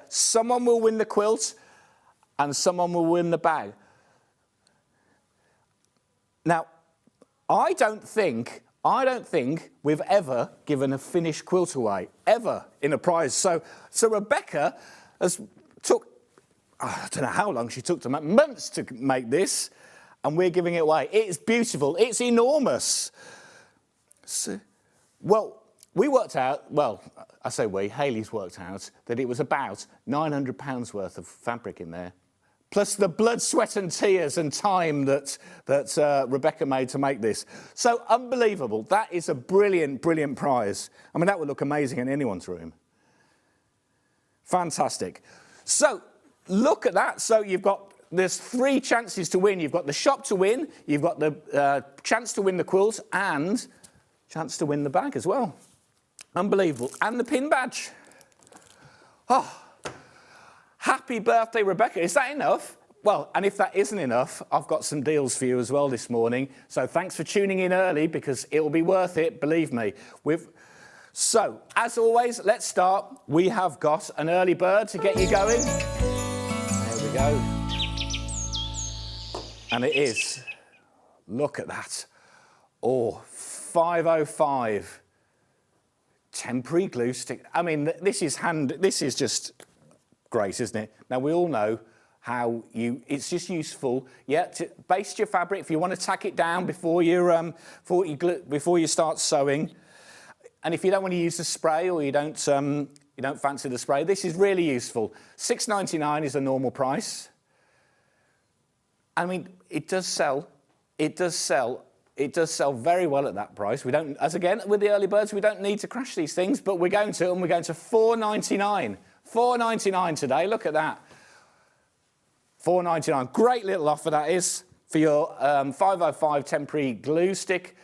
Someone will win the quilt and someone will win the bag. Now, I don't think we've ever given a finished quilt away, ever, in a prize. So Rebecca took, I don't know how long she took to make, months to make this, and we're giving it away. It's beautiful, it's enormous. So, well, we worked out, well, I say we, Hayley's worked out, that it was about £900 worth of fabric in there, plus the blood, sweat and tears and time that Rebecca made to make this. So unbelievable. That is a brilliant, brilliant prize. I mean, that would look amazing in anyone's room. Fantastic. So look at that. So there's 3 chances to win. You've got the shop to win, you've got the chance to win the quilt, and chance to win the bag as well. Unbelievable. And the pin badge. Oh. Happy birthday, Rebecca. Is that enough? Well, and if that isn't enough, I've got some deals for you as well this morning. So thanks for tuning in early, because it will be worth it, believe me. So, as always, let's start. We have got an early bird to get you going. There we go. And it is. Look at that. Oh, 505. Temporary glue stick. I mean, this is just great, isn't it? Now, we all know how it's just useful, yeah, to baste your fabric if you want to tack it down before you start sewing. And if you don't want to use the spray, or you don't fancy the spray, this is really useful. £6.99 is the normal price. I mean, it does sell very well at that price. We don't, as again with the early birds, we don't need to crash these things, but we're going to, and we're going to £4.99. £4.99 today, look at that. £4.99, great little offer that is for your 505 temporary glue stick.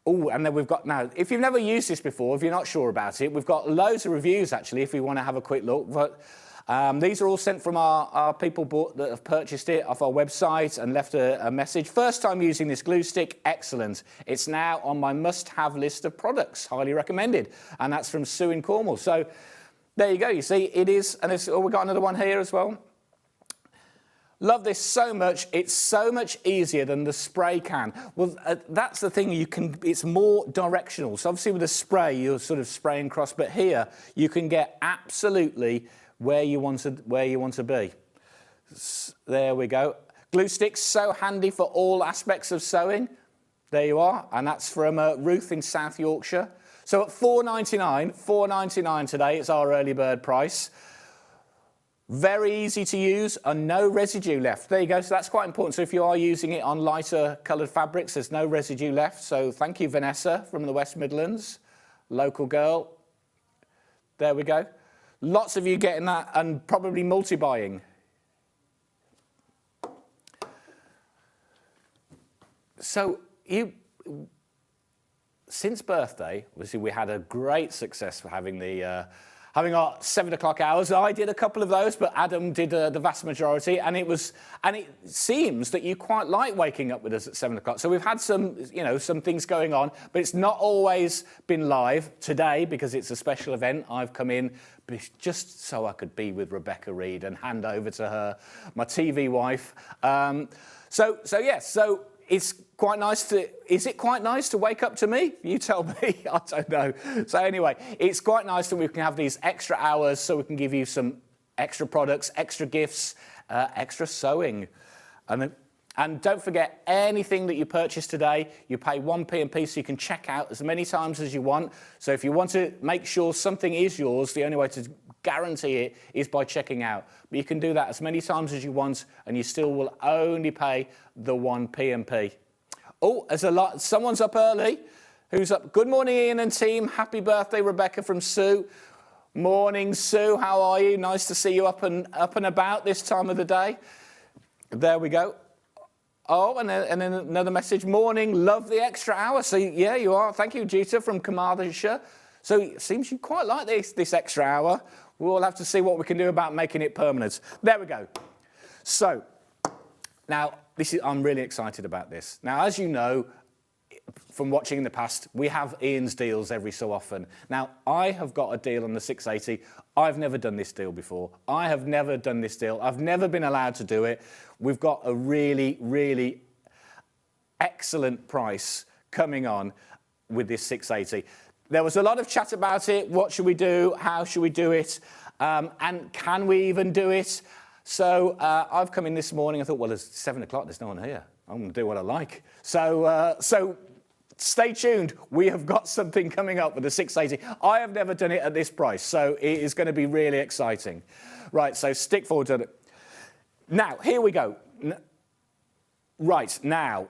Oh, and then we've got now, if you've never used this before, if you're not sure about it, we've got loads of reviews actually if you want to have a quick look. But these are all sent from our people that have purchased it off our website and left a message. First time using this glue stick, excellent. It's now on my must-have list of products, highly recommended. And that's from Sue in Cornwall. So there you go, you see, it is, and we've got another one here as well. Love this so much. It's so much easier than the spray can. Well, that's the thing. It's more directional. So obviously with a spray, you're sort of spraying across, but here you can get absolutely where you want to be. There we go. Glue sticks, so handy for all aspects of sewing. There you are, and that's from Ruth in South Yorkshire. So at £4.99 today, it's our early bird price. Very easy to use and no residue left. There you go, so that's quite important. So if you are using it on lighter coloured fabrics, there's no residue left. So thank you, Vanessa from the West Midlands, local girl. There we go. Lots of you getting that and probably multi-buying. So since birthday, obviously we had a great success for having our 7 o'clock hours. I did a couple of those, but Adam did the vast majority, and it seems that you quite like waking up with us at 7 o'clock. So we've had some things going on, but it's not always been live. Today, because it's a special event, I've come in just so I could be with Rebecca Reed and hand over to her, my TV wife. So it's quite nice is it quite nice to wake up to me? You tell me, I don't know. So anyway, it's quite nice that we can have these extra hours so we can give you some extra products, extra gifts, extra sewing. And don't forget, anything that you purchase today, you pay 1p so you can check out as many times as you want. So if you want to make sure something is yours, the only way to guarantee it is by checking out. But you can do that as many times as you want, and you still will only pay the 1p. Oh, there's a lot. Someone's up early. Who's up? Good morning, Ian and team. Happy birthday, Rebecca from Sue. Morning, Sue. How are you? Nice to see you up and about this time of the day. There we go. Oh, and then another message. Morning, love the extra hour. So, yeah, you are. Thank you, Jita from Carmarthenshire. So it seems you quite like this extra hour. We'll have to see what we can do about making it permanent. There we go. So, now, I'm really excited about this. Now, as you know, from watching in the past, we have Ian's deals every so often. Now, I have got a deal on the 680. I've never done this deal before. I have never done this deal. I've never been allowed to do it. We've got a really, really excellent price coming on with this 680. There was a lot of chat about it. What should we do? How should we do it? And can we even do it? So I've come in this morning. I thought, well, it's 7 o'clock. There's no one here. I'm going to do what I like. So stay tuned. We have got something coming up with the 680. I have never done it at this price, so it is going to be really exciting. Right, so stick forward to it. Now, here we go. Right, now,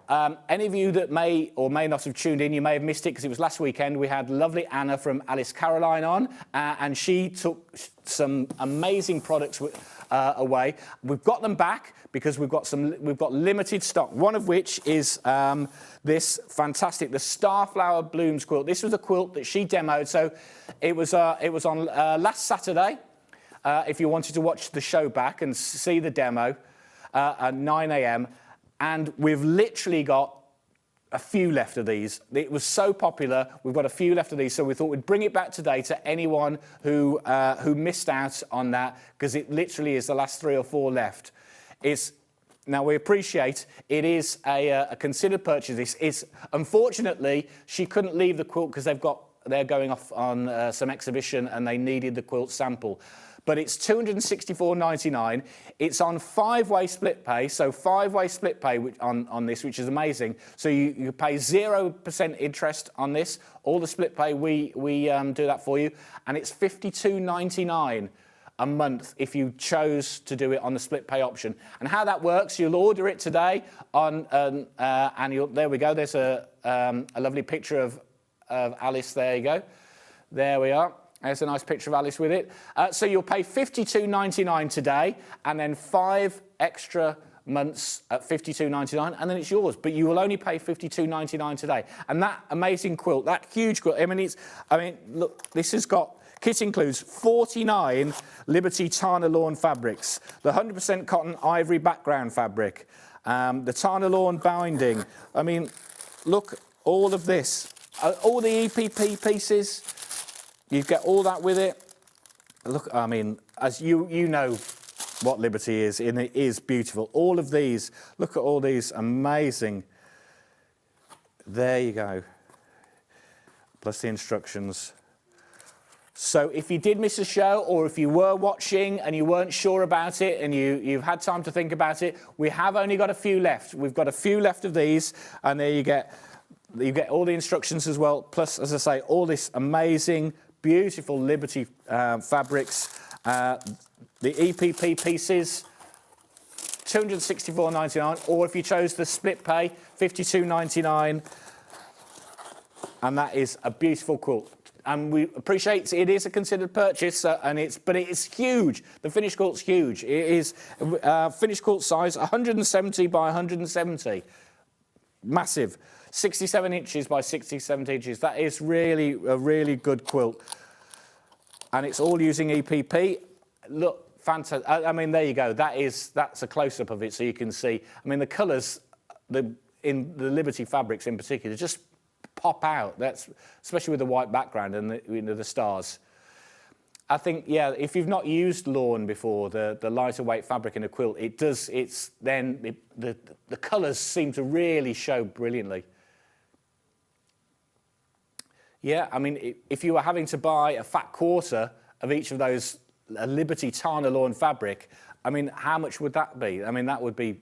any of you that may or may not have tuned in, you may have missed it because it was last weekend. We had lovely Anna from Alice Caroline on, and she took some amazing products away. We've got them back because we've got limited stock, one of which is this fantastic, the Starflower Blooms quilt. This was a quilt that she demoed, so it was on last Saturday. If you wanted to watch the show back and see the demo at 9 a.m, and we've literally got a few left of these. It was so popular, we've got a few left of these, so we thought we'd bring it back today to anyone who missed out on that, because it literally is the last 3 or 4 left. Now, we appreciate it is a considered purchase. Unfortunately, she couldn't leave the quilt because they're going off on some exhibition and they needed the quilt sample. But it's $264.99. It's on 5-way split pay, so 5-way split pay on this, which is amazing. So you pay 0% interest on this. All the split pay, we do that for you. And it's $52.99 a month if you chose to do it on the split pay option. And how that works, you'll order it today on, and there we go. There's a lovely picture of Alice. There you go. There we are. There's a nice picture of Alice with it. So you'll pay $52.99 today, and then 5 extra months at $52.99, and then it's yours. But you will only pay $52.99 today. And that amazing quilt, that huge quilt. I mean, look, this has got. Kit includes 49 Liberty Tana Lawn fabrics, the 100% cotton ivory background fabric, the Tana Lawn binding. I mean, look, all of this, all the EPP pieces. You get all that with it. Look, I mean, as you know what Liberty is, and it is beautiful. All of these, look at all these amazing. There you go. Plus the instructions. So if you did miss a show, or if you were watching and you weren't sure about it and you've had time to think about it, we have only got a few left. We've got a few left of these, and there you get all the instructions as well. Plus, as I say, all this amazing, beautiful Liberty fabrics, the EPP pieces, $264.99, or if you chose the split pay, $52.99, and that is a beautiful quilt. And we appreciate it is a considered purchase, but it's huge. The finished quilt's huge. It is finished quilt size, 170 by 170, massive. 67 inches by 67 inches. That is really a really good quilt. And it's all using EPP. Look, fantastic. I mean, there you go. That's a close-up of it so you can see. I mean, the colours in the Liberty fabrics in particular just pop out. That's especially with the white background and the stars. I think, yeah, if you've not used lawn before, the lighter weight fabric in a quilt, the colours seem to really show brilliantly. Yeah, I mean, if you were having to buy a fat quarter of each of those Liberty Tana Lawn fabric, I mean, how much would that be? I mean, that would be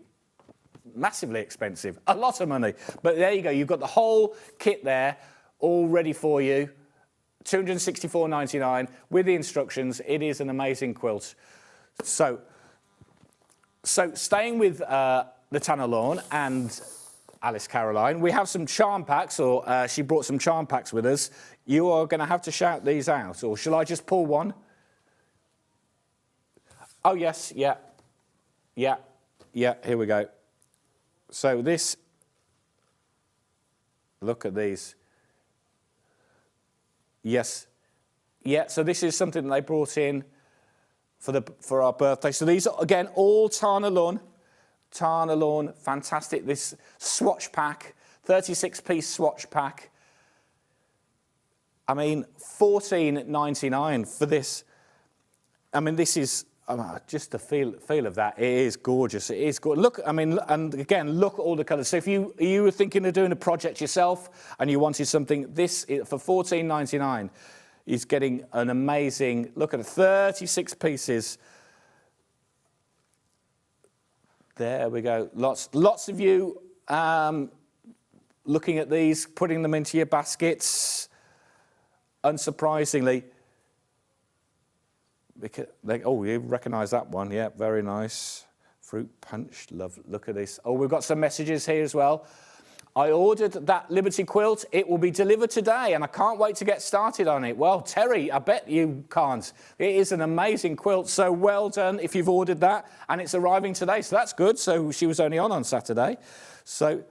massively expensive, a lot of money. But there you go, you've got the whole kit there, all ready for you, $264.99 with the instructions. It is an amazing quilt. So staying with the Tana Lawn and Alice Caroline, we have some charm packs, or she brought some charm packs with us. You are going to have to shout these out, or shall I just pull one? Oh, yes, yeah, here we go. So this, look at these. Yes, yeah, so this is something that they brought in for our birthday. So these are, again, all Tana Lawn, fantastic. This swatch pack 36-piece swatch pack. I mean, $14.99 for this. I mean, this is just the feel of that. It is gorgeous. It is good. Look, I mean, and again, look at all the colours. So if you were thinking of doing a project yourself and you wanted something, this for $14.99 is getting an amazing. Look at it, 36 pieces. There we go. Lots of you looking at these, putting them into your baskets. Unsurprisingly, because you recognise that one. Yeah, very nice. Fruit punch. Look at this. Oh, we've got some messages here as well. I ordered that Liberty quilt. It will be delivered today, and I can't wait to get started on it. Well, Terry, I bet you can't. It is an amazing quilt, so well done if you've ordered that, and it's arriving today, so that's good. So she was only on Saturday. So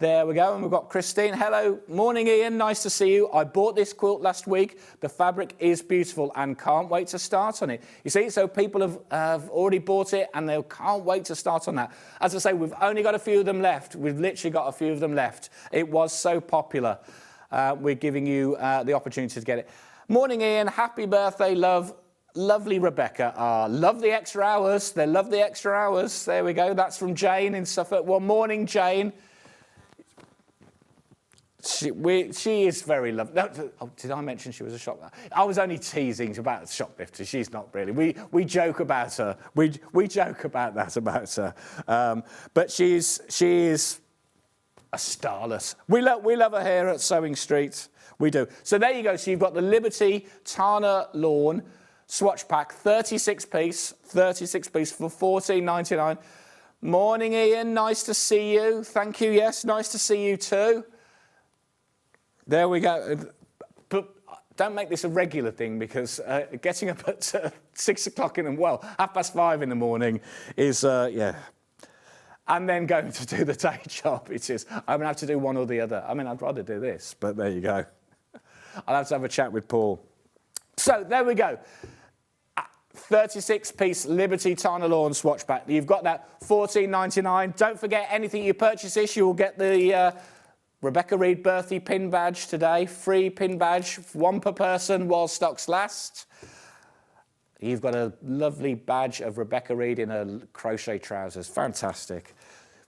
there we go, and we've got Christine. Hello, morning Ian, nice to see you. I bought this quilt last week. The fabric is beautiful and can't wait to start on it. You see, so people have already bought it and they can't wait to start on that. As I say, we've only got a few of them left. We've literally got a few of them left. It was so popular. We're giving you the opportunity to get it. Morning Ian, happy birthday, love. Lovely Rebecca. Love the extra hours. They love the extra hours. There we go. That's from Jane in Suffolk. Well, morning Jane. She is very lovely. No, did I mention she was a shoplifter? I was only teasing about shoplifters. She's not really. We joke about her. We joke about that about her. But she is a starlet. We love her here at Sewing Street. We do. So there you go. So you've got the Liberty Tana Lawn swatch pack, 36 piece for $14.99. Morning, Ian. Nice to see you. Thank you. Yes, nice to see you too. There we go. But don't make this a regular thing because getting up at 6 o'clock in the, 5:30 in the morning is, yeah. And then going to do the day job, it is. I'm going to have to do one or the other. I mean, I'd rather do this, but there you go. I'll have to have a chat with Paul. So there we go. 36-piece Liberty Tana Lawn swatch pack. You've got that $14.99. Don't forget, anything you purchase this, you will get the Rebecca Reed birthday pin badge today. Free pin badge, one per person while stocks last. You've got a lovely badge of Rebecca Reed in her crochet trousers. Fantastic.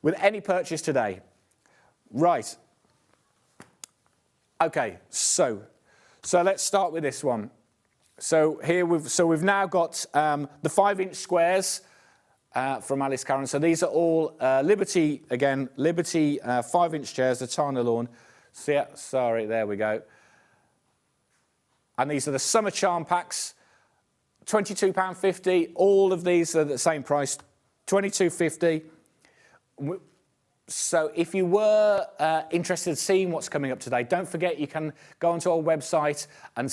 With any purchase today. Right. Okay, so let's start with this one. So here we've now got the 5-inch squares from Alice Karen. So these are all Liberty 5-inch chairs, the Tana Lawn. So, yeah, sorry, there we go. And these are the summer charm packs, £22.50. All of these are the same price, £22.50. So if you were interested in seeing what's coming up today, don't forget you can go onto our website and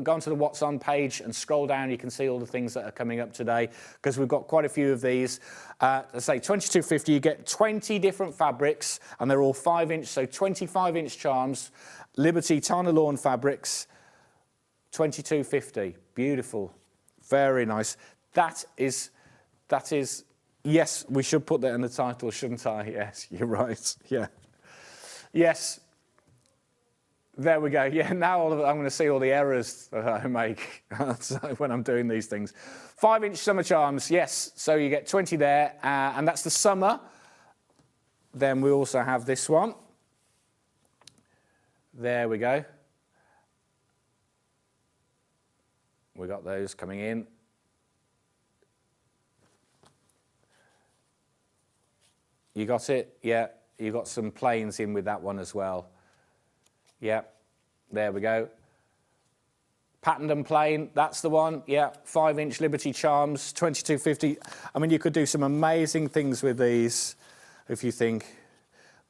go onto the What's On page and scroll down. You can see all the things that are coming up today because we've got quite a few of these. Let's say $22.50, you get 20 different fabrics and they're all 5-inch, so 25-inch charms. Liberty Tana Lawn fabrics, $22.50. Beautiful, very nice. That is. Yes, we should put that in the title, shouldn't I? Yes, you're right. Yeah. Yes. There we go. Yeah, now I'm going to see all the errors that I make when I'm doing these things. 5-inch summer charms, yes. So you get 20 there, and that's the summer. Then we also have this one. There we go. We got those coming in. You got it? Yeah. You got some plains in with that one as well. Yeah. There we go. Patterned and plain, that's the one. Yeah. 5-inch Liberty Charms, $22.50. I mean, you could do some amazing things with these if you think,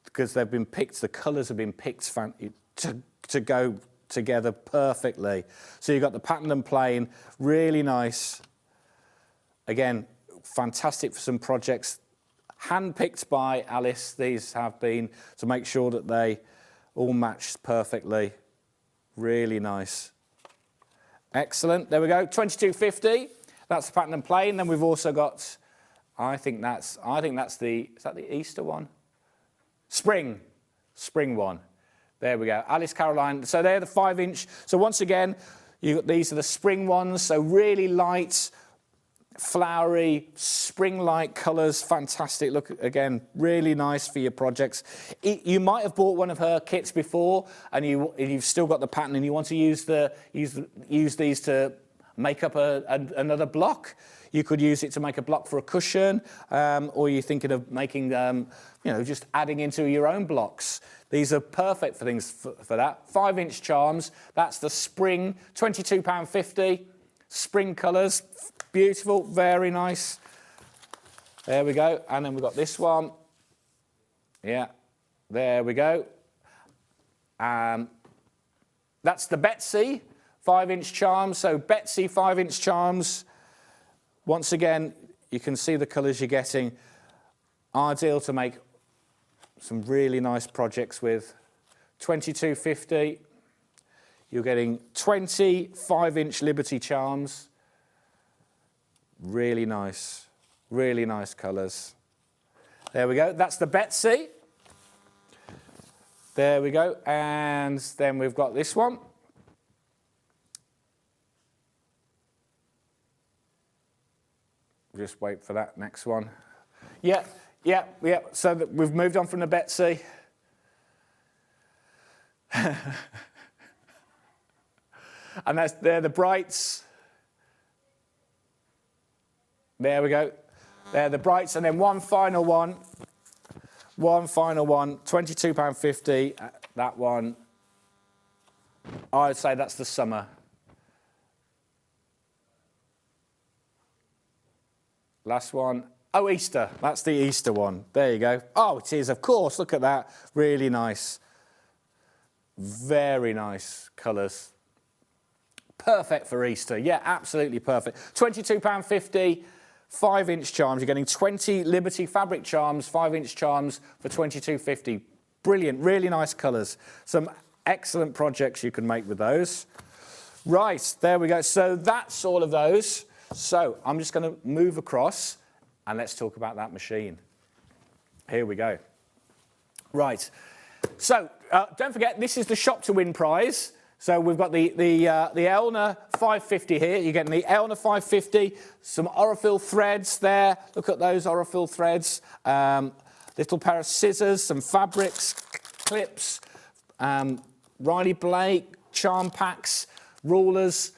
because they've been picked, the colours have been picked to go together perfectly. So you've got the patterned and plain, really nice. Again, fantastic for some projects. Hand-picked by Alice, these have been, to make sure that they all match perfectly. Really nice. Excellent, there we go, $22.50. That's the pattern and plain. Then we've also got, I think that's the, is that the Easter one? Spring. spring one. There we go, Alice Caroline. So they're the 5-inch. So once again, these are the spring ones. So really light, flowery, spring-like colours, fantastic. Look, again, really nice for your projects. You might have bought one of her kits before, and you've still got the pattern, and you want to use these to make up another block. You could use it to make a block for a cushion, or you're thinking of making, just adding into your own blocks. These are perfect for things for that. 5-inch charms. That's the spring, £22.50. Spring colours. Beautiful, very nice. There we go. And then we've got this one. Yeah, there we go. That's the Betsy 5-inch charms. So Betsy 5-inch charms. Once again, you can see the colours you're getting. Ideal to make some really nice projects with. £22.50. You're getting 20 5-inch Liberty charms. Really nice colours. There we go. That's the Betsy. There we go. And then we've got this one. Just wait for that next one. Yeah. So we've moved on from the Betsy. And they're the Brights. There we go. They're the Brights. And then one final one, £22.50. That one, I would say that's the summer. Last one. Oh, Easter. That's the Easter one. There you go. Oh, it is, of course. Look at that. Really nice. Very nice colours. Perfect for Easter. Yeah, absolutely perfect. £22.50. 5-inch charms. You're getting 20 Liberty fabric charms, 5-inch charms for £22.50. Brilliant, really nice colours. Some excellent projects you can make with those. Right, there we go. So that's all of those. So I'm just going to move across and let's talk about that machine. Here we go. Right. So don't forget, this is the Shop to Win prize. So we've got the Elna 550 here. You're getting the Elna 550, some Orifil threads there. Look at those Orifil threads. Little pair of scissors, some fabrics, clips, Riley Blake, charm packs, rulers.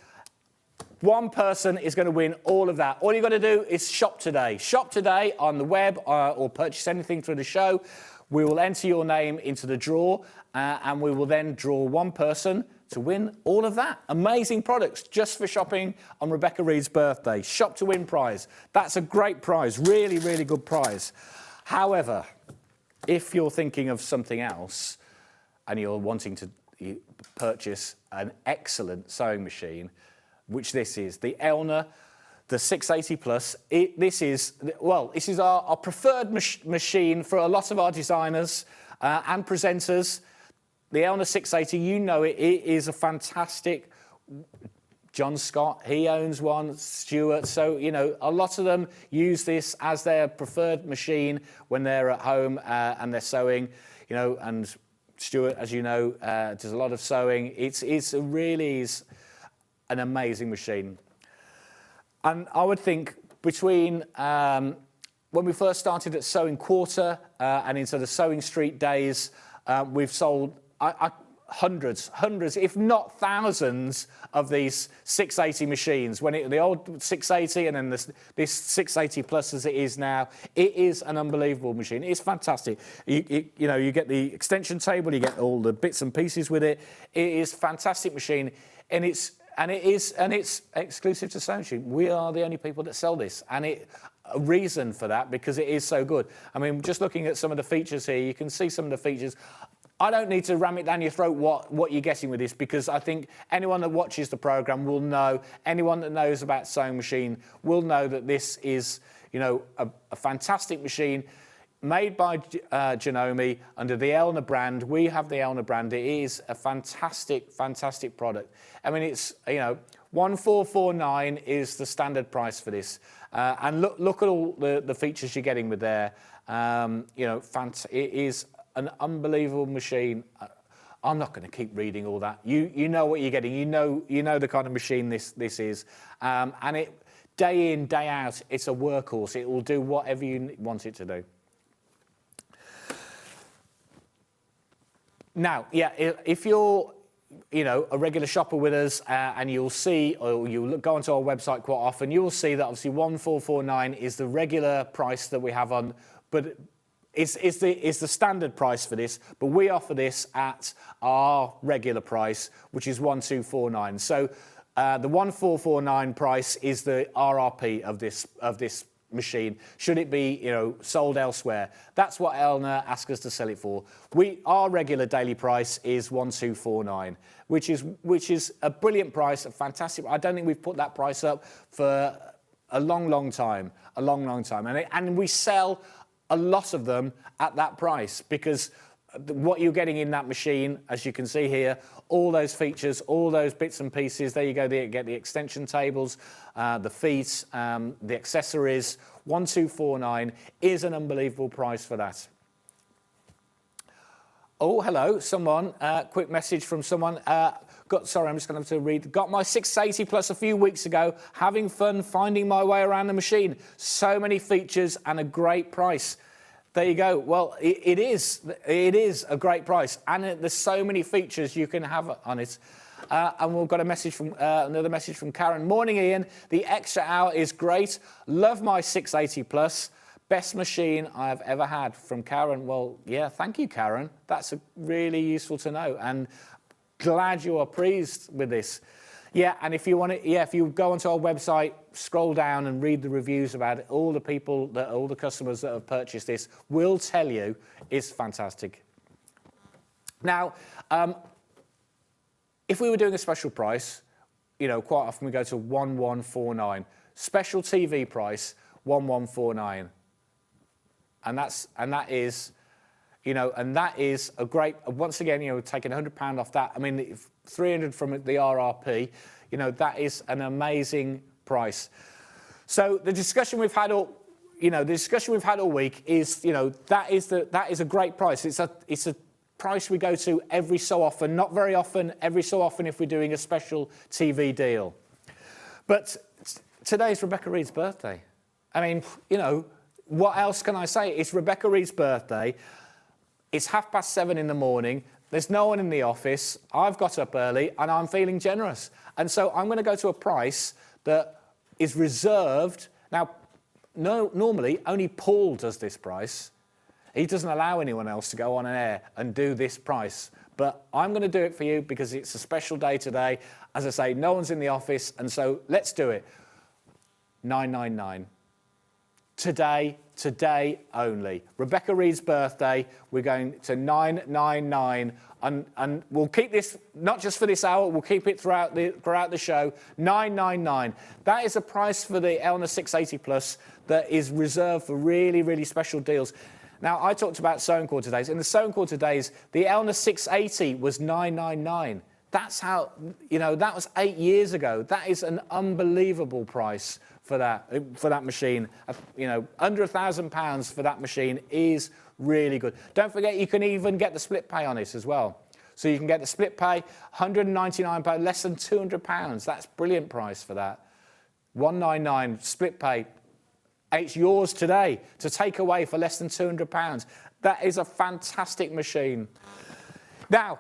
One person is going to win all of that. All you've got to do is shop today. Shop today on the web or purchase anything through the show. We will enter your name into the draw and we will then draw one person to win all of that. Amazing products just for shopping on Rebecca Reed's birthday. Shop to Win prize. That's a great prize. Really, really good prize. However, if you're thinking of something else and you're wanting to purchase an excellent sewing machine, which this is, the Elna, the 680 Plus, this is our preferred machine for a lot of our designers and presenters. The Elna 680, you know it is a fantastic. John Scott, he owns one, Stuart. So, you know, a lot of them use this as their preferred machine when they're at home and they're sewing, you know, and Stuart, as you know, does a lot of sewing. It really is an amazing machine. And I would think between when we first started at Sewing Quarter and into the Sewing Street days, we've sold hundreds, if not thousands, of these 680 machines. When the old 680 and then this 680 Plus as it is now, it is an unbelievable machine. It's fantastic. You know, you get the extension table, you get all the bits and pieces with it. It is a fantastic machine, and it's exclusive to Sewing Machine. We are the only people that sell this, and a reason for that because it is so good. I mean, just looking at some of the features here, you can see some of the features. I don't need to ram it down your throat what you're getting with this, because I think anyone that watches the programme will know, anyone that knows about Sewing Machine will know that this is, you know, a fantastic machine made by Janome under the Elna brand. We have the Elna brand. It is a fantastic, fantastic product. I mean, it's, you know, 1449 is the standard price for this. And look at all the features you're getting with there. You know, it is an unbelievable machine. I'm not going to keep reading all that. You know what you're getting. You know the kind of machine this is, and it day in, day out, it's a workhorse. It will do whatever you want it to do. Now, yeah, if you're a regular shopper with us, and you'll see, or you'll go onto our website quite often, you will see that obviously 1449 is the regular price that we have on, but it's the standard price for this, but we offer this at our regular price, which is 1249. So the 1449 price is the RRP of this machine. Should it be sold elsewhere? That's what Eleanor asked us to sell it for. Our regular daily price is 1249, which is a brilliant price, a fantastic. I don't think we've put that price up for a long time, and we sell a lot of them at that price, because what you're getting in that machine, as you can see here, all those features, all those bits and pieces. There you go. You get the extension tables, the feet, the accessories. 1249 is an unbelievable price for that. Oh, hello, someone. Quick message from someone. Sorry, I'm just going to have to read. Got my 680 Plus a few weeks ago. Having fun finding my way around the machine. So many features and a great price. There you go. Well, it is a great price, and there's so many features you can have on it. And we've got a message from another message from Karen. Morning, Ian. The extra hour is great. Love my 680 Plus. Best machine I have ever had, from Karen. Well, yeah, thank you, Karen. That's really useful to know, and glad you are pleased with this. Yeah, and if you want to, if you go onto our website, scroll down and read the reviews about it, all the customers that have purchased this will tell you it's fantastic. Now, if we were doing a special price, quite often we go to 1149. Special TV price 1149, and that is a great. Once again, taking £100 off that. I mean, 300 from the RRP. That is an amazing price. So the discussion we've had all week is, that is a great price. It's a price we go to every so often, not very often, every so often if we're doing a special TV deal. But today's Rebecca Reed's birthday. I mean, what else can I say? It's Rebecca Reed's birthday. It's 7:30 in the morning. There's no one in the office. I've got up early and I'm feeling generous. And so I'm going to go to a price that is reserved. Now, normally only Paul does this price. He doesn't allow anyone else to go on air and do this price. But I'm going to do it for you because it's a special day today. As I say, no one's in the office, and so let's do it. 999. Today only. Rebecca Reed's birthday, we're going to 999, and we'll keep this, not just for this hour, we'll keep it throughout the show. 999. That is a price for the Eleanor 680 Plus that is reserved for really, really special deals. Now, I talked about Sound Quarter days. In the Sound Quarter days, the Eleanor 680 was 999. That's how, that was 8 years ago. That is an unbelievable price for that machine. Under £1,000 for that machine is really good. Don't forget, you can even get the split pay on it as well. So you can get the split pay, £199, less than £200. That's a brilliant price for that. 199 split pay. It's yours today to take away for less than £200. That is a fantastic machine. Now,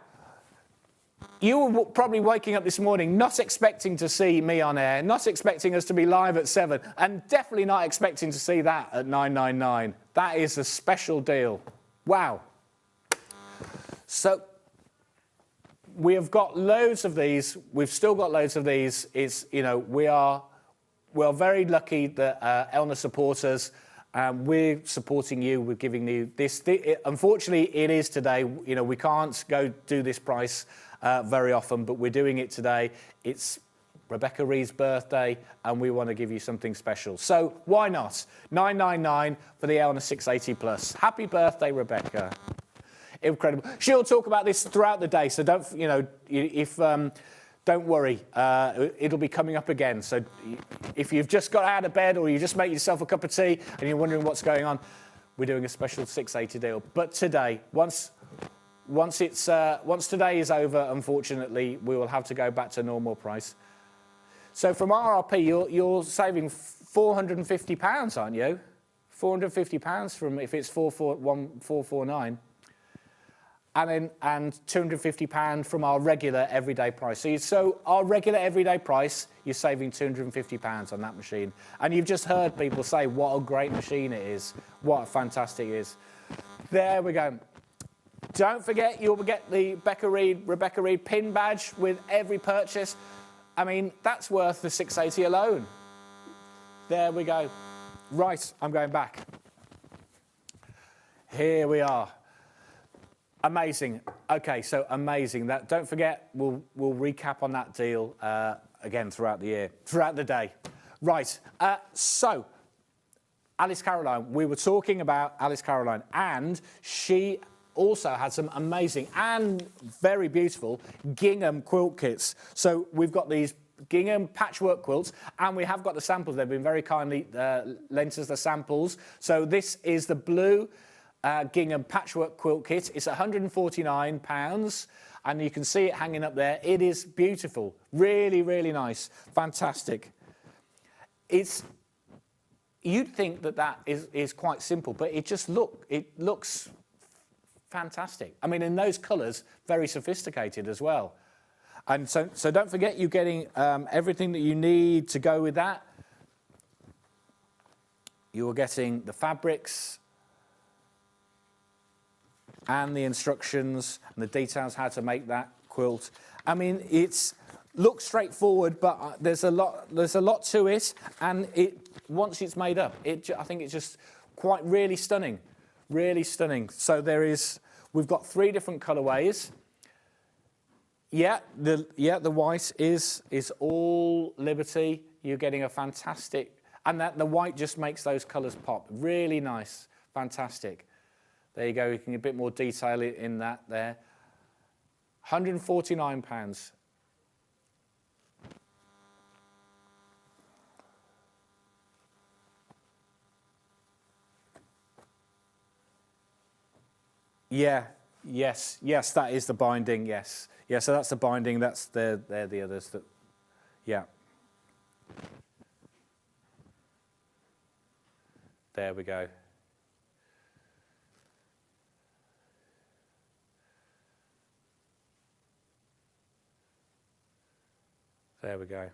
you were probably waking up this morning not expecting to see me on air, not expecting us to be live at 7, and definitely not expecting to see that at 999. That is a special deal. Wow. So we have got loads of these. We've still got loads of these. We are very lucky that Eleanor supports us. We're supporting you. We're giving you this. Unfortunately, it is today. We can't go do this price very often, but we're doing it today. It's Rebecca Reed's birthday, and we want to give you something special. So why not? 999 for the Eleanor 680 Plus. Happy birthday, Rebecca. Incredible. She'll talk about this throughout the day, so don't worry. It'll be coming up again. So if you've just got out of bed or you just make yourself a cup of tea and you're wondering what's going on, we're doing a special 680 deal. But today, once today is over, unfortunately, we will have to go back to normal price. So from RRP, you're saving £450, aren't you? £450 from if it's 449, and £250 from our regular everyday price. So our regular everyday price, you're saving £250 on that machine. And you've just heard people say what a great machine it is, what a fantastic it is. There we go. Don't forget, you'll get the Rebecca Reed pin badge with every purchase. I mean, that's worth the 680 alone. There we go. Right, I'm going back. Here we are. Amazing. Okay, so amazing. That, don't forget, we'll recap on that deal again throughout the year, throughout the day. Right, so Alice Caroline, we were talking about Alice Caroline, and she also had some amazing and very beautiful gingham quilt kits. So we've got these gingham patchwork quilts, and we have got the samples. They've been very kindly lent us the samples. So this is the blue gingham patchwork quilt kit. It's £149, and you can see it hanging up there. It is beautiful, really, really nice, fantastic. You'd think that is quite simple, but it looks fantastic. I mean, in those colours, very sophisticated as well. And so don't forget, you're getting everything that you need to go with that. You're getting the fabrics and the instructions and the details how to make that quilt. I mean, looks straightforward, but there's a lot to it, and once it's made up, I think it's just quite really stunning, really stunning. So we've got 3 different colourways. Yeah, the white is all Liberty. You're getting a fantastic, and the white just makes those colours pop. Really nice, fantastic. There you go. You can get a bit more detail in that there. £149. Yeah. Yes, that is the binding, yes. Yeah, so that's the binding, they're the others that, yeah. There we go. There we go.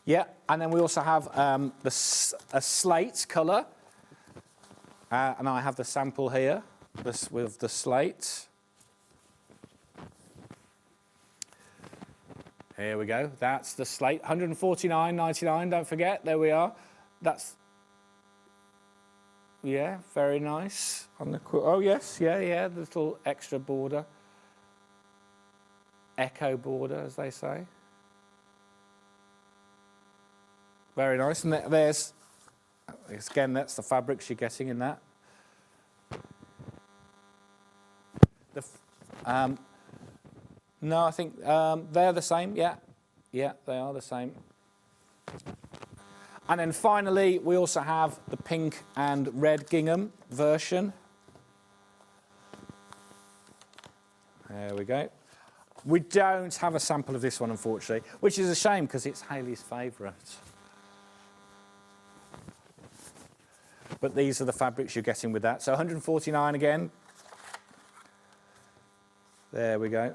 Yeah, and then we also have a slate colour, and I have the sample here. With the slate. Here we go. That's the slate. £149.99. Don't forget. There we are. That's very nice on the. Oh yes, yeah. The little extra border, echo border, as they say. Very nice. And there's again. That's the fabrics you're getting in that. No, I think they're the same, yeah. Yeah, they are the same. And then finally, we also have the pink and red gingham version. There we go. We don't have a sample of this one, unfortunately, which is a shame because it's Hayley's favourite. But these are the fabrics you're getting with that. So £149 again. There we go.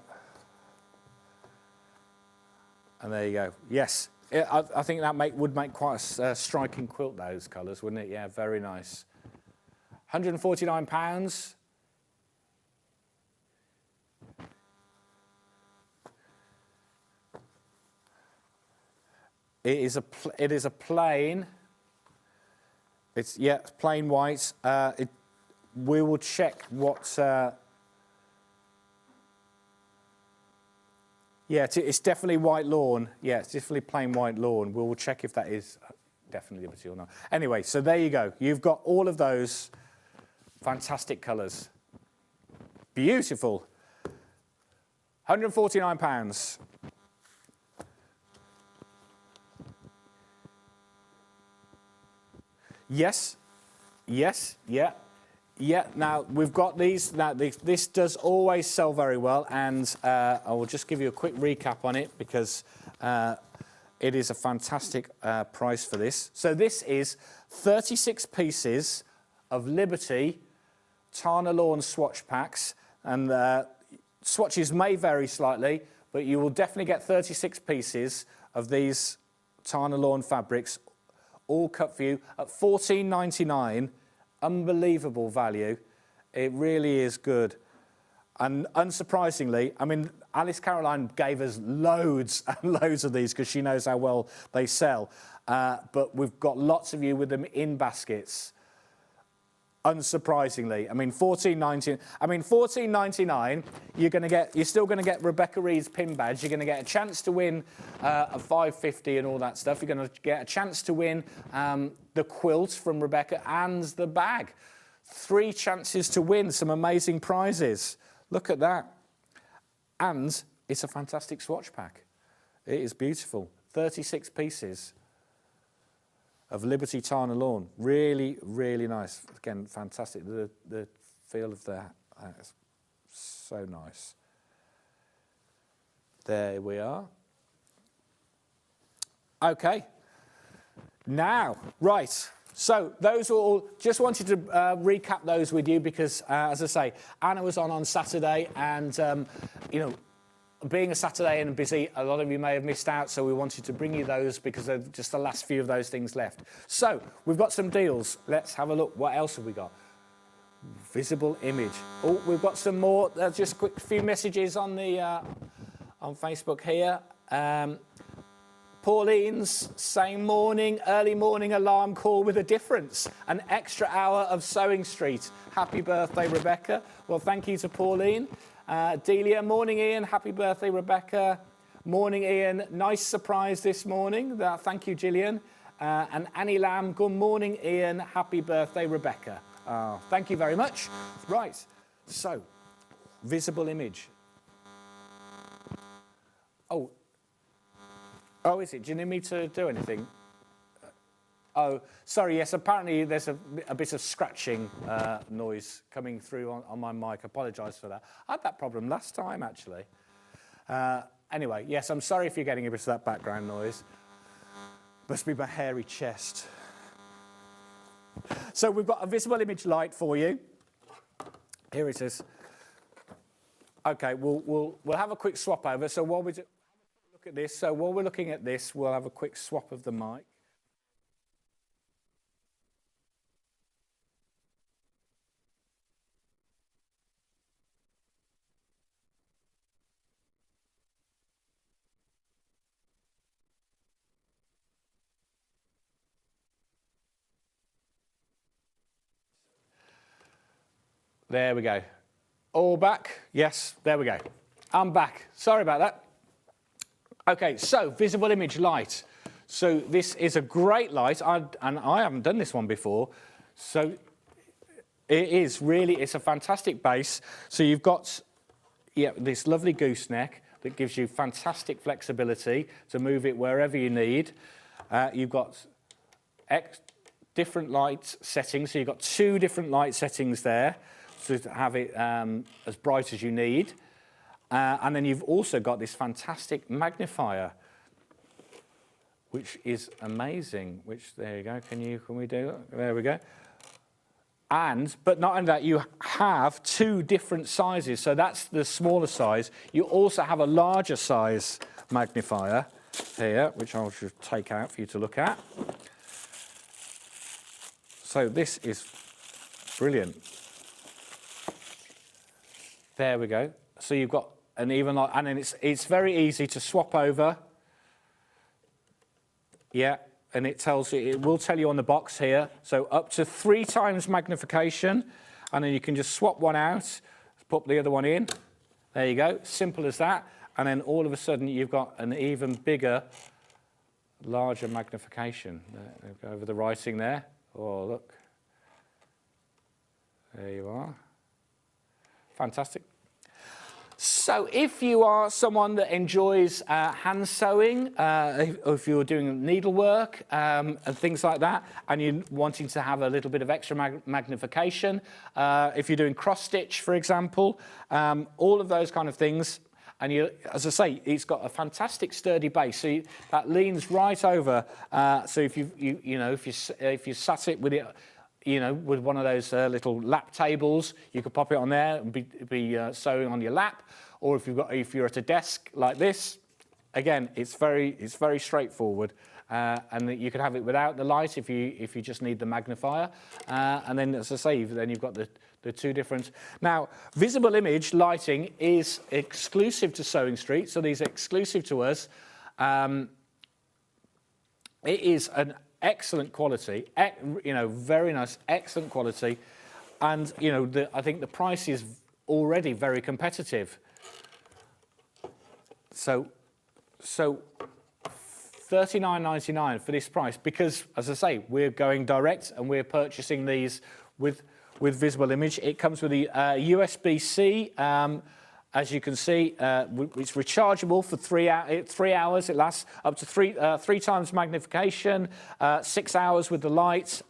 And there you go. Yes, I think that would make quite a striking quilt, those colours, wouldn't it? Yeah, very nice. £149. It is a plain. It's plain white. We will check what. Yeah, it's definitely white lawn. Yeah, it's definitely plain white lawn. We will check if that is definitely Liberty or not. Anyway, so there you go. You've got all of those fantastic colours. Beautiful. £149. Yes. Yes, yeah. Yeah, now we've got these. Now this does always sell very well, and I will just give you a quick recap on it because it is a fantastic price for this. So this is 36 pieces of Liberty Tana Lawn swatch packs, and swatches may vary slightly, but you will definitely get 36 pieces of these Tana Lawn fabrics, all cut for you at $14.99. Unbelievable value. It really is good. And unsurprisingly, I mean, Alice Caroline gave us loads and loads of these because she knows how well they sell. But we've got lots of you with them in baskets. Unsurprisingly, I mean, $14.99. You're still going to get Rebecca Reed's pin badge. You're going to get a chance to win a $5.50 and all that stuff. You're going to get a chance to win the quilt from Rebecca and the bag. 3 chances to win some amazing prizes. Look at that. And it's a fantastic swatch pack. It is beautiful. 36 pieces of Liberty Tana Lawn. Really, really nice. Again, fantastic. The feel of that is so nice. There we are. Okay. Now, right. So those are all, just wanted to recap those with you because, as I say, Anna was on Saturday and, you know, being a Saturday and busy, a lot of you may have missed out, so we wanted to bring you those because they're just the last few of those things left. So we've got some deals. Let's have a look. What else have we got? Visible image. Oh, we've got some more. Just a quick few messages on the on Facebook here. Pauline's saying morning, early morning alarm call with a difference. An extra hour of Sewing Street. Happy birthday, Rebecca. Well, thank you to Pauline. Delia, morning Ian, happy birthday Rebecca. Morning Ian, nice surprise this morning. Thank you Gillian. And Annie Lamb, good morning Ian, happy birthday Rebecca. Thank you very much. Right, so, visible image. Oh, is it? Do you need me to do anything? Oh, sorry, yes, apparently there's a bit of scratching noise coming through on my mic. I apologise for that. I had that problem last time, actually. Anyway, yes, I'm sorry if you're getting a bit of that background noise. Must be my hairy chest. So we've got a visible image light for you. Here it is. Okay, we'll have a quick swap over. So while we look at this, so while we're looking at this, we'll have a quick swap of the mic. There we go. All back? Yes, there we go. I'm back. Sorry about that. Okay, so visible image light. So this is a great light, and I haven't done this one before. So it is really, it's a fantastic base. So you've got this lovely gooseneck that gives you fantastic flexibility to move it wherever you need. You've got different light settings. So you've got 2 different light settings there. To have it as bright as you need. And then you've also got this fantastic magnifier, which is amazing, which, there you go, can we do that? There we go. But not only that, you have 2 different sizes. So that's the smaller size. You also have a larger size magnifier here, which I'll just take out for you to look at. So this is brilliant. There we go. So you've got an even light, and then it's very easy to swap over. Yeah, and it will tell you on the box here. So up to 3 times magnification, and then you can just swap one out, put the other one in. There you go, simple as that. And then all of a sudden you've got an even bigger, larger magnification. Go over the writing there. Oh, look. There you are. Fantastic. So if you are someone that enjoys hand sewing, or if you're doing needlework and things like that, and you're wanting to have a little bit of extra magnification, if you're doing cross stitch, for example, all of those kind of things, and you, as I say, it's got a fantastic sturdy base, so that leans right over. So if if you sat it with it, with one of those little lap tables, you could pop it on there and be sewing on your lap. Or if you're at a desk like this, again, it's very straightforward. And you can have it without the light if you just need the magnifier. And then, as I say, then you've got the two different. Now, visible image lighting is exclusive to Sewing Street, so these are exclusive to us. It is an excellent quality, very nice, excellent quality, and I think the price is already very competitive. So $39.99 for this price, because, as I say, we're going direct and we're purchasing these with visible image. It comes with the USB-C. As you can see, it's rechargeable for 3 hours. It lasts up to three times magnification, 6 hours with the light.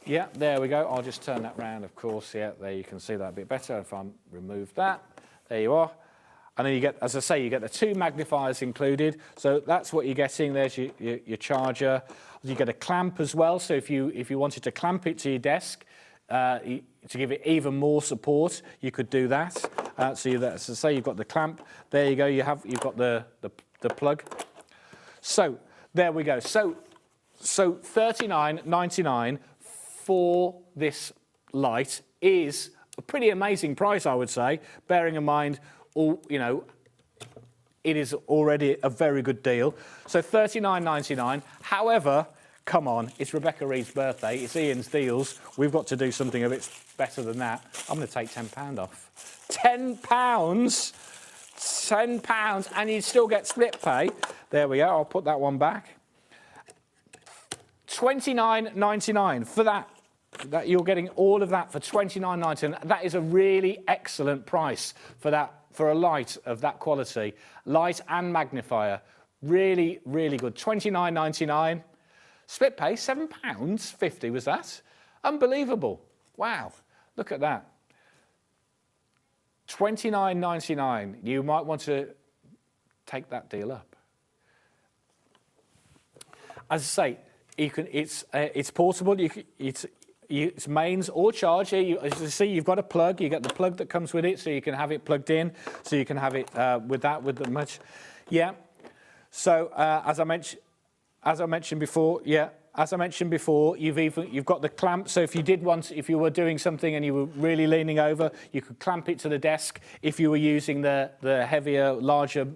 Yeah, there we go. I'll just turn that round, of course. Yeah, there you can see that a bit better if I remove that. There you are. And then you get, as I say, you get the 2 magnifiers included. So that's what you're getting. There's your charger. You get a clamp as well. So if you wanted to clamp it to your desk, to give it even more support, you could do that. So as I say, you've got the clamp. There you go. You've got the plug. So there we go. So $39.99 for this light is a pretty amazing price, I would say. Bearing in mind, it is already a very good deal. So $39.99. However, come on, it's Rebecca Reed's birthday. It's Ian's deals. We've got to do something a bit better than that. I'm going to take £10 off. £10, £10, and you still get split pay. There we go. I'll put that one back. $29.99 for that. That you're getting all of that for $29.99. That is a really excellent price for that, for a light of that quality, light and magnifier. Really, really good. $29.99. Split pay, £7.50 was that? Unbelievable. Wow, look at that. $29.99. You might want to take that deal up. As I say, you can. It's portable. It's mains or charge. As you see, you've got a plug. You get the plug that comes with it, so you can have it plugged in. So you can have it with the much. Yeah. So as I mentioned before, you've got the clamp. So if you were doing something and you were really leaning over, you could clamp it to the desk. If you were using the heavier, larger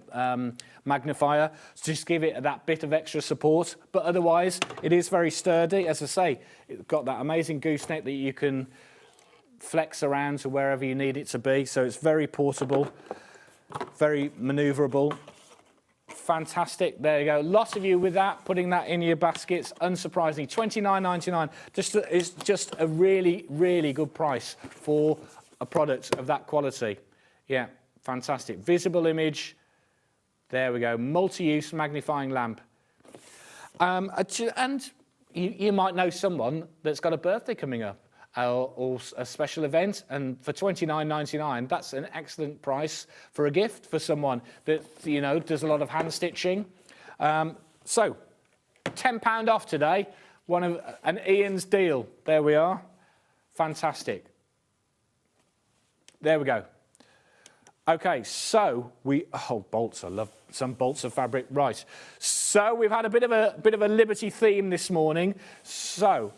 magnifier, so just give it that bit of extra support. But otherwise, it is very sturdy. As I say, it's got that amazing gooseneck that you can flex around to wherever you need it to be. So it's very portable, very manoeuvrable. Fantastic. There you go. Lots of you with that, putting that in your baskets. Unsurprisingly, $29.99. It's just a really, really good price for a product of that quality. Yeah, fantastic. Visible image. There we go. Multi-use magnifying lamp. And you might know someone that's got a birthday coming up, or a special event, and for $29.99, that's an excellent price for a gift for someone that does a lot of hand stitching. So £10 off today, an Ian's deal. There we are. Fantastic. There we go. Okay, so bolts. I love some bolts of fabric. Right. So we've had a bit of a Liberty theme this morning. So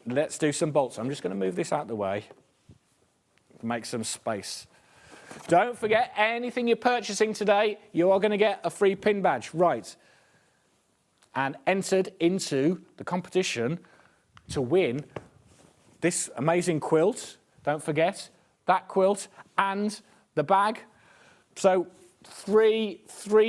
let's do some bolts. I'm just going to move this out of the way, make some space. Don't forget, anything you're purchasing today, you are going to get a free pin badge. Right. And entered into the competition to win this amazing quilt. Don't forget that quilt and the bag. So three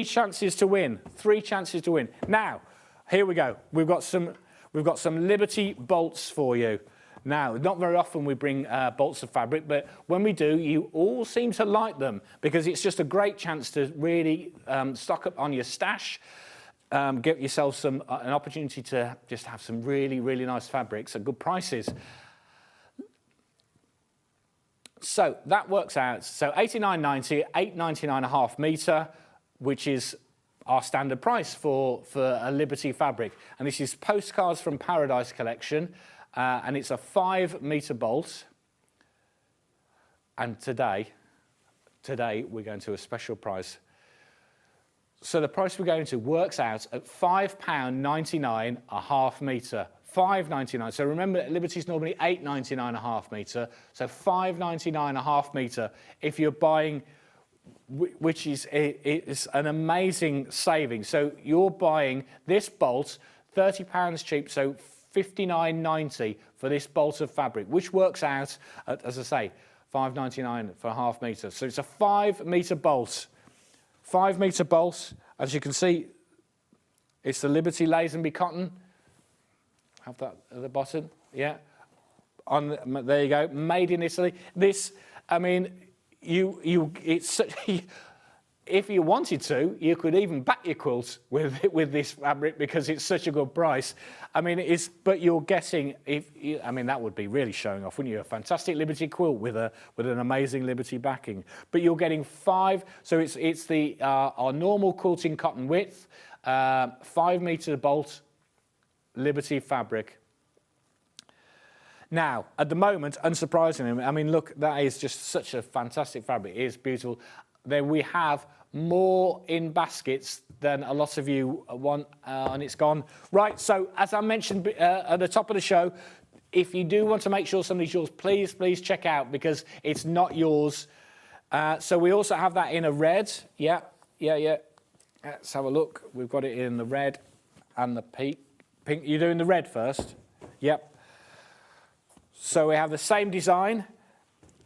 chances to win. 3 chances to win. Now, here we go. We've got some Liberty bolts for you. Now, not very often we bring bolts of fabric, but when we do, you all seem to like them because it's just a great chance to really stock up on your stash, get yourself an opportunity to just have some really, really nice fabrics at good prices. So that works out. So $89.90, $8.99 a half metre, which is our standard price for a Liberty fabric. And this is Postcards from Paradise collection, and it's a 5 metre bolt. And today we're going to a special price. So the price we're going to works out at £5.99 a half metre. $5.99. So remember, Liberty's normally $8.99 a half metre. So $5.99 a half metre if you're buying, which is it's an amazing saving. So you're buying this bolt, £30 cheap, so $59.90 for this bolt of fabric, which works out at, as I say, $5.99 for a half metre. So it's a 5 metre bolt. 5 metre bolt, as you can see, it's the Liberty Lazenby cotton. Have that at the bottom, yeah. There you go, made in Italy. This, I mean, it's if you wanted to, you could even back your quilt with this fabric because it's such a good price. I mean, but you're getting, I mean, that would be really showing off, wouldn't you? A fantastic Liberty quilt with an amazing Liberty backing. But you're getting 5, so it's the our normal quilting cotton width, 5 metre bolt, Liberty fabric. Now, at the moment, unsurprisingly, I mean, look, that is just such a fantastic fabric. It is beautiful. Then we have more in baskets than a lot of you want, and it's gone. Right, so as I mentioned at the top of the show, if you do want to make sure somebody's yours, please check out because it's not yours. So we also have that in a red. Yeah. Let's have a look. We've got it in the red and the pink. You're doing the red first? Yep. So we have the same design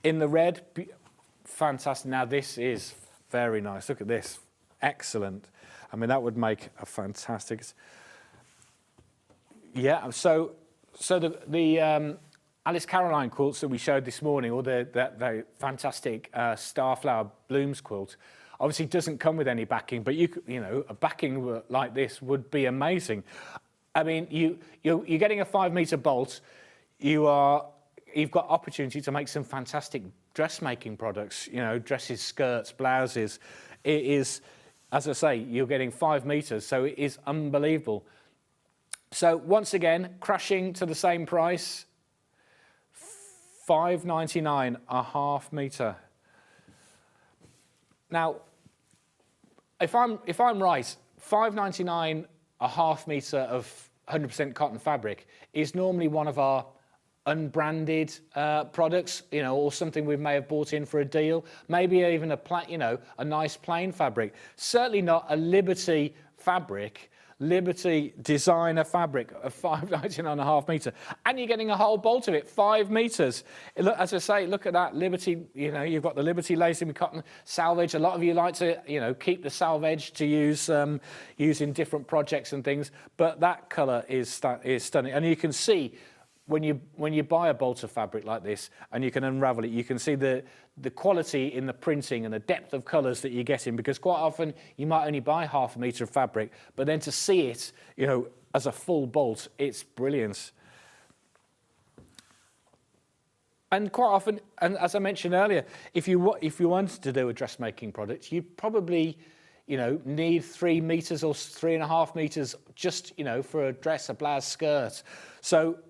in the red. Fantastic. Now this is very nice. Look at this. Excellent. I mean, that would make a fantastic... Yeah, so the Alice Caroline quilts that we showed this morning, or the fantastic Starflower Blooms quilt, obviously doesn't come with any backing, but you know, a backing like this would be amazing. I mean, you're getting a 5 metre bolt. You've got opportunity to make some fantastic dressmaking products. You know, dresses, skirts, blouses. It is, as I say, you're getting 5 metres, so it is unbelievable. So once again, crashing to the same price, $5.99 a half metre. Now, if I'm right, $5.99 a half metre of 100% cotton fabric is normally one of our unbranded products, you know, or something we may have bought in for a deal. Maybe even a nice plain fabric. Certainly not a Liberty fabric, Liberty designer fabric of $5.99 a half metre, and you're getting a whole bolt of it, 5 metres. Look, as I say, look at that Liberty. You know, you've got the Liberty Lazenby cotton salvage. A lot of you like to, you know, keep the salvage to use in different projects and things. But that colour is stunning, and you can see when you buy a bolt of fabric like this and you can unravel it, you can see the quality in the printing and the depth of colours that you're getting, because quite often you might only buy half a metre of fabric, but then to see it, you know, as a full bolt, it's brilliant. And quite often, and as I mentioned earlier, if you wanted to do a dressmaking product, you probably, you know, need 3 metres or 3.5 metres just, you know, for a dress, a blouse, skirt. So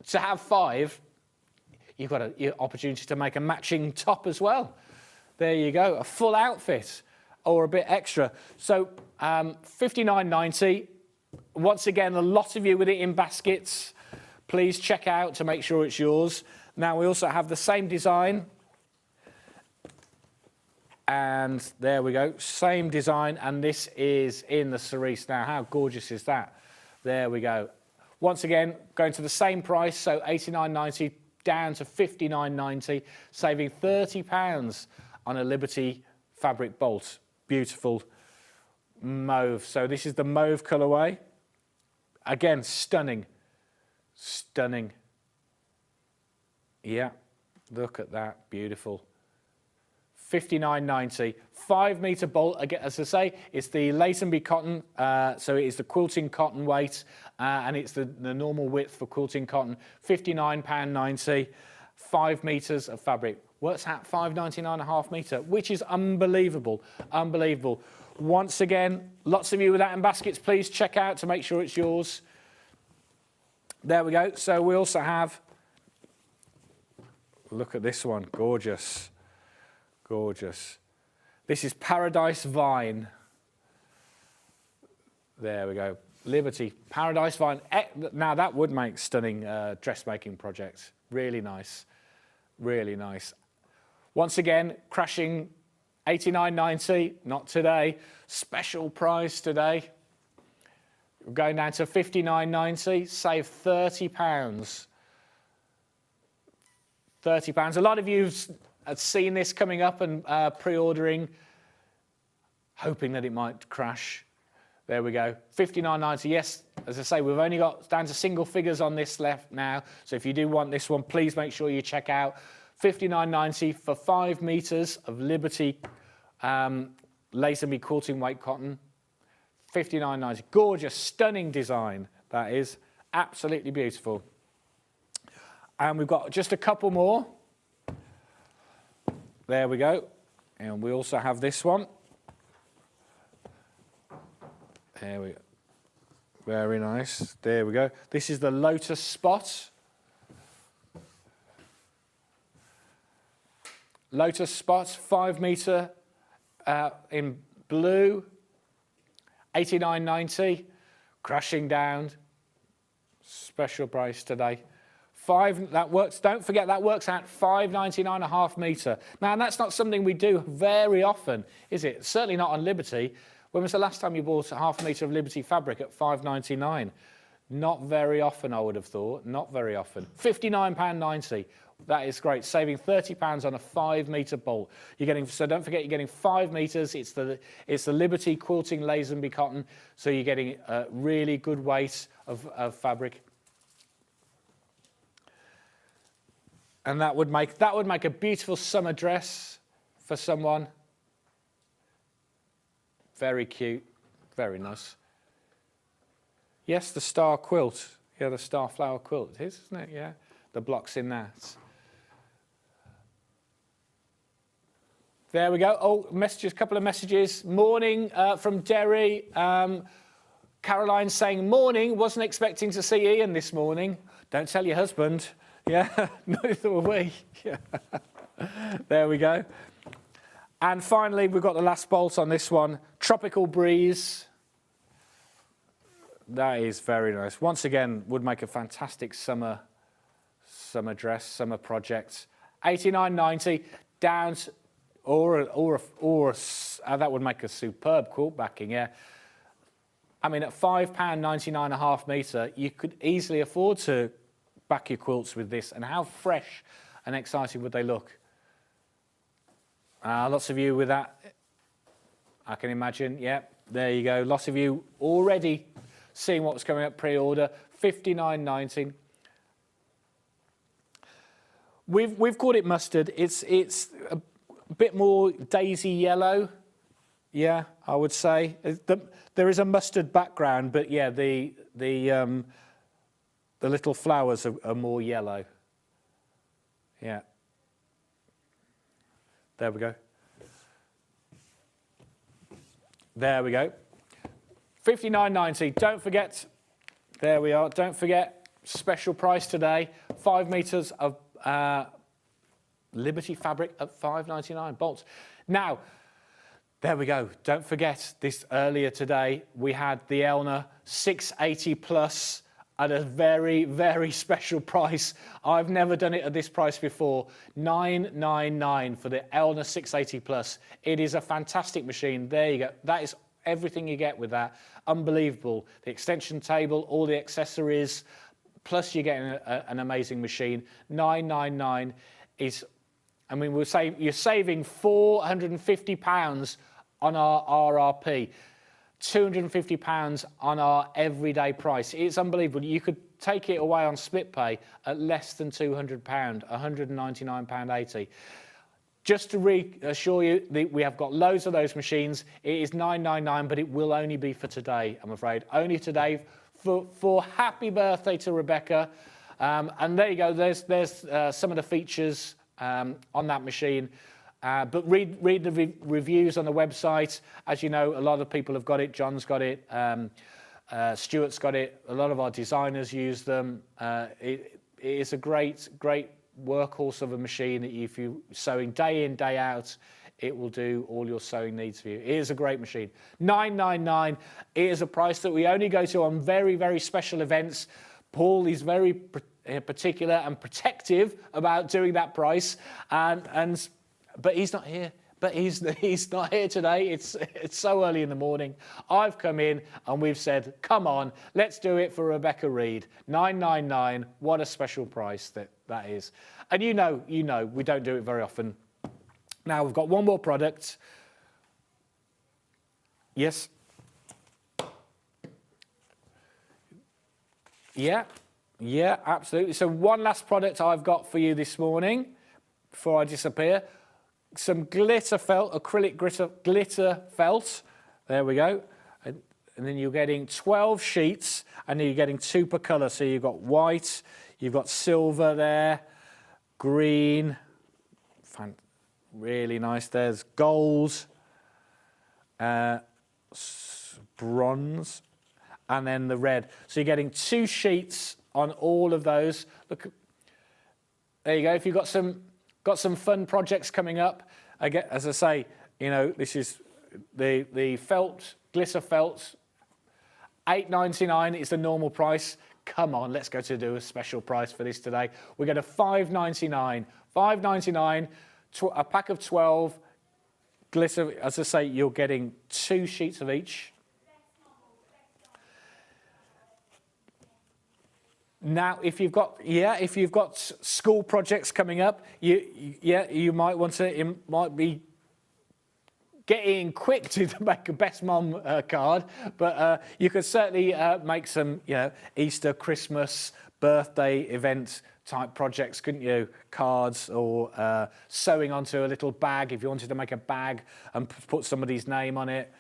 to have 5, you've got an opportunity to make a matching top as well. There you go, a full outfit or a bit extra. So $59.90. Once again, a lot of you with it in baskets. Please check out to make sure it's yours. Now we also have the same design. And there we go, same design. And this is in the cerise. Now, how gorgeous is that? There we go. Once again, going to the same price, so $89.90 down to $59.90, saving £30 on a Liberty fabric bolt. Beautiful mauve. So this is the mauve colourway. Again, stunning, stunning. Yeah, look at that, beautiful. 59.90, 5 metre bolt. Again, as I say, it's the Lazenby cotton, so it is the quilting cotton weight, and it's the normal width for quilting cotton. £59.90, 5 metres of fabric. Works out £5.99 a half metre, which is unbelievable, unbelievable. Once again, lots of you with that in baskets, please check out to make sure it's yours. There we go. So we also have, look at this one, gorgeous. Gorgeous. This is Paradise Vine. There we go. Liberty, Paradise Vine. Now that would make stunning dressmaking projects. Really nice. Really nice. Once again, crashing $89.90. Not today. Special price today. We're going down to $59.90. Save £30. £30. A lot of you've seen this coming up and pre-ordering, hoping that it might crash. There we go, $59.90. Yes, as I say, we've only got down to single figures on this left now. So if you do want this one, please make sure you check out $59.90 for 5 metres of Liberty Lazenby quilting weight cotton. $59.90. Gorgeous, stunning design. That is absolutely beautiful. And we've got just a couple more. There we go. And we also have this one. There we go. Very nice. There we go. This is the Lotus Spot. Lotus Spot, 5 metre in blue. $89.90. Crashing down. Special price today. That works. Don't forget that works out $5.99 a half metre. Now that's not something we do very often, is it? Certainly not on Liberty. When was the last time you bought a half metre of Liberty fabric at $5.99? Not very often, I would have thought. Not very often. £59.90. That is great. Saving £30 on a 5 metre bolt. You're getting, so don't forget, you're getting 5 metres. It's the Liberty quilting Lazenby cotton. So you're getting a really good weight of fabric. And that would make a beautiful summer dress for someone. Very cute, very nice. Yes, the star quilt. Yeah, the star flower quilt. It is, isn't it? Yeah, the blocks in that. There we go. Oh, messages, couple of messages. Morning from Derry. Caroline saying, morning, wasn't expecting to see Ian this morning. Don't tell your husband. Yeah, neither were we. Yeah. There we go. And finally, we've got the last bolt on this one. Tropical Breeze. That is very nice. Once again, would make a fantastic summer dress, summer project. $89.90 down to, that would make a superb quilt backing, yeah. I mean, at £5.99 a half metre, you could easily afford to back your quilts with this. And how fresh and exciting would they look? Lots of you with that, I can imagine. Yeah, there you go. Lots of you already seeing what was coming up pre-order. $59.90. We've called it mustard. It's a bit more daisy yellow. Yeah, I would say there is a mustard background, but yeah, the little flowers are more yellow. Yeah. There we go. There we go. $59.90. Don't forget, there we are. Don't forget, special price today. 5 metres of Liberty fabric at $5.99 bolts. Now, there we go. Don't forget, this earlier today, we had the Elna 680 plus at a very, very special price. I've never done it at this price before. $999 for the Elna 680 plus. It is a fantastic machine. There you go. That is everything you get with that. Unbelievable. The extension table, all the accessories, plus you're getting an amazing machine. $999 is, I mean, you're saving £450 on our RRP. £250 on our everyday price. It's unbelievable. You could take it away on split pay at less than £200, £199.80. Just to reassure you, we have got loads of those machines. It is £999, but it will only be for today, I'm afraid. Only today for happy birthday to Rebecca. And there you go. There's some of the features on that machine. But read the reviews on the website. As you know, a lot of people have got it. John's got it. Stuart's got it. A lot of our designers use them. It is a great workhorse of a machine. If you're sewing day in, day out, it will do all your sewing needs for you. It is a great machine. $999. It is a price that we only go to on very, very special events. Paul is very particular and protective about doing that price, but he's not here. But he's not here today. It's so early in the morning. I've come in and we've said, come on, let's do it for Rebecca Reed. $999. What a special price that is. And you know, we don't do it very often. Now we've got one more product. Yes. Yeah, absolutely. So one last product I've got for you this morning before I disappear. Some glitter felt, acrylic glitter felt. There we go. And then you're getting 12 sheets, and then you're getting 2 per colour. So you've got white, you've got silver there, green, really nice. There's gold, bronze, and then the red. So you're getting 2 sheets on all of those. Look, there you go. If you've got some fun projects coming up, as I say, you know, this is the felt, glitter felt, $8.99 is the normal price. Come on, let's go to do a special price for this today. We're going to $5.99. $5.99, a pack of 12 glitter. As I say, you're getting 2 sheets of each. Now, if you've got school projects coming up, you might want to. It might be getting quick to make a best mom card, but you could certainly make some, Easter, Christmas, birthday event type projects, couldn't you? Cards or sewing onto a little bag. If you wanted to make a bag and put somebody's name on it,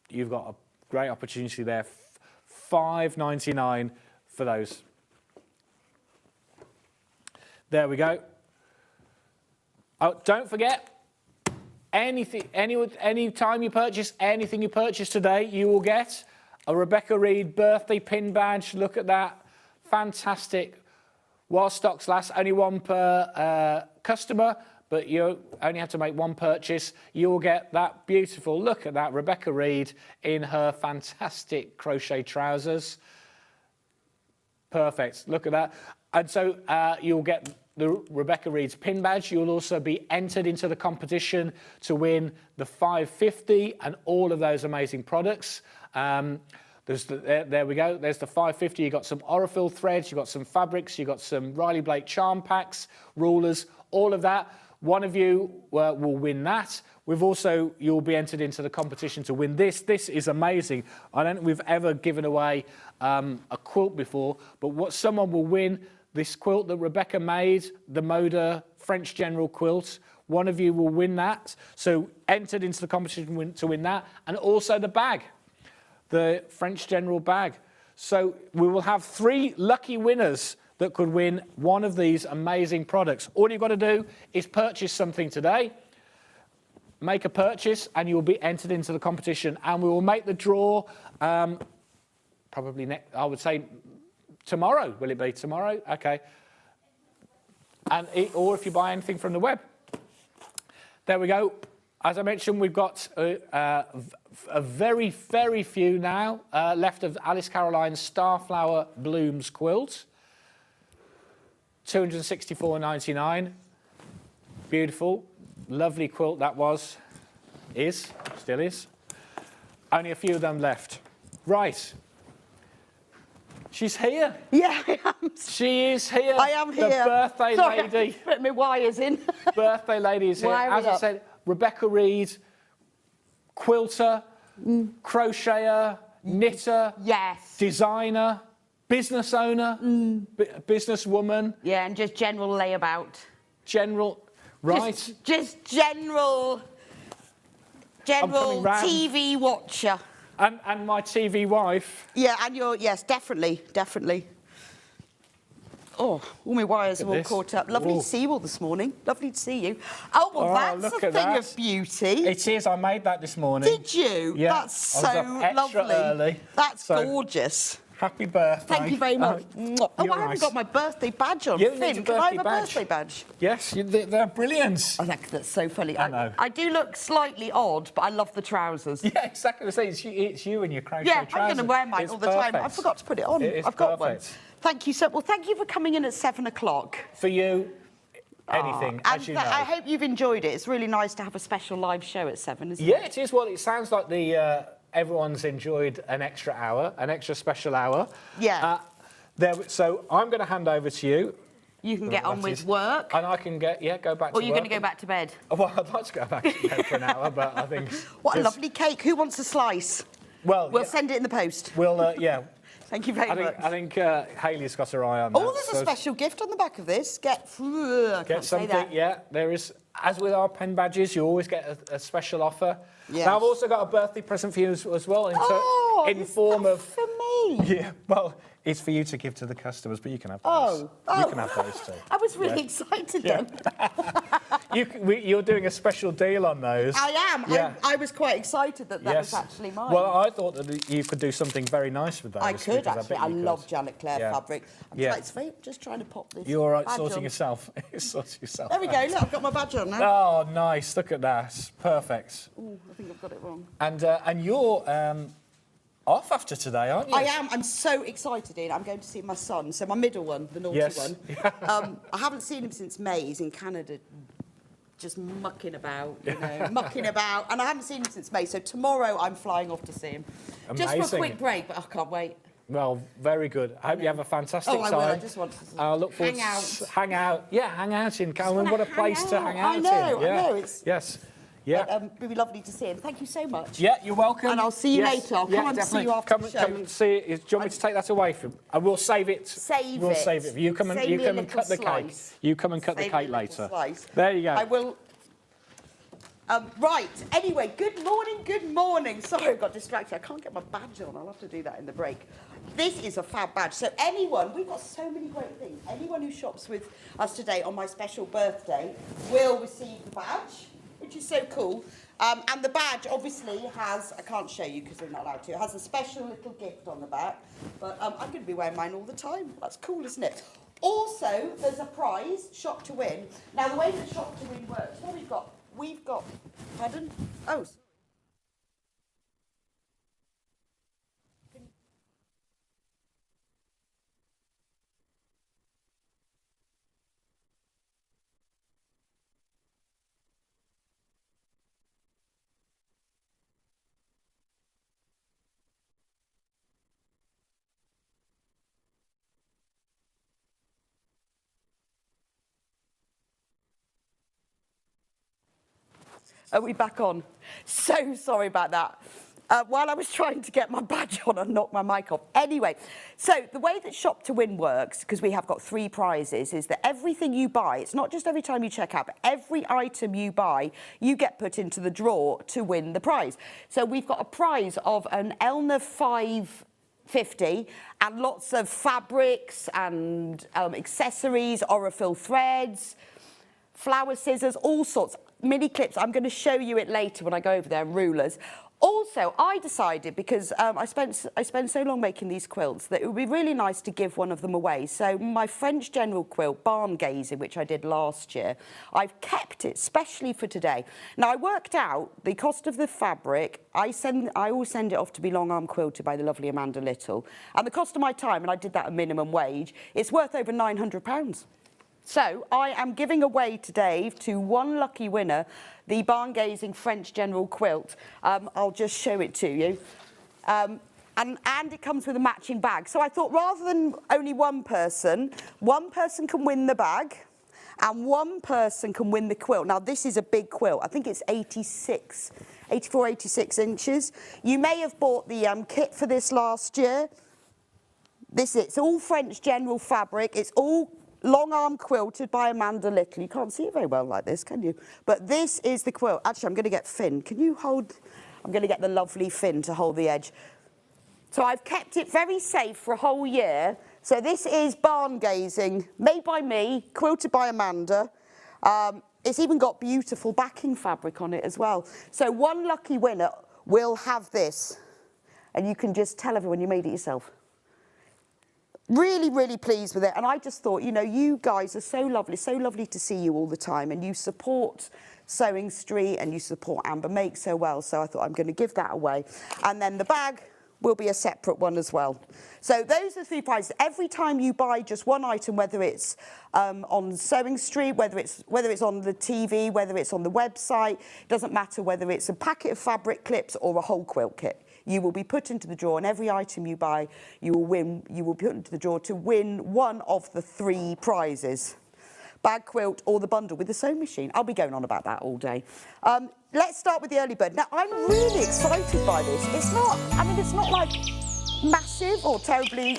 you've got a great opportunity there. $5.99 for those. There we go. Oh, don't forget, any time you purchase anything you purchase today, you will get a Rebecca Reed birthday pin badge. Look at that. Fantastic. While stocks last, only 1 per customer, but you only have to make 1 purchase. You will get that beautiful, look at that, Rebecca Reed in her fantastic crochet trousers. Perfect. Look at that. And so you'll get the Rebecca Reed's pin badge. You'll also be entered into the competition to win the 550 and all of those amazing products. There we go. There's the 550. You've got some Orifil threads. You've got some fabrics. You've got some Riley Blake charm packs, rulers, all of that. One of you will win that. You'll be entered into the competition to win this. This is amazing. I don't think we've ever given away a quilt before, but someone will win this quilt that Rebecca made, the Moda French General quilt. One of you will win that. So entered into the competition to win that, and also the bag, the French General bag. So we will have 3 lucky winners that could win one of these amazing products. All you've got to do is purchase something today, make a purchase, and you will be entered into the competition. And we will make the draw probably I would say tomorrow. Will it be tomorrow? Okay. Or if you buy anything from the web. There we go. As I mentioned, we've got a very, very few now left of Alice Caroline's Starflower Blooms quilt. $264.99. Beautiful, lovely quilt that was. Still is. Only a few of them left. Right. She's here. Yeah, I am. She is here. I am here. The birthday lady. Put my wires in. Birthday lady is here. As I said, Rebecca Reed, quilter, crocheter, knitter, Yes. designer, business owner, businesswoman, Yeah, and just general layabout. general, right? Just general coming round. TV watcher. And my TV wife. Yeah, and yes, definitely. Oh, all my wires are all this. caught up. Lovely Ooh. to see you all this morning. Lovely to see you. Oh, well, Oh, that's look a at thing that. of beauty. It is. I made that this morning. Did you? Yeah. That's I was so up extra lovely. early, That's so- gorgeous. Happy birthday. Thank you very much. Oh, I you're haven't nice. got my birthday badge on. You need Finn, a can I have birthday a badge. birthday badge? Yes, they're brilliant. I think that's so funny. I know. I do look slightly odd, but I love the trousers. Yeah, exactly. It's you and your crochet Yeah, trousers. I'm going to wear mine It's all the time. I perfect. forgot to put it on. It is I've got perfect. one. Thank you so well. Thank you for coming in at 7 o'clock. For you, anything, And as you know. I hope you've enjoyed it. It's really nice to have a special live show at 7, isn't it? Yeah, it is. Well, it sounds like everyone's enjoyed an extra hour, an extra special hour. Yeah. So I'm going to hand over to you. You can get on with work. And I can go back to work. Or you're going to go back to bed. Well, I'd like to go back to bed for an hour, but I think... What a lovely cake. Who wants a slice? Well, We'll yeah, send it in the post. we'll, yeah. Thank you very much. I think Hayley's got her eye on that. Oh, there's a special gift on the back of this. I Get can't say something, that. yeah. There is, as with our pen badges, you always get a special offer. Yes. Now, I've also got a birthday present for you as well, in is form that of... for me. Yeah, well, it's for you to give to the customers, but you can have those. You can have those too. I was really excited then. You're doing a special deal on those. I am. Yeah. I was quite excited that that was Yes. actually mine. Well, I thought that you could do something very nice with those. I could because actually. bet I you could. love Janet Claire Yeah. fabric. I'm Yeah. just trying to pop this. You're all right badge sorting on. yourself. Sorting yourself. There we go. Look, I've got my badge on now. Oh, nice. Look at that. Perfect. Ooh, I think I've got it wrong. And you're off after today, aren't you? I am. I'm so excited, Ian. I'm going to see my son. So my middle one, the naughty Yes. one. I haven't seen him since May. He's in Canada, just mucking about, mucking about. And I haven't seen him since May. So tomorrow I'm flying off to see him. Just for a Amazing. quick break, but I can't wait. Well, very good. I hope you have a fantastic Oh, I time. will. I just want to I look forward hang out. to hang out. Yeah, hang out in Calvin. wanna What a hang place to out. hang out I know, in. Yeah. I know, it's- Yes. Yeah. It'd be lovely to see him. Thank you so much. Yeah, you're welcome. And I'll see you Yes. later. I'll come and see definitely. you after come, the show. Come and see it. Do you want me to take that away from? I will save it. Save we'll it. save it. You come and Save you me a come and cut the little cake. slice. You come and cut Save the me cake a little later. slice. There you go. I will. Right. Anyway, good morning. Good morning. Sorry, I got distracted. I can't get my badge on. I'll have to do that in the break. This is a fab badge. So anyone, we've got so many great things. Anyone who shops with us today on my special birthday will receive the badge, which is so cool. And the badge obviously has, I can't show you because we're not allowed to, it has a special little gift on the back. But I'm going to be wearing mine all the time. That's cool, isn't it? Also, there's a prize, Shop to Win. Now, the way that Shop to Win works, what we've got, pardon? Oh, sorry. Are we back on? So sorry about that. While I was trying to get my badge on, I knocked my mic off. Anyway, so the way that Shop to Win works, because we have got 3 prizes, is that everything you buy, it's not just every time you check out, but every item you buy, you get put into the draw to win the prize. So we've got a prize of an Elna 550 and lots of fabrics and accessories, Orifil threads, flower scissors, all sorts, mini clips. I'm going to show you it later when I go over there, rulers. Also, I decided, because I spent so long making these quilts, that it would be really nice to give one of them away. So my French general quilt, Barn Gazing, which I did last year, I've kept it specially for today. Now, I worked out the cost of the fabric. I always send it off to be long arm quilted by the lovely Amanda Little. And the cost of my time, and I did that at minimum wage, it's worth over £900. So I am giving away today to one lucky winner the Barn Gazing French General Quilt. I'll just show it to you. And it comes with a matching bag. So I thought rather than only one person can win the bag and one person can win the quilt. Now, this is a big quilt. I think it's 86 84, 86 inches. You may have bought the kit for this last year. It's all French general fabric. It's all long arm quilted by Amanda Little. You can't see it very well like this, can you? But this is the quilt. Actually, I'm going to get Finn. Can you hold? I'm going to get the lovely Finn to hold the edge. So I've kept it very safe for a whole year. So this is Barn Gazing, made by me, quilted by Amanda. It's even got beautiful backing fabric on it as well. So one lucky winner will have this. And you can just tell everyone you made it yourself. Really, really pleased with it. And I just thought, you know, you guys are so lovely to see you all the time. And you support Sewing Street and you support Amber Make so well. So I thought I'm going to give that away. And then the bag will be a separate one as well. So those are the 3 prizes. Every time you buy just one item, whether it's on Sewing Street, whether it's on the TV, whether it's on the website, doesn't matter whether it's a packet of fabric clips or a whole quilt kit. You will be put into the draw, and every item you buy, you will be put into the draw to win one of the 3 prizes. Bag, quilt, or the bundle with the sewing machine. I'll be going on about that all day. Let's start with the early bird. Now, I'm really excited by this. It's not like massive or terribly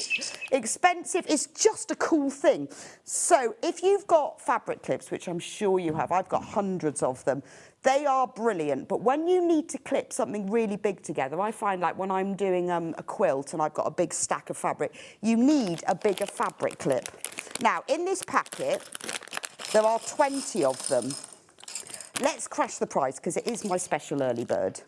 expensive. It's just a cool thing. So if you've got fabric clips, which I'm sure you have, I've got hundreds of them, they are brilliant. But when you need to clip something really big together, I find like when I'm doing a quilt and I've got a big stack of fabric, you need a bigger fabric clip. Now, in this packet, there are 20 of them. Let's crash the price because it is my special early bird.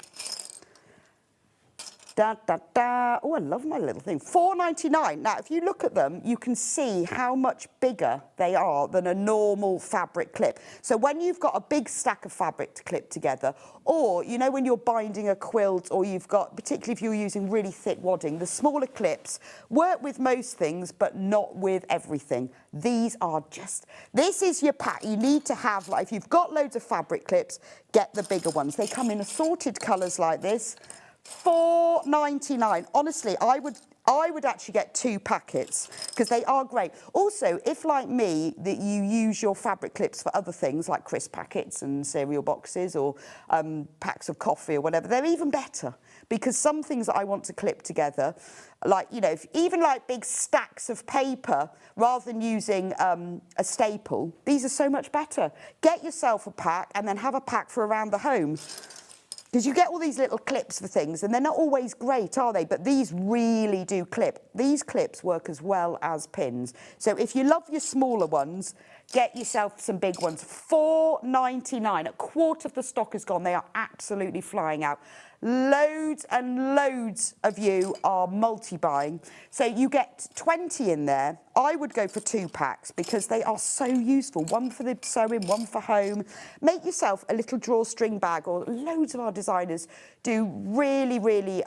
Da, da, da. Oh, I love my little thing. £4.99. Now, if you look at them, you can see how much bigger they are than a normal fabric clip. So when you've got a big stack of fabric to clip together, or, you know, when you're binding a quilt, or you've got, particularly if you're using really thick wadding, the smaller clips work with most things, but not with everything. These are just, this is your pack. You need to have, like, if you've got loads of fabric clips, get the bigger ones. They come in assorted colours like this. £4.99. Honestly, I would actually get 2 packets because they are great. Also, if like me, that you use your fabric clips for other things like crisp packets and cereal boxes or packs of coffee or whatever, they're even better because some things that I want to clip together, like, you know, even like big stacks of paper, rather than using a staple, these are so much better. Get yourself a pack and then have a pack for around the home. Because you get all these little clips for things, and they're not always great, are they? But these really do clip. These clips work as well as pins. So if you love your smaller ones, get yourself some big ones. £4.99. A quarter of the stock is gone. They are absolutely flying out. Loads and loads of you are multi-buying. So you get 20 in there. I would go for 2 packs because they are so useful. One for the sewing, one for home. Make yourself a little drawstring bag, or loads of our designers do really, really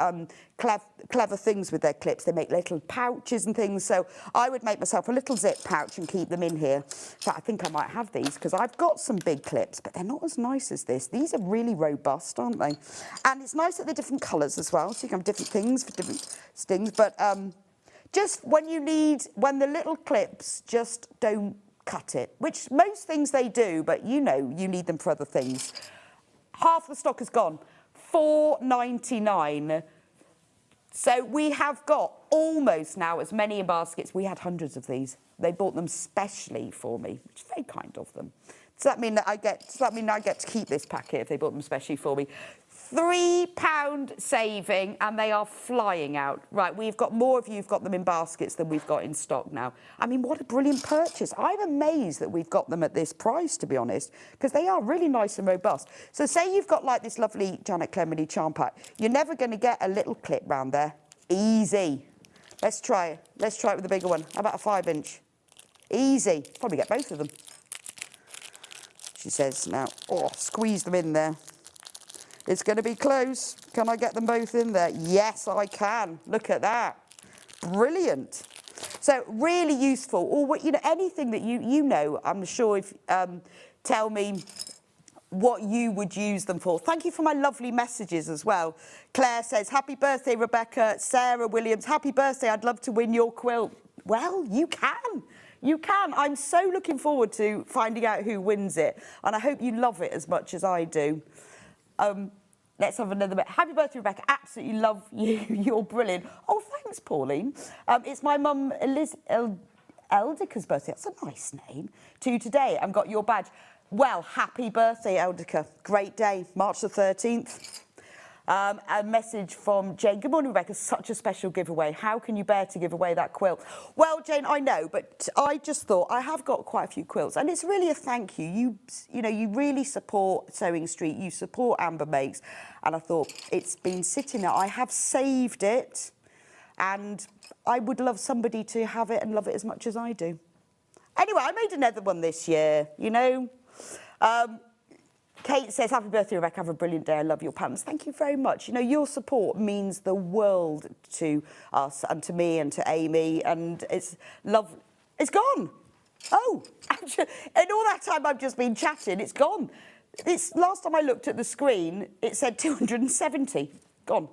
clever things with their clips. They make little pouches and things. So I would make myself a little zip pouch and keep them in here. In fact, I think I might have these because I've got some big clips, but they're not as nice as this. These are really robust, aren't they? And it's nice that they're different colours as well, so you can have different things for different things. But just when the little clips just don't cut it, which most things they do, but you know you need them for other things. Half the stock is gone. £4.99. So we have got almost now as many in baskets. We had hundreds of these. They bought them specially for me, which is very kind of them. Does that mean that I get to keep this packet if they bought them specially for me? £3 saving, and they are flying out. Right, we've got more of you who've got them in baskets than we've got in stock now. I mean, what a brilliant purchase. I'm amazed that we've got them at this price, to be honest, because they are really nice and robust. So say you've got like this lovely Janet Clemedy charm pack. You're never going to get a little clip round there. Easy. Let's try it. Let's try it with a bigger one. How about a 5-inch? Easy. Probably get both of them. She says now, oh, squeeze them in there. It's going to be close. Can I get them both in there? Yes, I can. Look at that. Brilliant. So really useful. Or, you know, anything that you know, I'm sure if tell me what you would use them for. Thank you for my lovely messages as well. Claire says, happy birthday, Rebecca. Sarah Williams, happy birthday. I'd love to win your quilt. Well, you can. You can. I'm so looking forward to finding out who wins it. And I hope you love it as much as I do. Let's have another bit. Happy birthday, Rebecca. Absolutely love you. You're brilliant. Oh, thanks, Pauline. It's my mum, Eldica's birthday. That's a nice name. To today, and got your badge. Well, happy birthday, Eldica. Great day, March the 13th. A message from Jane. Good morning, Rebecca. Such a special giveaway. How can you bear to give away that quilt? Well, Jane, I know, but I just thought I have got quite a few quilts, and it's really a thank you. You know, you really support Sewing Street. You support Amber Makes, and I thought it's been sitting there. I have saved it, and I would love somebody to have it and love it as much as I do. Anyway, I made another one this year. You know. Kate says, happy birthday, Rebecca. Have a brilliant day. I love your patterns. Thank you very much. You know, your support means the world to us and to me and to Amy. And it's love. It's gone. Oh, actually, and all that time I've just been chatting, it's gone. It's last time I looked at the screen, it said 270. Gone.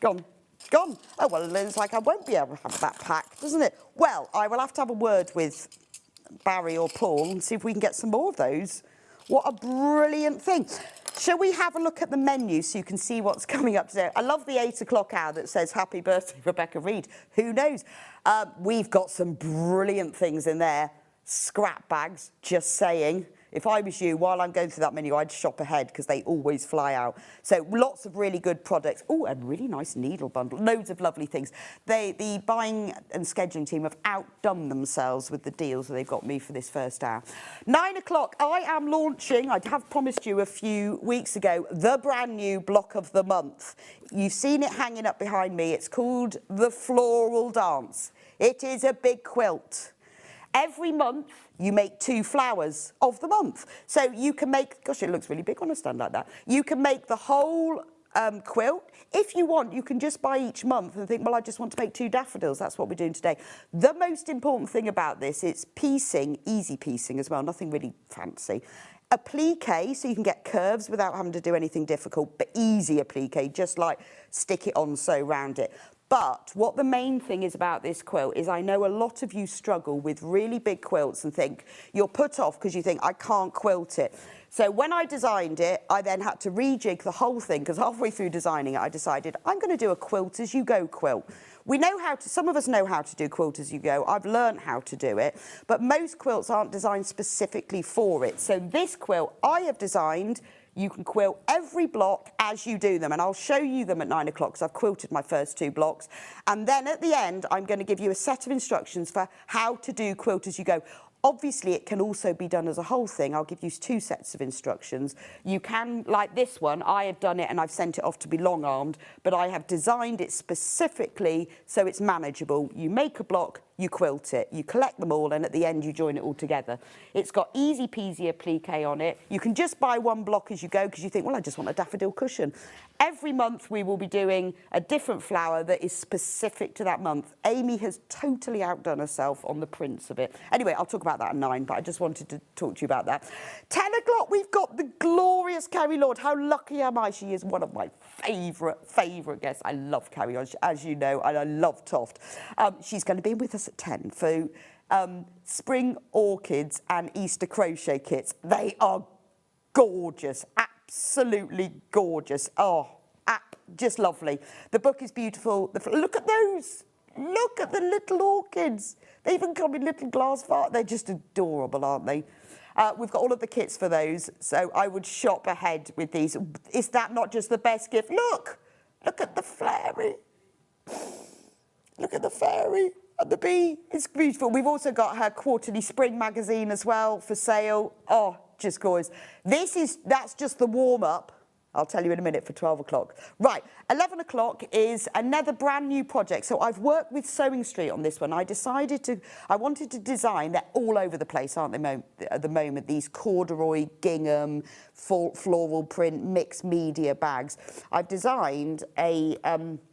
Gone. Gone. Oh, well, it's like I won't be able to have that pack, doesn't it? Well, I will have to have a word with Barry or Paul and see if we can get some more of those. What a brilliant thing. Shall we have a look at the menu so you can see what's coming up today? I love the 8 o'clock hour that says, happy birthday, Rebecca Reid. Who knows? We've got some brilliant things in there. Scrap bags, just saying. If I was you, while I'm going through that menu, I'd shop ahead because they always fly out. So lots of really good products. Oh, a really nice needle bundle. Loads of lovely things. The buying and scheduling team have outdone themselves with the deals that they've got me for this first hour. 9 o'clock, I am launching, I have promised you a few weeks ago, the brand new block of the month. You've seen it hanging up behind me. It's called The Floral Dance. It is a big quilt. Every month, you make 2 flowers of the month. So you can make, gosh, it looks really big on a stand like that. You can make the whole quilt. If you want, you can just buy each month and think, well, I just want to make 2 daffodils. That's what we're doing today. The most important thing about this, it's piecing, easy piecing as well, nothing really fancy. Applique, so you can get curves without having to do anything difficult, but easy applique, just like stick it on, sew round it. But what the main thing is about this quilt is I know a lot of you struggle with really big quilts and think you're put off because you think, I can't quilt it. So when I designed it, I then had to rejig the whole thing because halfway through designing it, I decided I'm going to do a quilt as you go quilt. We know how to, some of us know how to do quilt as you go. I've learned how to do it, but most quilts aren't designed specifically for it. So this quilt I have designed, you can quilt every block as you do them, and I'll show you them at 9 o'clock because I've quilted my first 2 blocks. And then at the end, I'm going to give you a set of instructions for how to do quilt as you go. Obviously, it can also be done as a whole thing. I'll give you 2 sets of instructions. You can, like this one, I have done it and I've sent it off to be long-armed, but I have designed it specifically so it's manageable. You make a block, you quilt it, you collect them all, and at the end you join it all together. It's got easy peasy applique on it. You can just buy 1 block as you go because you think, well, I just want a daffodil cushion. Every month we will be doing a different flower that is specific to that month. Amy has totally outdone herself on the prints of it. Anyway, I'll talk about that at 9, but I just wanted to talk to you about that. 10 o'clock, we've got the glorious Carrie Lord. How lucky am I? She is one of my favourite guests. I love Carrie, as you know, and I love Toft. She's going to be with us at 10 for spring orchids and Easter crochet kits. They are gorgeous, absolutely gorgeous. Oh, just lovely. The book is beautiful. Look at those. Look at the little orchids. They even come in little glass vases. They're just adorable, aren't they? We've got all of the kits for those, so I would shop ahead with these. Is that not just the best gift? Look at the fairy. Look at the fairy and the bee. It's beautiful. We've also got her quarterly spring magazine as well for sale. Oh, just gorgeous. That's just the warm-up. I'll tell you in a minute for 12 o'clock. Right, 11 o'clock is another brand new project. So I've worked with Sewing Street on this one. I wanted to design, they're all over the place, aren't they, at the moment, these corduroy, gingham, floral print, mixed media bags. I've designed a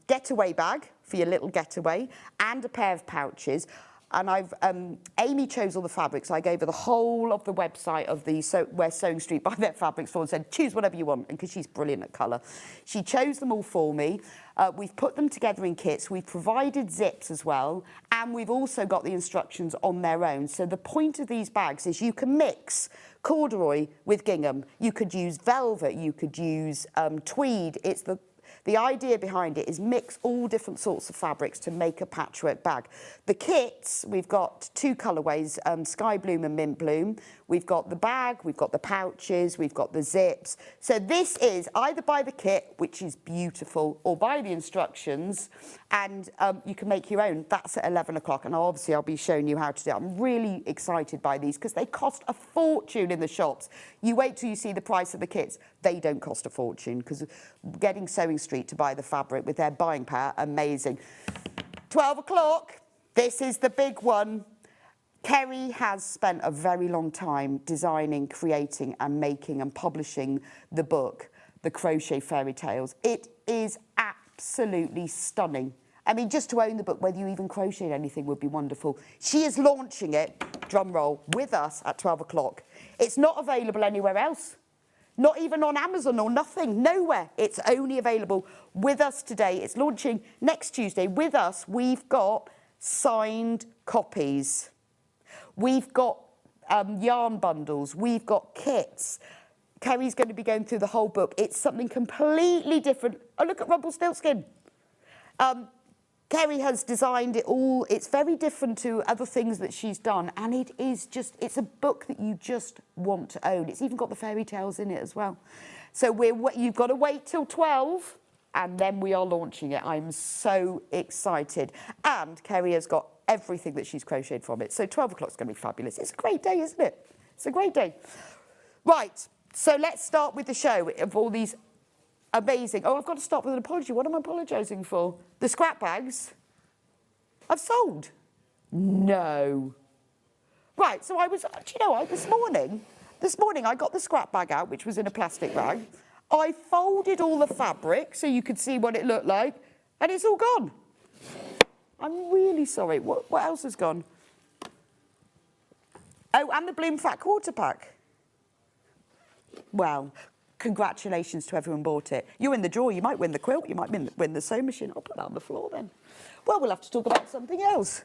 getaway bag for your little getaway and a pair of pouches. And Amy chose all the fabrics. I gave her the whole of the website of where Sewing Street buy their fabrics for and said, choose whatever you want, and because she's brilliant at colour. She chose them all for me. We've put them together in kits. We've provided zips as well, and we've also got the instructions on their own. So the point of these bags is you can mix corduroy with gingham. You could use velvet, you could use tweed. It's the idea behind it is mix all different sorts of fabrics to make a patchwork bag. The kits, we've got 2 colourways, Sky Bloom and Mint Bloom. We've got the bag, we've got the pouches, we've got the zips. So this is either buy the kit, which is beautiful, or buy the instructions, and you can make your own. That's at 11 o'clock, and obviously I'll be showing you how to do it. I'm really excited by these because they cost a fortune in the shops. You wait till you see the price of the kits. They don't cost a fortune because getting Sewing Street to buy the fabric with their buying power, amazing. 12 o'clock, this is the big one. Kerry has spent a very long time designing, creating and making and publishing the book, The Crochet Fairy Tales. It is absolutely stunning. I mean, just to own the book, whether you even crocheted anything would be wonderful. She is launching it, drum roll, with us at 12 o'clock. It's not available anywhere else. Not even on Amazon or nothing, nowhere. It's only available with us today. It's launching next Tuesday. With us, we've got signed copies. We've got yarn bundles. We've got kits. Kerry's going to be going through the whole book. It's something completely different. Oh, look at Rumpelstiltskin. Kerry has designed it all. It's very different to other things that she's done. And it is just, it's a book that you just want to own. It's even got the fairy tales in it as well. So you've got to wait till 12 and then we are launching it. I'm so excited. And Kerry has got everything that she's crocheted from it. So 12 o'clock is going to be fabulous. It's a great day, isn't it? It's a great day. Right, so let's start with the show of all these amazing... Oh, I've got to start with an apology. What am I apologising for? The scrap bags I've sold. No. Right, so I was... Do you know what? This morning I got the scrap bag out, which was in a plastic bag. I folded all the fabric so you could see what it looked like, and it's all gone. I'm really sorry. What else has gone? Oh, and the Bloom Fat Quarter Pack. Well, congratulations to everyone who bought it. You're in the draw. You might win the quilt. You might win the sewing machine. I'll put that on the floor then. Well, we'll have to talk about something else.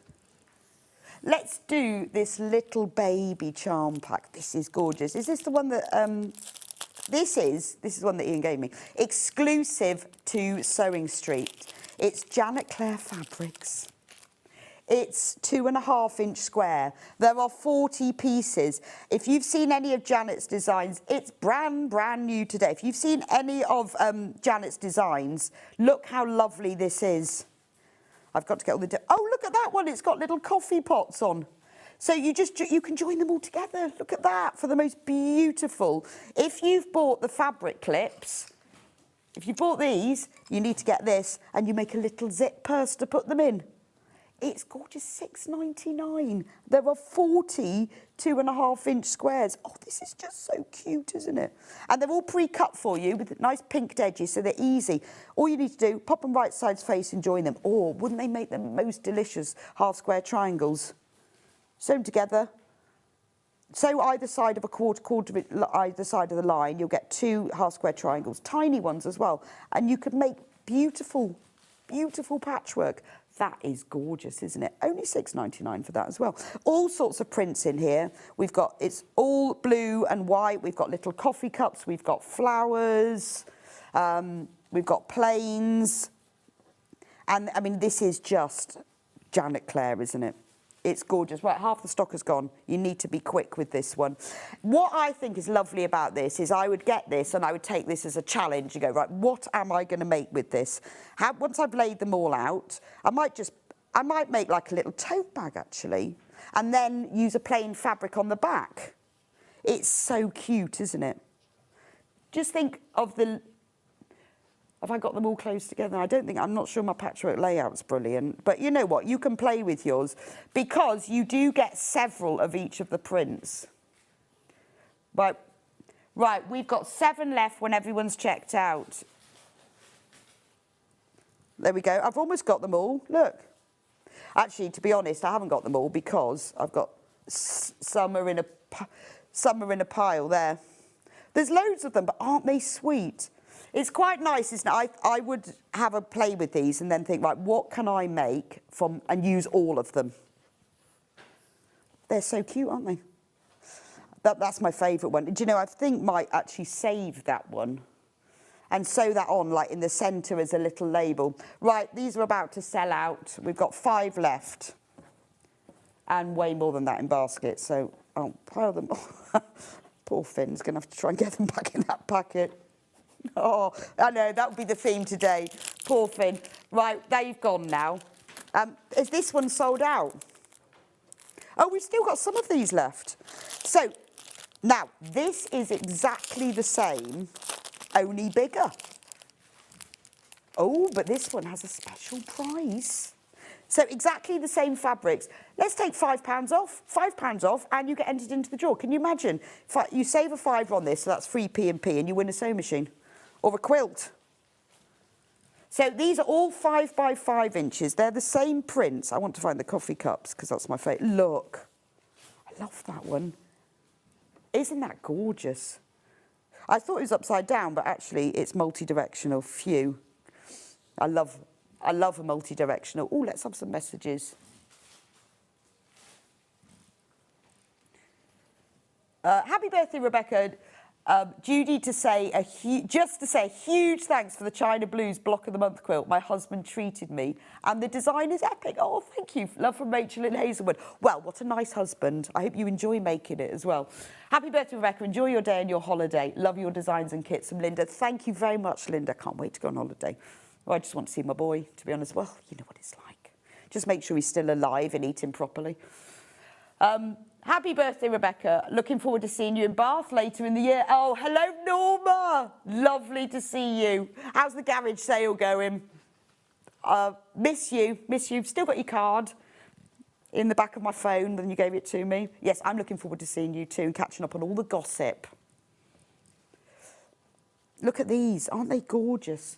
Let's do this little baby charm pack. This is gorgeous. Is this the one that... This is one that Ian gave me. Exclusive to Sewing Street. It's Janet Clare Fabrics. It's 2.5-inch square. There are 40 pieces. If you've seen any of Janet's designs, it's brand new today. If you've seen any of Janet's designs, look how lovely this is. I've got to get all the... Oh, look at that one. It's got little coffee pots on. So you can join them all together. Look at that, for the most beautiful. If you've bought the fabric clips... If you bought these, you need to get this, and you make a little zip purse to put them in. It's gorgeous, £6.99. There are 40 2.5-inch squares. Oh, this is just so cute, isn't it? And they're all pre-cut for you with nice pinked edges, so they're easy. All you need to do, pop them right sides face and join them. Or wouldn't they make the most delicious half-square triangles? Sew them together. Sew either side of a quarter of it, either side of the line. You'll get 2 half-square triangles, tiny ones as well. And you could make beautiful, beautiful patchwork. That is gorgeous, isn't it? Only £6.99 for that as well. All sorts of prints in here. It's all blue and white. We've got little coffee cups. We've got flowers. We've got planes. And, I mean, this is just Janet Clare, isn't it? It's gorgeous. Right, half the stock has gone. You need to be quick with this one. What I think is lovely about this is I would get this and I would take this as a challenge. You go, right, what am I going to make with this? Once I've laid them all out, I might make like a little tote bag, actually, and then use a plain fabric on the back. It's so cute, isn't it? Just think of the... Have I got them all close together? I'm not sure my patchwork layout's brilliant. But you know what? You can play with yours because you do get several of each of the prints. Right, we've got 7 left when everyone's checked out. There we go. I've almost got them all. Look. Actually, to be honest, I haven't got them all because I've got some are in a pile there. There's loads of them, but aren't they sweet? It's quite nice, isn't it? I would have a play with these and then think, right, what can I make and use all of them? They're so cute, aren't they? That's my favourite one. Do you know, I think might actually save that one and sew that on like in the centre as a little label. Right, these are about to sell out. We've got 5 left and way more than that in baskets, so I'll pile them. Poor Finn's going to have to try and get them back in that packet. Oh, I know, that would be the theme today. Poor Finn. Right, they've gone now. Is this one sold out? Oh, we've still got some of these left. So, now, this is exactly the same, only bigger. Oh, but this one has a special price. So exactly the same fabrics. Let's take £5 off, £5 off, and you get entered into the draw. Can you imagine? If you save a £5 on this, so that's free P&P, and you win a sewing machine or a quilt. So these are all 5 by 5 inches. They're the same prints. I want to find the coffee cups because that's my favourite. Look, I love that one. Isn't that gorgeous? I thought it was upside down, but actually it's multi-directional. Phew. I love a multi-directional. Oh, let's have some messages. Happy birthday, Rebecca. Judy to say a huge thanks for the China Blues Block of the Month quilt. My husband treated me, and the design is epic. Oh, thank you. Love from Rachel in Hazelwood. Well, what a nice husband. I hope you enjoy making it as well. Happy birthday, Rebecca. Enjoy your day and your holiday. Love your designs and kits from Linda. Thank you very much, Linda. Can't wait to go on holiday. Oh, I just want to see my boy, to be honest. Well, you know what it's like. Just make sure he's still alive and eating properly. Happy birthday, Rebecca. Looking forward to seeing you in Bath later in the year. Oh, hello, Norma. Lovely to see you. How's the garage sale going? Miss you. Still got your card in the back of my phone when you gave it to me. Yes, I'm looking forward to seeing you too and catching up on all the gossip. Look at these. Aren't they gorgeous?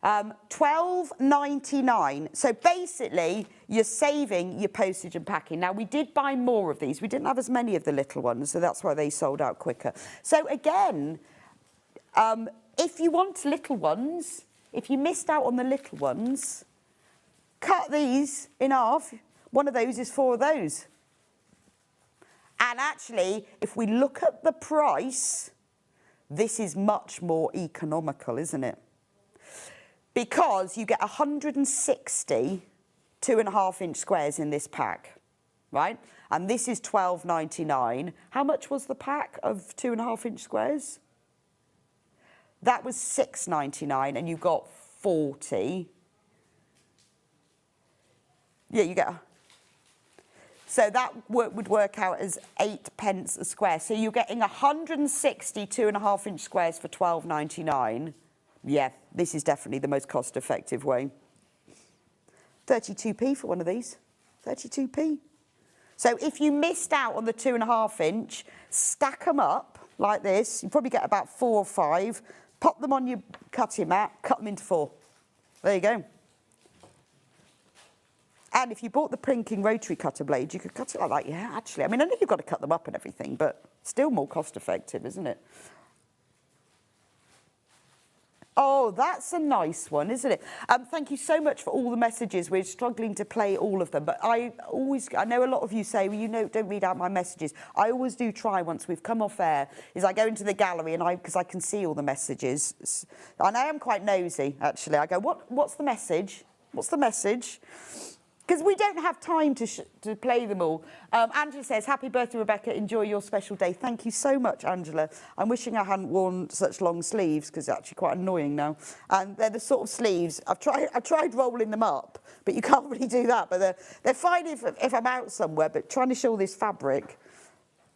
£12.99. So basically, you're saving your postage and packing. Now, we did buy more of these. We didn't have as many of the little ones, so that's why they sold out quicker. So again, if you want little ones, if you missed out on the little ones, cut these in half. One of those is 4 of those. And actually, if we look at the price, this is much more economical, isn't it? Because you get 160 2.5-inch squares in this pack, right? And this is £12.99. How much was the pack of 2.5-inch squares? That was £6.99, and you got 40. Yeah, you get. So that would work out as 8p a square. So you're getting 160 2.5-inch squares for £12.99. Yeah, this is definitely the most cost-effective way. 32p for one of these. 32p. So if you missed out on the 2.5-inch, stack them up like this. You probably get about 4 or 5. Pop them on your cutting mat, cut them into 4. There you go. And if you bought the prinking rotary cutter blade, you could cut it like that. Yeah, actually. I mean, I know you've got to cut them up and everything, but still more cost-effective, isn't it? Oh, that's a nice one, isn't it? Thank you so much for all the messages. We're struggling to play all of them, but I know a lot of you say, well, you know, don't read out my messages. I always do try once we've come off air, is I go into the gallery and because I can see all the messages. And I am quite nosy, actually. I go, what's the message? What's the message? Because we don't have time to play them all. Angela says, happy birthday, Rebecca. Enjoy your special day. Thank you so much, Angela. I'm wishing I hadn't worn such long sleeves because they're actually quite annoying now. And they're the sort of sleeves, I've tried rolling them up, but you can't really do that. But they're fine if I'm out somewhere, but trying to show all this fabric,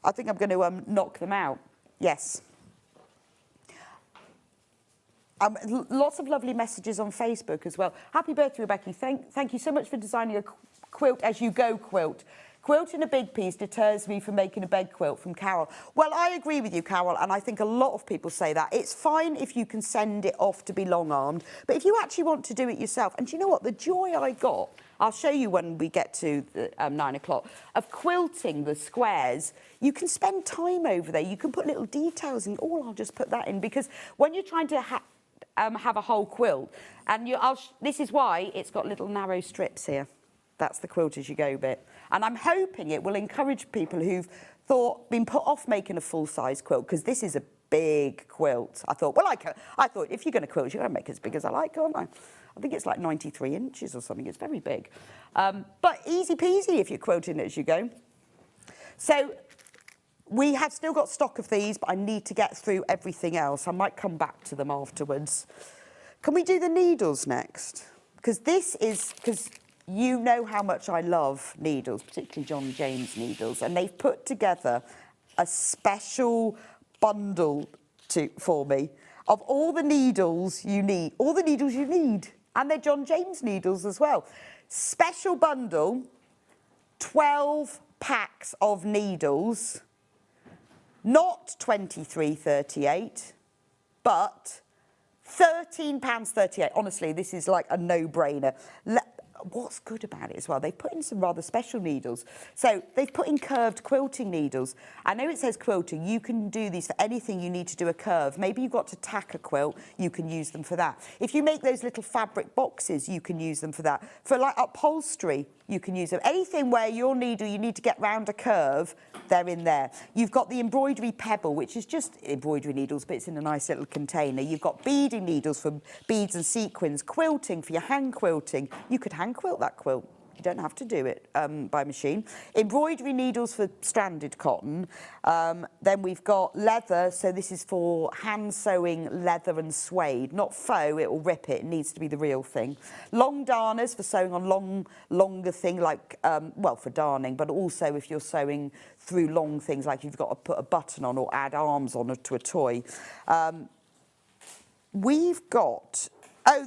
I think I'm going to knock them out. Yes. Lots of lovely messages on Facebook as well. Happy birthday, Rebecca. Thank you so much for designing a quilt as you go quilt. Quilt in a big piece deters me from making a bed quilt, from Carol. Well, I agree with you, Carol, and I think a lot of people say that. It's fine if you can send it off to be long-armed, but if you actually want to do it yourself, and do you know what? The joy I got, I'll show you when we get to the, 9 o'clock, of quilting the squares. You can spend time over there. You can put little details in. Oh, I'll just put that in, because when you're trying to have a whole quilt, and this is why it's got little narrow strips here. That's the quilt as you go bit. And I'm hoping it will encourage people who've been put off making a full-size quilt, because this is a big quilt. I thought, I thought if you're going to quilt, you're going to make it as big as I like, aren't I? I think it's like 93 inches or something. It's very big. But easy peasy if you're quilting it as you go. So we have still got stock of these, but I need to get through everything else. I might come back to them afterwards. Can we do the needles next? Because you know how much I love needles, particularly John James needles, and they've put together a special bundle for me of all the needles you need, and they're John James needles as well. Special bundle, 12 packs of needles, not £23.38, but £13.38. Honestly, this is like a no-brainer. What's good about it as well, they've put in some rather special needles. So they've put in curved quilting needles. I know it says quilting. You can do these for anything you need to do a curve. Maybe you've got to tack a quilt, you can use them for that. If you make those little fabric boxes, you can use them for that. For like upholstery, you can use them. Anything where your needle, you need to get round a curve, they're in there. You've got the embroidery pebble, which is just embroidery needles, but it's in a nice little container. You've got beading needles for beads and sequins, quilting for your hand quilting. You could hand quilt that quilt. You don't have to do it by machine. Embroidery needles for stranded cotton. Then we've got leather, so this is for hand sewing leather and suede. Not faux, it will rip it. It needs to be the real thing. Long darners for sewing on longer thing, like, well, for darning, but also if you're sewing through long things, like you've got to put a button on or add arms on to a toy. We've got,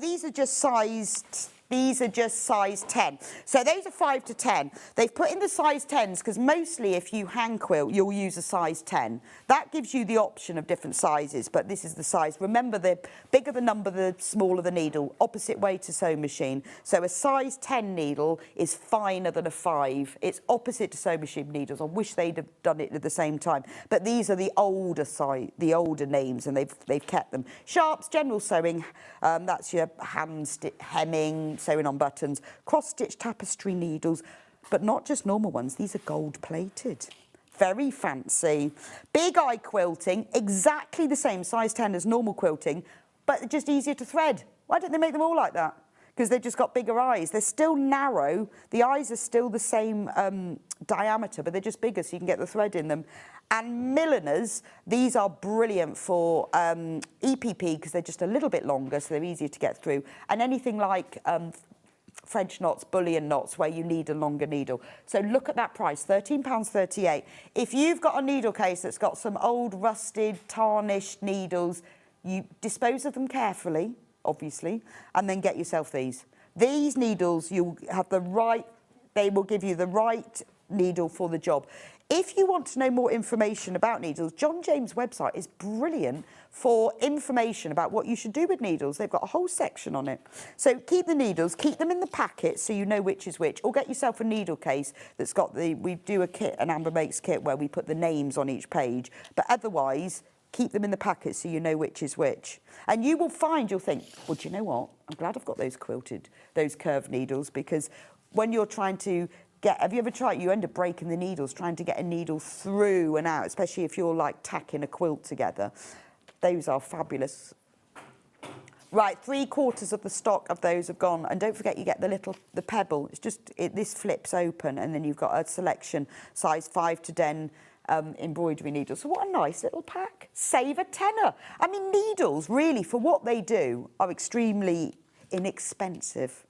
these are just size 10. So those are 5 to 10. They've put in the size 10s because mostly if you hand quilt, you'll use a size 10. That gives you the option of different sizes, but this is the size. Remember, the bigger the number, the smaller the needle. Opposite way to sewing machine. So a size 10 needle is finer than a 5. It's opposite to sewing machine needles. I wish they'd have done it at the same time. But these are the older names, and they've kept them. Sharps, general sewing. That's your hemming, sewing on buttons, cross-stitch tapestry needles, but not just normal ones. These are gold-plated. Very fancy. Big eye quilting, exactly the same size 10 as normal quilting, but just easier to thread. Why don't they make them all like that? Because they've just got bigger eyes. They're still narrow. The eyes are still the same diameter, but they're just bigger, so you can get the thread in them. And milliners, these are brilliant for EPP because they're just a little bit longer, so they're easier to get through. And anything like French knots, bullion knots, where you need a longer needle. So look at that price, £13.38. If you've got a needle case that's got some old, rusted, tarnished needles, you dispose of them carefully, obviously, and then get yourself these. These needles, you have the right, they will give you the right needle for the job. If you want to know more information about needles, John James' website is brilliant for information about what you should do with needles. They've got a whole section on it. So keep the needles, keep them in the packet so you know which is which, or get yourself a needle case that's got we do a kit, an Amber Makes kit, where we put the names on each page, but otherwise, keep them in the packet so you know which is which. And you will find, you'll think, well, do you know what? I'm glad I've got those curved needles, because when you're trying to have you ever tried, you end up breaking the needles trying to get a needle through and out, especially if you're like tacking a quilt together. Those are fabulous. Right, 3/4 of the stock of those have gone. And don't forget, you get the pebble. It's just, this flips open, and then you've got a selection, size 5 to 10 embroidery needles. So what a nice little pack. Save a tenner. I mean, needles, really, for what they do, are extremely inexpensive.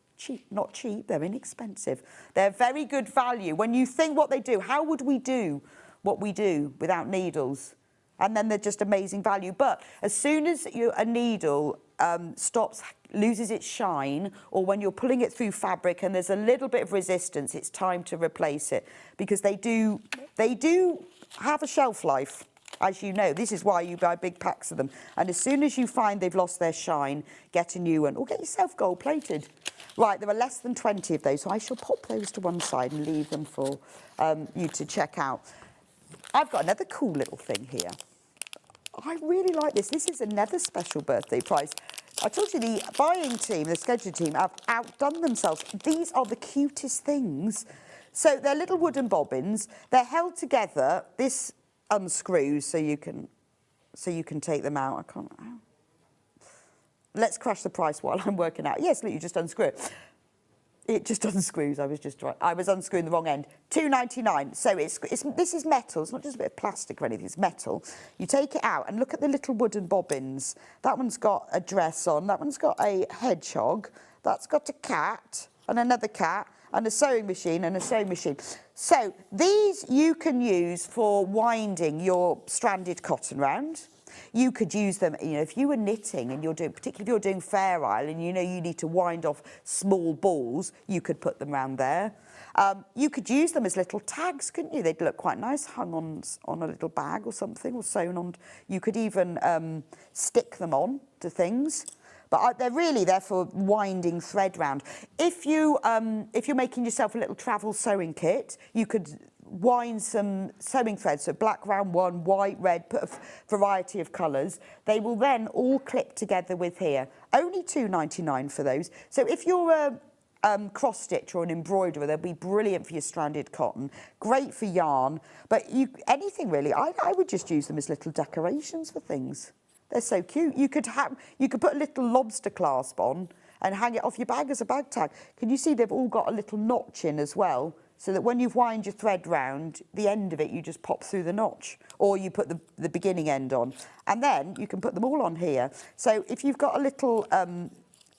Not cheap, they're inexpensive. They're very good value. When you think what they do, how would we do what we do without needles? And then they're just amazing value. But as soon as a needle loses its shine, or when you're pulling it through fabric and there's a little bit of resistance, it's time to replace it, because they do have a shelf life. As you know, this is why you buy big packs of them. And as soon as you find they've lost their shine, get a new one, or get yourself gold-plated. Right, there are less than 20 of those, so I shall pop those to one side and leave them for you to check out. I've got another cool little thing here. I really like this. This is another special birthday prize. I told you the buying team, the scheduling team, have outdone themselves. These are the cutest things. So they're little wooden bobbins. They're held together. This unscrews so you can take them out. I can't. Let's crash the price while I'm working out. Yes, look, you just unscrew it. It just unscrews. I was unscrewing the wrong end. £2.99. So this is metal. It's not just a bit of plastic or anything. It's metal. You take it out and look at the little wooden bobbins. That one's got a dress on. That one's got a hedgehog. That's got a cat and another cat and a sewing machine and a sewing machine. So these you can use for winding your stranded cotton round. You could use them, you know, if you were knitting and particularly if you're doing Fair Isle and you know you need to wind off small balls, you could put them around there. You could use them as little tags, couldn't you? They'd look quite nice, hung on a little bag or something, or sewn on. You could even stick them on to things. But they're really there for winding thread round. If you're making yourself a little travel sewing kit, you could wind some sewing threads, so black round one, white, red, put a variety of colours. They will then all clip together with here. Only £2.99 for those. So if you're a cross stitch or an embroiderer, they'll be brilliant for your stranded cotton. Great for yarn, but anything really. I would just use them as little decorations for things. They're so cute. You could put a little lobster clasp on and hang it off your bag as a bag tag. Can you see they've all got a little notch in as well? So that when you've wound your thread round, the end of it, you just pop through the notch. Or you put the beginning end on. And then you can put them all on here. So if you've got a little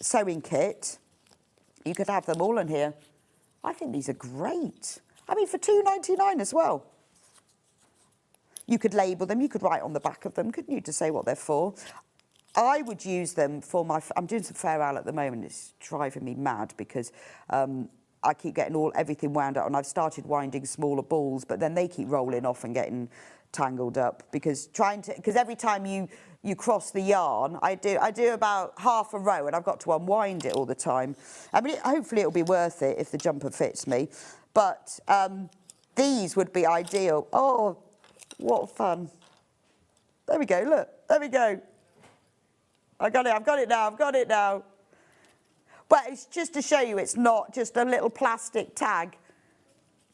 sewing kit, you could have them all on here. I think these are great. I mean, for £2.99 as well. You could label them. You could write on the back of them, couldn't you, to say what they're for. I would use them for I'm doing some Fair Isle at the moment. It's driving me mad because I keep getting everything wound up, and I've started winding smaller balls, but then they keep rolling off and getting tangled up because every time you cross the yarn, I do about half a row, and I've got to unwind it all the time. I mean, hopefully it'll be worth it if the jumper fits me, but these would be ideal. Oh, what fun! There we go. Look, there we go. I've got it now. But it's just to show you it's not just a little plastic tag.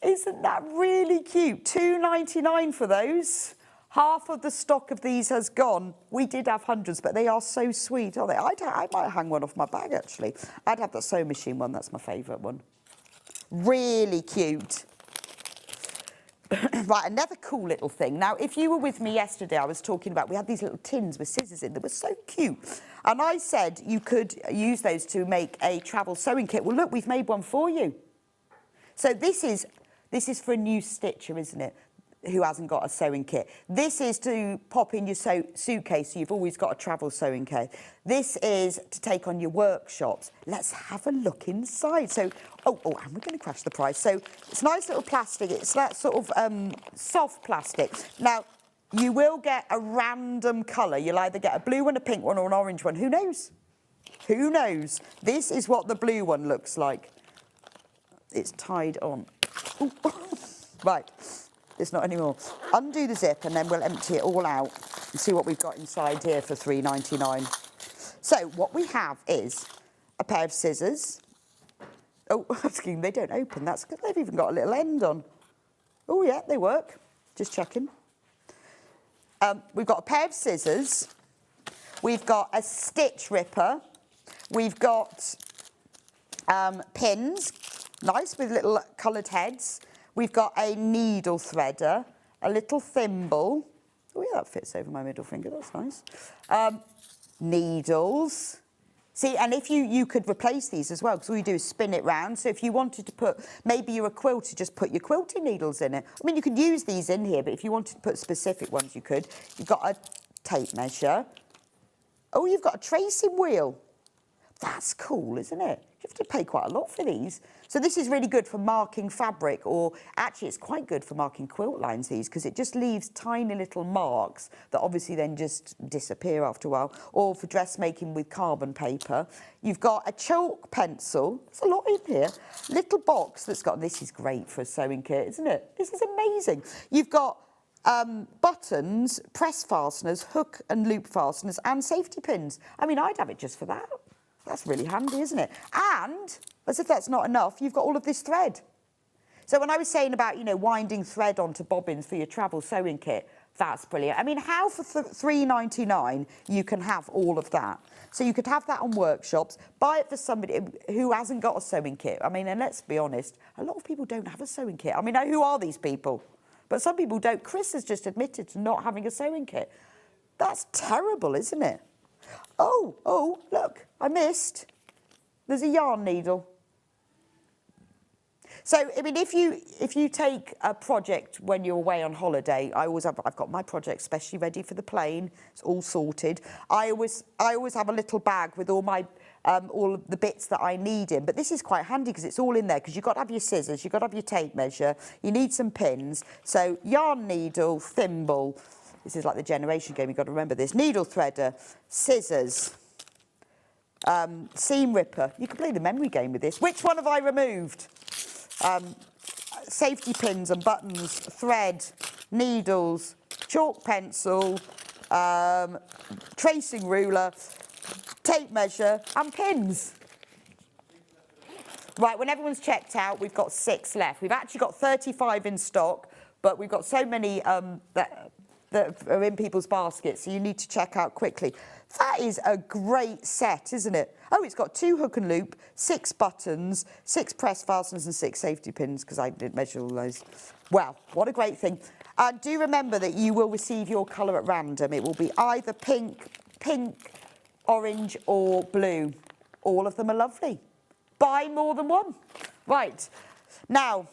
Isn't that really cute? £2.99 for those. Half of the stock of these has gone. We did have hundreds, but they are so sweet, aren't they? I might hang one off my bag, actually. I'd have that sewing machine one. That's my favourite one. Really cute. Right, another cool little thing. Now, if you were with me yesterday, I was talking about, we had these little tins with scissors in. They were so cute. And I said you could use those to make a travel sewing kit. Well, look, we've made one for you. So this is for a new stitcher, isn't it, who hasn't got a sewing kit. This is to pop in your suitcase, so you've always got a travel sewing kit. This is to take on your workshops. Let's have a look inside. So, and we're going to crash the price. So it's nice little plastic. It's that sort of soft plastic. Now, you will get a random colour. You'll either get a blue one, a pink one, or an orange one. Who knows? Who knows? This is what the blue one looks like. It's tied on. Ooh. Right. It's not anymore. Undo the zip and then we'll empty it all out and see what we've got inside here for £3.99. So what we have is a pair of scissors. Oh, they don't open. That's good. They've even got a little end on. Oh, yeah, they work. Just checking. We've got a pair of scissors. We've got a stitch ripper. We've got pins, nice with little coloured heads. We've got a needle threader, a little thimble. Oh, yeah, that fits over my middle finger. That's nice. Needles. See, and if you could replace these as well, because all you do is spin it round. So if you wanted to put, maybe you're a quilter, just put your quilting needles in it. I mean, you could use these in here, but if you wanted to put specific ones, you could. You've got a tape measure. Oh, you've got a tracing wheel. That's cool, isn't it? You have to pay quite a lot for these. So this is really good for marking fabric, or actually it's quite good for marking quilt lines, these, because it just leaves tiny little marks that obviously then just disappear after a while, or for dressmaking with carbon paper. You've got a chalk pencil. There's a lot in here. Little box that's got, this is great for a sewing kit, isn't it? This is amazing. You've got buttons, press fasteners, hook and loop fasteners, and safety pins. I mean, I'd have it just for that. That's really handy, isn't it? And, as if that's not enough, you've got all of this thread. So when I was saying about, you know, winding thread onto bobbins for your travel sewing kit, that's brilliant. I mean, how for £3.99 you can have all of that? So you could have that on workshops, buy it for somebody who hasn't got a sewing kit. I mean, and let's be honest, a lot of people don't have a sewing kit. I mean, who are these people? But some people don't. Chris has just admitted to not having a sewing kit. That's terrible, isn't it? Oh, look, I missed. There's a yarn needle. So, I mean, if you take a project when you're away on holiday, I've got my project specially ready for the plane. It's all sorted. I always have a little bag with all my all of the bits that I need in. But this is quite handy because it's all in there, because you've got to have your scissors, you've got to have your tape measure, you need some pins. So yarn needle, thimble. This is like the generation game, you've got to remember this. Needle threader, scissors, seam ripper. You can play the memory game with this. Which one have I removed? Safety pins and buttons, thread, needles, chalk pencil, tracing ruler, tape measure and pins. Right, when everyone's checked out, we've got 6 left. We've actually got 35 in stock, but we've got so many that are in people's baskets, so you need to check out quickly. That is a great set, isn't it? Oh, it's got 2 hook and loop, 6 buttons, 6 press fasteners and 6 safety pins, because I didn't measure all those. Well, what a great thing. And do remember that you will receive your colour at random. It will be either pink, orange or blue. All of them are lovely. Buy more than one. Right, now,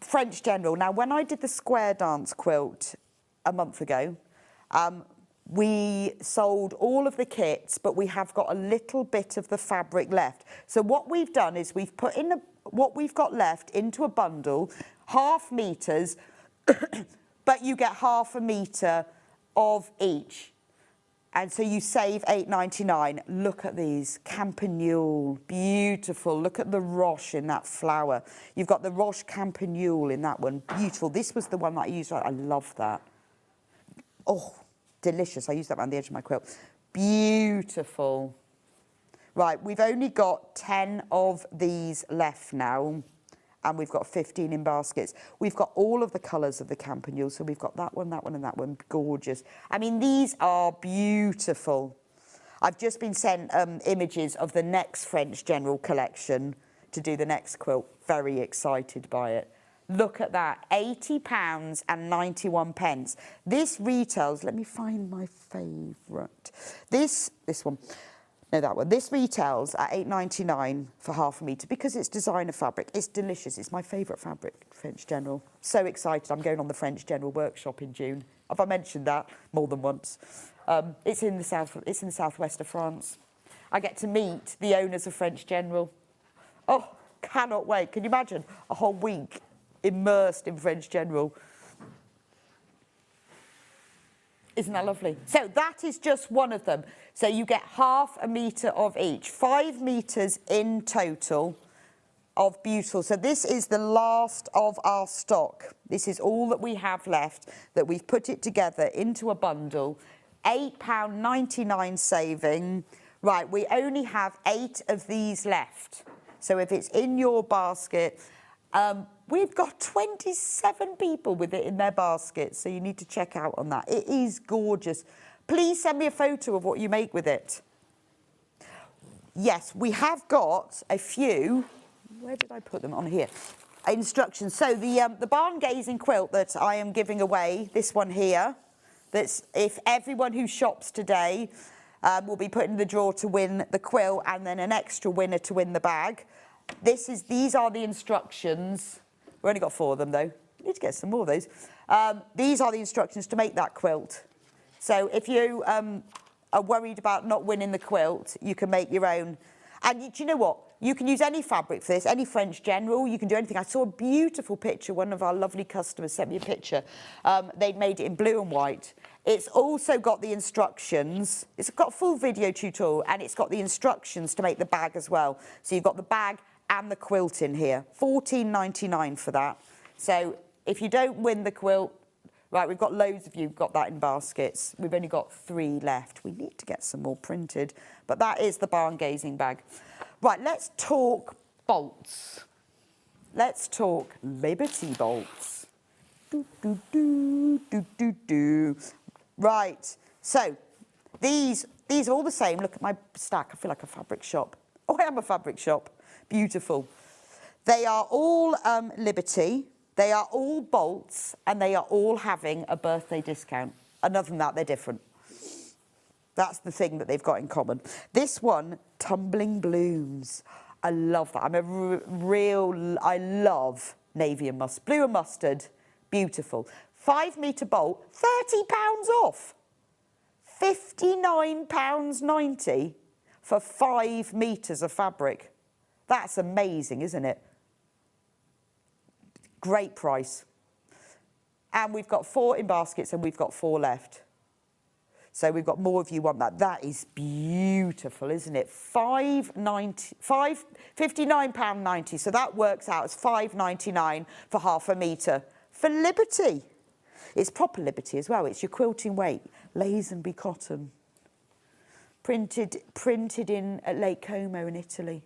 French General. Now, when I did the square dance quilt a month ago, we sold all of the kits, but we have got a little bit of the fabric left. So what we've done is we've put in what we've got left into a bundle, 1/2 meters, but you get 1/2 meter of each. And so you save £8.99. Look at these, campanule, beautiful. Look at the ruche in that flower. You've got the ruche campanule in that one, beautiful. This was the one that I used, I love that. Oh, delicious. I used that around the edge of my quilt. Beautiful. Right, we've only got 10 of these left now, and we've got 15 in baskets. We've got all of the colours of the campanule, so we've got that one, and that one. Gorgeous. I mean, these are beautiful. I've just been sent images of the next French General collection to do the next quilt. Very excited by it. Look at that, £80 and 91 pence. This retails, let me find my favourite. This one, no, that one. This retails at £8.99 for 1/2 metre because it's designer fabric. It's delicious. It's my favourite fabric, French General. So excited. I'm going on the French General workshop in June. Have I mentioned that more than once? It's in the southwest of France. I get to meet the owners of French General. Oh, cannot wait. Can you imagine a whole week immersed in French General? Isn't that lovely? So that is just one of them. So you get 1/2 metre of each, 5 metres in total of beautiful. So this is the last of our stock. This is all that we have left, that we've put it together into a bundle. £8.99 saving. Right, we only have 8 of these left. So if it's in your basket, we've got 27 people with it in their basket, so you need to check out on that. It is gorgeous. Please send me a photo of what you make with it. Yes, we have got a few. Where did I put them? On here. Instructions. So the barn gazing quilt that I am giving away, this one here, that's if everyone who shops today will be put in the draw to win the quilt and then an extra winner to win the bag. These are the instructions. We've only got 4 of them though. We need to get some more of those. These are the instructions to make that quilt. So if you are worried about not winning the quilt, you can make your own. And do you know what? You can use any fabric for this, any French General. You can do anything. I saw a beautiful picture. One of our lovely customers sent me a picture. They'd made it in blue and white. It's also got the instructions. It's got a full video tutorial, and it's got the instructions to make the bag as well. So you've got the bag and the quilt in here. £14.99 for that. So if you don't win the quilt, Right, we've got loads of you got that in baskets. We've only got 3 left. We need to get some more printed, but that is the barn gazing bag. Right, let's talk bolts. Let's talk Liberty bolts. Do, do, do, do, do, do. Right, so these are all the same. Look at my stack. I feel like a fabric shop. Oh, I am a fabric shop. Beautiful. They are all Liberty. They are all bolts, and they are all having a birthday discount. And other than that, they're different. That's the thing that they've got in common. This one, Tumbling Blooms. I love that. I'm I love navy and mustard, blue and mustard. Beautiful. 5 metre bolt, £30 off. £59.90 for 5 metres of fabric. That's amazing, isn't it? Great price. And we've got 4 in baskets and we've got 4 left. So we've got more of you want that. That is beautiful, isn't it? £59.90. So that works out as £5.99 for half a metre. For Liberty. It's proper Liberty as well. It's your quilting weight. Lazenby cotton. Printed in at Lake Como in Italy.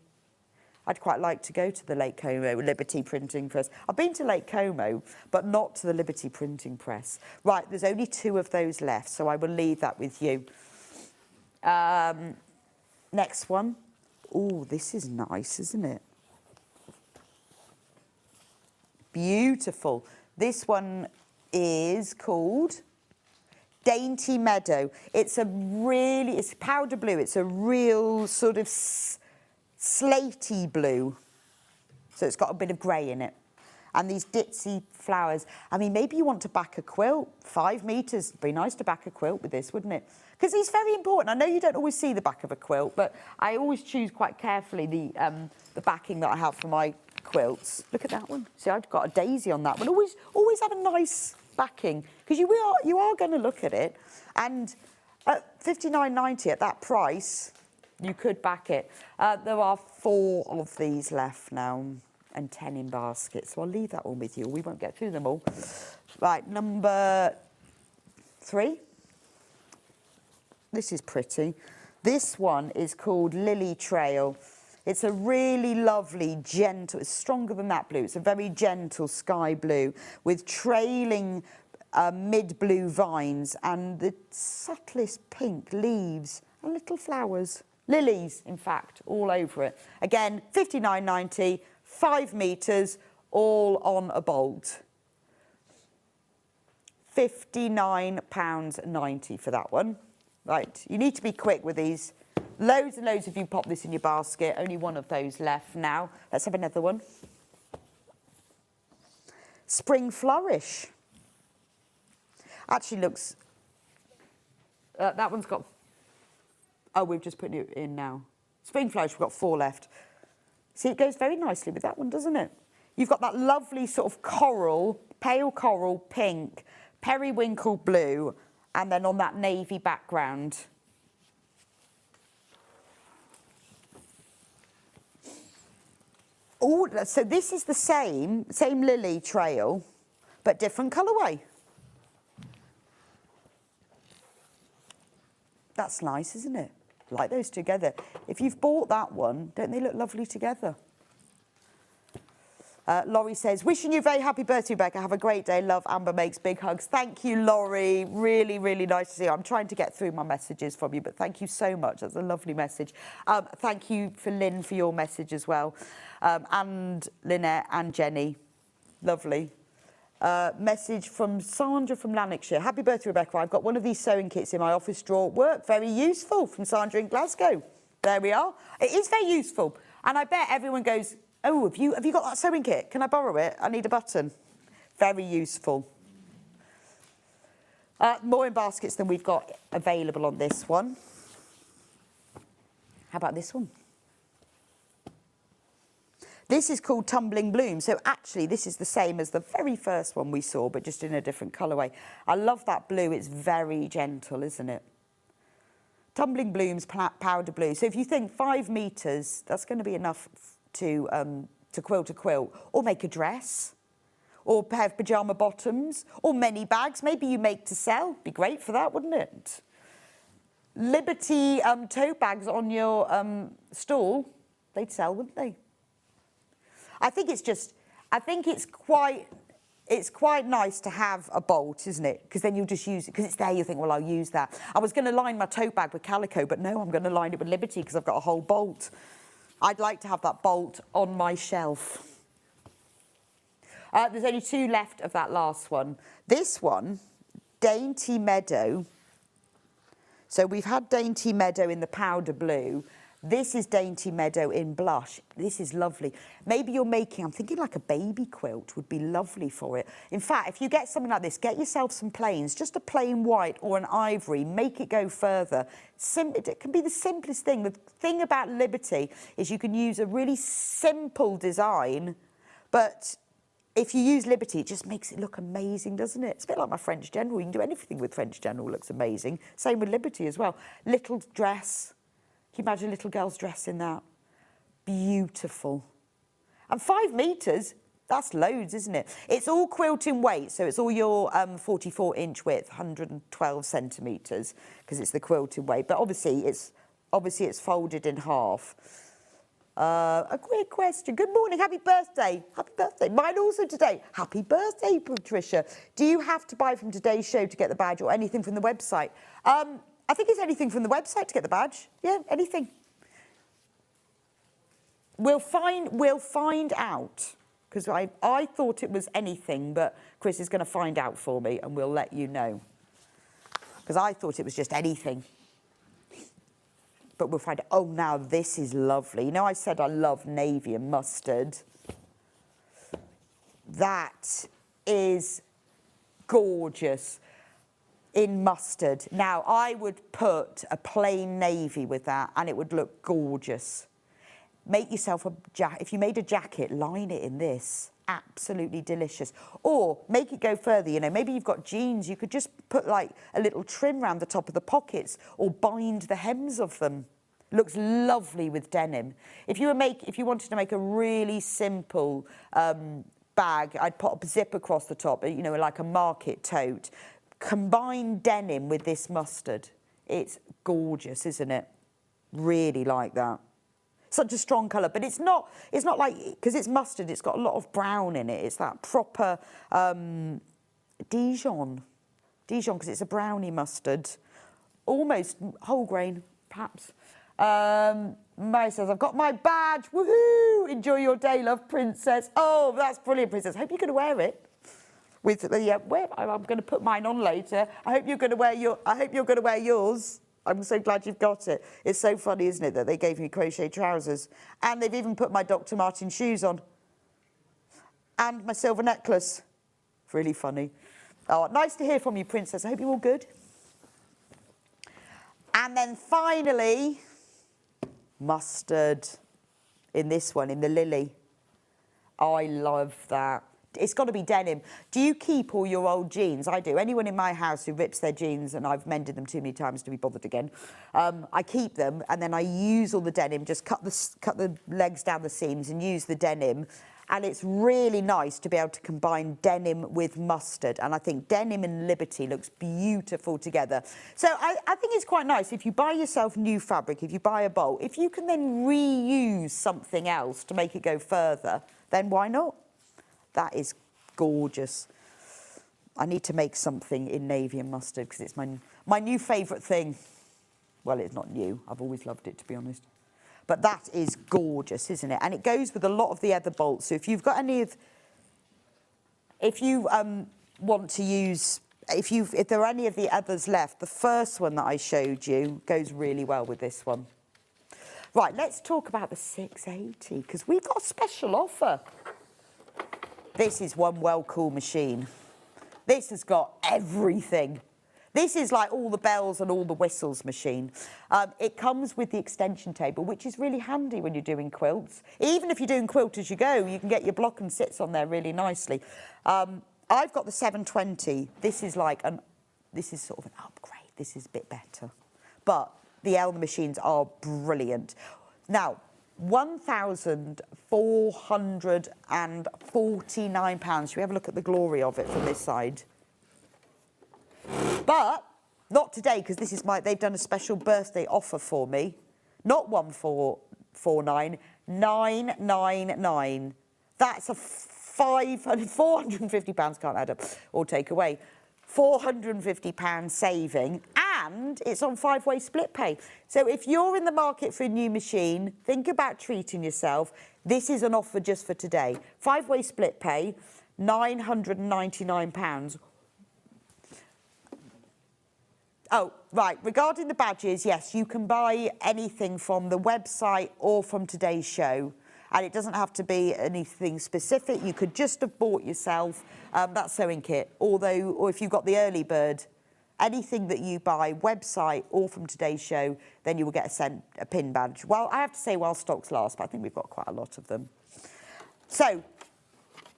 I'd quite like to go to the Lake Como Liberty Printing Press. I've been to Lake Como, but not to the Liberty Printing Press. Right, there's only 2 of those left, so I will leave that with you. Next one. Oh, this is nice, isn't it? Beautiful. This one is called Dainty Meadow. It's powder blue. It's a real sort of slatey blue, so it's got a bit of grey in it, and these ditzy flowers. I mean, maybe you want to back a quilt. 5 metres, be nice to back a quilt with this, wouldn't it? Because it's very important. I know you don't always see the back of a quilt, but I always choose quite carefully the backing that I have for my quilts. Look at that one. See, I've got a daisy on that one. Always have a nice backing, because you are going to look at it, and at £59.90 at that price, you could back it. There are 4 of these left now and 10 in baskets. So I'll leave that one with you. We won't get through them all. Right, number 3. This is pretty. This one is called Lily Trail. It's a really lovely, gentle, it's stronger than that blue. It's a very gentle sky blue with trailing mid-blue vines and the subtlest pink leaves and little flowers. Lilies, in fact, all over it. Again, £59.90, 5 metres, all on a bolt. £59.90 for that one. Right, you need to be quick with these. Loads and loads of you pop this in your basket. Only 1 of those left now. Let's have another one. Spring Flourish. Actually looks... that one's got... Oh, we've just put it in now. Spring Flourish, we've got 4 left. See, it goes very nicely with that one, doesn't it? You've got that lovely sort of coral, pale coral pink, periwinkle blue, and then on that navy background. Oh, so this is the same Lily Trail, but different colourway. That's nice, isn't it? Like those together. If you've bought that one, don't they look lovely together? Laurie says, wishing you a very happy birthday, Rebecca. Have a great day. Love, Amber makes big hugs. Thank you, Laurie. Really, really nice to see you. I'm trying to get through my messages from you, but thank you so much. That's a lovely message. Thank you for Lynn for your message as well. And Lynette and Jenny. Lovely. Message from Sandra from Lanarkshire. Happy birthday, Rebecca. I've got one of these sewing kits in my office drawer. Work, very useful, from Sandra in Glasgow. There we are. It is very useful. And I bet everyone goes, oh, have you got that sewing kit? Can I borrow it? I need a button. Very useful. More in baskets than we've got available on this one. How about this one? This is called Tumbling Bloom. So actually, this is the same as the very first one we saw, but just in a different colourway. I love that blue. It's very gentle, isn't it? Tumbling Blooms, powder blue. So if you think 5 metres, that's going to be enough to quilt a quilt or make a dress or a pair of pyjama bottoms, or many bags. Maybe you make to sell. Be great for that, wouldn't it? Liberty tote bags on your stall, they'd sell, wouldn't they? I think it's quite nice to have a bolt, isn't it? Because then you'll just use it, because it's there, you think, well, I'll use that. I was going to line my tote bag with calico, but no, I'm going to line it with Liberty because I've got a whole bolt. I'd like to have that bolt on my shelf. There's only 2 left of that last one. This one, Dainty Meadow. So we've had Dainty Meadow in the powder blue. This is Dainty Meadow in blush. This is lovely. Maybe you're making, I'm thinking like a baby quilt would be lovely for it. In fact, if you get something like this, get yourself some plains, just a plain white or an ivory, make it go further. It can be the simplest thing. The thing about Liberty is you can use a really simple design, but if you use Liberty, it just makes it look amazing, doesn't it? It's a bit like my French General. You can do anything with French General, looks amazing. Same with Liberty as well. Little dress. Can you imagine a little girl's dress in that? Beautiful. And 5 metres, that's loads, isn't it? It's all quilting weight, so it's all your 44-inch width, 112 centimetres, because it's the quilting weight. But obviously it's folded in half. A quick question. Good morning. Happy birthday. Happy birthday. Mine also today. Happy birthday, Patricia. Do you have to buy from today's show to get the badge or anything from the website? I think it's anything from the website to get the badge. Yeah, anything. We'll find out. Because I thought it was anything, but Chris is going to find out for me and we'll let you know. Because I thought it was just anything. But we'll find out. Oh, now this is lovely. You know, I said I love navy and mustard. That is gorgeous in mustard. Now, I would put a plain navy with that and it would look gorgeous. Make yourself a jacket. If you made a jacket, line it in this. Absolutely delicious. Or make it go further, you know, maybe you've got jeans, you could just put like a little trim around the top of the pockets or bind the hems of them. Looks lovely with denim. If you wanted to make a really simple bag, I'd put a zip across the top, you know, like a market tote. Combine denim with this mustard. It's gorgeous, isn't it? Really like that. Such a strong colour, but it's not like, because it's mustard, it's got a lot of brown in it. It's that proper Dijon, because it's a brownie mustard. Almost whole grain, perhaps. Mary says, I've got my badge, woohoo! Enjoy your day, love, Princess. Oh, that's brilliant, Princess. Hope you're going to wear it. With I'm going to put mine on later. I hope you're going to wear yours. I'm so glad you've got it. It's so funny, isn't it, that they gave me crochet trousers. And they've even put my Dr. Martens shoes on. And my silver necklace. Really funny. Oh, nice to hear from you, Princess. I hope you're all good. And then finally, mustard in this one, in the lily. Oh, I love that. It's got to be denim. Do you keep all your old jeans? I do. Anyone in my house who rips their jeans, and I've mended them too many times to be bothered again, I keep them and then I use all the denim, just cut the legs down the seams and use the denim. And it's really nice to be able to combine denim with mustard. And I think denim and Liberty looks beautiful together. So I think it's quite nice if you buy yourself new fabric, if you buy a bolt, if you can then reuse something else to make it go further, then why not? That is gorgeous. I need to make something in navy and mustard because it's my new favourite thing. Well, it's not new. I've always loved it, to be honest. But that is gorgeous, isn't it? And it goes with a lot of the other bolts. So if you've got any of... If you want to use... If there are any of the others left, the first one that I showed you goes really well with this one. Right, let's talk about the 680 because we've got a special offer. This is one well-cool machine. This has got everything. This is like all the bells and all the whistles machine. It comes with the extension table, which is really handy when you're doing quilts. Even if you're doing quilt as you go, you can get your block and sits on there really nicely. I've got the 720. This is sort of an upgrade. This is a bit better. But the Elmer machines are brilliant. Now, £1,449. Should we have a look at the glory of it from this side? But not today, because this is they've done a special birthday offer for me. Not 1449, 999. That's a £450 can't add up or take away. £450 saving, and it's on 5-way split pay. So if you're in the market for a new machine, think about treating yourself. This is an offer just for today. 5-way split pay, £999. Oh, right, regarding the badges, yes, you can buy anything from the website or from today's show. And it doesn't have to be anything specific. You could just have bought yourself that sewing kit. Or if you've got the early bird, anything that you buy, website or from today's show, then you will get a pin badge. Well, I have to say while stocks last, but I think we've got quite a lot of them. So,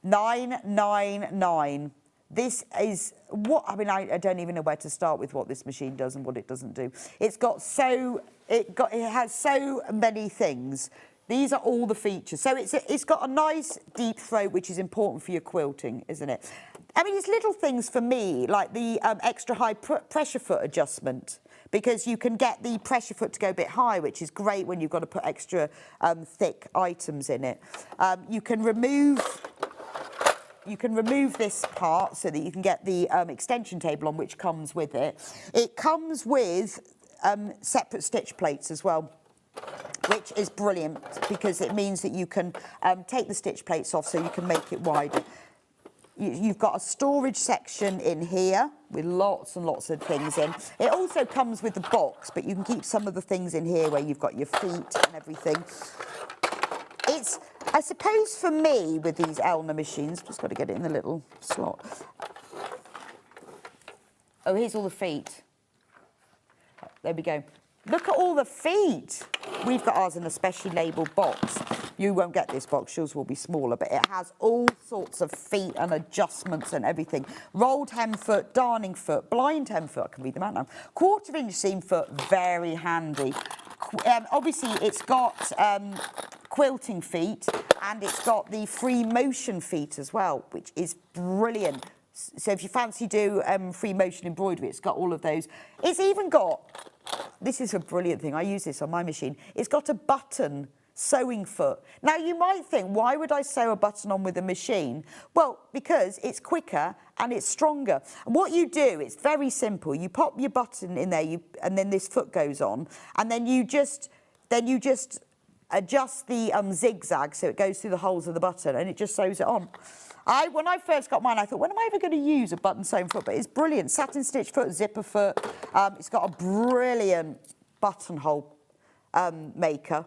999. This is what, I mean, I don't even know where to start with what this machine does and what it doesn't do. It has so many things. These are all the features. So it's got a nice deep throat, which is important for your quilting, isn't it? I mean, it's little things for me, like the extra high pressure foot adjustment, because you can get the pressure foot to go a bit high, which is great when you've got to put extra thick items in it. You can remove this part so that you can get the extension table on, which comes with it. It comes with separate stitch plates as well, which is brilliant because it means that you can take the stitch plates off so you can make it wider. You've got a storage section in here with lots and lots of things in. It also comes with the box, but you can keep some of the things in here where you've got your feet and everything. It's, I suppose for me, with these Elna machines, just got to get it in the little slot. Oh, here's all the feet. There we go. Look at all the feet. We've got ours in a specially labelled box. You won't get this box, yours will be smaller, but it has all sorts of feet and adjustments and everything. Rolled hem foot, darning foot, blind hem foot, I can read them out now. 1/4 inch seam foot, very handy. Obviously, it's got quilting feet and it's got the free motion feet as well, which is brilliant. So if you fancy do free motion embroidery, it's got all of those. It's even got, this is a brilliant thing, I use this on my machine, it's got a button sewing foot. Now you might think, why would I sew a button on with a machine? Well, because it's quicker and it's stronger. And what you do, it's very simple. You pop your button in there, and then this foot goes on, and then you just adjust the zigzag so it goes through the holes of the button, and it just sews it on. When I first got mine, I thought, when am I ever going to use a button sewn foot? But it's brilliant. Satin stitch foot, zipper foot. It's got a brilliant buttonhole maker.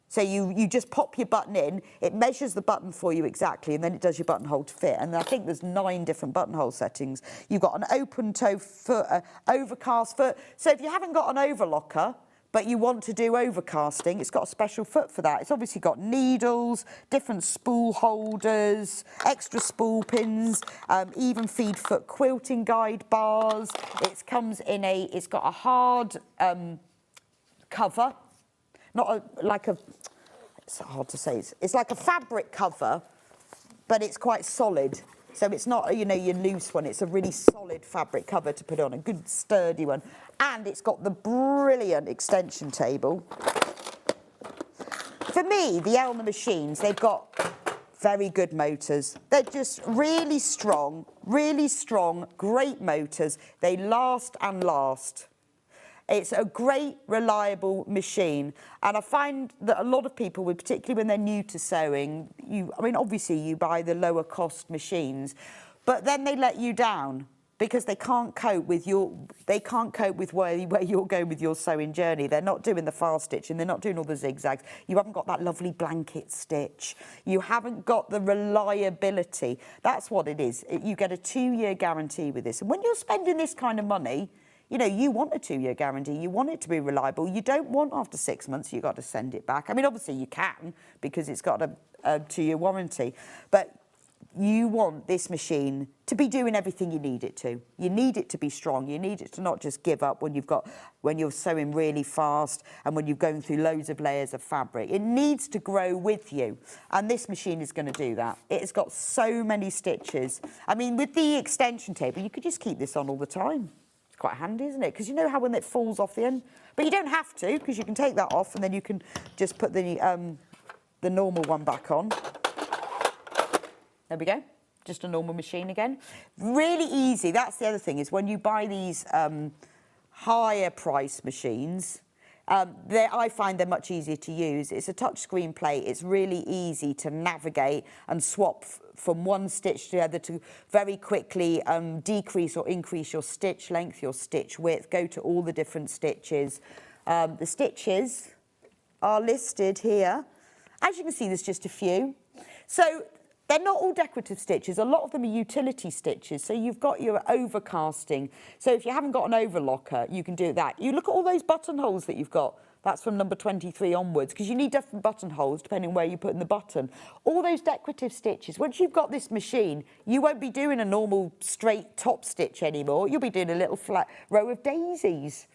So you just pop your button in, it measures the button for you exactly, and then it does your buttonhole to fit. And I think there's 9 different buttonhole settings. You've got an open toe foot, overcast foot. So if you haven't got an overlocker, but you want to do overcasting, it's got a special foot for that. It's obviously got needles, different spool holders, extra spool pins, even feed foot quilting guide bars. It's got a hard cover, it's hard to say. It's like a fabric cover, but it's quite solid. So it's not, your loose one. It's a really solid fabric cover to put on, a good sturdy one. And it's got the brilliant extension table. For me, the Elna machines, they've got very good motors. They're just really strong, great motors. They last and last. It's a great, reliable machine. And I find that a lot of people, particularly when they're new to sewing, obviously you buy the lower cost machines, but then they let you down because they can't cope with where you're going with your sewing journey. They're not doing the fast stitching, they're not doing all the zigzags. You haven't got that lovely blanket stitch. You haven't got the reliability. That's what it is. You get a 2-year guarantee with this. And when you're spending this kind of money, you want a 2-year guarantee. You want it to be reliable. You don't want after 6 months you've got to send it back. I mean, obviously you can because it's got a 2-year warranty. But you want this machine to be doing everything you need it to. You need it to be strong. You need it to not just give up when you're sewing really fast and when you're going through loads of layers of fabric. It needs to grow with you. And this machine is going to do that. It's got so many stitches. I mean, with the extension table, you could just keep this on all the time. It's quite handy, isn't it? Because you know how when it falls off the end? But you don't have to, because you can take that off and then you can just put the normal one back on. There we go, just a normal machine again. Really easy, that's the other thing, is when you buy these higher price machines, I find they're much easier to use. It's a touchscreen plate, it's really easy to navigate and swap from one stitch to the other to very quickly decrease or increase your stitch length, your stitch width, go to all the different stitches. The stitches are listed here. As you can see, there's just a few. So, they're not all decorative stitches. A lot of them are utility stitches. So you've got your overcasting. So if you haven't got an overlocker, you can do that. You look at all those buttonholes that you've got. That's from number 23 onwards, because you need different buttonholes depending on where you put in the button. All those decorative stitches. Once you've got this machine, you won't be doing a normal straight top stitch anymore. You'll be doing a little flat row of daisies.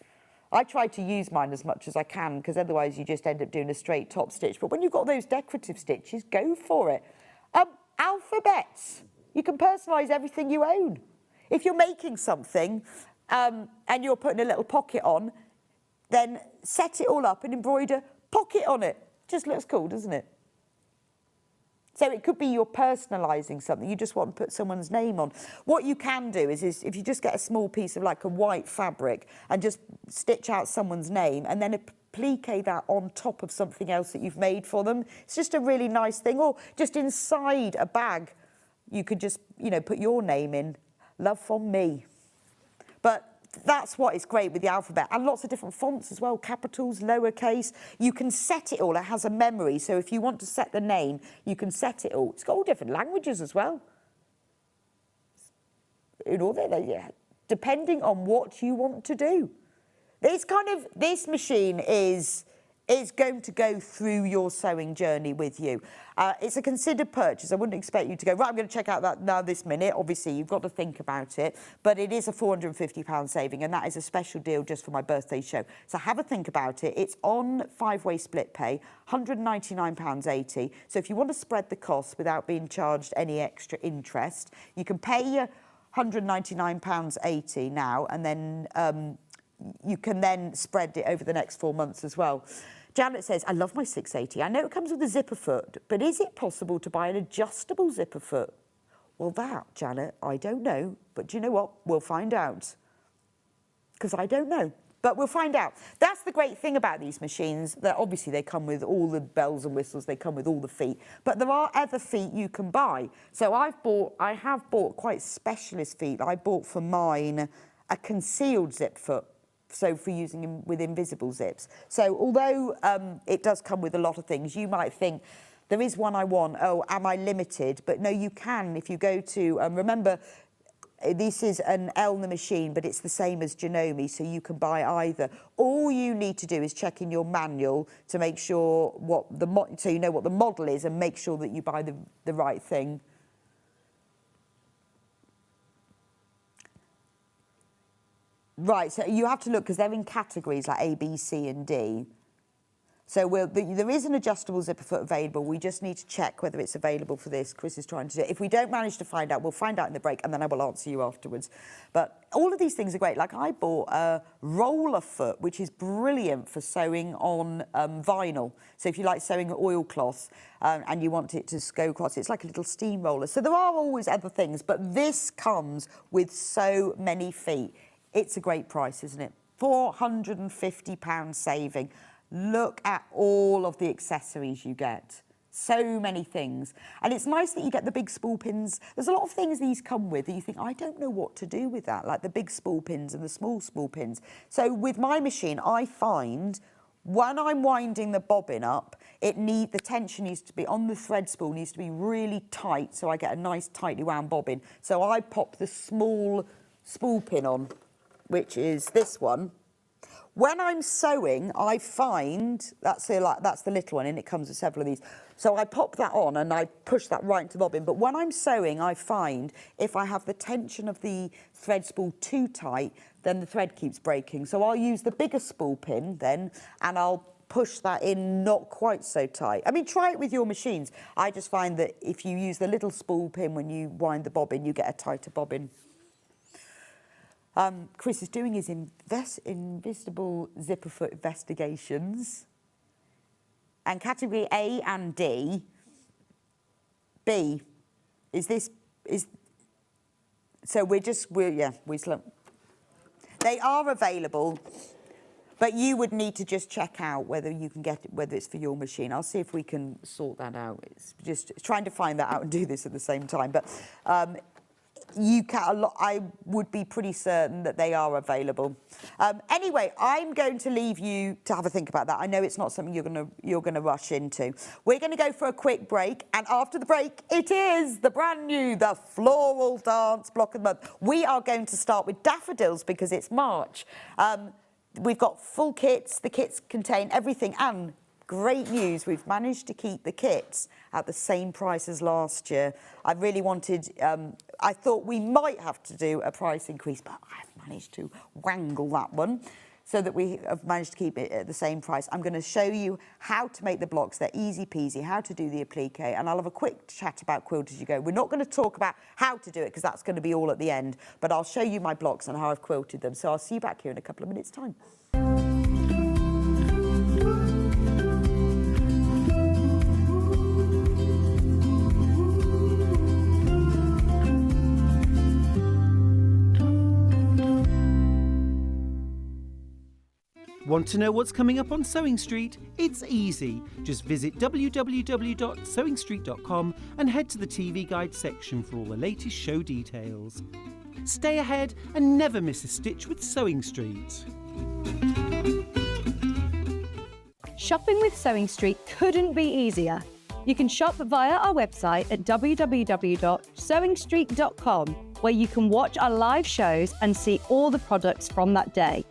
I try to use mine as much as I can, because otherwise you just end up doing a straight top stitch. But when you've got those decorative stitches, go for it. Alphabets. You can personalise everything you own. If you're making something and you're putting a little pocket on, then set it all up and embroider pocket on it. Just looks cool, doesn't it? So it could be you're personalising something. You just want to put someone's name on. What you can do is if you just get a small piece of like a white fabric and just stitch out someone's name and then applique that on top of something else that you've made for them. It's just a really nice thing. Or just inside a bag, you could just, put your name in. Love from me. But that's what is great with the alphabet. And lots of different fonts as well, capitals, lowercase. You can set it all. It has a memory. So if you want to set the name, you can set it all. It's got all different languages as well. Depending on what you want to do. This machine is going to go through your sewing journey with you. It's a considered purchase. I wouldn't expect you to go, right, I'm going to check out that now this minute. Obviously, you've got to think about it. But it is a £450 saving, and that is a special deal just for my birthday show. So have a think about it. It's on 5-way split pay, £199.80. So if you want to spread the costs without being charged any extra interest, you can pay your £199.80 now, and then you can then spread it over the next 4 months as well. Janet says, I love my 680. I know it comes with a zipper foot, but is it possible to buy an adjustable zipper foot? Well, that, Janet, I don't know. But do you know what? We'll find out. Because I don't know. But we'll find out. That's the great thing about these machines, that obviously they come with all the bells and whistles, they come with all the feet. But there are other feet you can buy. So I have bought quite specialist feet. I bought for mine a concealed zip foot. So for using with invisible zips. So although it does come with a lot of things, you might think, there is one I want, oh, am I limited? But no, you can if you go to, remember, this is an Elna machine, but it's the same as Janome, so you can buy either. All you need to do is check in your manual to make sure so you know what the model is and make sure that you buy the right thing. Right, so you have to look, because they're in categories like A, B, C and D. So there is an adjustable zipper foot available. We just need to check whether it's available for this. Chris is trying to do it. If we don't manage to find out, we'll find out in the break, and then I will answer you afterwards. But all of these things are great. Like I bought a roller foot, which is brilliant for sewing on vinyl. So if you like sewing oilcloth and you want it to go across, it's like a little steamroller. So there are always other things, but this comes with so many feet. It's a great price, isn't it? £450 saving. Look at all of the accessories you get. So many things. And it's nice that you get the big spool pins. There's a lot of things these come with that you think, I don't know what to do with that, like the big spool pins and the small spool pins. So with my machine, I find when I'm winding the bobbin up, the tension needs to be on the thread spool, needs to be really tight, so I get a nice tightly wound bobbin. So I pop the small spool pin on, which is this one. when I'm sewing, I find, that's the little one, and it comes with several of these. So I pop that on and I push that right into the bobbin. But when I'm sewing, I find if I have the tension of the thread spool too tight, then the thread keeps breaking. So I'll use the bigger spool pin then, and I'll push that in not quite so tight. I mean, try it with your machines. I just find that if you use the little spool pin when you wind the bobbin, you get a tighter bobbin. Chris is doing his invisible zipper foot investigations. And category A and D, B, so they are available, but you would need to just check out whether you can get it, whether it's for your machine. I'll see if we can sort that out. It's just trying to find that out and do this at the same time. But I would be pretty certain that they are available. Anyway, I'm going to leave you to have a think about that. I know it's not something you're gonna rush into. We're going to go for a quick break, and after the break, it is the brand new, the floral dance block of the month. We are going to start with daffodils because it's March. We've got full kits. The kits contain everything, and great news, we've managed to keep the kits at the same price as last year. I really wanted, I thought we might have to do a price increase, but I've managed to wangle that one so that we have managed to keep it at the same price. I'm going to show you how to make the blocks. They're easy peasy, how to do the applique, and I'll have a quick chat about quilt as you go. We're not going to talk about how to do it because that's going to be all at the end, but I'll show you my blocks and how I've quilted them. So I'll see you back here in a couple of minutes' time. Want to know what's coming up on Sewing Street? It's easy. Just visit www.sewingstreet.com and head to the TV Guide section for all the latest show details. Stay ahead and never miss a stitch with Sewing Street. Shopping with Sewing Street couldn't be easier. You can shop via our website at www.sewingstreet.com, where you can watch our live shows and see all the products from that day.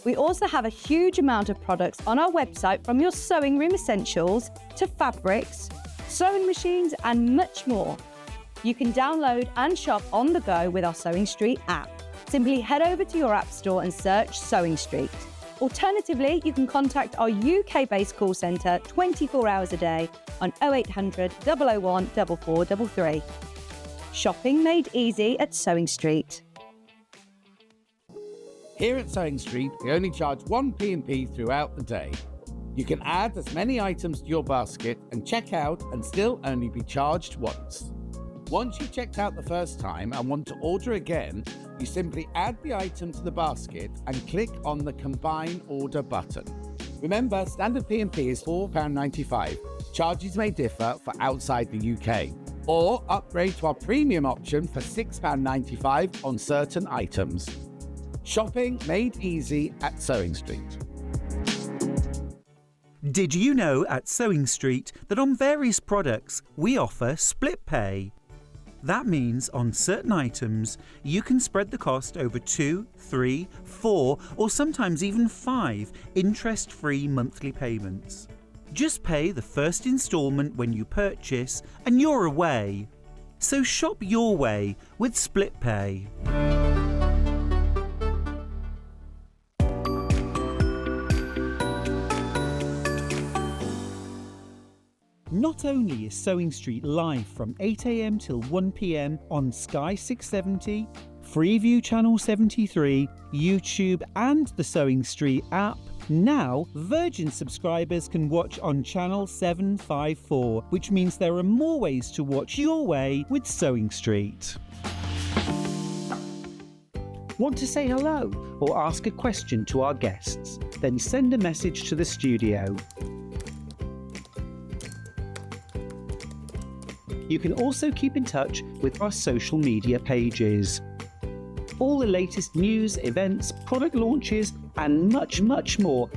We also have a huge amount of products on our website, from your sewing room essentials to fabrics, sewing machines and much more. You can download and shop on the go with our Sewing Street app. Simply head over to your app store and search Sewing Street. Alternatively, you can contact our UK-based call centre 24 hours a day on 0800 001 4433. Shopping made easy at Sewing Street. Here at Sewing Street, we only charge one P&P throughout the day. You can add as many items to your basket and check out and still only be charged once. Once you've checked out the first time and want to order again, you simply add the item to the basket and click on the Combine Order button. Remember, standard P&P is £4.95. Charges may differ for outside the UK. Or upgrade to our premium option for £6.95 on certain items. Shopping made easy at Sewing Street. Did you know at Sewing Street that on various products we offer split pay? That means on certain items you can spread the cost over 2, 3, 4 or sometimes even 5 interest-free monthly payments. Just pay the first instalment when you purchase and you're away. So shop your way with split pay. Not only is Sewing Street live from 8 AM till 1 PM on Sky 670, Freeview Channel 73, YouTube and the Sewing Street app, now Virgin subscribers can watch on Channel 754, which means there are more ways to watch your way with Sewing Street. Want to say hello or ask a question to our guests? Then send a message to the studio. You can also keep in touch with our social media pages. All the latest news, events, product launches, and much, much more.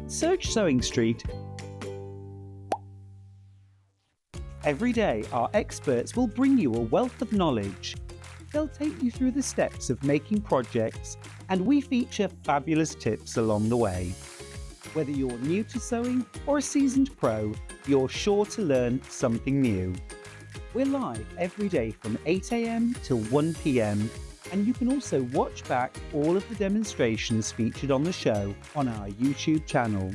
Search Sewing Street. Every day, our experts will bring you a wealth of knowledge. They'll take you through the steps of making projects, and we feature fabulous tips along the way. Whether you're new to sewing or a seasoned pro, you're sure to learn something new. We're live every day from 8 AM till 1 PM, and you can also watch back all of the demonstrations featured on the show on our YouTube channel.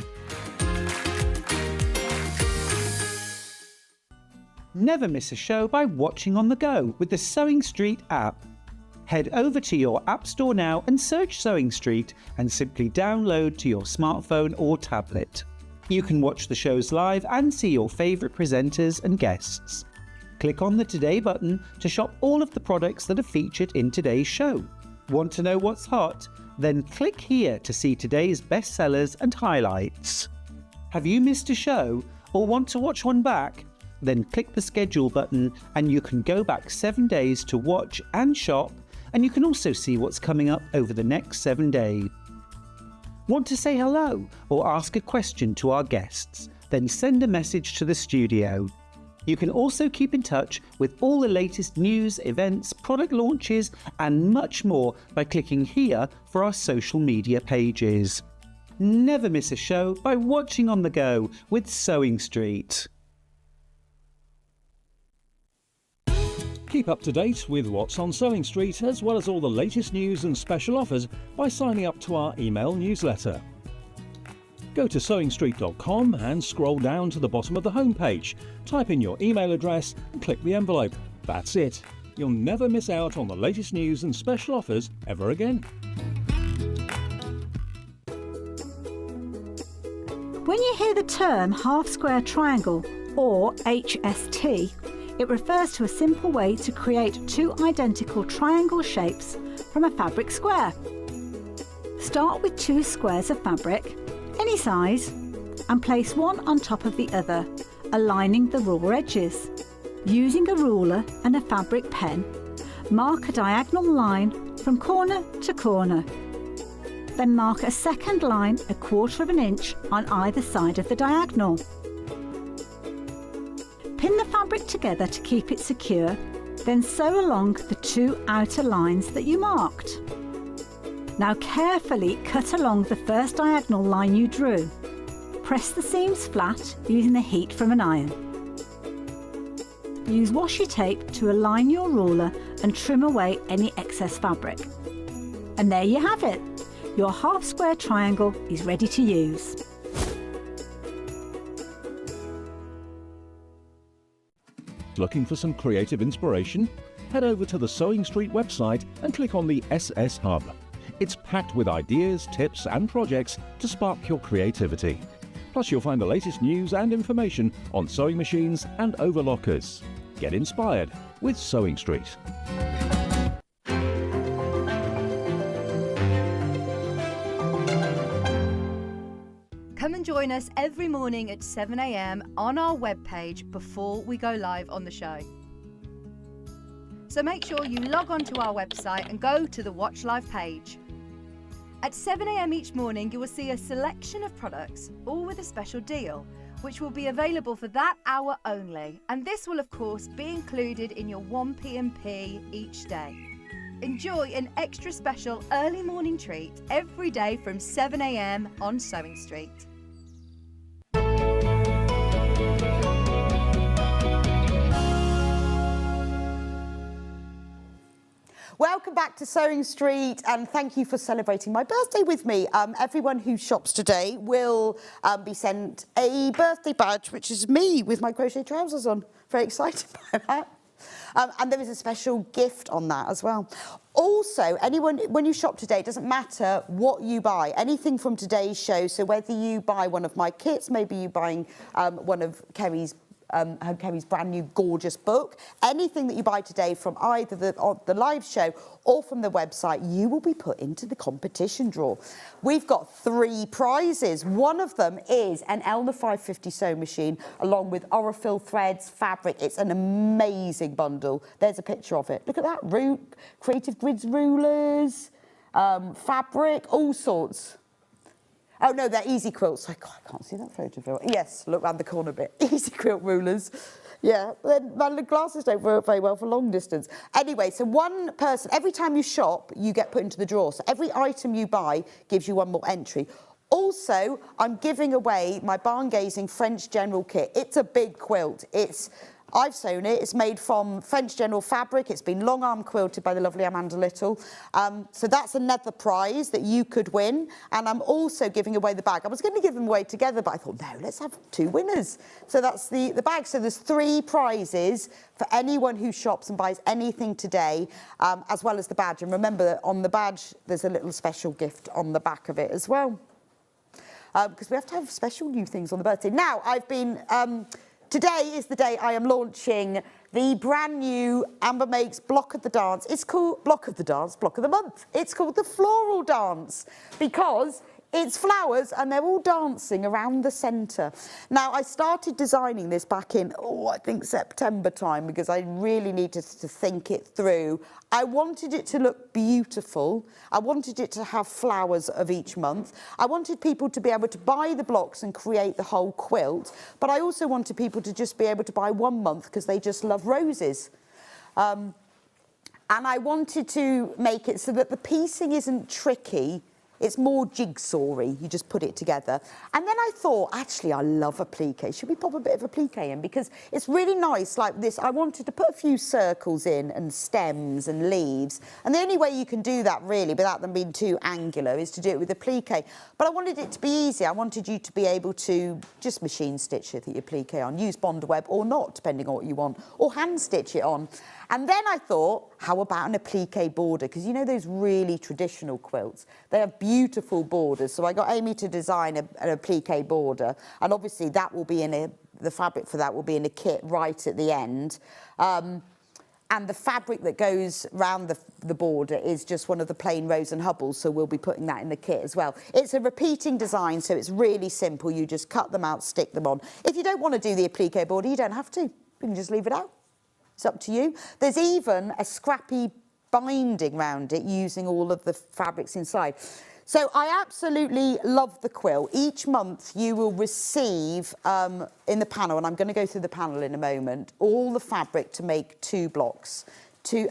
Never miss a show by watching on the go with the Sewing Street app. Head over to your App Store now and search Sewing Street and simply download to your smartphone or tablet. You can watch the shows live and see your favourite presenters and guests. Click on the Today button to shop all of the products that are featured in today's show. Want to know what's hot? Then click here to see today's bestsellers and highlights. Have you missed a show or want to watch one back? Then click the schedule button and you can go back 7 days to watch and shop, and you can also see what's coming up over the next 7 days. Want to say hello or ask a question to our guests? Then send a message to the studio. You can also keep in touch with all the latest news, events, product launches, and much more by clicking here for our social media pages. Never miss a show by watching on the go with Sewing Street. Keep up to date with what's on Sewing Street, as well as all the latest news and special offers by signing up to our email newsletter. Go to sewingstreet.com and scroll down to the bottom of the homepage. Type in your email address and click the envelope. That's it. You'll never miss out on the latest news and special offers ever again. When you hear the term half-square triangle, or HST, it refers to a simple way to create two identical triangle shapes from a fabric square. Start with 2 squares of fabric, any size, and place one on top of the other, aligning the raw edges. Using a ruler and a fabric pen, mark a diagonal line from corner to corner. Then mark a second line 1/4 inch on either side of the diagonal. Pin the fabric together to keep it secure, then sew along the 2 outer lines that you marked. Now carefully cut along the first diagonal line you drew. Press the seams flat using the heat from an iron. Use washi tape to align your ruler and trim away any excess fabric. And there you have it! Your half-square triangle is ready to use. Looking for some creative inspiration? Head over to the Sewing Street website and click on the SS Hub. It's packed with ideas, tips and projects to spark your creativity. Plus you'll find the latest news and information on sewing machines and overlockers. Get inspired with Sewing Street. Come and join us every morning at 7 AM on our webpage before we go live on the show. So make sure you log on to our website and go to the Watch Live page. At 7 AM each morning, you will see a selection of products, all with a special deal, which will be available for that hour only. And this will, of course, be included in your 1p&p each day. Enjoy an extra special early morning treat every day from 7 AM on Sewing Street. Welcome back to Sewing Street, and thank you for celebrating my birthday with me. Everyone who shops today will be sent a birthday badge, which is me with my crochet trousers on. Very excited by that. And there is a special gift on that as well. Also, anyone, when you shop today, it doesn't matter what you buy, anything from today's show. So whether you buy one of my kits, maybe you're buying one of Kerry's brand new gorgeous book, anything that you buy today from either the live show or from the website, you will be put into the competition draw. We've got 3 prizes. One of them is an Elna 550 sewing machine along with Orifil threads, fabric. It's an amazing bundle. There's a picture of it. Look at that, creative grids rulers, fabric, all sorts. Oh no, they're easy quilts. I can't see that photo. Yes, look round the corner a bit. Easy quilt rulers. Yeah, then my glasses don't work very well for long distance. Anyway, so one person, every time you shop, you get put into the drawer. So every item you buy gives you one more entry. Also, I'm giving away my barn gazing French General kit. It's a big quilt. I've sewn it. It's made from French General fabric. It's been long arm quilted by the lovely Amanda Little. So that's another prize that you could win. And I'm also giving away the bag. I was going to give them away together, but I thought, no, let's have 2 winners. So that's the bag. So there's 3 prizes for anyone who shops and buys anything today, as well as the badge. And remember that on the badge, there's a little special gift on the back of it as well. Because we have to have special new things on the birthday. Now, today is the day I am launching the brand new Amber Makes Block of the Dance. It's called Block of the Month. It's called the Floral Dance because it's flowers and they're all dancing around the centre. Now, I started designing this back in, I think September time because I really needed to think it through. I wanted it to look beautiful. I wanted it to have flowers of each month. I wanted people to be able to buy the blocks and create the whole quilt. But I also wanted people to just be able to buy 1 month because they just love roses. And I wanted to make it so that the piecing isn't tricky. It's more jigsaw-y, you just put it together. And then I thought, actually, I love applique. Should we pop a bit of applique in? Because it's really nice like this. I wanted to put a few circles in and stems and leaves. And the only way you can do that, really, without them being too angular, is to do it with applique. But I wanted it to be easy. I wanted you to be able to just machine stitch it, the applique on, use Bond web or not, depending on what you want, or hand stitch it on. And then I thought, how about an applique border? Because you know those really traditional quilts? They have beautiful borders. So I got Amy to design an applique border. And obviously that will be the fabric for that will be in a kit right at the end. And the fabric that goes round the border is just one of the plain Rose and Hubbles, so we'll be putting that in the kit as well. It's a repeating design, so it's really simple. You just cut them out, stick them on. If you don't want to do the applique border, you don't have to. You can just leave it out. It's up to you. There's even a scrappy binding round it using all of the fabrics inside. So I absolutely love the quilt. Each month you will receive in the panel, and I'm going to go through the panel in a moment, all the fabric to make 2 blocks.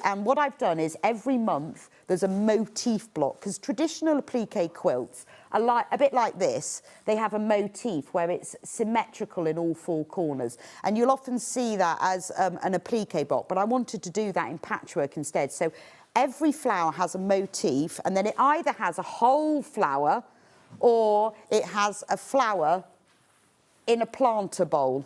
And what I've done is every month there's a motif block, because traditional applique quilts are a bit like this. They have a motif where it's symmetrical in all 4 corners. And you'll often see that as an applique block, but I wanted to do that in patchwork instead. So every flower has a motif, and then it either has a whole flower or it has a flower in a planter bowl.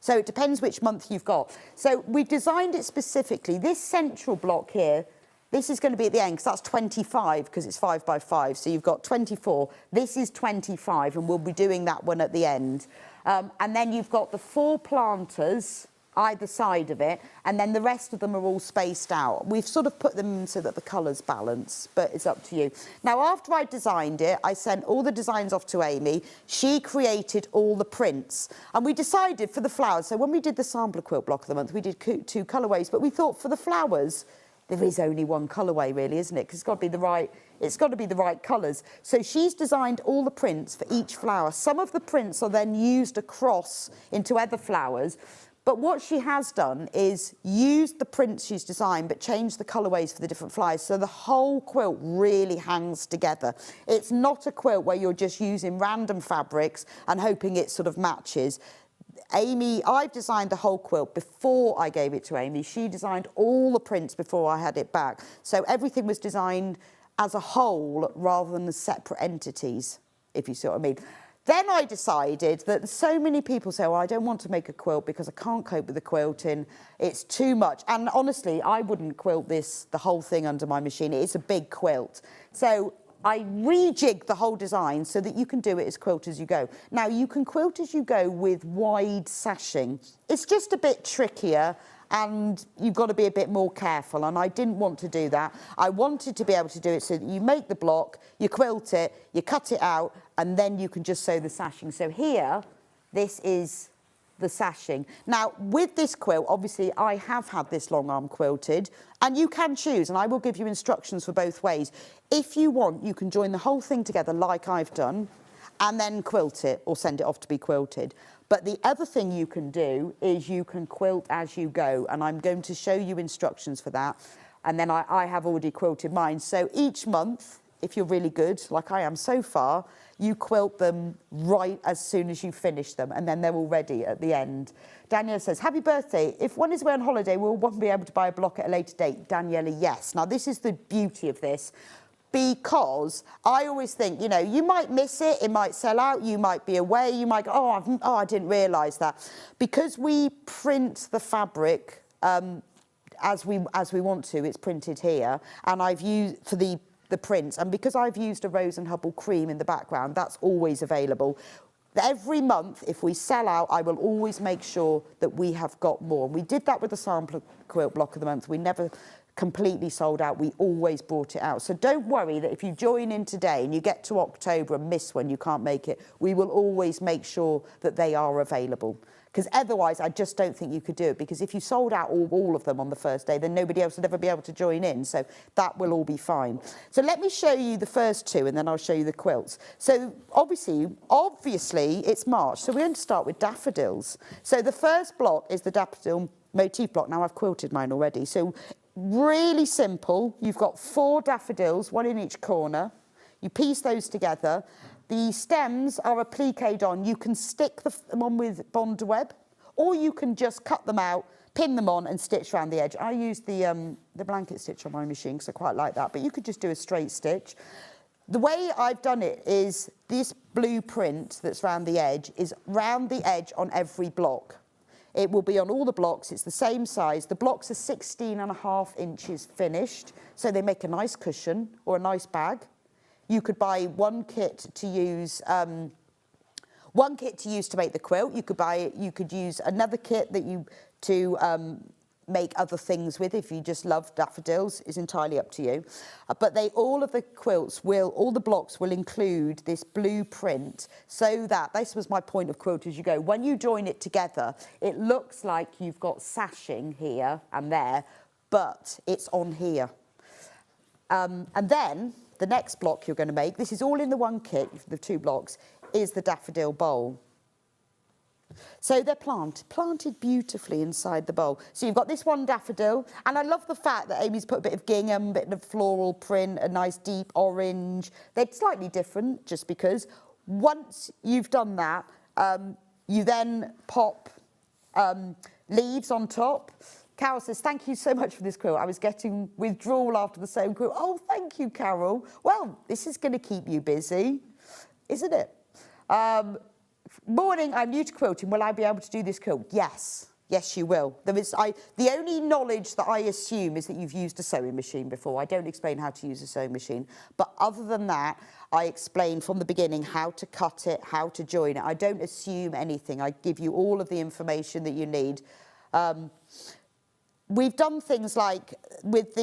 So it depends which month you've got. So we designed it specifically. This central block here, this is going to be at the end because that's 25 because it's 5 by 5. So you've got 24. This is 25 and we'll be doing that one at the end. And then you've got the 4 planters either side of it, and then the rest of them are all spaced out. We've sort of put them so that the colours balance, but it's up to you. Now, after I designed it, I sent all the designs off to Amy. She created all the prints, and we decided for the flowers. So when we did the sampler quilt block of the month, we did 2 colourways, but we thought for the flowers, there is only one colourway, really, isn't it? Because it's got to be the right colours. So she's designed all the prints for each flower. Some of the prints are then used across into other flowers. But what she has done is used the prints she's designed, but changed the colourways for the different flowers. So the whole quilt really hangs together. It's not a quilt where you're just using random fabrics and hoping it sort of matches. I've designed the whole quilt before I gave it to Amy. She designed all the prints before I had it back. So everything was designed as a whole rather than as separate entities, if you see what I mean. Then I decided that so many people say, well, I don't want to make a quilt because I can't cope with the quilting. It's too much. And honestly, I wouldn't quilt the whole thing under my machine. It's a big quilt. So I rejigged the whole design so that you can do it as quilt as you go. Now, you can quilt as you go with wide sashing. It's just a bit trickier and you've got to be a bit more careful, and I didn't want to do that. I wanted to be able to do it so that you make the block, you quilt it, you cut it out, and then you can just sew the sashing. So here, this is the sashing. Now, with this quilt, obviously, I have had this long arm quilted, and you can choose, and I will give you instructions for both ways. If you want, you can join the whole thing together like I've done, and then quilt it or send it off to be quilted. But the other thing you can do is you can quilt as you go, and I'm going to show you instructions for that. And then I have already quilted mine. So each month, if you're really good, like I am so far, you quilt them right as soon as you finish them, and then they're all ready at the end. Danielle says, happy birthday. If one is away on holiday, will one be able to buy a block at a later date? Daniela, yes. Now, this is the beauty of this, because I always think, you know, you might miss it, it might sell out, you might be away, you might go, oh, I didn't realise that. Because we print the fabric as we want to, it's printed here, and I've used for the prints, and because I've used a Rose and Hubble cream in the background, that's always available. Every month, if we sell out, I will always make sure that we have got more. We did that with the sample quilt block of the month. We never completely sold out. We always brought it out. So don't worry that if you join in today and you get to October and miss one, you can't make it. We will always make sure that they are available. Because otherwise, I just don't think you could do it. Because if you sold out all of them on the first day, then nobody else would ever be able to join in. So that will all be fine. So let me show you the first two, and then I'll show you the quilts. So obviously, it's March. So we're going to start with daffodils. So the first block is the daffodil motif block. Now, I've quilted mine already. So really simple. You've got 4 daffodils, 1 in each corner. You piece those together. The stems are appliqued on. You can stick them on with bond web, or you can just cut them out, pin them on and stitch around the edge. I use the blanket stitch on my machine because I quite like that, but you could just do a straight stitch. The way I've done it is this blue print that's round the edge is round the edge on every block. It will be on all the blocks. It's the same size. The blocks are 16.5 inches finished, so they make a nice cushion or a nice bag. You could buy one kit to use to make the quilt. You could use another kit to make other things with if you just love daffodils. It's entirely up to you. But all of the blocks will include this blueprint, so that this was my point of quilt as you go. When you join it together, it looks like you've got sashing here and there, but it's on here. And then the next block you're going to make, this is all in the one kit, the 2 blocks, is the daffodil bowl. So they're planted beautifully inside the bowl. So you've got this one daffodil, and I love the fact that Amy's put a bit of gingham, a bit of floral print, a nice deep orange. They're slightly different just because once you've done that, you then pop leaves on top. Carol says, thank you so much for this quilt. I was getting withdrawal after the same quilt. Oh, thank you, Carol. Well, this is going to keep you busy, isn't it? Morning, I'm new to quilting. Will I be able to do this quilt? Yes. Yes, you will. The only knowledge that I assume is that you've used a sewing machine before. I don't explain how to use a sewing machine. But other than that, I explain from the beginning how to cut it, how to join it. I don't assume anything. I give you all of the information that you need. We've done things like with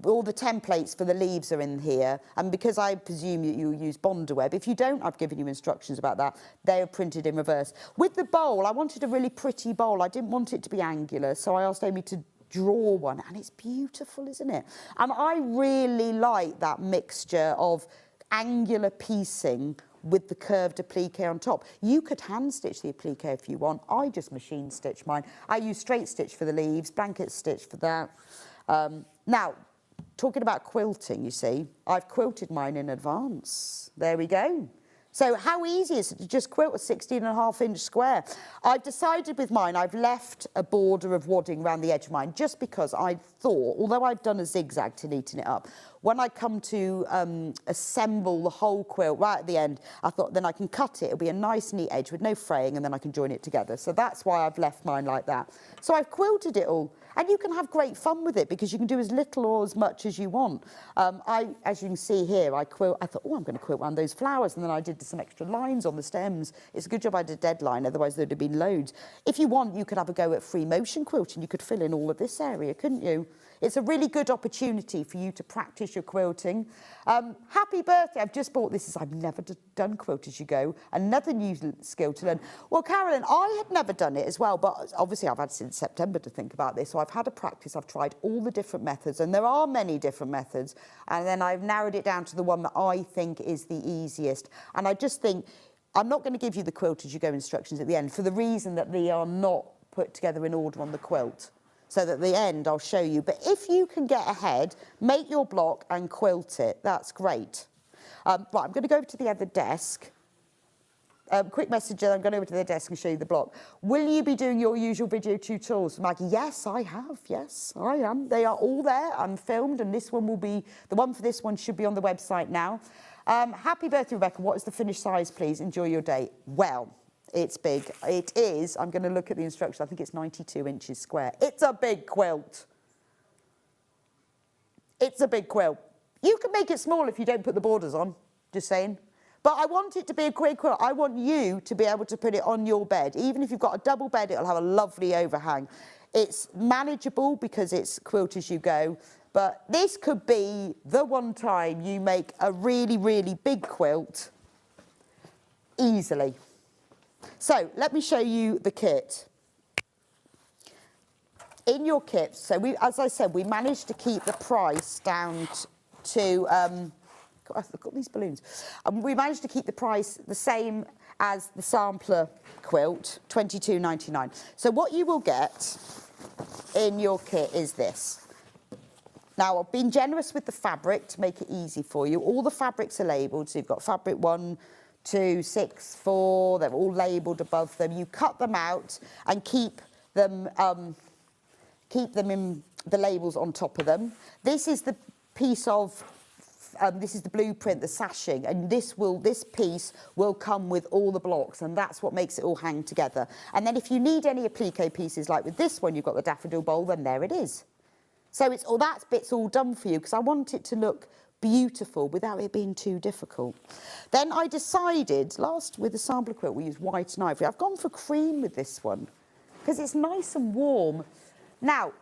all the templates for the leaves are in here, and because I presume you'll use bonder web. If you don't, I've given you instructions about that. They are printed in reverse. With the bowl, I wanted a really pretty bowl. I didn't want it to be angular, so I asked Amy to draw one, and it's beautiful, isn't it? And I really like that mixture of angular piecing with the curved applique on top. You could hand stitch the applique if you want. I just machine stitch mine. I use straight stitch for the leaves, blanket stitch for that. Now, talking about quilting, you see, I've quilted mine in advance. There we go. So how easy is it to just quilt a 16.5-inch square? I've decided with mine, I've left a border of wadding around the edge of mine just because I thought, although I've done a zigzag to neaten it up, when I come to assemble the whole quilt right at the end, I thought then I can cut it. It'll be a nice neat edge with no fraying, and then I can join it together. So that's why I've left mine like that. So I've quilted it all. And you can have great fun with it because you can do as little or as much as you want. As you can see here, I thought, oh, I'm going to quilt one of those flowers. And then I did some extra lines on the stems. It's a good job I did a deadline, otherwise there'd have been loads. If you want, you could have a go at free motion quilting. You could fill in all of this area, couldn't you? It's a really good opportunity for you to practice your quilting. Happy birthday. I've just bought this. I've never done Quilt As You Go. Another new skill to learn. Well, Carolyn, I had never done it as well, but obviously I've had since September to think about this. So I've had a practice. I've tried all the different methods, and there are many different methods. And then I've narrowed it down to the one that I think is the easiest. And I just think, I'm not going to give you the Quilt As You Go instructions at the end for the reason that they are not put together in order on the quilt. So that at the end I'll show you. But if you can get ahead, make your block and quilt it. That's great. Right, I'm going to go over to the other desk. Quick message, I'm going over to the desk and show you the block. Will you be doing your usual video tutorials, Maggie? Yes, I have. Yes, I am. They are all there. I'm filmed, and this one will be, the one for this one should be on the website now. Happy birthday, Rebecca. What is the finished size, please? Enjoy your day. Well, it's big. It is, I'm going to look at the instructions. I think it's 92 inches square. It's a big quilt. It's a big quilt. You can make it small if you don't put the borders on, just saying. But I want it to be a quilt. I want you to be able to put it on your bed. Even if you've got a double bed, it'll have a lovely overhang. It's manageable because it's Quilt As You Go. But this could be the one time you make a really, really big quilt easily. So let me show you the kit. In your kit, so as I said, we managed to keep the price down to... I've got these balloons. We managed to keep the price the same as the sampler quilt, $22.99. So what you will get in your kit is this. Now, I've been generous with the fabric to make it easy for you. All the fabrics are labelled, so you've got fabric 1, 2, 6, 4, they're all labelled above them. You cut them out and keep them in the labels on top of them. This is the piece of... this is the blueprint, the sashing, and this piece will come with all the blocks, and that's what makes it all hang together. And then if you need any applique pieces, like with this one, you've got the daffodil bowl, then there it is. So it's all that bit's all done for you, because I want it to look beautiful without it being too difficult. Then I decided, with the sampler quilt, we use white and ivory. I've gone for cream with this one, because it's nice and warm. Now,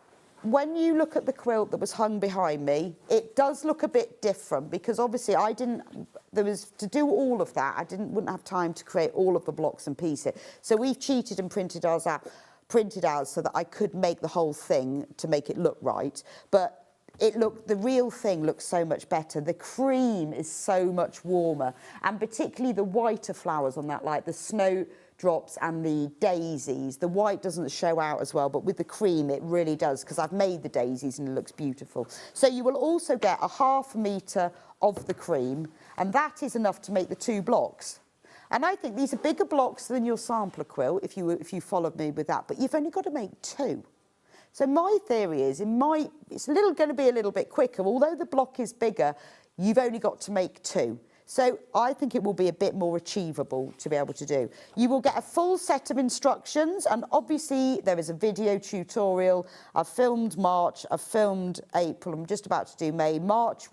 when you look at the quilt that was hung behind me, it does look a bit different because obviously to do all of that, I wouldn't have time to create all of the blocks and pieces. So we've cheated and printed out so that I could make the whole thing to make it look right. But the real thing looks so much better. The cream is so much warmer, and particularly the whiter flowers on that, like the snowdrops and the daisies. The white doesn't show out as well, but with the cream it really does, because I've made the daisies and it looks beautiful. So you will also get a ½ metre of the cream, and that is enough to make the 2 blocks. And I think these are bigger blocks than your sampler quilt, if you followed me with that, but you've only got to make 2. So my theory is, it's going to be a little bit quicker. Although the block is bigger, you've only got to make 2. So I think it will be a bit more achievable to be able to do. You will get a full set of instructions, and obviously there is a video tutorial. I've filmed March, I've filmed April, I'm just about to do May. March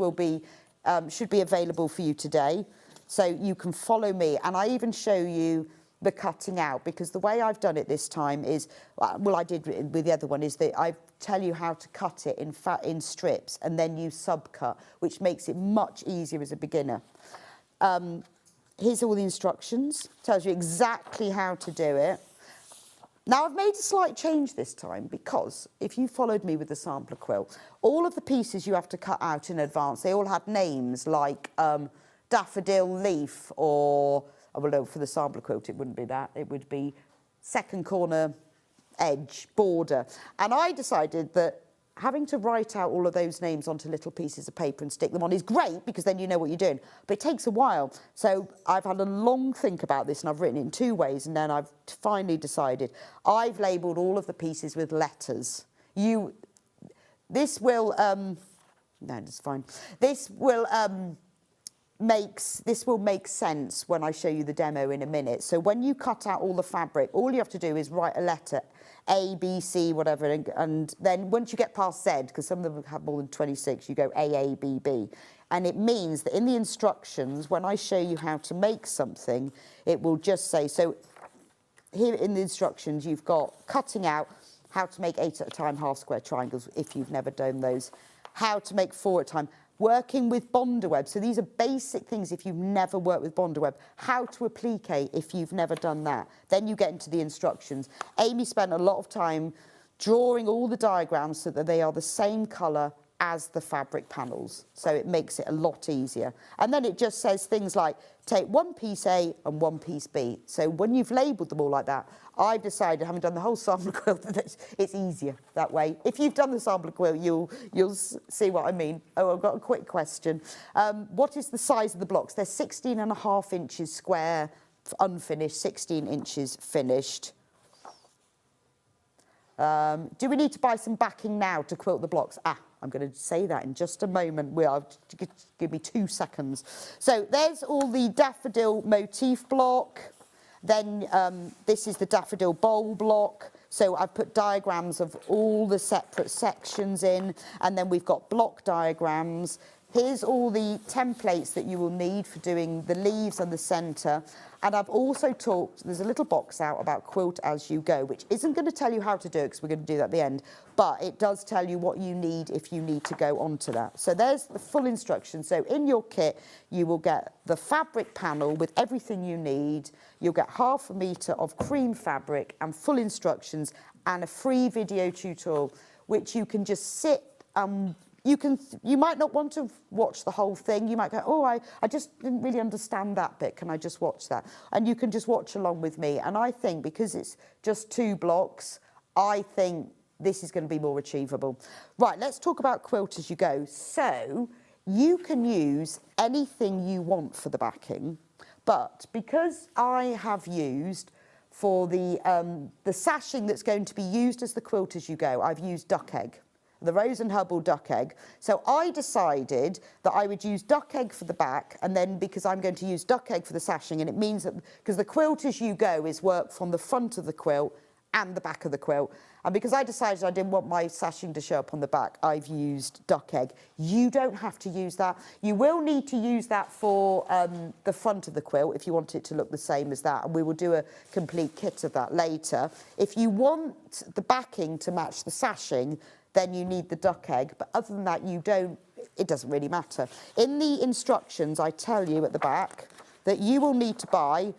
should be available for you today, so you can follow me. And I even show you the cutting out, because the way I've done it this time is, well, I did with the other one, is that I tell you how to cut it in strips and then you subcut, which makes it much easier as a beginner. Here's all the instructions, tells you exactly how to do it. Now, I've made a slight change this time, because if you followed me with the sampler quilt, all of the pieces you have to cut out in advance, they all had names like daffodil leaf, or... well, no, for the sampler quilt, it wouldn't be that. It would be second corner, edge, border. And I decided that having to write out all of those names onto little pieces of paper and stick them on is great, because then you know what you're doing. But it takes a while. So I've had a long think about this, and I've written it in 2 ways, and then I've finally decided. I've labelled all of the pieces with letters. This will... no, that's fine. This will make sense when I show you the demo in a minute. So when you cut out all the fabric, all you have to do is write a letter, A, B, C, whatever, and then once you get past Z, because some of them have more than 26, you go A, A, B, B. And it means that in the instructions, when I show you how to make something, it will just say, so here in the instructions, you've got cutting out how to make 8 at a time half square triangles if you've never done those, how to make 4 at a time, working with Bonderweb. So these are basic things if you've never worked with Bonderweb. How to applique if you've never done that. Then you get into the instructions. Amy spent a lot of time drawing all the diagrams so that they are the same colour as the fabric panels. So it makes it a lot easier. And then it just says things like, take one piece A and one piece B. So when you've labelled them all like that, I've decided, having done the whole sample quilt, that it's easier that way. If you've done the sample quilt, you'll see what I mean. Oh, I've got a quick question. What is the size of the blocks? They're 16.5 inches square, unfinished, 16 inches finished. Do we need to buy some backing now to quilt the blocks? I'm going to say that in just a moment. Give me 2 seconds. So there's all the daffodil motif block. Then this is the daffodil bowl block. So I've put diagrams of all the separate sections in. And then we've got block diagrams. Here's all the templates that you will need for doing the leaves and the centre. And I've also talked, there's a little box out about quilt as you go, which isn't going to tell you how to do it because we're going to do that at the end, but it does tell you what you need if you need to go onto that. So there's the full instructions. So in your kit, you will get the fabric panel with everything you need. You'll get 1/2 metre of cream fabric and full instructions and a free video tutorial, which you can just sit you might not want to watch the whole thing. You might go, oh, I just didn't really understand that bit. Can I just watch that? And you can just watch along with me. And I think because it's just 2 blocks, I think this is going to be more achievable. Right, let's talk about quilt as you go. So you can use anything you want for the backing, but because I have used for the sashing that's going to be used as the quilt as you go, I've used duck egg. The Rose and Hubble duck egg. So I decided that I would use duck egg for the back, and then because I'm going to use duck egg for the sashing, and it means that because the quilt as you go is work from the front of the quilt and the back of the quilt, and because I decided I didn't want my sashing to show up on the back, I've used duck egg. You don't have to use that. You will need to use that for the front of the quilt if you want it to look the same as that, and we will do a complete kit of that later. If you want the backing to match the sashing, then you need the duck egg. But other than that, it doesn't really matter. In the instructions, I tell you at the back that you will need to buy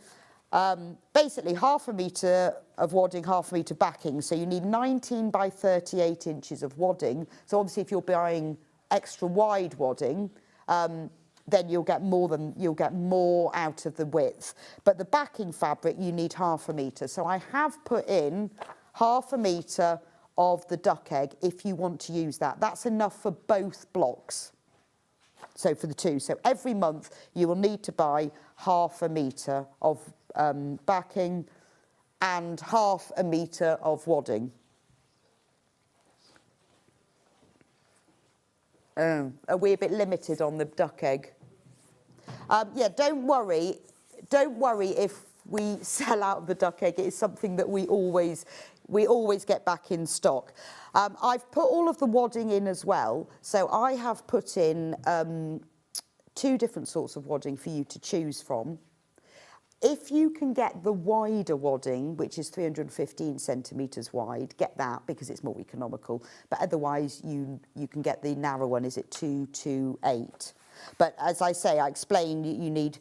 basically 1/2 metre of wadding, 1/2 metre backing. So you need 19 by 38 inches of wadding. So obviously if you're buying extra wide wadding, then you'll get more out of the width. But the backing fabric, you need 1/2 metre. So I have put in 1/2 metre of the duck egg if you want to use that. That's enough for both blocks. So for the 2. So every month you will need to buy 1/2 metre of backing and 1/2 metre of wadding. Are we a bit limited on the duck egg? Yeah, don't worry if we sell out the duck egg. It is something that we always get back in stock. I've put all of the wadding in as well. So I have put in 2 different sorts of wadding for you to choose from. If you can get the wider wadding, which is 315 centimetres wide, get that because it's more economical. But otherwise, you can get the narrow one, is it 228? But as I say, I explained you need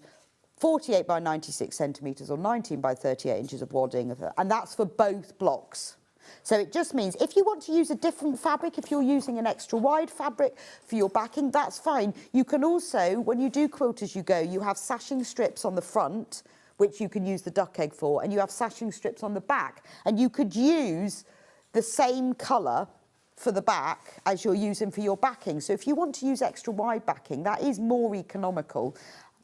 48 by 96 centimetres or 19 by 38 inches of wadding, and that's for both blocks. So it just means if you want to use a different fabric, if you're using an extra wide fabric for your backing, that's fine. You can also, when you do quilt as you go, you have sashing strips on the front, which you can use the duck egg for, and you have sashing strips on the back. And you could use the same colour for the back as you're using for your backing. So if you want to use extra wide backing, that is more economical.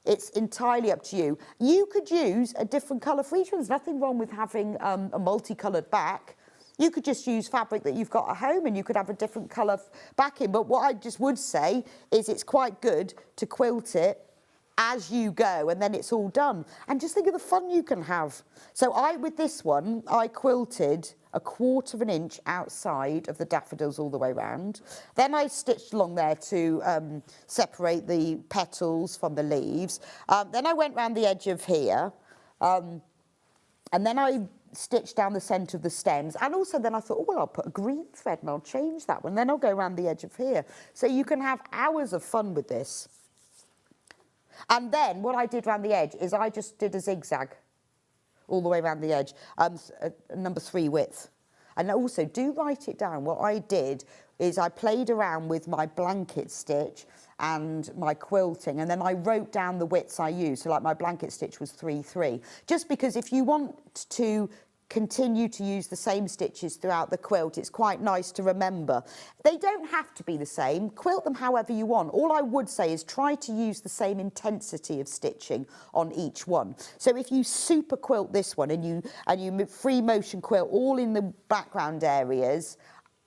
It's entirely up to you. You could use a different colour for each one. There's nothing wrong with having a multicoloured back. You could just use fabric that you've got at home and you could have a different colour backing. But what I just would say is it's quite good to quilt it as you go and then it's all done. And just think of the fun you can have. So with this one, I quilted 1/4 inch outside of the daffodils all the way around. Then I stitched along there to separate the petals from the leaves. Then I went round the edge of here and then I stitch down the centre of the stems. And also then I thought, oh, well, I'll put a green thread and I'll change that one. Then I'll go around the edge of here. So you can have hours of fun with this. And then what I did around the edge is I just did a zigzag all the way around the edge, number 3 width. And also do write it down. What I did is I played around with my blanket stitch and my quilting, and then I wrote down the widths I used. So like my blanket stitch was 3-3. Just because if you want to continue to use the same stitches throughout the quilt, it's quite nice to remember. They don't have to be the same. Quilt them however you want. All I would say is try to use the same intensity of stitching on each one. So if you super quilt this one and you free motion quilt all in the background areas,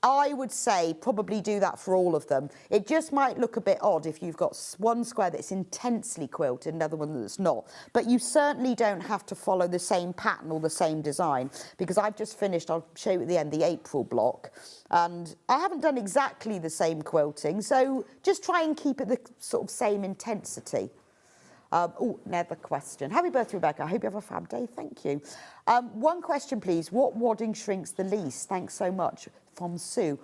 I would say probably do that for all of them. It just might look a bit odd if you've got one square that's intensely quilted, another one that's not. But you certainly don't have to follow the same pattern or the same design, because I've just finished, I'll show you at the end, the April block. And I haven't done exactly the same quilting, so just try and keep it the sort of same intensity. Oh, another question. Happy birthday, Rebecca. I hope you have a fab day. Thank you. One question, please. What wadding shrinks the least? Thanks so much. From Sue.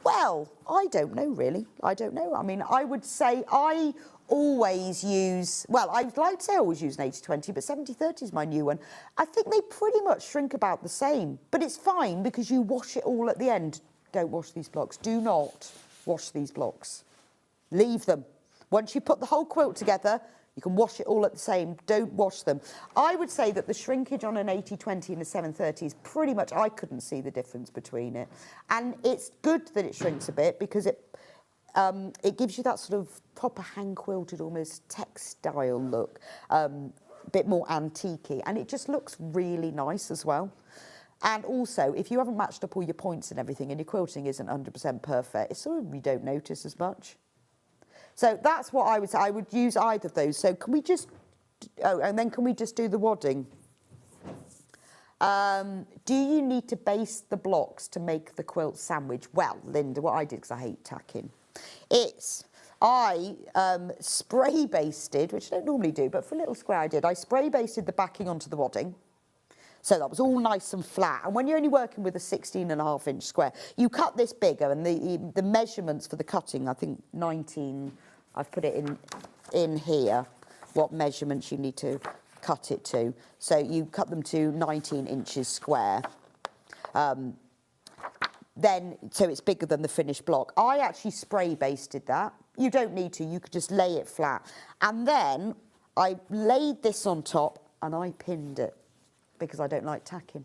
Well, I don't know, really. I don't know. I mean, I would say I always use, well, I'd like to say I always use an 80-20, but 70-30 is my new one. I think they pretty much shrink about the same, but it's fine because you wash it all at the end. Don't wash these blocks. Do not wash these blocks. Leave them. Once you put the whole quilt together, you can wash it all at the same. Don't wash them. I would say that the shrinkage on an 80-20 and a 7-30 is pretty much, I couldn't see the difference between it. And it's good that it shrinks a bit because it gives you that sort of proper hand-quilted, almost textile look, a bit more antique-y. And it just looks really nice as well. And also, if you haven't matched up all your points and everything and your quilting isn't 100% perfect, it's sort of, you don't notice as much. So that's what I would say. I would use either of those. So can we just, oh, and then can we just do the wadding? Do you need to baste the blocks to make the quilt sandwich? Well, Linda, what I did, because I hate tacking, I spray basted, which I don't normally do, but for a little square I did. I spray basted the backing onto the wadding. So that was all nice and flat. And when you're only working with a 16.5-inch square, you cut this bigger, and the measurements for the cutting, I think 19, I've put it in here, what measurements you need to cut it to. So you cut them to 19 inches square. Then, so it's bigger than the finished block. I actually spray basted that. You don't need to, you could just lay it flat. And then I laid this on top and I pinned it, because I don't like tacking.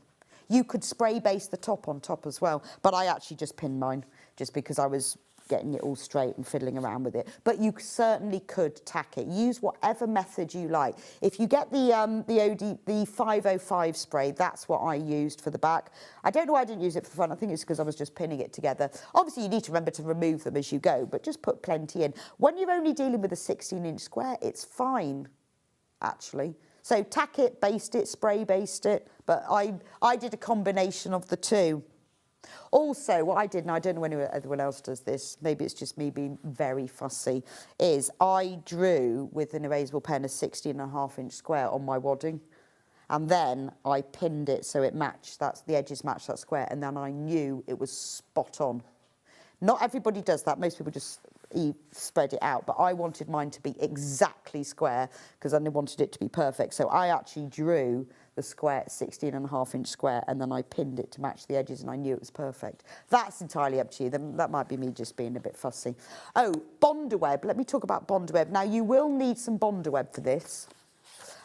You could spray baste the top on top as well, but I actually just pinned mine just because I was getting it all straight and fiddling around with it. But you certainly could tack it. Use whatever method you like. If you get the 505 spray, that's what I used for the back. I don't know why I didn't use it for the front. I think it's because I was just pinning it together. Obviously, you need to remember to remove them as you go, but just put plenty in. When you're only dealing with a 16-inch square, it's fine, actually. So tack it, baste it, spray baste it, but I did a combination of the two. Also, what I did, and I don't know when anyone else does this, maybe it's just me being very fussy, is I drew with an erasable pen a 16.5-inch square on my wadding, and then I pinned it so it matched, the edges matched that square, and then I knew it was spot on. Not everybody does that, most people just spread it out, but I wanted mine to be exactly square because I wanted it to be perfect. So I actually drew the square, 16.5-inch square, and then I pinned it to match the edges, and I knew it was perfect. That's entirely up to you. That might be me just being a bit fussy. Oh, Bondaweb. Let me talk about Bondaweb. Now, you will need some Bondaweb for this.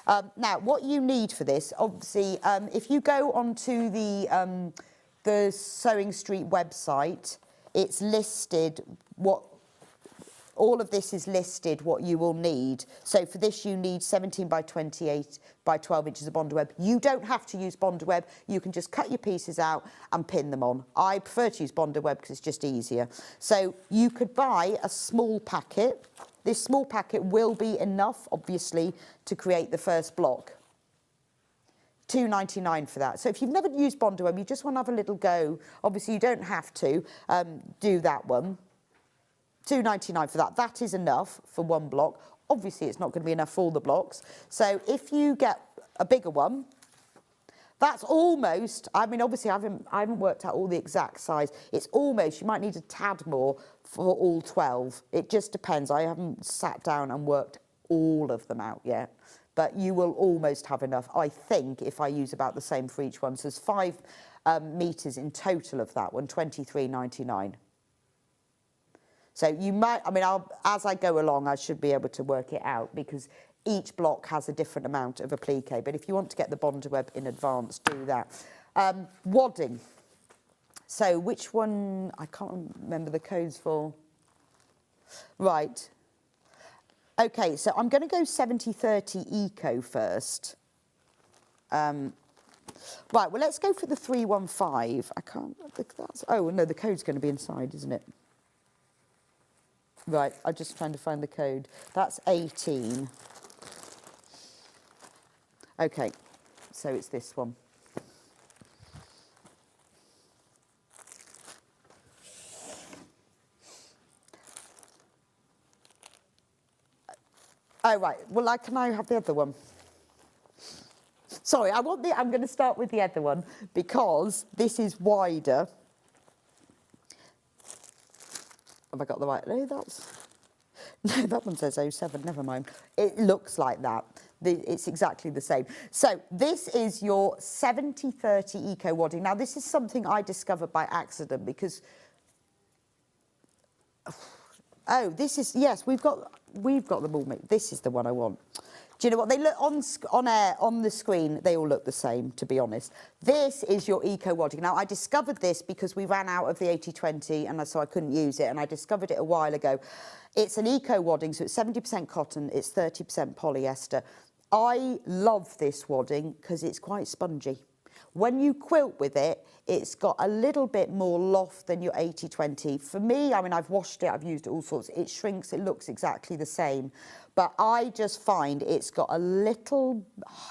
Now, what you need for this, obviously, if you go onto the Sewing Street website, it's listed all of this is listed what you will need. So for this you need 17 by 28 by 12 inches of Bondaweb. You don't have to use Bondaweb. You can just cut your pieces out and pin them on. I prefer to use Bondaweb because it's just easier. So you could buy a small packet. This small packet will be enough, obviously, to create the first block. £2.99 for that. So if you've never used Bondaweb, you just want to have a little go. Obviously, you don't have to do that one. £2.99 for that. That is enough for one block. Obviously, it's not going to be enough for all the blocks. So if you get a bigger one, That's almost, I mean, obviously I haven't worked out all the exact size. It's almost, you might need a tad more for all 12. It just depends. I haven't sat down and worked all of them out yet. But you will almost have enough, I think, if I use about the same for each one. So there's 5 metres in total of that one, 23.99. So you might, I mean, as I go along, I should be able to work it out because each block has a different amount of applique. But if you want to get the bonder web in advance, do that. Wadding. So which one, I can't remember the codes for. Right. Okay, so I'm going to go 70/30 Eco first. Right, well, let's go for the 315. I can't, that's, oh, no, the code's going to be inside, isn't it? Right, I'm just trying to find the code. That's 18. Okay, so it's this one. Oh, right. Well, can I have the other one? Sorry, I'm going to start with the other one because this is wider. Have I got the right? No, that one says 07, never mind. It looks like that. It's exactly the same. So this is your 70/30 Eco wadding. Now, this is something I discovered by accident because... Oh, this is, yes, we've got them all made. This is the one I want. Do you know what? They look on the screen, they all look the same, to be honest. This is your Eco wadding. Now, I discovered this because we ran out of the 80/20 and so I couldn't use it, and I discovered it a while ago. It's an Eco wadding, so it's 70% cotton, it's 30% polyester. I love this wadding because it's quite spongy. When you quilt with it, it's got a little bit more loft than your 80/20. For me, I mean, I've washed it, I've used it all sorts. It shrinks, it looks exactly the same. But I just find it's got a little,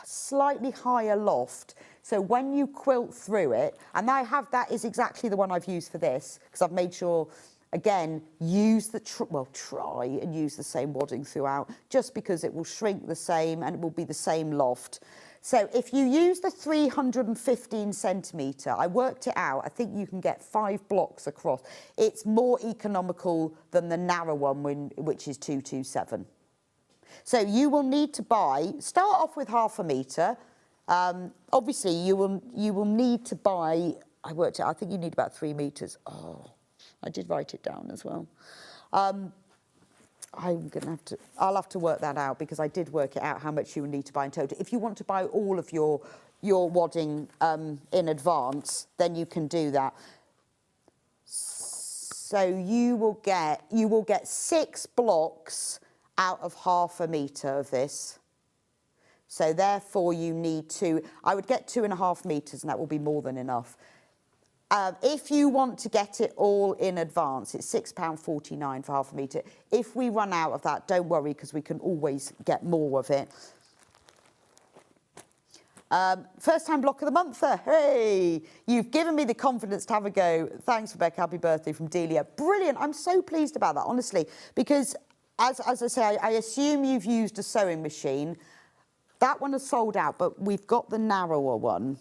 slightly higher loft. So when you quilt through it, and that is exactly the one I've used for this, because I've made sure, again, try and use the same wadding throughout, just because it will shrink the same and it will be the same loft. So if you use the 315 centimetre, I worked it out, I think you can get 5 blocks across. It's more economical than the narrow one, which is 227. So you will need to start off with 1/2 metre. Obviously, you will need to buy, I worked it out, I think you need about 3 metres. Oh, I did write it down as well. I'll have to work that out because I did work it out how much you will need to buy in total. If you want to buy all of your wadding in advance, then you can do that. So you will get 6 blocks out of 1/2 metre of this. So therefore you need I would get 2.5 metres and that will be more than enough. If you want to get it all in advance, it's £6.49 for 1/2 metre. If we run out of that, don't worry, because we can always get more of it. First time block of the month there. Hey, you've given me the confidence to have a go. Thanks, Rebecca. Happy birthday from Delia. Brilliant. I'm so pleased about that, honestly, because as I say, I assume you've used a sewing machine. That one is sold out, but we've got the narrower one.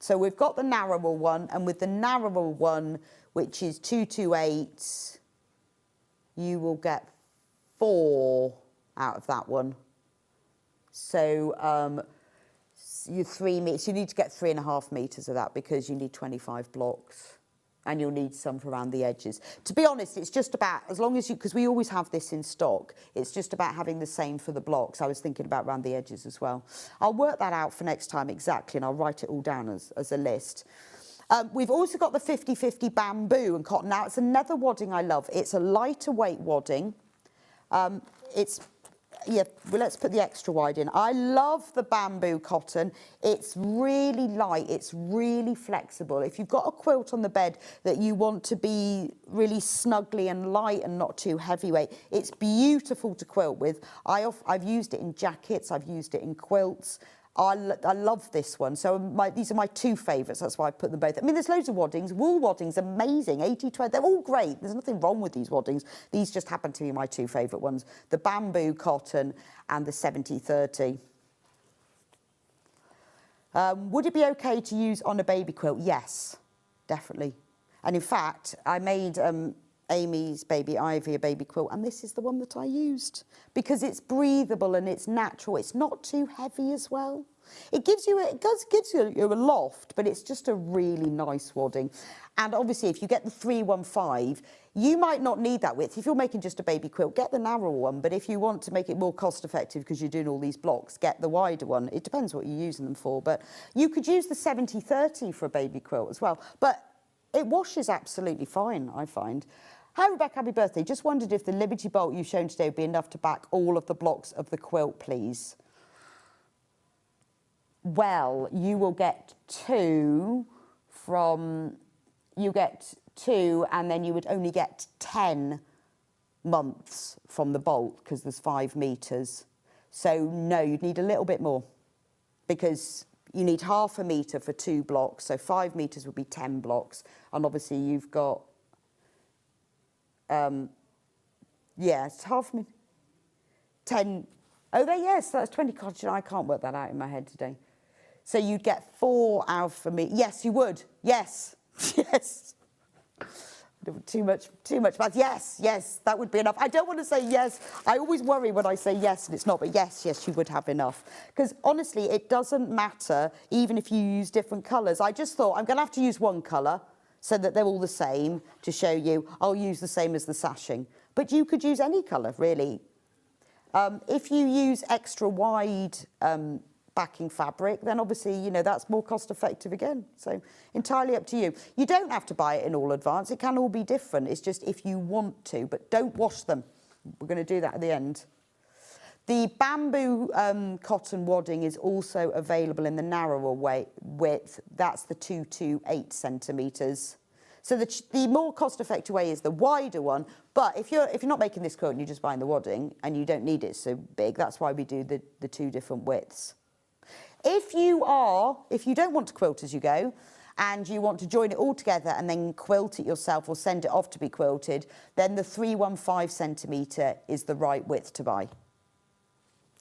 So we've got the narrower one, and with the narrower one, which is 228, you will get 4 out of that one. So you 3 meters. You need to get 3.5 meters of that because you need 25 blocks, and you'll need some for around the edges. To be honest, it's just about, as long as because we always have this in stock, it's just about having the same for the blocks. I was thinking about around the edges as well. I'll work that out for next time exactly, and I'll write it all down as a list. We've also got the 50/50 bamboo and cotton. Now, it's another wadding I love. It's a lighter weight wadding. Well, let's put the extra wide in. I love the bamboo cotton. It's really light. It's really flexible. If you've got a quilt on the bed that you want to be really snugly and light and not too heavyweight, it's beautiful to quilt with. I've used it in jackets. I've used it in quilts. I love this one. So these are my 2 favourites. That's why I put them both. I mean, there's loads of waddings. Wool waddings, amazing. 80/20, they're all great. There's nothing wrong with these waddings. These just happen to be my 2 favourite ones. The bamboo cotton and the 70/30. Would it be okay to use on a baby quilt? Yes, definitely. And in fact, I made Amy's baby Ivy a baby quilt, and this is the one that I used because it's breathable and it's natural. It's not too heavy as well. It gives you a loft, but it's just a really nice wadding. And obviously, if you get the 315, you might not need that width. If you're making just a baby quilt, get the narrow one. But if you want to make it more cost effective because you're doing all these blocks, get the wider one. It depends what you're using them for. But you could use the 70-30 for a baby quilt as well. But it washes absolutely fine, I find. Hi, Rebecca, happy birthday. Just wondered if the Liberty bolt you've shown today would be enough to back all of the blocks of the quilt, please. Well, you will get two and then you would only get 10 months from the bolt because there's 5 metres. So no, you'd need a little bit more because you need half a metre for 2 blocks. So 5 metres would be 10 blocks. And obviously you've got, it's half a metre, 10, oh, there, yes, that's 20, God, I can't work that out in my head today. So you'd get 4 out for me. Yes, you would. Yes, yes. Too much math. Yes, that would be enough. I don't want to say yes. I always worry when I say yes and it's not, but yes, you would have enough. Because honestly, it doesn't matter even if you use different colours. I just thought I'm going to have to use one colour so that they're all the same to show you. I'll use the same as the sashing. But you could use any colour, really. If you use extra wide backing fabric, then obviously, you know, that's more cost effective again. So entirely up to you. You don't have to buy it in all advance. It can all be different. It's just if you want to, but don't wash them. We're going to do that at the end. The bamboo cotton wadding is also available in the narrower width. That's the 2 to 8 centimetres. So the more cost-effective way is the wider one. But if you're not making this quilt and you're just buying the wadding and you don't need it so big, that's why we do the 2 different widths. If you don't want to quilt as you go and you want to join it all together and then quilt it yourself or send it off to be quilted, then the 315 centimetre is the right width to buy,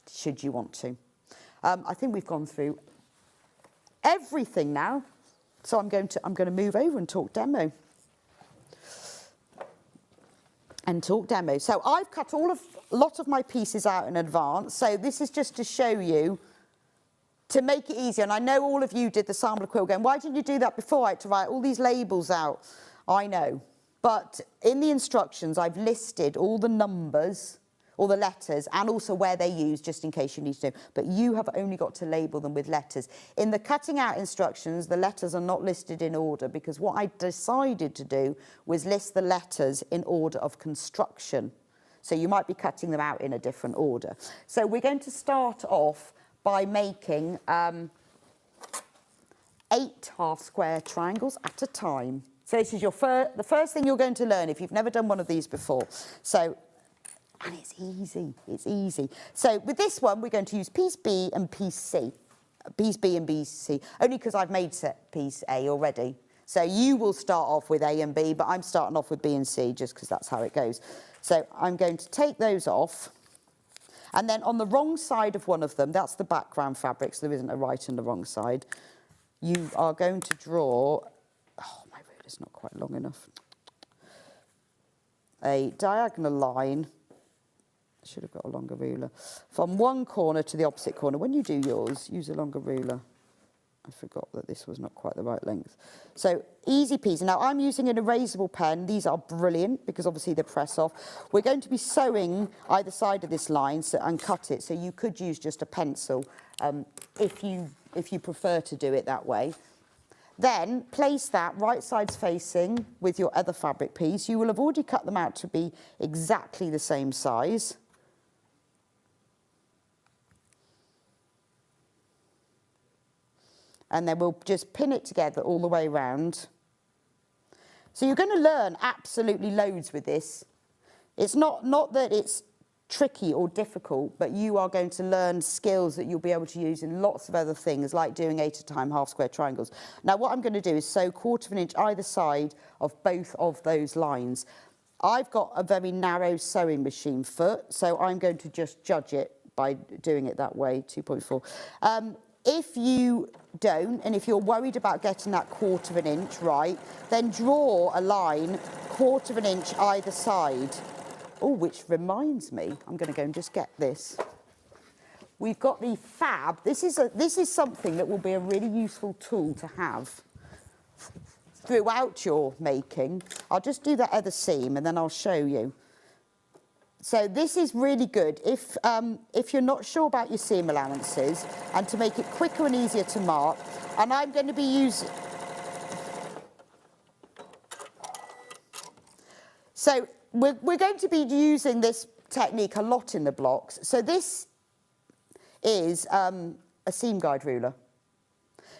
should you want to. I think we've gone through everything now, so I'm going to move over and talk demo. So I've cut a lot of my pieces out in advance. So this is just to show you, to make it easier. And I know all of you did the sample quilt going, why didn't you do that before? I had to write all these labels out. I know. But in the instructions, I've listed all the numbers, all the letters, and also where they're used, just in case you need to know. But you have only got to label them with letters. In the cutting out instructions, the letters are not listed in order because what I decided to do was list the letters in order of construction. So you might be cutting them out in a different order. So we're going to start off by making 8 half-square triangles at a time. So this is the first thing you're going to learn if you've never done one of these before. So, and it's easy. So with this one, we're going to use piece B and piece C. Piece B and piece C, only because I've made piece A already. So you will start off with A and B, but I'm starting off with B and C just because that's how it goes. So I'm going to take those off. And then on the wrong side of one of them, that's the background fabric, so there isn't a right and a wrong side, you are going to draw, oh, my ruler's not quite long enough, a diagonal line, I should have got a longer ruler, from one corner to the opposite corner. When you do yours, use a longer ruler. I forgot that this was not quite the right length. So easy peasy. Now I'm using an erasable pen. These are brilliant because obviously they press off. We're going to be sewing either side of this line and cut it. So you could use just a pencil if you prefer to do it that way. Then place that right sides facing with your other fabric piece. You will have already cut them out to be exactly the same size. And then we'll just pin it together all the way around. So you're going to learn absolutely loads with this. It's not that it's tricky or difficult, but you are going to learn skills that you'll be able to use in lots of other things, like doing 8 at a time half-square triangles. Now what I'm going to do is sew 1/4 inch either side of both of those lines. I've got a very narrow sewing machine foot, so I'm going to just judge it by doing it that way, 2.4. if you don't, and if you're worried about getting that 1/4 of an inch right, then draw a line 1/4 of an inch either side. Oh, which reminds me, I'm going to go and just get this. We've got the Fab. This is something that will be a really useful tool to have throughout your making. I'll just do that other seam and then I'll show you. So this is really good if you're not sure about your seam allowances, and to make it quicker and easier to mark. And I'm going to be using... So we're going to be using this technique a lot in the blocks. So this is a seam guide ruler.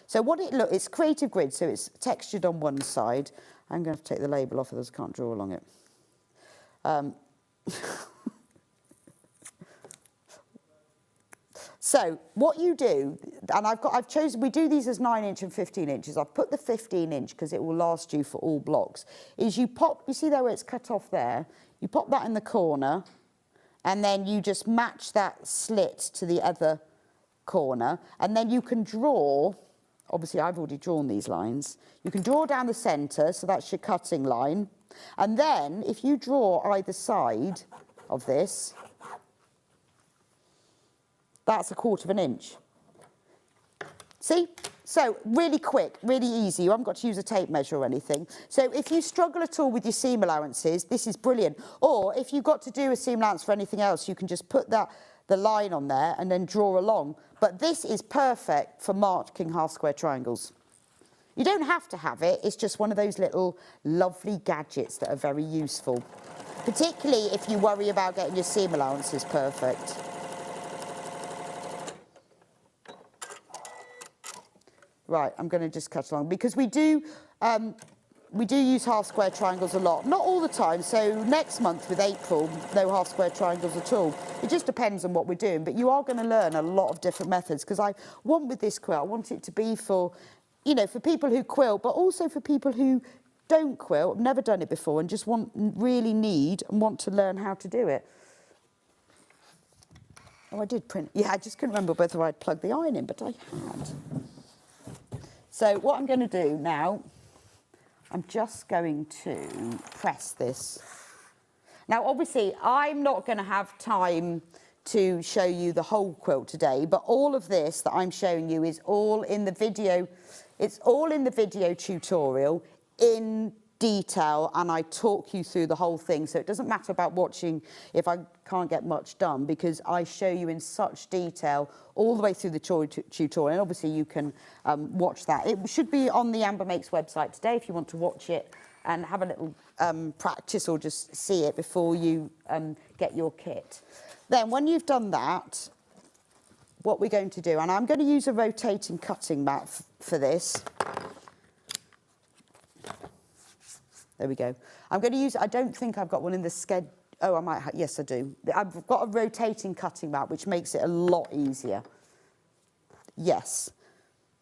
So what it's creative grid, so it's textured on one side. I'm going to have to take the label off, otherwise I can't draw along it. So what you do, and I've chosen, we do these as 9 inch and 15 inches. I've put the 15 inch because it will last you for all blocks. Is you pop, you see there where it's cut off there? You pop that in the corner, and then you just match that slit to the other corner, and then you can draw, obviously I've already drawn these lines, you can draw down the centre, so that's your cutting line, and then if you draw either side of this, that's 1/4 of an inch. See? So really quick, really easy. You haven't got to use a tape measure or anything. So if you struggle at all with your seam allowances, this is brilliant. Or if you've got to do a seam allowance for anything else, you can just put the line on there and then draw along. But this is perfect for marking half square triangles. You don't have to have it. It's just one of those little lovely gadgets that are very useful, particularly if you worry about getting your seam allowances perfect. Right, I'm going to just cut along because we do use half square triangles a lot. Not all the time. So next month with April, no half square triangles at all. It just depends on what we're doing. But you are going to learn a lot of different methods, because I want with this quilt, I want it to be for, you know, for people who quilt, but also for people who don't quilt, have never done it before, and just really need and want to learn how to do it. Oh, I did print. Yeah, I just couldn't remember whether I'd plugged the iron in, but I had. So what I'm going to do now, I'm just going to press this. Now, obviously, I'm not going to have time to show you the whole quilt today, but all of this that I'm showing you is all in the video. It's all in the video tutorial in detail, and I talk you through the whole thing. So it doesn't matter about watching if I can't get much done, because I show you in such detail all the way through the tutorial. And obviously you can watch that. It should be on the Amber Makes website today if you want to watch it and have a little practice, or just see it before you get your kit. Then when you've done that, what we're going to do, and I'm going to use a rotating cutting mat for this. There we go. I'm going to use, I don't think I've got one in the sked. Oh, I might have, yes I do. I've got a rotating cutting mat, which makes it a lot easier. Yes.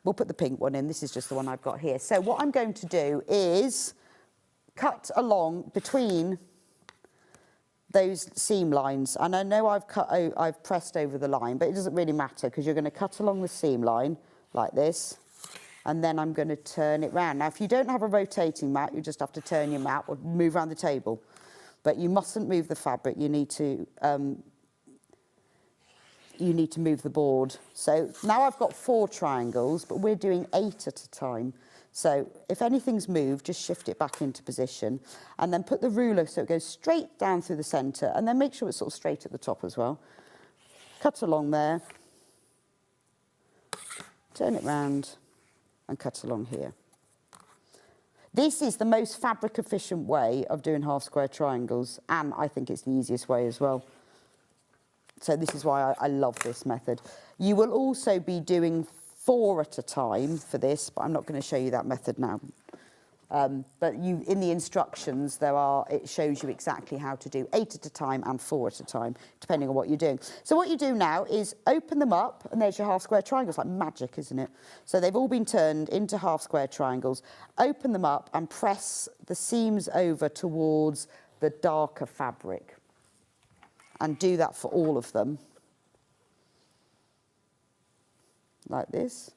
We'll put the pink one in. This is just the one I've got here. So what I'm going to do is cut between those seam lines. And I know I've pressed over the line, but it doesn't really matter, because you're going to cut along the seam line like this. And then I'm going to turn it round. Now, if you don't have a rotating mat, you just have to turn your mat or move around the table. But you mustn't move the fabric. You need to move the board. So now I've got 4 triangles, but we're doing 8 at a time. So if anything's moved, just shift it back into position, and then put the ruler so it goes straight down through the centre, and then make sure it's sort of straight at the top as well. Cut along there, turn it round, and cut along here. This is the most fabric efficient way of doing half square triangles, and I think it's the easiest way as well. So this is why I love this method. You will also be doing 4 at a time for this, but I'm not going to show you that method now. But in the instructions, it shows you exactly how to do 8 at a time and 4 at a time, depending on what you're doing. So what you do now is open them up, and there's your half square triangles, like magic, isn't it? So they've all been turned into half square triangles. Open them up and press the seams over towards the darker fabric. And do that for all of them. like this.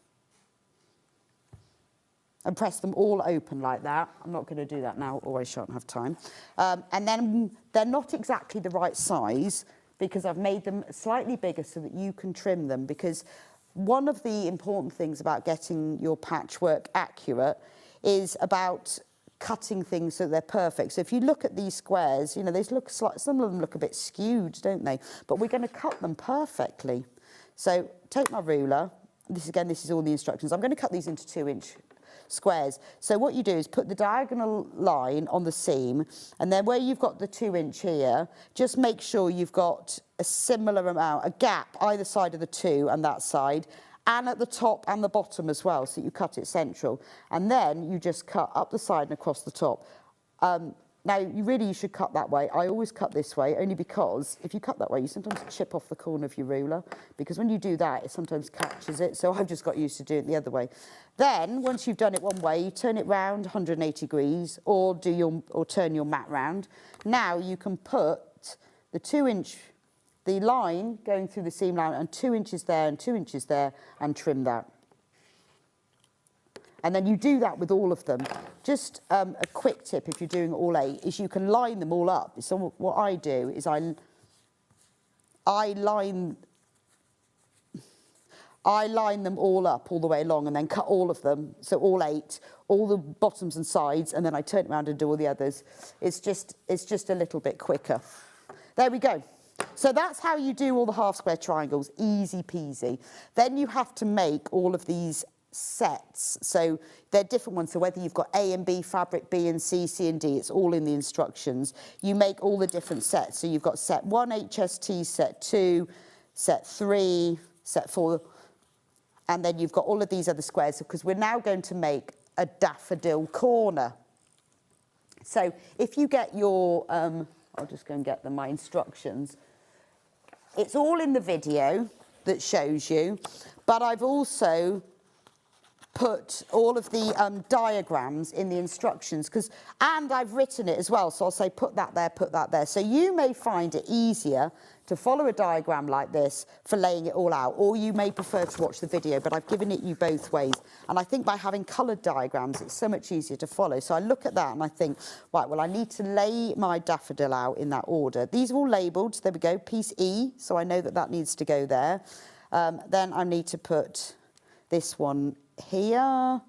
And press them all open like that. I'm not going to do that now, or I shan't have time. And then they're not exactly the right size because I've made them slightly bigger so that you can trim them, because one of the important things about getting your patchwork accurate is about cutting things so they're perfect. So if you look at these squares, you know, they look some of them look a bit skewed, don't they? But we're going to cut them perfectly. So take my ruler. This is all the instructions. I'm going to cut these into 2-inch squares. So what you do is put the diagonal line on the seam, and then where you've got the 2-inch here, just make sure you've got a similar amount, a gap either side of the 2 and that side, and at the top and the bottom as well, so you cut it central. And then you just cut up the side and across the top. Now, you should cut that way. I always cut this way, only because if you cut that way, you sometimes chip off the corner of your ruler, because when you do that, it sometimes catches it. So I've just got used to doing it the other way. Then, once you've done it one way, you turn it round 180 degrees, or turn your mat round. Now you can put the 2-inch, the line going through the seam line, and 2 inches there and 2 inches there, and trim that. And then you do that with all of them. Just a quick tip, if you're doing all 8, is you can line them all up. So what I do is I line them all up all the way along, and then cut all of them, so all 8, all the bottoms and sides, and then I turn it around and do all the others. It's just a little bit quicker. There we go. So that's how you do all the half square triangles, easy peasy. Then you have to make all of these sets, so they're different ones. So whether you've got A and B fabric, B and C, C and D, it's all in the instructions. You make all the different sets. So you've got set 1 HST, set 2, set 3, set 4, and then you've got all of these other squares, because we're now going to make a daffodil corner. So if you get your, I'll just go and get my instructions. It's all in the video that shows you, but I've also put all of the diagrams in the instructions, and I've written it as well, so I'll say put that there, put that there. So you may find it easier to follow a diagram like this for laying it all out, or you may prefer to watch the video, but I've given it you both ways. And I think by having coloured diagrams, it's so much easier to follow. So I look at that and I think, right, well, I need to lay my daffodil out in that order. These are all labelled, there we go, piece E, so I know that that needs to go there. Then I need to put this one here.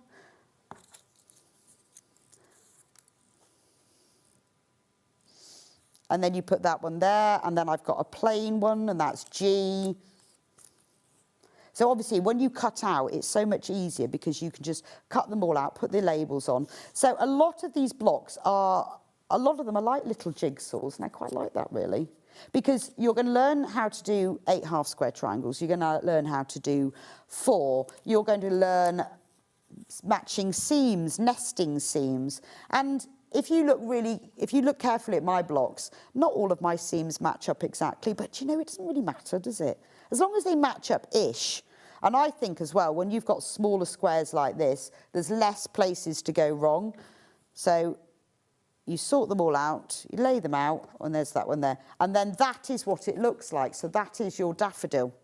And then you put that one there, and then I've got a plain one, and that's G. So obviously when you cut out, it's so much easier because you can just cut them all out, put the labels on. So a lot of these blocks a lot of them are like little jigsaws, and I quite like that really. Because you're going to learn how to do 8 half square triangles. You're going to learn how to do 4. You're going to learn matching seams, nesting seams. And if you look carefully at my blocks, not all of my seams match up exactly, but you know, it doesn't really matter, does it? As long as they match up-ish. And I think as well, when you've got smaller squares like this, there's less places to go wrong. So you sort them all out, you lay them out, and there's that one there. And then that is what it looks like. So that is your daffodil.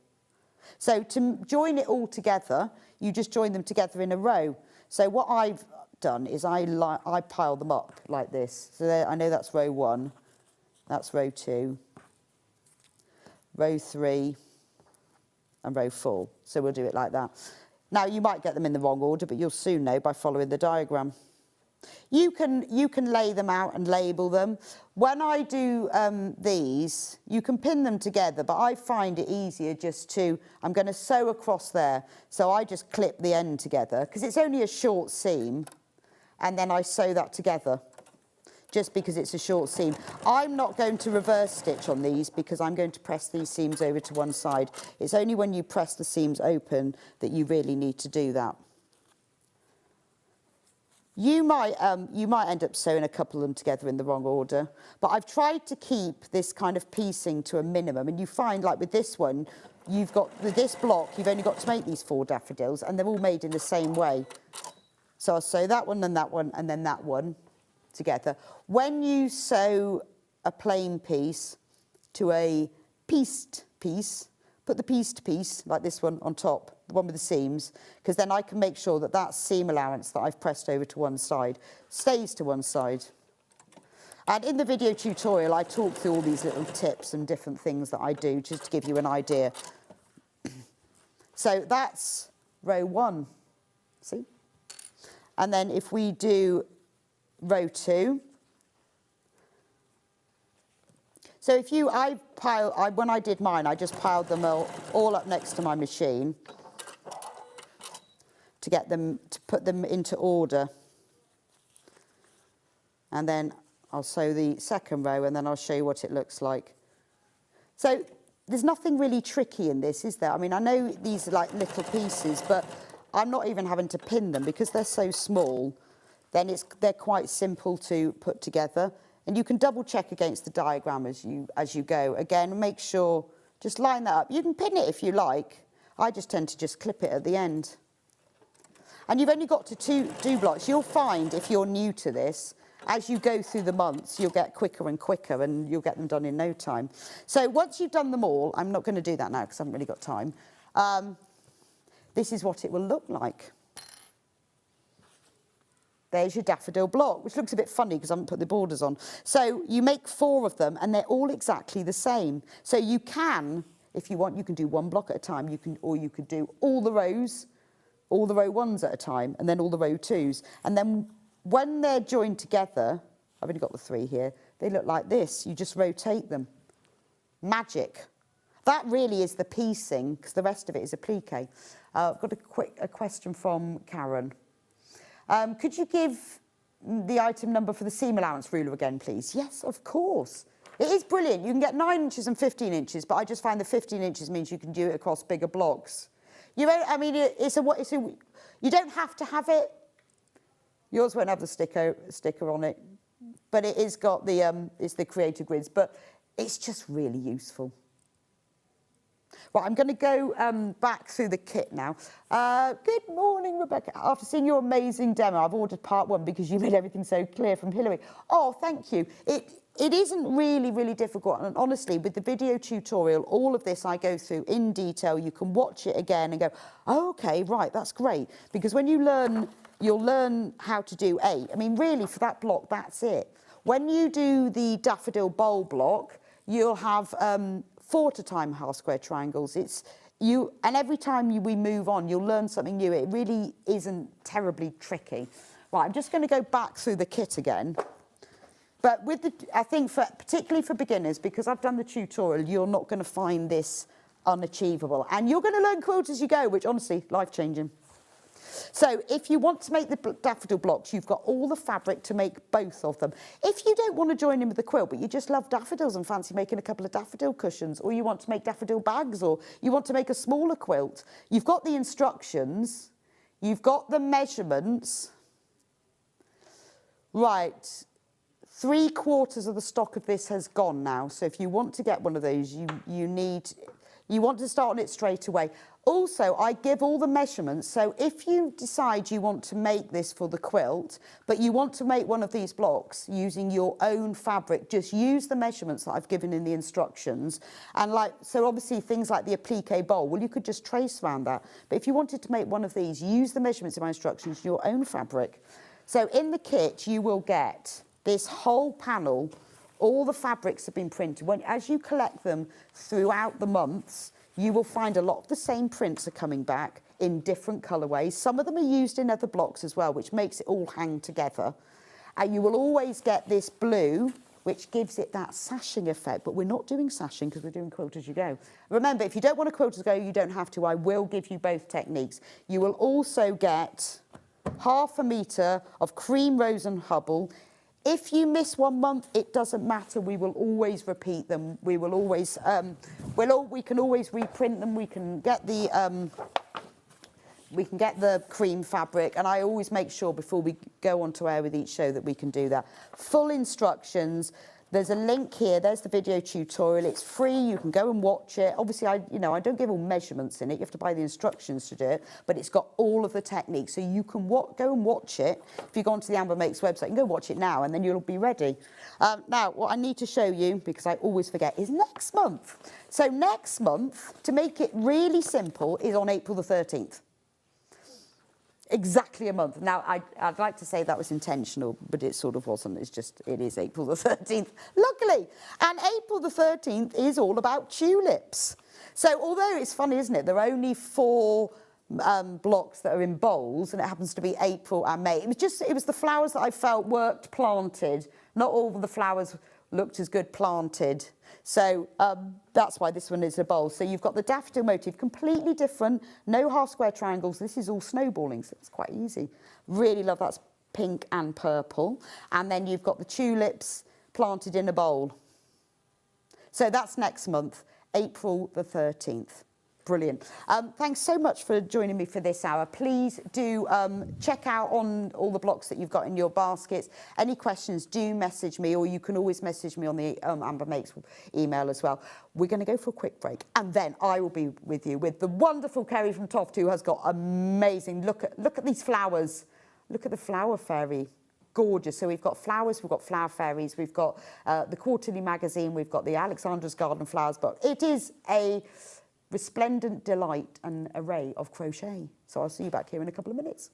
So to join it all together, you just join them together in a row. So what I've done is I pile them up like this. So there, I know that's row 1, that's row 2, row 3, and row 4. So we'll do it like that. Now, you might get them in the wrong order, but you'll soon know by following the diagram. You can lay them out and label them. When I do these, you can pin them together, but I find it easier just to, I'm going to sew across there. So I just clip the end together, because it's only a short seam, and then I sew that together, just because it's a short seam. I'm not going to reverse stitch on these, because I'm going to press these seams over to one side. It's only when you press the seams open that you really need to do that. You might end up sewing a couple of them together in the wrong order, but I've tried to keep this kind of piecing to a minimum. And you find, like with this one, you've got this block, you've only got to make these 4 daffodils, and they're all made in the same way. So I'll sew that one, and then that one together. When you sew a plain piece to a pieced piece, put the piece to piece, like this one on top, the one with the seams, because then I can make sure that that seam allowance that I've pressed over to one side stays to one side. And in the video tutorial, I talk through all these little tips and different things that I do just to give you an idea. So that's row 1, see? And then if we do row 2, so if you, when I did mine, I just piled them all up next to my machine to get them, to put them into order. And then I'll sew the second row and then I'll show you what it looks like. So there's nothing really tricky in this, is there? I mean, I know these are like little pieces, but I'm not even having to pin them because they're so small. Then they're quite simple to put together. And you can double check against the diagram as you go. Again, make sure, just line that up. You can pin it if you like. I just tend to just clip it at the end. And you've only got to do blocks. You'll find, if you're new to this, as you go through the months, you'll get quicker and quicker and you'll get them done in no time. So once you've done them all, I'm not going to do that now because I haven't really got time. This is what it will look like. There's your daffodil block, which looks a bit funny because I haven't put the borders on. So you make 4 of them and they're all exactly the same. So you can, if you want, you can do 1 block at a time, or you could do all the rows, all the row 1s at a time, and then all the row 2s. And then when they're joined together, I've only got the 3 here, they look like this. You just rotate them. Magic. That really is the piecing, because the rest of it is applique. I've got a question from Karen. Could you give the item number for the seam allowance ruler again, please? Yes, of course. It is brilliant. You can get 9 inches and 15 inches, but I just find the 15 inches means you can do it across bigger blocks. You don't have to have it. Yours won't have the sticker on it, but it is got the it's the creator grids, but it's just really useful. Right, I'm going to go back through the kit now. Good morning, Rebecca. After seeing your amazing demo, I've ordered part 1 because you made everything so clear from Hillary. Oh, thank you. It isn't really difficult. And honestly, with the video tutorial, all of this I go through in detail. You can watch it again and go, oh, okay, right, that's great. Because when you learn, you'll learn how to do 8. I mean, really, for that block, that's it. When you do the daffodil bowl block, you'll have 4 to time half square triangles. And every time we move on, you'll learn something new. It really isn't terribly tricky. Right, I'm just going to go back through the kit again. But I think particularly for beginners, because I've done the tutorial, you're not going to find this unachievable. And you're going to learn quilts as you go, which honestly, life-changing. So if you want to make the daffodil blocks, you've got all the fabric to make both of them. If you don't want to join in with the quilt, but you just love daffodils and fancy making a couple of daffodil cushions, or you want to make daffodil bags, or you want to make a smaller quilt, you've got the instructions, you've got the measurements. Right, 3/4 of the stock of this has gone now. So if you want to get one of those, you want to start on it straight away. Also, I give all the measurements, so if you decide you want to make this for the quilt, but you want to make one of these blocks using your own fabric, just use the measurements that I've given in the instructions. And so obviously things like the applique bowl, well, you could just trace around that. But if you wanted to make one of these, use the measurements in my instructions, your own fabric. So in the kit, you will get this whole panel. All the fabrics have been printed. As you collect them throughout the months, you will find a lot of the same prints are coming back in different colourways. Some of them are used in other blocks as well, which makes it all hang together. And you will always get this blue, which gives it that sashing effect. But we're not doing sashing because we're doing quilt as you go. Remember, if you don't want a quilt as you go, you don't have to. I will give you both techniques. You will also get 1/2 metre of cream rose and hubble. If you miss 1 month, it doesn't matter. We will always repeat them. We will always, we can always reprint them. We can get the cream fabric, and I always make sure before we go on to air with each show that we can do that. Full instructions. There's a link here. There's the video tutorial. It's free. You can go and watch it. Obviously, I don't give all measurements in it. You have to buy the instructions to do it, but it's got all of the techniques. So you can go and watch it. If you go onto the Amber Makes website, you can go watch it now, and then you'll be ready. Now, what I need to show you, because I always forget, is next month. So next month, to make it really simple, is on April the 13th. Exactly a month. Now, I'd like to say that was intentional, but it sort of wasn't. It is April the 13th, luckily. And April the 13th is all about tulips. So although it's funny, isn't it? There are only 4 blocks that are in bowls, and it happens to be April and May. It was the flowers that I felt worked planted. Not all of the flowers looked as good planted. So that's why this one is a bowl. So you've got the daffodil motif, completely different, no half square triangles. This is all snowballing, so it's quite easy. Really love that's pink and purple. And then you've got the tulips planted in a bowl. So that's next month, April the 13th. Brilliant. Thanks so much for joining me for this hour. Please do check out on all the blocks that you've got in your baskets. Any questions, do message me, or you can always message me on the Amber Makes email as well. We're going to go for a quick break, and then I will be with you with the wonderful Kerry from Toft, who has got amazing... Look at these flowers. Look at the flower fairy. Gorgeous. So we've got flowers, we've got flower fairies, we've got the Quarterly magazine, we've got the Alexandra's Garden Flowers book. It is a resplendent delight and array of crochet. So I'll see you back here in a couple of minutes.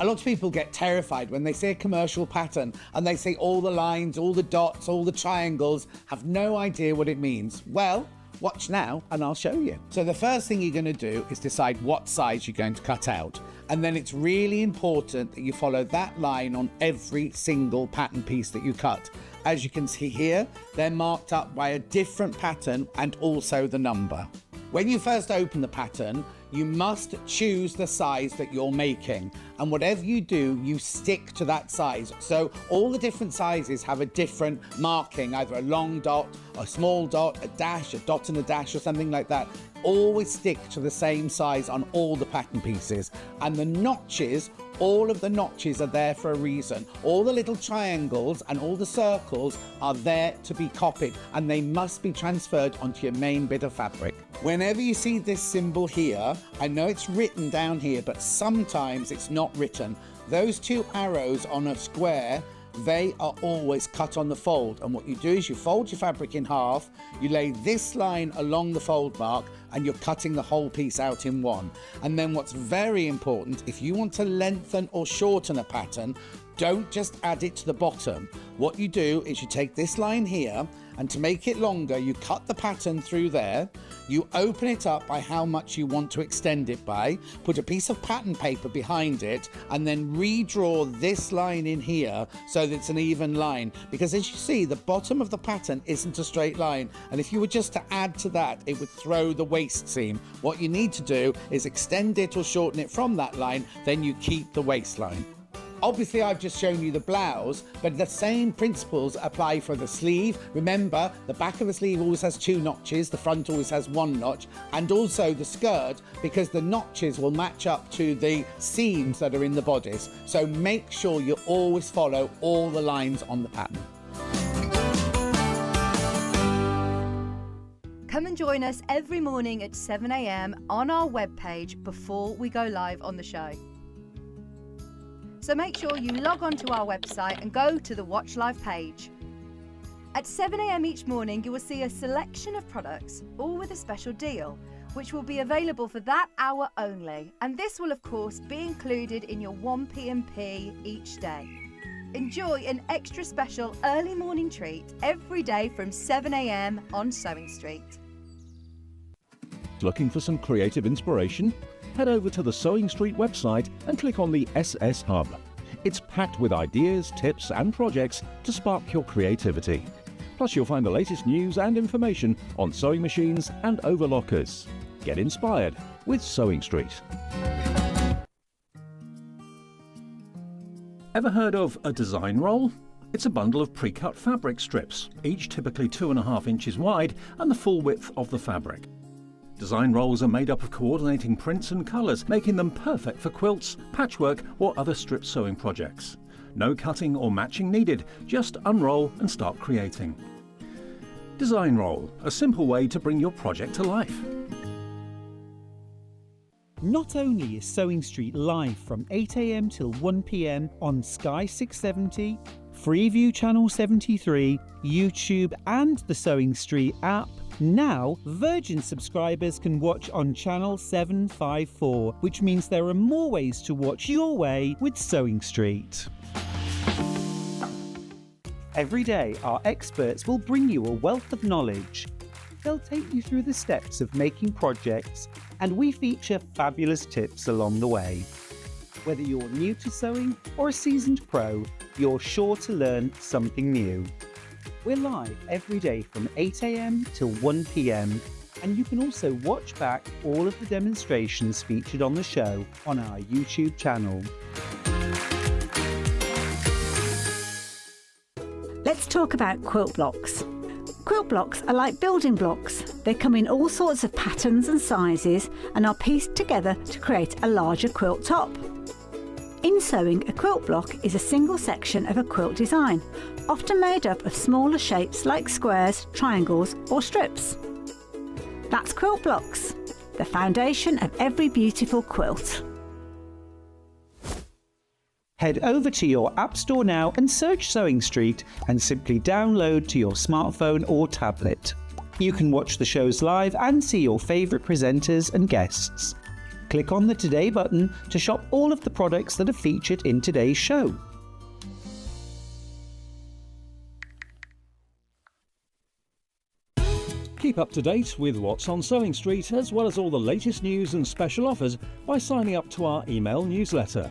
A lot of people get terrified when they see a commercial pattern and they see all the lines, all the dots, all the triangles, have no idea what it means. Well, watch now and I'll show you. So the first thing you're going to do is decide what size you're going to cut out. And then it's really important that you follow that line on every single pattern piece that you cut. As you can see here, they're marked up by a different pattern and also the number. When you first open the pattern, you must choose the size that you're making, and whatever you do, you stick to that size. So all the different sizes have a different marking, either a long dot, a small dot, a dash, a dot and a dash, or something like that. Always stick to the same size on all the pattern pieces. And the notches, all of the notches are there for a reason. All the little triangles and all the circles are there to be copied, and they must be transferred onto your main bit of fabric. Whenever you see this symbol here, I know it's written down here, but sometimes it's not written. Those 2 arrows on a square, they are always cut on the fold. And what you do is you fold your fabric in half, you lay this line along the fold mark, and you're cutting the whole piece out in one. And then what's very important, if you want to lengthen or shorten a pattern, don't just add it to the bottom. What you do is you take this line here, and to make it longer, you cut the pattern through there, you open it up by how much you want to extend it by, put a piece of pattern paper behind it, and then redraw this line in here so that it's an even line. Because as you see, the bottom of the pattern isn't a straight line, and if you were just to add to that, it would throw the waist seam. What you need to do is extend it or shorten it from that line, then you keep the waistline. Obviously, I've just shown you the blouse, but the same principles apply for the sleeve. Remember, the back of the sleeve always has 2 notches, the front always has 1 notch, and also the skirt, because the notches will match up to the seams that are in the bodice. So make sure you always follow all the lines on the pattern. Come and join us every morning at 7 a.m. on our webpage before we go live on the show. So make sure you log on to our website and go to the Watch Live page. At 7 a.m. each morning, you will see a selection of products, all with a special deal, which will be available for that hour only. And this will, of course, be included in your 1 p.m.P each day. Enjoy an extra special early morning treat every day from 7 a.m. on Sewing Street. Looking for some creative inspiration? Head over to the Sewing Street website and click on the SS Hub. It's packed with ideas, tips and projects to spark your creativity. Plus you'll find the latest news and information on sewing machines and overlockers. Get inspired with Sewing Street. Ever heard of a design roll? It's a bundle of pre-cut fabric strips, each typically 2.5 inches wide and the full width of the fabric. Design rolls are made up of coordinating prints and colours, making them perfect for quilts, patchwork or other strip sewing projects. No cutting or matching needed, just unroll and start creating. Design Roll, a simple way to bring your project to life. Not only is Sewing Street live from 8 AM till 1 PM on Sky 670, Freeview Channel 73, YouTube and the Sewing Street app, now Virgin subscribers can watch on Channel 754, which means there are more ways to watch your way with Sewing Street. Every day, our experts will bring you a wealth of knowledge. They'll take you through the steps of making projects, and we feature fabulous tips along the way. Whether you're new to sewing or a seasoned pro, you're sure to learn something new. We're live every day from 8 AM till 1 PM, and you can also watch back all of the demonstrations featured on the show on our YouTube channel. Let's talk about quilt blocks. Quilt blocks are like building blocks. They come in all sorts of patterns and sizes and are pieced together to create a larger quilt top. In sewing, a quilt block is a single section of a quilt design, often made up of smaller shapes like squares, triangles or strips. That's quilt blocks, the foundation of every beautiful quilt. Head over to your App Store now and search Sewing Street and simply download to your smartphone or tablet. You can watch the shows live and see your favourite presenters and guests. Click on the Today button to shop all of the products that are featured in today's show. Keep up to date with what's on Sewing Street, as well as all the latest news and special offers by signing up to our email newsletter.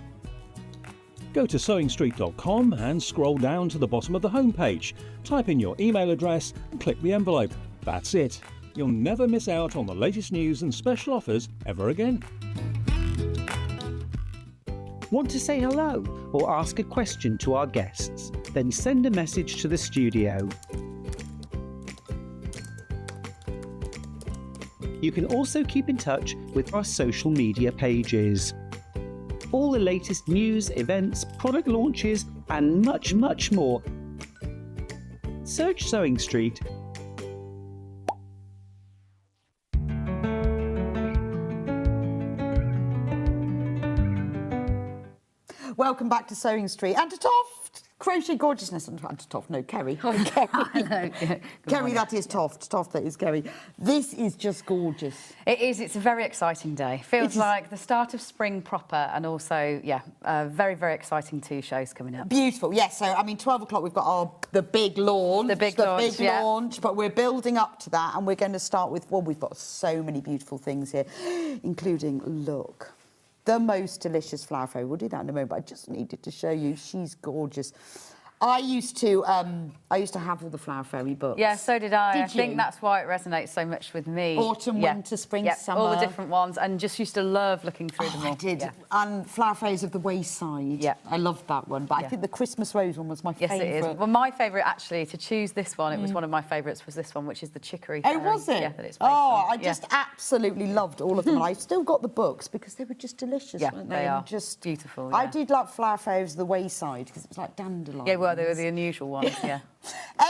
Go to sewingstreet.com and scroll down to the bottom of the homepage. Type in your email address and click the envelope. That's it. You'll never miss out on the latest news and special offers ever again. Want to say hello or ask a question to our guests? Then send a message to the studio. You can also keep in touch with our social media pages. All the latest news, events, product launches, and much, much more. Search Sewing Street. Welcome back to Sewing Street and to Toft. Crochet Gorgeousness and to Toft. No, Kerry. Hi, Kerry. Hello. Kerry, that is Toft. Toft, that is Kerry. This is just gorgeous. It is. It's a very exciting day. Feels like the start of spring proper, and also, very, very exciting 2 shows coming up. Beautiful. Yes. So, I mean, 12 o'clock, we've got the big launch. The big launch, but we're building up to that, and we're going to start with, well, we've got so many beautiful things here, including, look, the most delicious flower fairy. We'll do that in a moment, but I just needed to show you. She's gorgeous. I used to have all the flower fairy books. Yeah, so did I. Did I think you? that's why it resonates so much with me. Autumn, winter, spring, summer. All the different ones, and just used to love looking through them all. I did. Yeah. And Flower Fairies of the Wayside. Yeah. I loved that one. But I think the Christmas Rose one was my Yes, favourite. it is. Well, my favourite, actually, to choose this one, it was one of my favourites, was this one, which is the Chicory Oh, Fairy. was it? Yeah, that it's based oh, on. I just absolutely loved all of them. And I've still got the books because they were just delicious, Yeah, weren't they they? are. And just Beautiful, I yeah. did like Flower Fairies of the Wayside because it was like dandelions. Yeah, well, they were the unusual ones, yeah.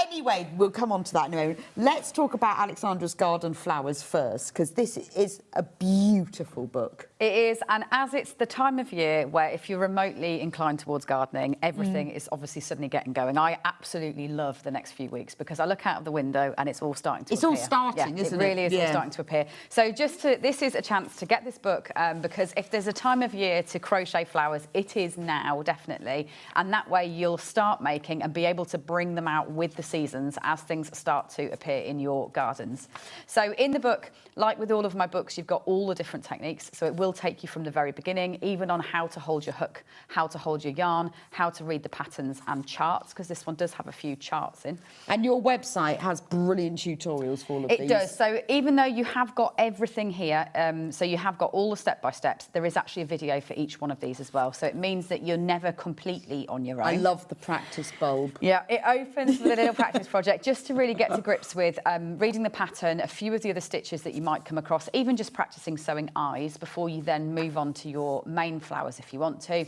Anyway, we'll come on to that in a moment. Let's talk about Alexandra's Garden Flowers first, because this is a beautiful book. It is, and as it's the time of year where if you're remotely inclined towards gardening, everything is obviously suddenly getting going. I absolutely love the next few weeks because I look out of the window and it's all starting to appear. It's all starting, isn't it? It really is all starting to appear. So this is a chance to get this book because if there's a time of year to crochet flowers, it is now, definitely. And that way you'll start making and be able to bring them out with the season seasons as things start to appear in your gardens. So in the book, like with all of my books, you've got all the different techniques. So it will take you from the very beginning, even on how to hold your hook, how to hold your yarn, how to read the patterns and charts, because this one does have a few charts in. And your website has brilliant tutorials for all of these. It does. So even though you have got everything here, so you have got all the step-by-steps, there is actually a video for each one of these as well. So it means that you're never completely on your own. I love the practice bulb. Yeah, it opens with a little practice project just to really get to grips with reading the pattern, a few of the other stitches that you might come across, even just practicing sewing eyes before you then move on to your main flowers if you want to.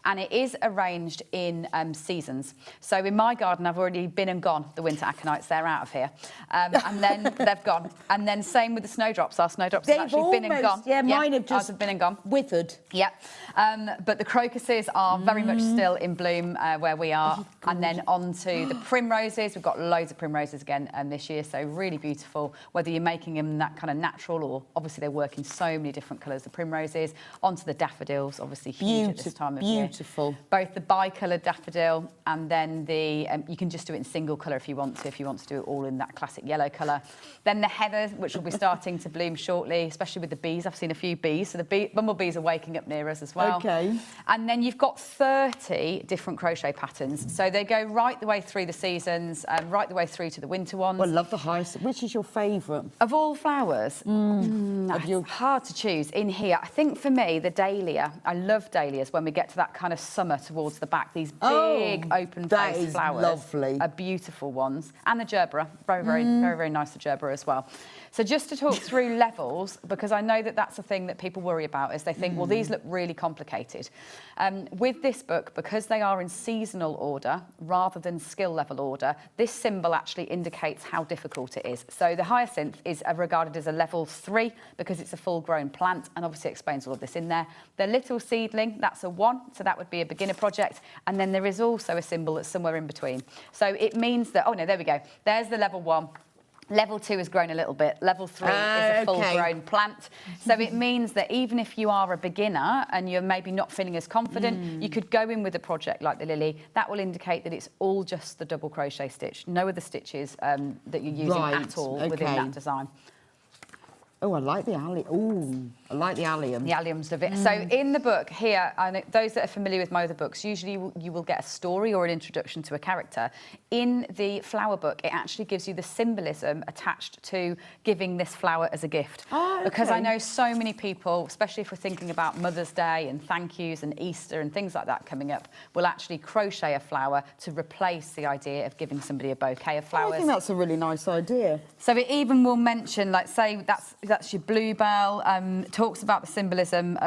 And it is arranged in seasons. So in my garden, I've already been and gone, the winter aconites, they're out of here. And then they've gone. And then same with the snowdrops. Our snowdrops have actually been and gone. Yeah, mine have just been and gone. Withered. Yeah. But the crocuses are very much still in bloom where we are. And then on to the primroses. We've got loads of primroses again this year, so really beautiful, whether you're making them that kind of natural or obviously they work in so many different colours, the primroses. Onto the daffodils, obviously huge at this time of year. Beautiful. Both the bi-coloured daffodil and then the, you can just do it in single colour if you want to do it all in that classic yellow colour. Then the heather, which will be starting to bloom shortly, especially with the bees. I've seen a few bees, so the bumblebees are waking up near us as well. Okay. And then you've got 30 different crochet patterns. So they go right the way through the seasons, right the way through to the winter ones. Well, I love the hyacinth. Which is your favourite? Of all flowers, it's hard to choose. In here, I think for me, the dahlia. I love dahlias when we get to that kind of summer towards the back. These big open-faced flowers lovely. are beautiful ones. And the gerbera, very nice, the gerbera as well. So just to talk through levels, because I know that that's a thing that people worry about, is they think, well, these look really complicated. With this book, because they are in seasonal order rather than skill level order, this symbol actually indicates how difficult it is. So the hyacinth is regarded as a level 3 because it's a full-grown plant, and obviously explains all of this in there. The little seedling, that's a 1, so that would be a beginner project. And then there is also a symbol that's somewhere in between. So it means that, oh no, there we go. There's the level 1. Level 2 has grown a little bit. Level 3 is a full-grown plant. So it means that even if you are a beginner and you're maybe not feeling as confident, you could go in with a project like the lily. That will indicate that it's all just the double crochet stitch. No other stitches that you're using at all within that design. Oh, I like the allium. Oh, I like the allium. The alliums of it. So in the book here, I know those that are familiar with my other books, usually you will get a story or an introduction to a character. In the flower book, it actually gives you the symbolism attached to giving this flower as a gift. Oh, okay. Because I know so many people, especially if we're thinking about Mother's Day and thank yous and Easter and things like that coming up, will actually crochet a flower to replace the idea of giving somebody a bouquet of flowers. I think that's a really nice idea. So it even will mention, like, say that's your bluebell, talks about the symbolism.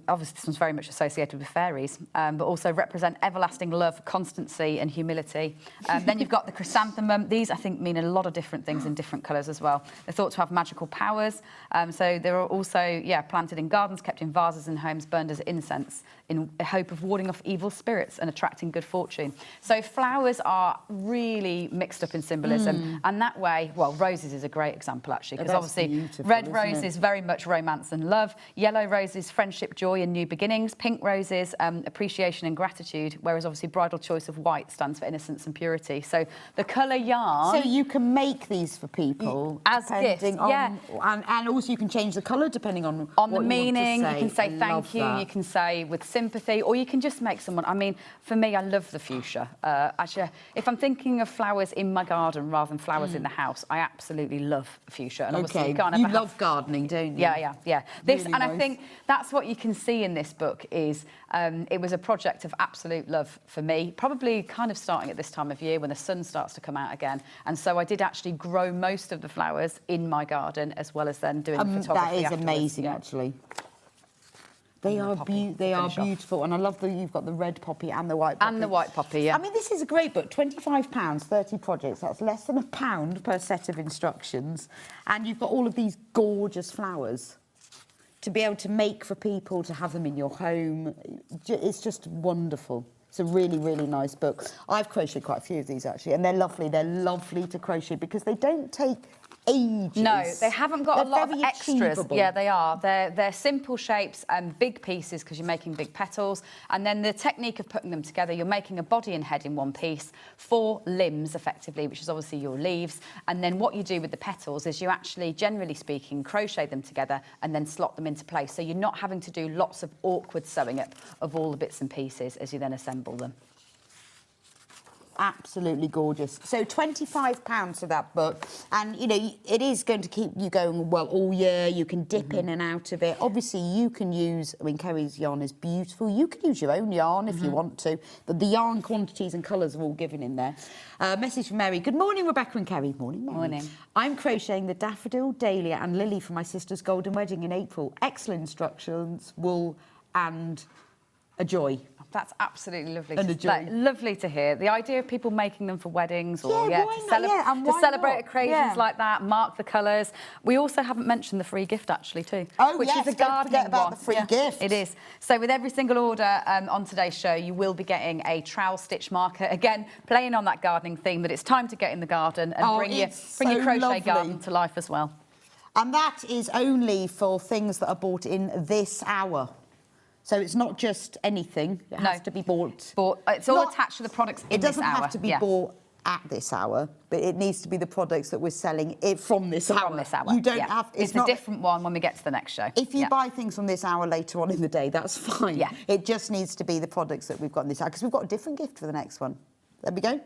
Obviously, this one's very much associated with fairies, but also represent everlasting love, constancy and humility. Then you've got the chrysanthemum. These, I think, mean a lot of different things in different colours as well. They're thought to have magical powers. So they're also, planted in gardens, kept in vases and homes, burned as incense in the hope of warding off evil spirits and attracting good fortune. So flowers are really mixed up in symbolism. And that way, well, roses is a great example, actually, because obviously red roses, very much romance and love. Yellow roses, friendship, joy and new beginnings. Pink roses, appreciation and gratitude, whereas obviously bridal choice of white stands for innocence and purity. So the colour yarn... So you can make these for people as gifts, and also you can change the colour depending on what the meaning. You can say thank you, that. You can say with sympathy, or you can just make someone... I mean, for me, I love the fuchsia. Actually, if I'm thinking of flowers in my garden rather than flowers in the house, I absolutely love fuchsia. And obviously you can't ever love gardening, don't you? Yeah. This, really and nice. I think that's what you can see in this book is it was a project of absolute love for me, probably kind of starting at this time of year when the sun starts to come out again. And so I did actually grow most of the flowers in my garden as well as then doing the photography That is afterwards. amazing, actually. They are beautiful, and I love that you've got the red poppy and the white poppy. And the white poppy, yeah. I mean, this is a great book. £25, 30 projects. That's less than £1 per set of instructions, and you've got all of these gorgeous flowers to be able to make for people, to have them in your home. It's just wonderful. It's a really, really nice book. I've crocheted quite a few of these, actually, and they're lovely. They're lovely to crochet because they don't take ages. No, they haven't got They're a lot of very extras. achievable. Yeah, they are. They're simple shapes and big pieces because you're making big petals. And then the technique of putting them together, you're making a body and head in one piece, 4 limbs effectively, which is obviously your leaves. And then what you do with the petals is you actually, generally speaking, crochet them together and then slot them into place. So you're not having to do lots of awkward sewing up of all the bits and pieces as you then assemble them. Absolutely gorgeous. So £25 for that book, and you know it is going to keep you going well all year. You can dip in and out of it. Obviously, you can use. I mean, Kerry's yarn is beautiful. You can use your own yarn if you want to, but the yarn quantities and colours are all given in there. Message from Mary. Good morning, Rebecca and Kerry. Morning, Mary. Morning. I'm crocheting the daffodil, dahlia, and lily for my sister's golden wedding in April. Excellent instructions, wool, and a joy. That's absolutely lovely. And a joy. Lovely to hear. The idea of people making them for weddings or Yeah, why not? Yeah, and to why celebrate not? occasions Yeah. like that, mark the colours. We also haven't mentioned the free gift actually too. Oh, which yes, is a don't gardening forget about one. the free gift. It is. So with every single order on today's show, you will be getting a trowel stitch marker. Again, playing on that gardening theme, that it's time to get in the garden and bring your so crochet lovely. garden to life as well. And that is only for things that are bought in this hour. So it's not just anything. It has to be bought. It's all Not- attached to the products in It doesn't this hour. have to be Yeah. bought at this hour, but it needs to be the products that we're selling it from this hour. From this hour. You don't yeah. have. It's not a different one when we get to the next show. If you Yeah. buy things from this hour later on in the day, that's fine. Yeah. It just needs to be the products that we've got in this hour, because we've got a different gift for the next one. There we go.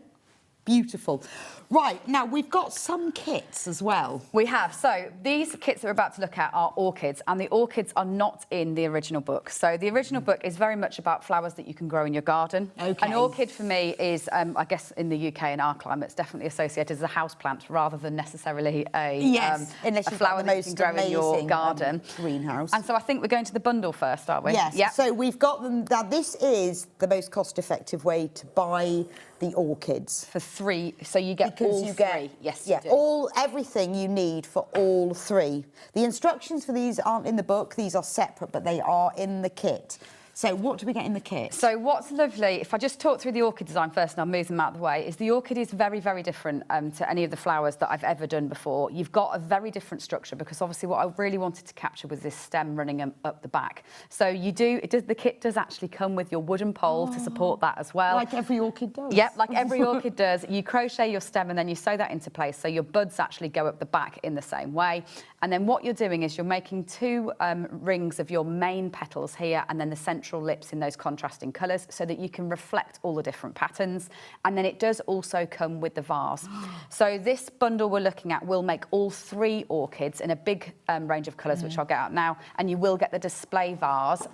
Beautiful. Right, now we've got some kits as well. We have. So these kits that we're about to look at are orchids, and the orchids are not in the original book. So the original book is very much about flowers that you can grow in your garden. Okay. An orchid for me is, I guess in the UK and our climate, it's definitely associated as a house plant rather than necessarily a, unless a you've flower got the that you most can grow in your amazing, garden. greenhouse. And so I think we're going to the bundle first, aren't we? Yes. Yep. So we've got them. Now this is the most cost-effective way to buy the orchids. For 3, so you get Because all you 3. get Yes, yeah, you do. everything you need for all 3. The instructions for these aren't in the book; these are separate, but they are in the kit. So what do we get in the kit? So what's lovely, if I just talk through the orchid design first and I'll move them out of the way, is the orchid is very, very different to any of the flowers that I've ever done before. You've got a very different structure because obviously what I really wanted to capture was this stem running up the back. So the kit does actually come with your wooden pole to support that as well. Like every orchid does. Yep, like every orchid does. You crochet your stem and then you sew that into place so your buds actually go up the back in the same way. And then what you're doing is you're making 2 rings of your main petals here and then the central lips in those contrasting colours so that you can reflect all the different patterns. And then it does also come with the vase. So this bundle we're looking at will make all 3 orchids in a big range of colours, which I'll get out now. And you will get the display vase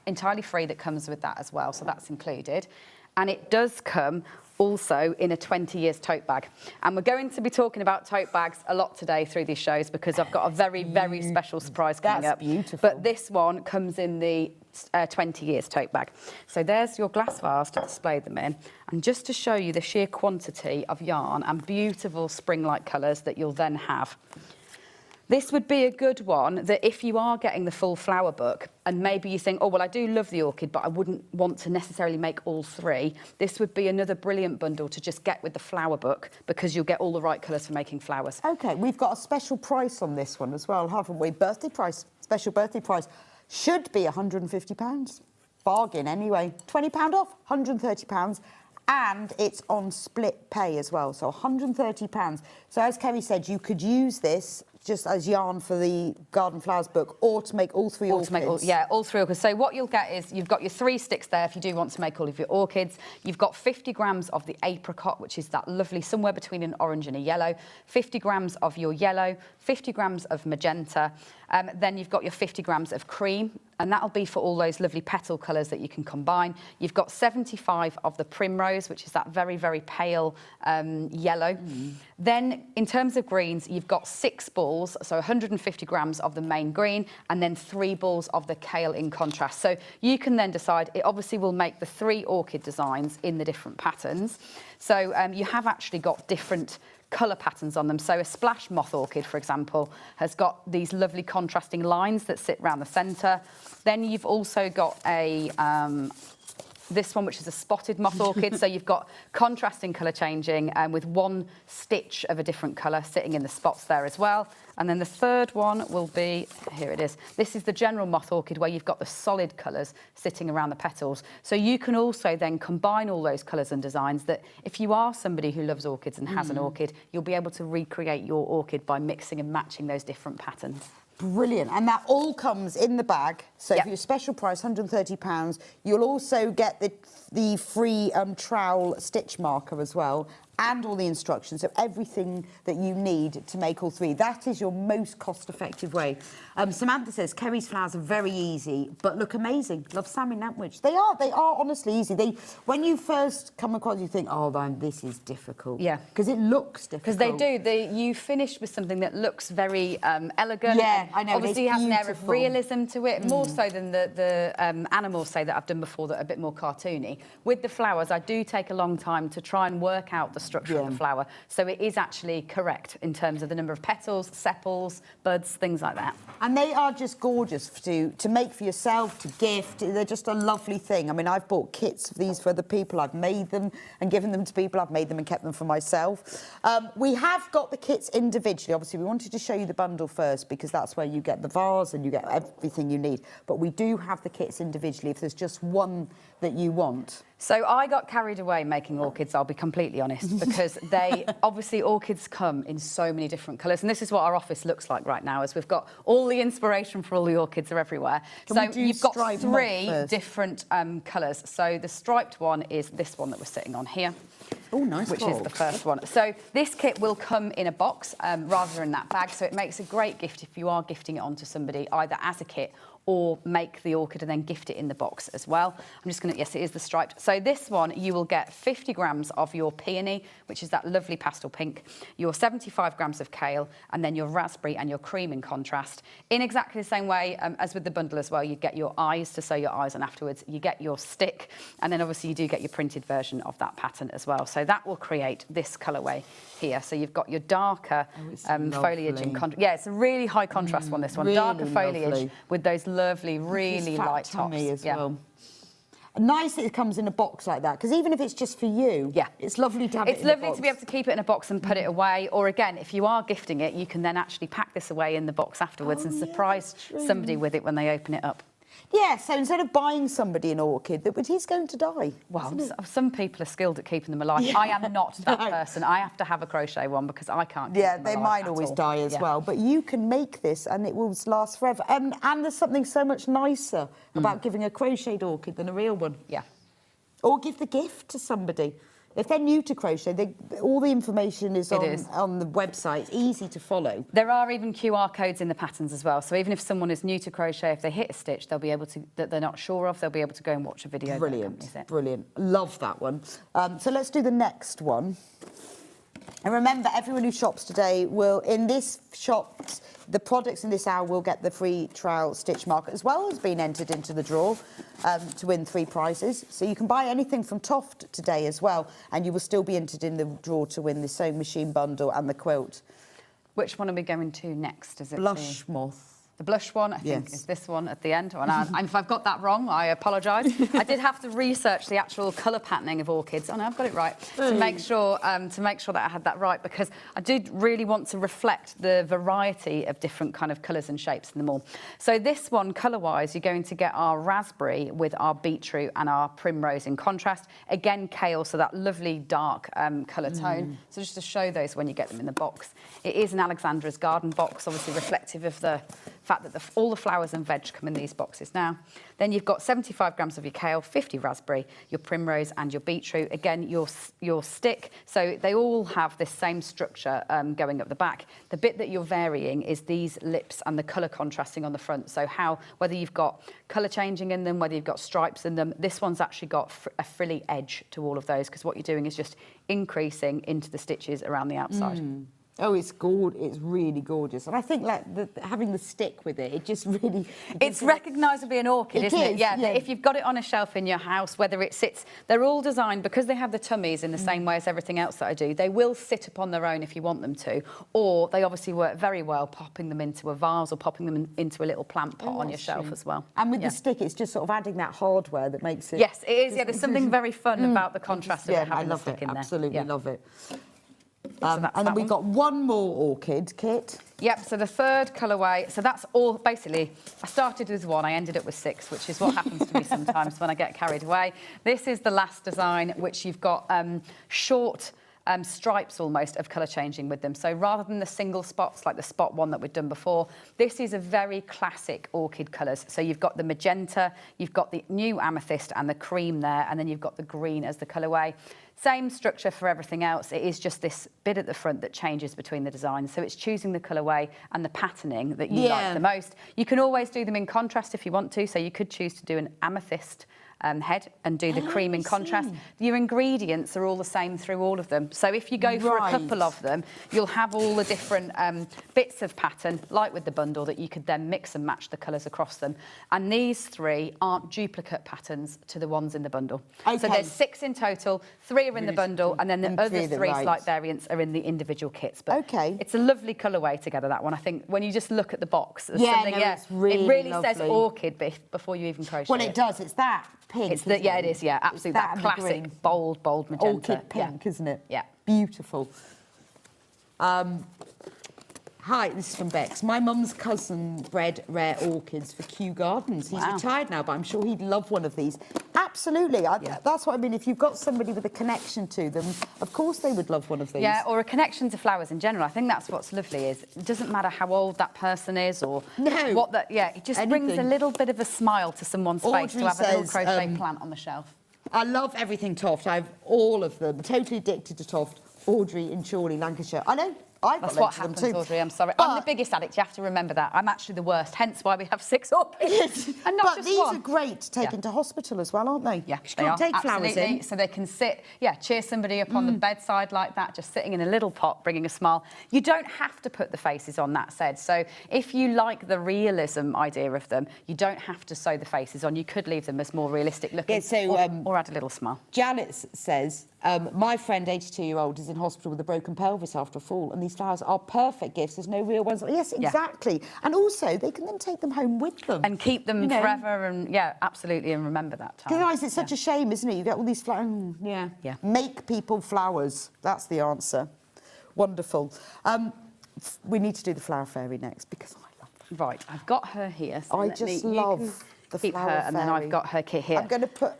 entirely free that comes with that as well. So that's included. And it does come also in a 20 years tote bag. And we're going to be talking about tote bags a lot today through these shows because I've got a very, very special surprise coming up. That's beautiful. But this one comes in the 20 years tote bag. So there's your glass vase to display them in. And just to show you the sheer quantity of yarn and beautiful spring-like colours that you'll then have. This would be a good one that if you are getting the full flower book and maybe you think, oh, well, I do love the orchid, but I wouldn't want to necessarily make all 3, this would be another brilliant bundle to just get with the flower book because you'll get all the right colours for making flowers. OK, we've got a special price on this one as well, haven't we? Birthday price, special birthday price. Should be £150. Bargain anyway. £20 off, £130. And it's on split pay as well, so £130. So as Kerry said, you could use this just as yarn for the Garden Flowers book or to make all 3 orchids. All 3 orchids. So what you'll get is you've got your 3 sticks there if you do want to make all of your orchids. You've got 50 grams of the apricot, which is that lovely, somewhere between an orange and a yellow. 50 grams of your yellow, 50 grams of magenta. Then you've got your 50 grams of cream, and that'll be for all those lovely petal colours that you can combine. You've got 75 of the primrose, which is that very, very pale yellow. Then, in terms of greens, you've got 6 balls, so 150 grams of the main green, and then 3 balls of the kale in contrast. So you can then decide, it obviously will make the 3 orchid designs in the different patterns. So you have actually got different colour patterns on them. So a splash moth orchid, for example, has got these lovely contrasting lines that sit around the centre. Then you've also got a this one, which is a spotted moth orchid. So you've got contrasting colour changing with one stitch of a different colour sitting in the spots there as well. And then the third one will be, here it is. This is the general moth orchid where you've got the solid colours sitting around the petals. So you can also then combine all those colours and designs that if you are somebody who loves orchids and has an orchid, you'll be able to recreate your orchid by mixing and matching those different patterns. Brilliant. And that all comes in the bag. So for your special price, £130, you'll also get the free trowel stitch marker as well, and all the instructions, so everything that you need to make all three. That is your most cost-effective way. Samantha says, Kerry's flowers are very easy, but look amazing. Love Sammy Nantwich. They are honestly easy. When you first come across, you think, oh, this is difficult. Yeah. Because it looks difficult. Because they do. You finish with something that looks very elegant. Yeah, I know. Obviously, it has an air of realism to it, more so than the animals, say, that I've done before that are a bit more cartoony. With the flowers, I do take a long time to try and work out the structure of the flower. So it is actually correct in terms of the number of petals, sepals, buds, things like that. And they are just gorgeous to make for yourself, to gift. They're just a lovely thing. I mean, I've bought kits of these for other people. I've made them and given them to people. I've made them and kept them for myself. We have got the kits individually. Obviously, we wanted to show you the bundle first because that's where you get the vase and you get everything you need. But we do have the kits individually if there's just one that you want. So I got carried away making orchids, I'll be completely honest, because obviously orchids come in so many different colours. And this is what our office looks like right now, as we've got all the inspiration for all the orchids are everywhere. So you've got three different colours. So the striped one is this one that we're sitting on here. Oh, nice. Which is the first one. So this kit will come in a box rather than that bag. So it makes a great gift if you are gifting it onto somebody, either as a kit or make the orchid and then gift it in the box as well. I'm just going to, yes, it is the striped. So this one, you will get 50 grams of your peony, which is that lovely pastel pink, your 75 grams of kale, and then your raspberry and your cream in contrast. In exactly the same way as with the bundle as well, you get your eyes to sew your eyes on afterwards. You get your stick, and then obviously you do get your printed version of that pattern as well. So that will create this colourway here. So you've got your darker foliage in contrast. Yeah, it's a really high contrast one, this one. Really darker foliage with those lovely, really light tops as well. Nice that it comes in a box like that, because even if it's just for you, it's lovely to have it in a box. It's lovely to be able to keep it in a box and put it away. Or again, if you are gifting it, you can then actually pack this away in the box afterwards and surprise somebody with it when they open it up. Yeah, so instead of buying somebody an orchid, he's going to die. Well, some people are skilled at keeping them alive. Yeah. I am not that person. I have to have a crochet one because I can't keep them alive. Yeah, mine always die as well. But you can make this and it will last forever. And there's something so much nicer about giving a crocheted orchid than a real one. Yeah. Or give the gift to somebody. If they're new to crochet, all the information is on the website. It's easy to follow. There are even QR codes in the patterns as well. So even if someone is new to crochet, if they hit a stitch, they'll be able to, that they're not sure of, they'll be able to go and watch a video. Brilliant, brilliant. Love that one. So let's do the next one. And remember, everyone who shops today will, in this shop, the products in this hour will get the free trowel stitch marker, as well as being entered into the draw to win 3 prizes. So you can buy anything from Toft today as well, and you will still be entered in the draw to win the sewing machine bundle and the quilt. Which one are we going to next? Is it Blush Moth? The blush one, I think, is this one at the end. And if I've got that wrong, I apologise. I did have to research the actual colour patterning of orchids. Oh, no, I've got it right. To make sure that I had that right, because I did really want to reflect the variety of different kind of colours and shapes in them all. So this one, colour-wise, you're going to get our raspberry with our beetroot and our primrose in contrast. Again, kale, so that lovely dark colour tone. So just to show those when you get them in the box. It is an Alexandra's Garden box, obviously reflective of the fact that all the flowers and veg come in these boxes now. Then you've got 75 grams of your kale, 50 raspberry, your primrose and your beetroot. Again, your stick. So they all have this same structure going up the back. The bit that you're varying is these lips and the colour contrasting on the front. So whether you've got colour changing in them, whether you've got stripes in them, this one's actually got a frilly edge to all of those, because what you're doing is just increasing into the stitches around the outside. Oh, it's gorgeous. It's really gorgeous. And I think like having the stick with it, it just really... It's recognisably an orchid, isn't it? Yeah, if you've got it on a shelf in your house, whether it sits... They're all designed, because they have the tummies in the same way as everything else that I do, they will sit upon their own if you want them to, or they obviously work very well popping them into a vase or popping them into a little plant pot on your shelf as well. And with the stick, it's just sort of adding that hardware that makes it... Yes, it is. Yeah, there's something very fun about the contrast of it having the stick in there. Absolutely love it. And then we've got one more orchid kit. Yep, so the third colourway, so that's all, basically, I started with one, I ended up with 6, which is what happens to me sometimes when I get carried away. This is the last design, which you've got short stripes almost of colour changing with them. So rather than the single spots like the spot one that we've done before, this is a very classic orchid colours. So you've got the magenta, you've got the new amethyst and the cream there, and then you've got the green as the colourway. Same structure for everything else. It is just this bit at the front that changes between the designs. So it's choosing the colourway and the patterning that you like the most. You can always do them in contrast if you want to. So you could choose to do an amethyst head and do the cream in contrast. Your ingredients are all the same through all of them. So if you go for a couple of them, you'll have all the different bits of pattern, like with the bundle, that you could then mix and match the colours across them. And these 3 aren't duplicate patterns to the ones in the bundle. So there's 6 in total, 3 are in the bundle, and then the other 3 slight variants are in the individual kits. But it's a lovely colourway together, that one. I think when you just look at the box, it's really it really lovely. says orchid before you even crochet Well, it does. It's that pink. It's the, it is, absolutely. That classic bold magenta. Orchid pink, isn't it? Yeah. Beautiful. Hi, this is from Bex. My mum's cousin bred rare orchids for Kew Gardens. He's retired now, but I'm sure he'd love one of these. Absolutely. That's what I mean. If you've got somebody with a connection to them, of course they would love one of these. Yeah, or a connection to flowers in general. I think that's what's lovely is it doesn't matter how old that person is or what that. Yeah, it just brings a little bit of a smile to someone's face to have a little crochet plant on the shelf. I love everything Toft. I have all of them. Totally addicted to Toft. Audrey in Chorley, Lancashire. I know. That's what happens, Audrey, I'm sorry. I'm the biggest addict, you have to remember that. I'm actually the worst, hence why we have 6 orchids. And not just these one. are great to take into hospital as well, aren't they? Yeah, you they can't are, take flowers in. So they can sit, cheer somebody up on the bedside like that, just sitting in a little pot, bringing a smile. You don't have to put the faces on, that said. So if you like the realism idea of them, you don't have to sew the faces on. You could leave them as more realistic looking, or add a little smile. Janet says, my friend, 82-year-old, is in hospital with a broken pelvis after a fall, and these flowers are perfect gifts. There's no real ones. Yes, exactly. Yeah. And also, they can then take them home with them. And keep them forever, and absolutely, and remember that time. Guys, it's such a shame, isn't it? You get all these flowers. Yeah. Make people flowers. That's the answer. Wonderful. We need to do the flower fairy next, because I love them. Right, I've got her here. So I just love the flower fairy. And then I've got her kit here. I'm going to put...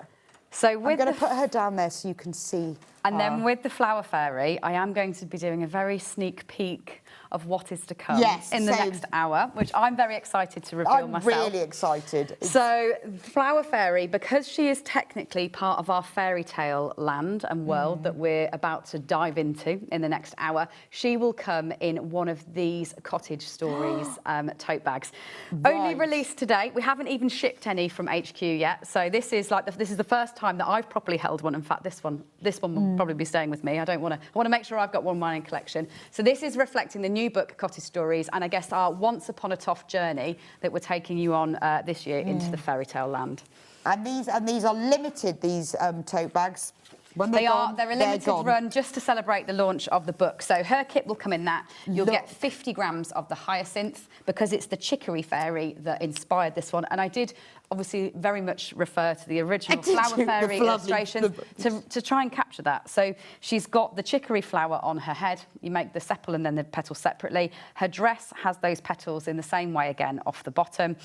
I'm going to put her down there so you can see. And then with the flower fairy, I am going to be doing a very sneak peek of what is to come in the next hour, which I'm very excited to reveal myself. I'm really excited. So Flower Fairy, because she is technically part of our fairy tale land and world that we're about to dive into in the next hour, she will come in one of these Cottage Stories tote bags. Only released today. We haven't even shipped any from HQ yet. So this is the first time that I've properly held one. In fact, this one will probably be staying with me. I want to make sure I've got one in my own collection. So this is reflecting the new book, Cottage Stories, and I guess our Once Upon a Toft journey that we're taking you on this year into the fairy tale land. And these are limited, these tote bags. When they're a limited run just to celebrate the launch of the book. So her kit will come in that. You'll get 50 grams of the hyacinth because it's the chicory fairy that inspired this one. And I did obviously very much refer to the original flower fairy illustrations to try and capture that. So she's got the chicory flower on her head. You make the sepal and then the petals separately. Her dress has those petals in the same way again off the bottom.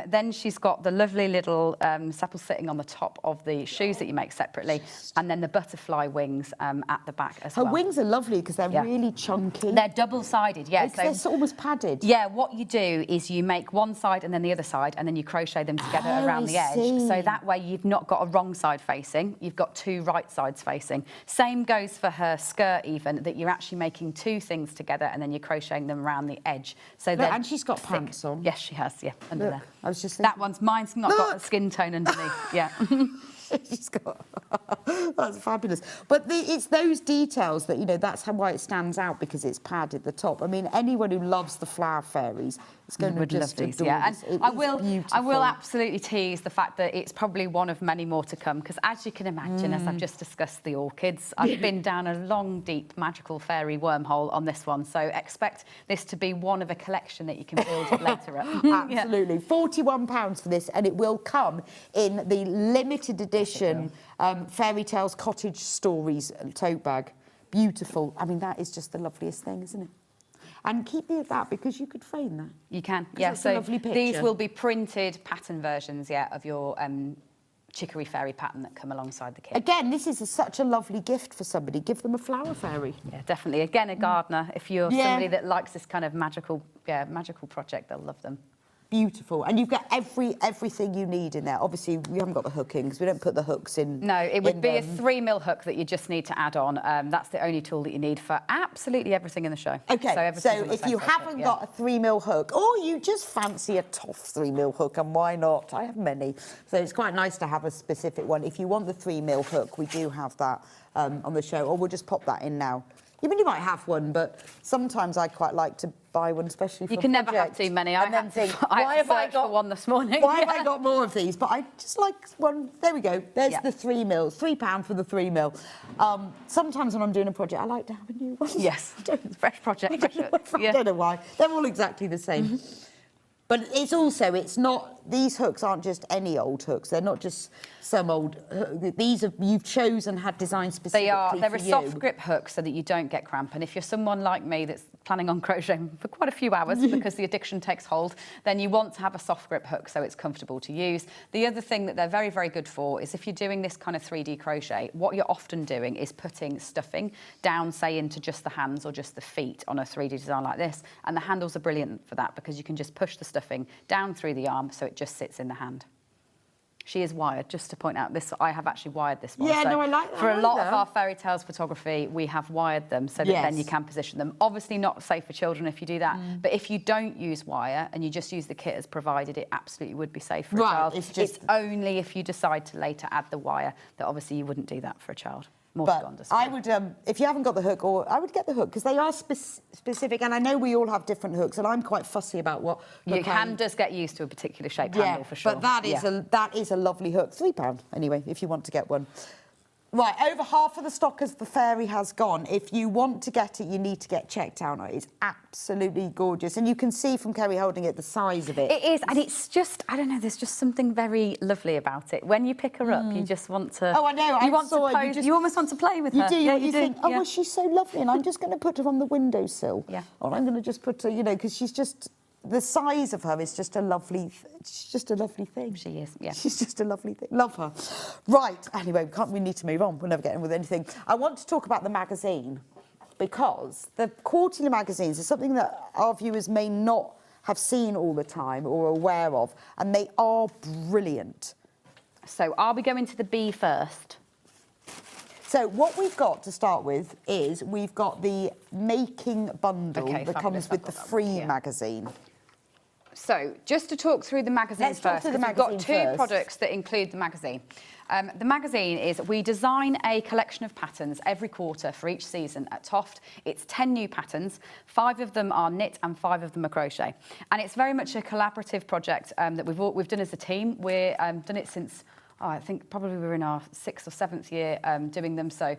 Then she's got the lovely little sepal sitting on the top of the shoes that you make separately. And then the butterfly wings at the back as well. Her wings are lovely because they're really chunky. They're double-sided, yes. They're almost padded. Yeah, what you do is you make one side and then the other side, and then you crochet them together around the edge. So that way you've not got a wrong side facing, you've got two right sides facing. Same goes for her skirt even, that you're actually making two things together and then you're crocheting them around the edge. So and she's got pants on. Yes, she has, under there. I was just thinking. Mine's not got a skin tone underneath, She's got that's fabulous. But it's those details that, you know, that's why it stands out, because it's padded the top. I mean, anyone who loves the flower fairies is going to just love these, adore yeah. this. And I will absolutely tease the fact that it's probably one of many more to come, because as you can imagine, as I've just discussed the orchids, I've been down a long, deep, magical fairy wormhole on this one. So expect this to be one of a collection that you can build later up. Absolutely. £41 for this, and it will come in the limited edition Fairy Tales Cottage Stories tote bag. Beautiful. I mean, that is just the loveliest thing, isn't it? And keep me at that, because you could frame that. You can, yeah. That's a lovely picture. These will be printed pattern versions, yeah, of your chicory fairy pattern that come alongside the kit. Again, this is such a lovely gift for somebody. Give them a flower fairy. Yeah, definitely. Again, a gardener. If you're somebody that likes this kind of magical project, they'll love them. Beautiful. And you've got everything you need in there. Obviously, we haven't got the hook in, because we don't put the hooks in. No, it would be a 3mm hook that you just need to add on. That's the only tool that you need for absolutely everything in the show. Okay, so if you haven't got a 3mm hook, or you just fancy a tough 3mm hook, and why not? I have many. So it's quite nice to have a specific one. If you want the 3mm hook, we do have that on the show, or we'll just pop that in now. I mean, you might have one, but sometimes I quite like to buy one, especially for you can project, never have too many. And then think, why have I got one this morning? Why have I got more of these? But I just like one. There we go. There's the 3mm. £3 for the 3mm. Sometimes when I'm doing a project, I like to have a new one. Yes, fresh project. I don't know why. They're all exactly the same. But it's not, these hooks aren't just any old hooks. They're not just some old, you've chosen, had designed specifically for you. They're a soft grip hook so that you don't get cramp. And if you're someone like me that's planning on crocheting for quite a few hours because the addiction takes hold, then you want to have a soft grip hook so it's comfortable to use. The other thing that they're very, very good for is if you're doing this kind of 3D crochet, what you're often doing is putting stuffing down, say, into just the hands or just the feet on a 3D design like this. And the handles are brilliant for that, because you can just push the stuffing down through the arm so it just sits in the hand. She is wired, just to point out this. I have actually wired this one. Yeah, so no, I like that. For a lot of our fairy tales photography, we have wired them so that then you can position them. Obviously not safe for children if you do that, but if you don't use wire and you just use the kit as provided, it absolutely would be safe for a child. It's only if you decide to later add the wire that obviously you wouldn't do that for a child. But I would, if you haven't got the hook, I would get the hook, because they are specific, and I know we all have different hooks, and I'm quite fussy about what. Your hand does get used to a particular shaped handle, for sure. But that is a lovely hook. £3 anyway, if you want to get one. Right, over half of the stock as the fairy has gone. If you want to get it, you need to get checked out. It's absolutely gorgeous. And you can see from Kerry holding it the size of it. It is, and it's just, I don't know, there's just something very lovely about it. When you pick her up, you just want to... Oh, I know, you want to pose, you almost want to play with her. You do, yeah, you think, oh, well, she's so lovely, and I'm just going to put her on the windowsill. Yeah. Or I'm going to just put her, you know, because she's just... The size of her is just a lovely, it's just a lovely thing. She is, yeah. She's just a lovely thing. Love her. Right, anyway, we need to move on. We'll never get in with anything. I want to talk about the magazine, because the quarterly magazines are something that our viewers may not have seen all the time or aware of, and they are brilliant. So I'll be going to the B first. So what we've got to start with is we've got the making bundle that comes with the free magazine. So, just to talk through the magazine first, because we've got two products that include the magazine. The magazine is, we design a collection of patterns every quarter for each season at Toft. It's 10 new patterns, 5 of them are knit and 5 of them are crochet. And it's very much a collaborative project that we've done as a team. We've done it since... I think probably we're in our 6th or 7th year doing them, so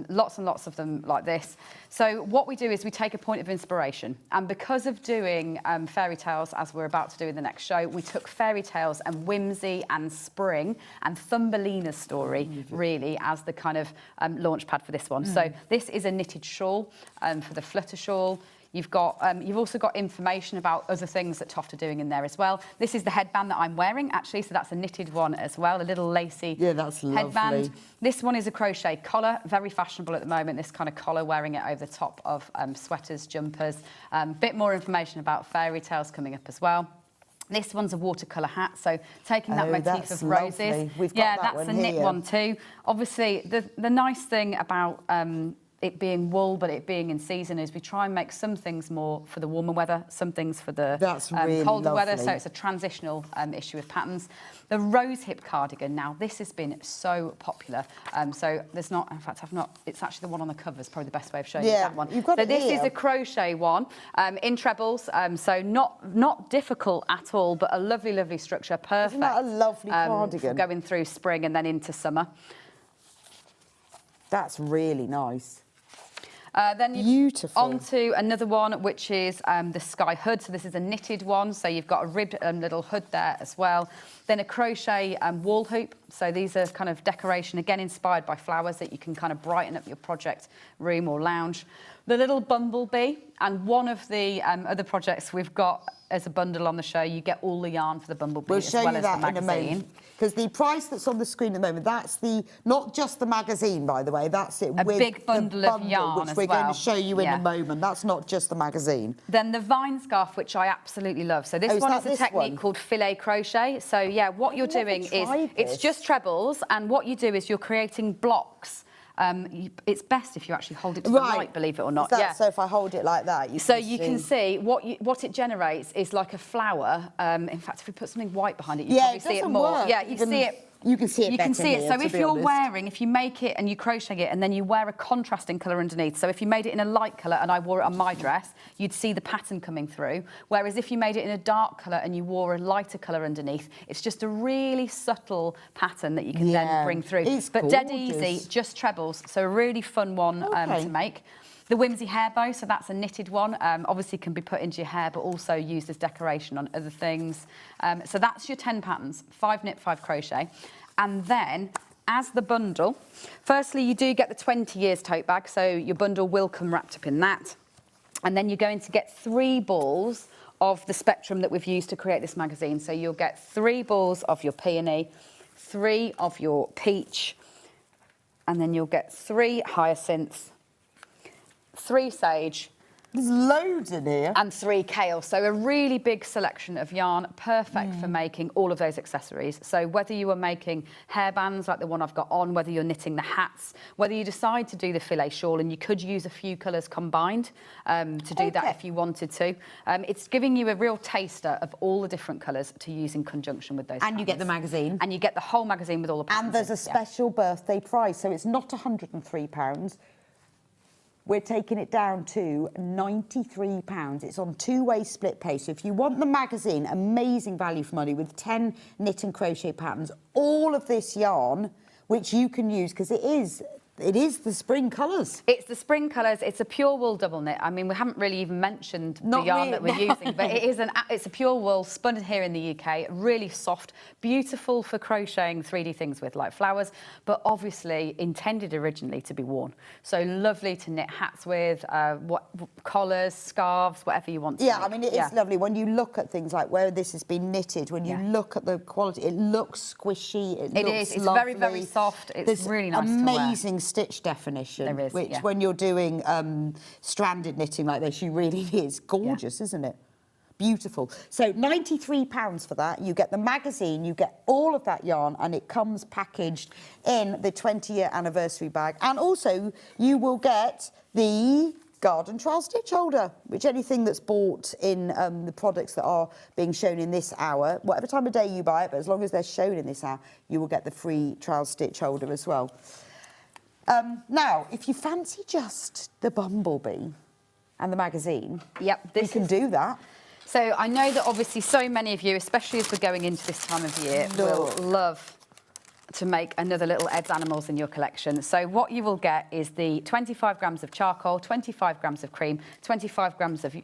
lots and lots of them like this. So what we do is we take a point of inspiration, and because of doing fairy tales, as we're about to do in the next show, we took fairy tales and whimsy and spring and Thumbelina's story really as the kind of launch pad for this one. So this is a knitted shawl for the flutter shawl. You've also got information about other things that Toft are doing in there as well. This is the headband that I'm wearing, actually, so that's a knitted one as well, a little lacy that's headband. Lovely. This one is a crochet collar, very fashionable at the moment, this kind of collar, wearing it over the top of sweaters, jumpers. Bit more information about fairy tales coming up as well. This one's a watercolour hat, so taking that motif of roses. Lovely. We've got that's a knit one too. Obviously, the nice thing about... it being wool, but it being in season, is we try and make some things more for the warmer weather, some things for the colder weather. So it's a transitional issue with patterns. The rose hip cardigan, now this has been so popular. So there's not, in fact, it's actually the one on the cover is probably the best way of showing you that one. You've got so this is a crochet one in trebles, so not difficult at all, but a lovely, lovely structure, perfect. Isn't that a lovely cardigan? For going through spring and then into summer. That's really nice. Then Beautiful. On to another one, which is the Sky Hood. So this is a knitted one. So you've got a ribbed little hood there as well. Then a crochet wall hoop. So these are kind of decoration, again, inspired by flowers that you can kind of brighten up your project room or lounge. The little bumblebee, and one of the other projects we've got as a bundle on the show, you get all the yarn for the bumblebee as well as the magazine. We'll show you that in a moment. Because the price that's on the screen at the moment, that's not just the magazine, by the way, that's it with big bundle of yarn which as we're well. going to show you in a moment. That's not just the magazine. Then the vine scarf, which I absolutely love. So this one is a technique called filet crochet. So yeah, what you're doing is it's just trebles, and what you do is you're creating blocks. It's best if you actually hold it to the light, believe it or not. So if I hold it like that, you can see what it generates is like a flower. In fact, if we put something white behind it, you probably see it more. Work. Yeah, you see it. You can see it. You can see it. So if you're wearing, if you make it and you crochet it, and then you wear a contrasting colour underneath. So if you made it in a light colour and I wore it on my dress, you'd see the pattern coming through. Whereas if you made it in a dark colour and you wore a lighter colour underneath, it's just a really subtle pattern that you can then bring through. But dead easy, just trebles. So a really fun one to make. The Whimsy hair bow, so that's a knitted one. Obviously can be put into your hair, but also used as decoration on other things. So that's your 10 patterns, 5 knit, 5 crochet. And then, as the bundle, firstly, you do get the 20 years tote bag, so your bundle will come wrapped up in that. And then you're going to get 3 balls of the spectrum that we've used to create this magazine. So you'll get 3 balls of your peony, 3 of your peach, and then you'll get 3 hyacinths, 3 sage. There's loads in here. And 3 kale. So a really big selection of yarn, perfect for making all of those accessories. So whether you are making hairbands like the one I've got on, whether you're knitting the hats, whether you decide to do the filet shawl, and you could use a few colours combined to do that if you wanted to. It's giving you a real taster of all the different colours to use in conjunction with those And you get the magazine. And you get the whole magazine with all the patterns. And there's a special birthday price, so it's not £103. We're taking it down to £93. It's on 2-way split pay. So if you want the magazine, amazing value for money with 10 knit and crochet patterns, all of this yarn, which you can use, because it is the spring colours. It's the spring colours. It's a pure wool double knit. I mean, we haven't really even mentioned the yarn that we're using, but it's a pure wool spun here in the UK, really soft, beautiful for crocheting 3D things with, like flowers, but obviously intended originally to be worn. So lovely to knit hats with, collars, scarves, whatever you want to make. I mean, it is lovely. When you look at things like where this has been knitted, when you look at the quality, it looks squishy. It looks is. It's lovely. very, very soft. It's really nice to wear. Amazing stitch definition, there is, which when you're doing stranded knitting like this, you really is gorgeous, isn't it? Beautiful. So £93 for that. You get the magazine, you get all of that yarn, and it comes packaged in the 20-year anniversary bag. And also, you will get the garden trial stitch holder, which anything that's bought in the products that are being shown in this hour, whatever time of day you buy it, but as long as they're shown in this hour, you will get the free trial stitch holder as well. Now, if you fancy just the bumblebee and the magazine, we can do that. So I know that obviously so many of you, especially as we're going into this time of year, will love to make another little Ed's Animals in your collection. So what you will get is the 25 grams of charcoal, 25 grams of cream, 25 grams of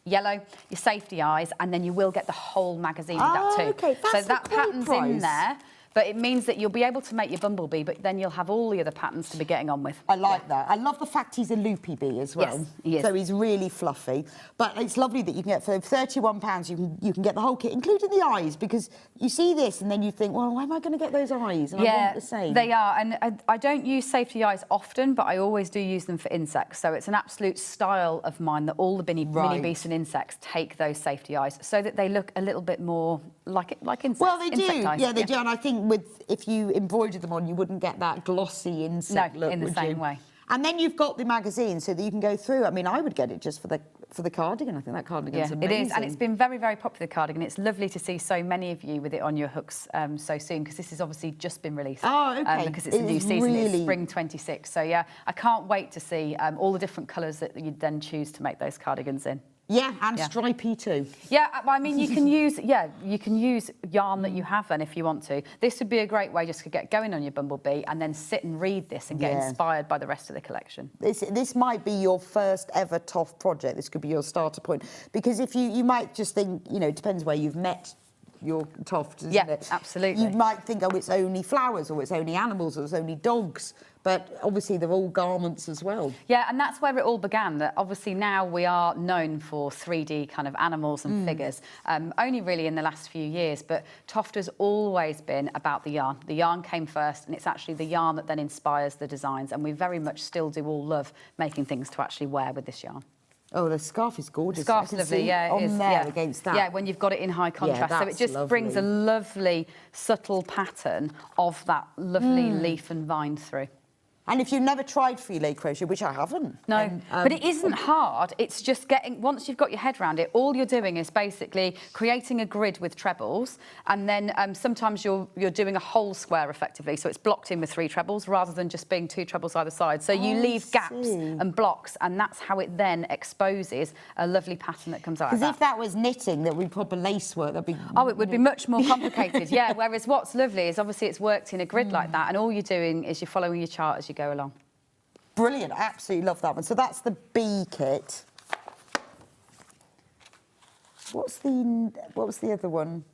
yellow, your safety eyes, and then you will get the whole magazine with that too. Okay, so that pattern's in there. But it means that you'll be able to make your bumblebee, but then you'll have all the other patterns to be getting on with. I like that. I love the fact he's a loopy bee as well. Yes, he is. So he's really fluffy. But it's lovely that you can get, for £31, you can get the whole kit, including the eyes, because you see this and then you think, well, why am I going to get those eyes? And I want the same. They are. And I don't use safety eyes often, but I always do use them for insects. So it's an absolute style of mine that all the mini beasts and insects take those safety eyes so that they look a little bit more like insects. Well, they do. Eyes. Yeah, they do. And I think if you embroidered them on, you wouldn't get that glossy insect look, in the same way. And then you've got the magazine so that you can go through. I mean, I would get it just for the cardigan. I think that cardigan's amazing. It is, and it's been very, very popular, cardigan. It's lovely to see so many of you with it on your hooks so soon, because this has obviously just been released. Oh, okay. Because it's a new season, it's spring 26. So yeah, I can't wait to see all the different colours that you'd then choose to make those cardigans in. Yeah, and stripy too. Yeah, I mean, you can use yarn that you have then if you want to. This would be a great way just to get going on your bumblebee and then sit and read this and get inspired by the rest of the collection. This might be your first ever Toff project. This could be your starter point, because if you might just think, you know, it depends where you've met your Toft, isn't it? Absolutely. You might think, oh, it's only flowers, or it's only animals, or it's only dogs. But obviously they're all garments as well. Yeah, and that's where it all began, that obviously now we are known for 3D kind of animals and figures, only really in the last few years, but Toft has always been about the yarn. The yarn came first, and it's actually the yarn that then inspires the designs, and we very much still do all love making things to actually wear with this yarn. Oh, the scarf is gorgeous. The scarf's lovely, yeah, it is. There against that. Yeah, when you've got it in high contrast. Yeah, so it just brings a lovely, subtle pattern of that lovely leaf and vine through. And if you've never tried filet crochet, which I haven't. No, but it isn't hard. It's just getting, once you've got your head around it, all you're doing is basically creating a grid with trebles, and then sometimes you're doing a whole square effectively, so it's blocked in with 3 trebles rather than just being 2 trebles either side. So you leave gaps and blocks, and that's how it then exposes a lovely pattern that comes out of that. Because if that was knitting, that would be proper lace work, that'd be... Oh, it would be much more complicated, yeah, whereas what's lovely is obviously it's worked in a grid like that, and all you're doing is you're following your chart as you go along. Brilliant, absolutely love that one. So that's the bee kit. What was the other one?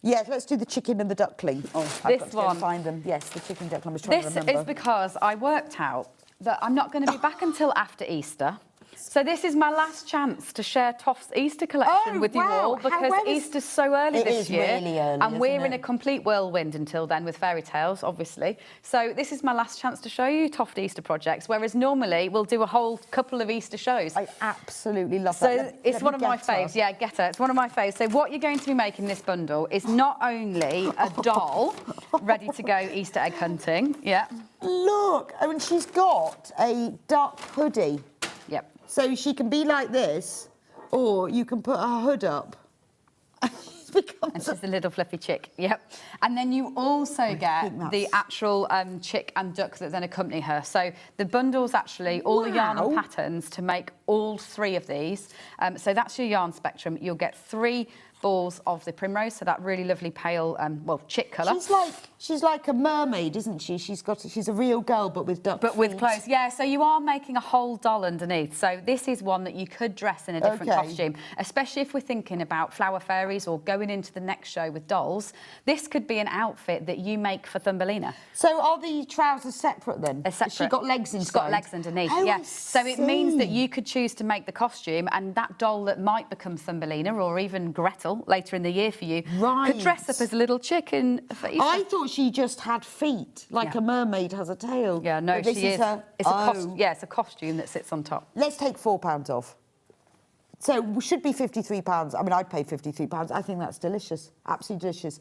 Yeah, let's do the chicken and the duckling. Oh, I've got to go and find them. Yes, the chicken duckling. I was trying to remember. This is because I worked out that I'm not going to be back until after Easter. So this is my last chance to share Toft's Easter collection with you all, because Easter's so early this year. It is really early, and we're in a complete whirlwind until then with fairy tales, obviously. So this is my last chance to show you Toft Easter projects, whereas normally we'll do a whole couple of Easter shows. I absolutely love that. So it's one of my faves. Yeah, get her. It's one of my faves. So what you're going to be making in this bundle is not only a doll ready to go Easter egg hunting. Yeah. Look, I mean, she's got a duck hoodie. Yep. So she can be like this, or you can put her hood up. And she's the little fluffy chick, yep. And then you also get the actual chick and duck that then accompany her. So the bundle's actually all the yarn and patterns to make all 3 of these. So that's your yarn spectrum. You'll get 3 balls of the primrose, so that really lovely pale, well, chick colour. She's like a mermaid, isn't she? She's a real girl, but with duck feet. With clothes, yeah. So you are making a whole doll underneath. So this is one that you could dress in a different costume, especially if we're thinking about flower fairies or going into the next show with dolls. This could be an outfit that you make for Thumbelina. So are the trousers separate then? They're separate. She's got legs inside. She's got legs underneath, yeah. So it means that you could choose to make the costume, and that doll that might become Thumbelina or even Gretel later in the year for you could dress up as a little chicken for Easter. I thought she just had feet, like a mermaid has a tail. Yeah, no, she is. It's a costume that sits on top. Let's take £4 off. So we should be £53. I mean, I'd pay £53. I think that's delicious, absolutely delicious.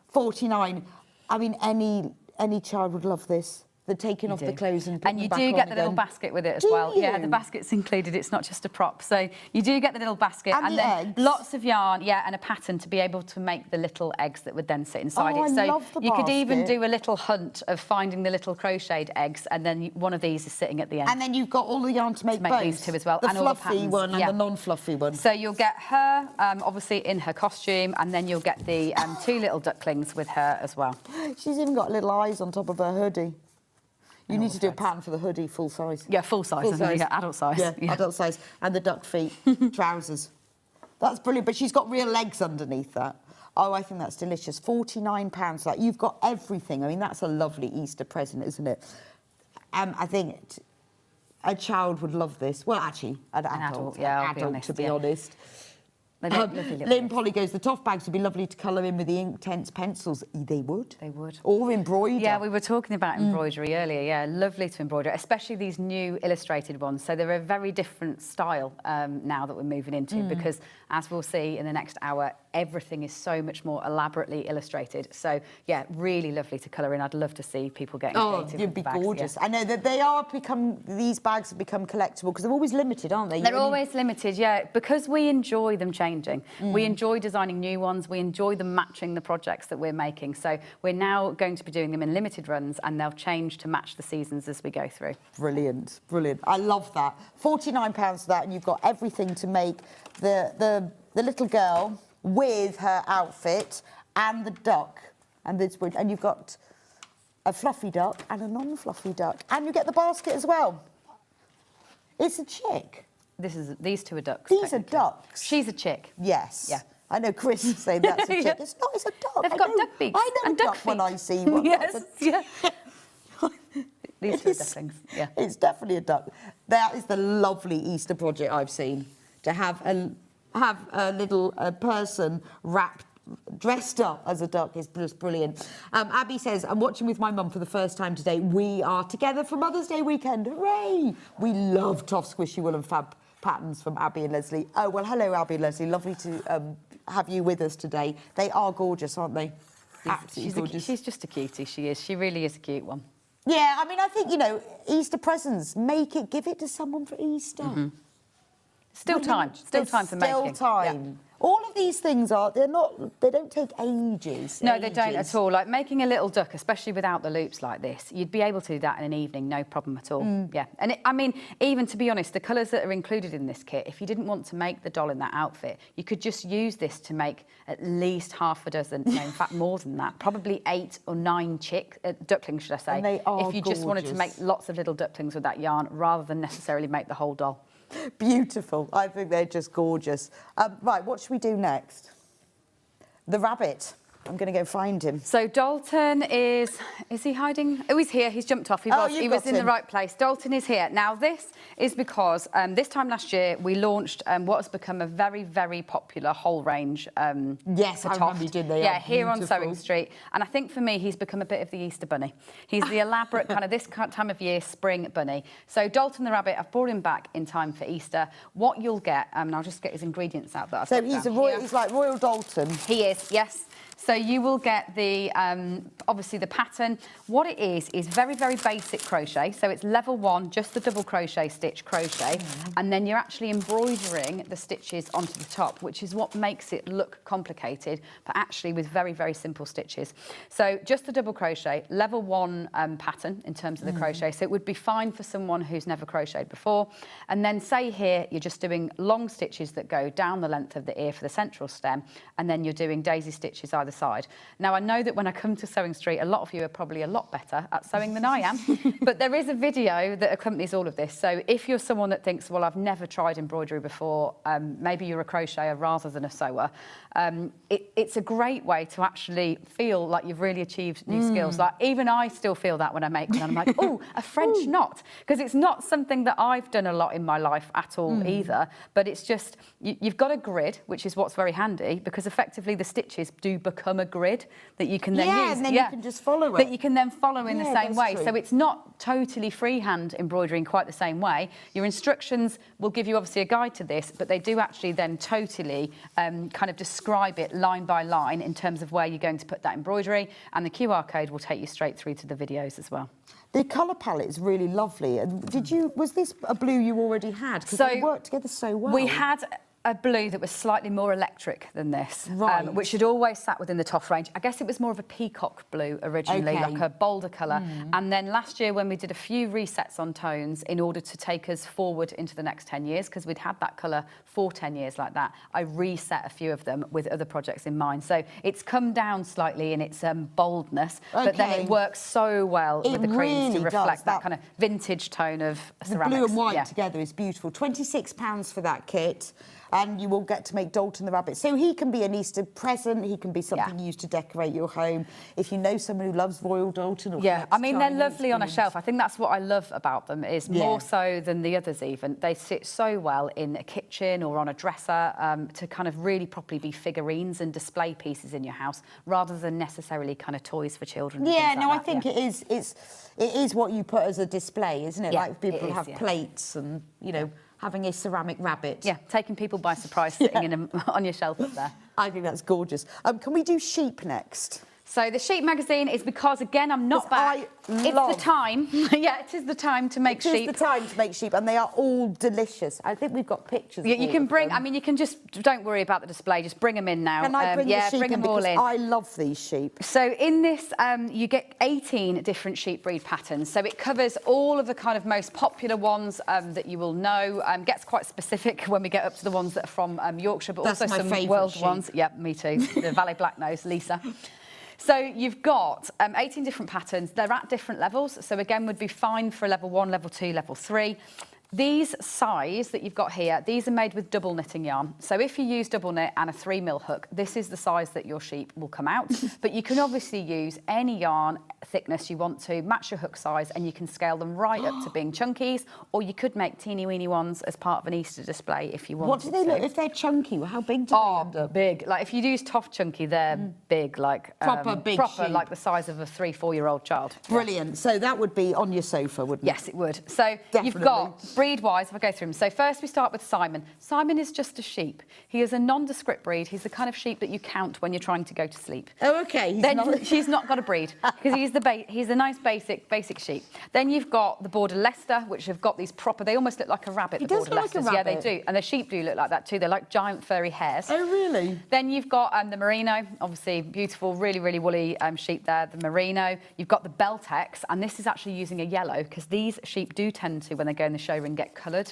49. I mean, any child would love this. The taking off the clothes and putting them back on. And you do get the little basket with it as well. Yeah, the basket's included. It's not just a prop. So you do get the little basket and then eggs. Lots of yarn, and a pattern to be able to make the little eggs that would then sit inside it. So I love the you could even basket. do a little hunt of finding the little crocheted eggs, and then one of these is sitting at the end. And then you've got all the yarn to make both. These 2 as well. The and all the fluffy patterns. one and the non-fluffy one. So you'll get her, obviously, in her costume, and then you'll get the 2 little ducklings with her as well. She's even got little eyes on top of her hoodie. You need to do a pattern for the hoodie, full size. Yeah, full size. Yeah, adult size. Yeah, adult size. And the duck feet, trousers. That's brilliant, but she's got real legs underneath that. Oh, I think that's delicious. £49. Like, you've got everything. I mean, that's a lovely Easter present, isn't it? I think a child would love this. Well, actually, an adult, to be honest. Lynn Polly goes, the Toft bags would be lovely to colour in with the Inktense pencils. They would. They would. Or embroider. Yeah, we were talking about embroidery earlier. Yeah, lovely to embroider, especially these new illustrated ones. So they're a very different style now that we're moving into, because as we'll see in the next hour, everything is so much more elaborately illustrated. So, yeah, really lovely to colour in. I'd love to see people getting creative. You'd with be the bags, gorgeous. yeah. I know that these bags have become collectible because they're always limited, aren't they? They're always limited, yeah, because we enjoy them changing. We enjoy designing new ones. We enjoy them matching the projects that we're making. So we're now going to be doing them in limited runs, and they'll change to match the seasons as we go through. Brilliant, brilliant. I love that. £49 for that, and you've got everything to make the little girl with her outfit and the duck. And you've got a fluffy duck and a non-fluffy duck. And you get the basket as well. It's a chick. These two are ducks. These are ducks. She's a chick. Yes. Yeah. I know Chris is saying that's a chick. Yeah. It's not, it's a duck. They've got duck beaks I know and a duck duck when feet. I see one. Yes, yeah. These two are It's- ducklings, yeah. It's definitely a duck. That is the lovely Easter project I've seen. To have a little person dressed up as a duck is just brilliant. Abby says, I'm watching with my mum for the first time today. We are together for Mother's Day weekend. Hooray! We love Toff Squishy Wool and Fab patterns from Abby and Leslie. Oh, well, hello, Abby and Leslie. Lovely to have you with us today. They are gorgeous, aren't they? Absolutely gorgeous. She's just a cutie, she is. She really is a cute one. Yeah, I mean, I think, Easter presents, give it to someone for Easter. Still time for making. Still time. Yeah. All of these things they don't take ages. No, they don't at all. Like making a little duck, especially without the loops like this, you'd be able to do that in an evening, no problem at all. Yeah. And I mean, even to be honest, the colours that are included in this kit, if you didn't want to make the doll in that outfit, you could just use this to make at least half a dozen, no, in fact more than that, probably 8 or 9 ducklings, should I say. And they are if you just wanted to make gorgeous. lots of little ducklings with that yarn, rather than necessarily make the whole doll. Beautiful. I think they're just gorgeous. Right, what should we do next? The rabbit. I'm going to go find him. So Dalton is he hiding? Oh, he's here. He's jumped off. He was in the right place. Dalton is here. Now, this is because this time last year, we launched what has become a very, very popular whole range Yes, for I Toft. remember you did. They Yeah, are here on beautiful. Sewing Street. And I think for me, he's become a bit of the Easter bunny. He's the elaborate kind of this time of year spring bunny. So Dalton the rabbit, I've brought him back in time for Easter. What you'll get, and I'll just get his ingredients out that I've So got he's down. he's like Royal Dalton. He is, yes. So you will get the, obviously the pattern. What it is very, very basic crochet. So it's level 1, just the double crochet stitch crochet. And then you're actually embroidering the stitches onto the top, which is what makes it look complicated, but actually with very, very simple stitches. So just the double crochet, level 1 pattern in terms of the crochet. So it would be fine for someone who's never crocheted before. And then say here, you're just doing long stitches that go down the length of the ear for the central stem. And then you're doing daisy stitches either side. Now, I know that when I come to Sewing Street, a lot of you are probably a lot better at sewing than I am, but there is a video that accompanies all of this. So if you're someone that thinks, well, I've never tried embroidery before, maybe you're a crocheter rather than a sewer, it's a great way to actually feel like you've really achieved new skills. Like, even I still feel that when I make one. I'm like, oh, a French knot, because it's not something that I've done a lot in my life at all either, but it's just, you've got a grid, which is what's very handy, because effectively the stitches do become a grid that you can then use. And then you can just follow it. That you can then follow in the same that's way. true. So it's not totally freehand embroidery in quite the same way. Your instructions will give you obviously a guide to this, but they do actually then totally kind of describe it line by line in terms of where you're going to put that embroidery, and the QR code will take you straight through to the videos as well. The colour palette is really lovely. And was this a blue you already had? Because they work together so well. We had a blue that was slightly more electric than this, Right. which had always sat within the Toff range. I guess it was more of a peacock blue originally, Okay. like a bolder colour. And then last year, when we did a few resets on tones in order to take us forward into the next 10 years, because we'd had that colour for 10 years like that, I reset a few of them with other projects in mind. So it's come down slightly in its boldness, but then it works so well with the creams to really reflect does. that kind of vintage tone of The ceramics. blue and white Yeah. together is beautiful. £26 for that kit. And you will get to make Dalton the rabbit. So he can be an Easter present. He can be something used to decorate your home. If you know someone who loves Royal Dalton or Yeah, I mean, they're Chinese, lovely on a brilliant. shelf. I think that's what I love about them, is more so than the others even. They sit so well in a kitchen or on a dresser to kind of really properly be figurines and display pieces in your house, rather than necessarily kind of toys for children. and Yeah, things no, like I think it is what you put as a display, isn't it? Yeah, Like people it is, have yeah. plates and, having a ceramic rabbit. Yeah, taking people by surprise, sitting in on your shelf up there. I think that's gorgeous. Can we do sheep next? So the sheep magazine is because, again, I'm not back. It's the time. Yeah, it is the time to make sheep. It is the time to make sheep, and they are all delicious. I think we've got pictures. Yeah, you can bring. Them. I mean, you can just don't worry about the display. Just bring them in now. Can I bring the sheep bring in them all because in. I love these sheep. So in this, you get 18 different sheep breed patterns. So it covers all of the kind of most popular ones that you will know. Gets quite specific when we get up to the ones that are from Yorkshire, but That's also my some favourite world sheep. ones. Yeah, me too. The Valais Blacknose, Lisa. So you've got 18 different patterns. They're at different levels. So again, would be fine for level 1, level 2, level 3. These size that you've got here, these are made with double knitting yarn. So if you use double knit and a 3mm hook, this is the size that your sheep will come out. But you can obviously use any yarn thickness you want to, match your hook size, and you can scale them right up to being chunkies, or you could make teeny weeny ones as part of an Easter display if you wanted What do they look if they're chunky? How big do they end up? Big. Like if you use Toff Chunky, they're big, like Proper big proper, sheep. like the size of a 3-4-year-old child. Brilliant. So that would be on your sofa, wouldn't it? Yes, it would. So Definitely. you've got breed-wise, if I go through them. So first we start with Simon. Simon is just a sheep. He is a nondescript breed. He's the kind of sheep that you count when you're trying to go to sleep. Oh, okay. She's not got a breed because he's a nice basic sheep. Then you've got the Border Leicester, which have got these proper. They almost look like a rabbit. He the does Border look like a Leicesters. Yeah, they rabbit. do, and the sheep do look like that too. They're like giant furry hares. Oh, really? Then you've got the Merino, obviously beautiful, really woolly sheep there. The Merino. You've got the Beltex, and this is actually using a yellow because these sheep do tend to, when they go in the showroom, get coloured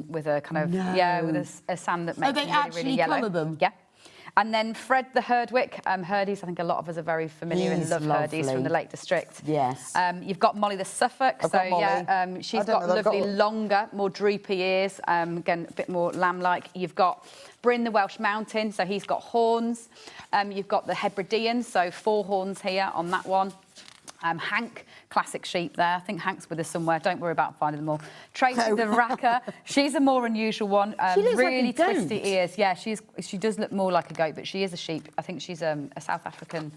with a kind of with a sand that makes they them really, actually really yellow. colour them? Yeah. And then Fred the Herdwick, Herdies, I think a lot of us are very familiar and He's love Herdies lovely. from the Lake District. Yes. You've got Molly the Suffolk, I've got Molly. yeah, she's got lovely, longer, more droopy ears, again, a bit more lamb-like. You've got Bryn the Welsh Mountain, so he's got horns. You've got the Hebridean, so 4 horns here on that one. Hank, classic sheep there. I think Hank's with us somewhere. Don't worry about finding them all. Tracy the Racker. She's a more unusual one. She looks really like a goat. twisty ears. Yeah, she does look more like a goat, but she is a sheep. I think she's a South African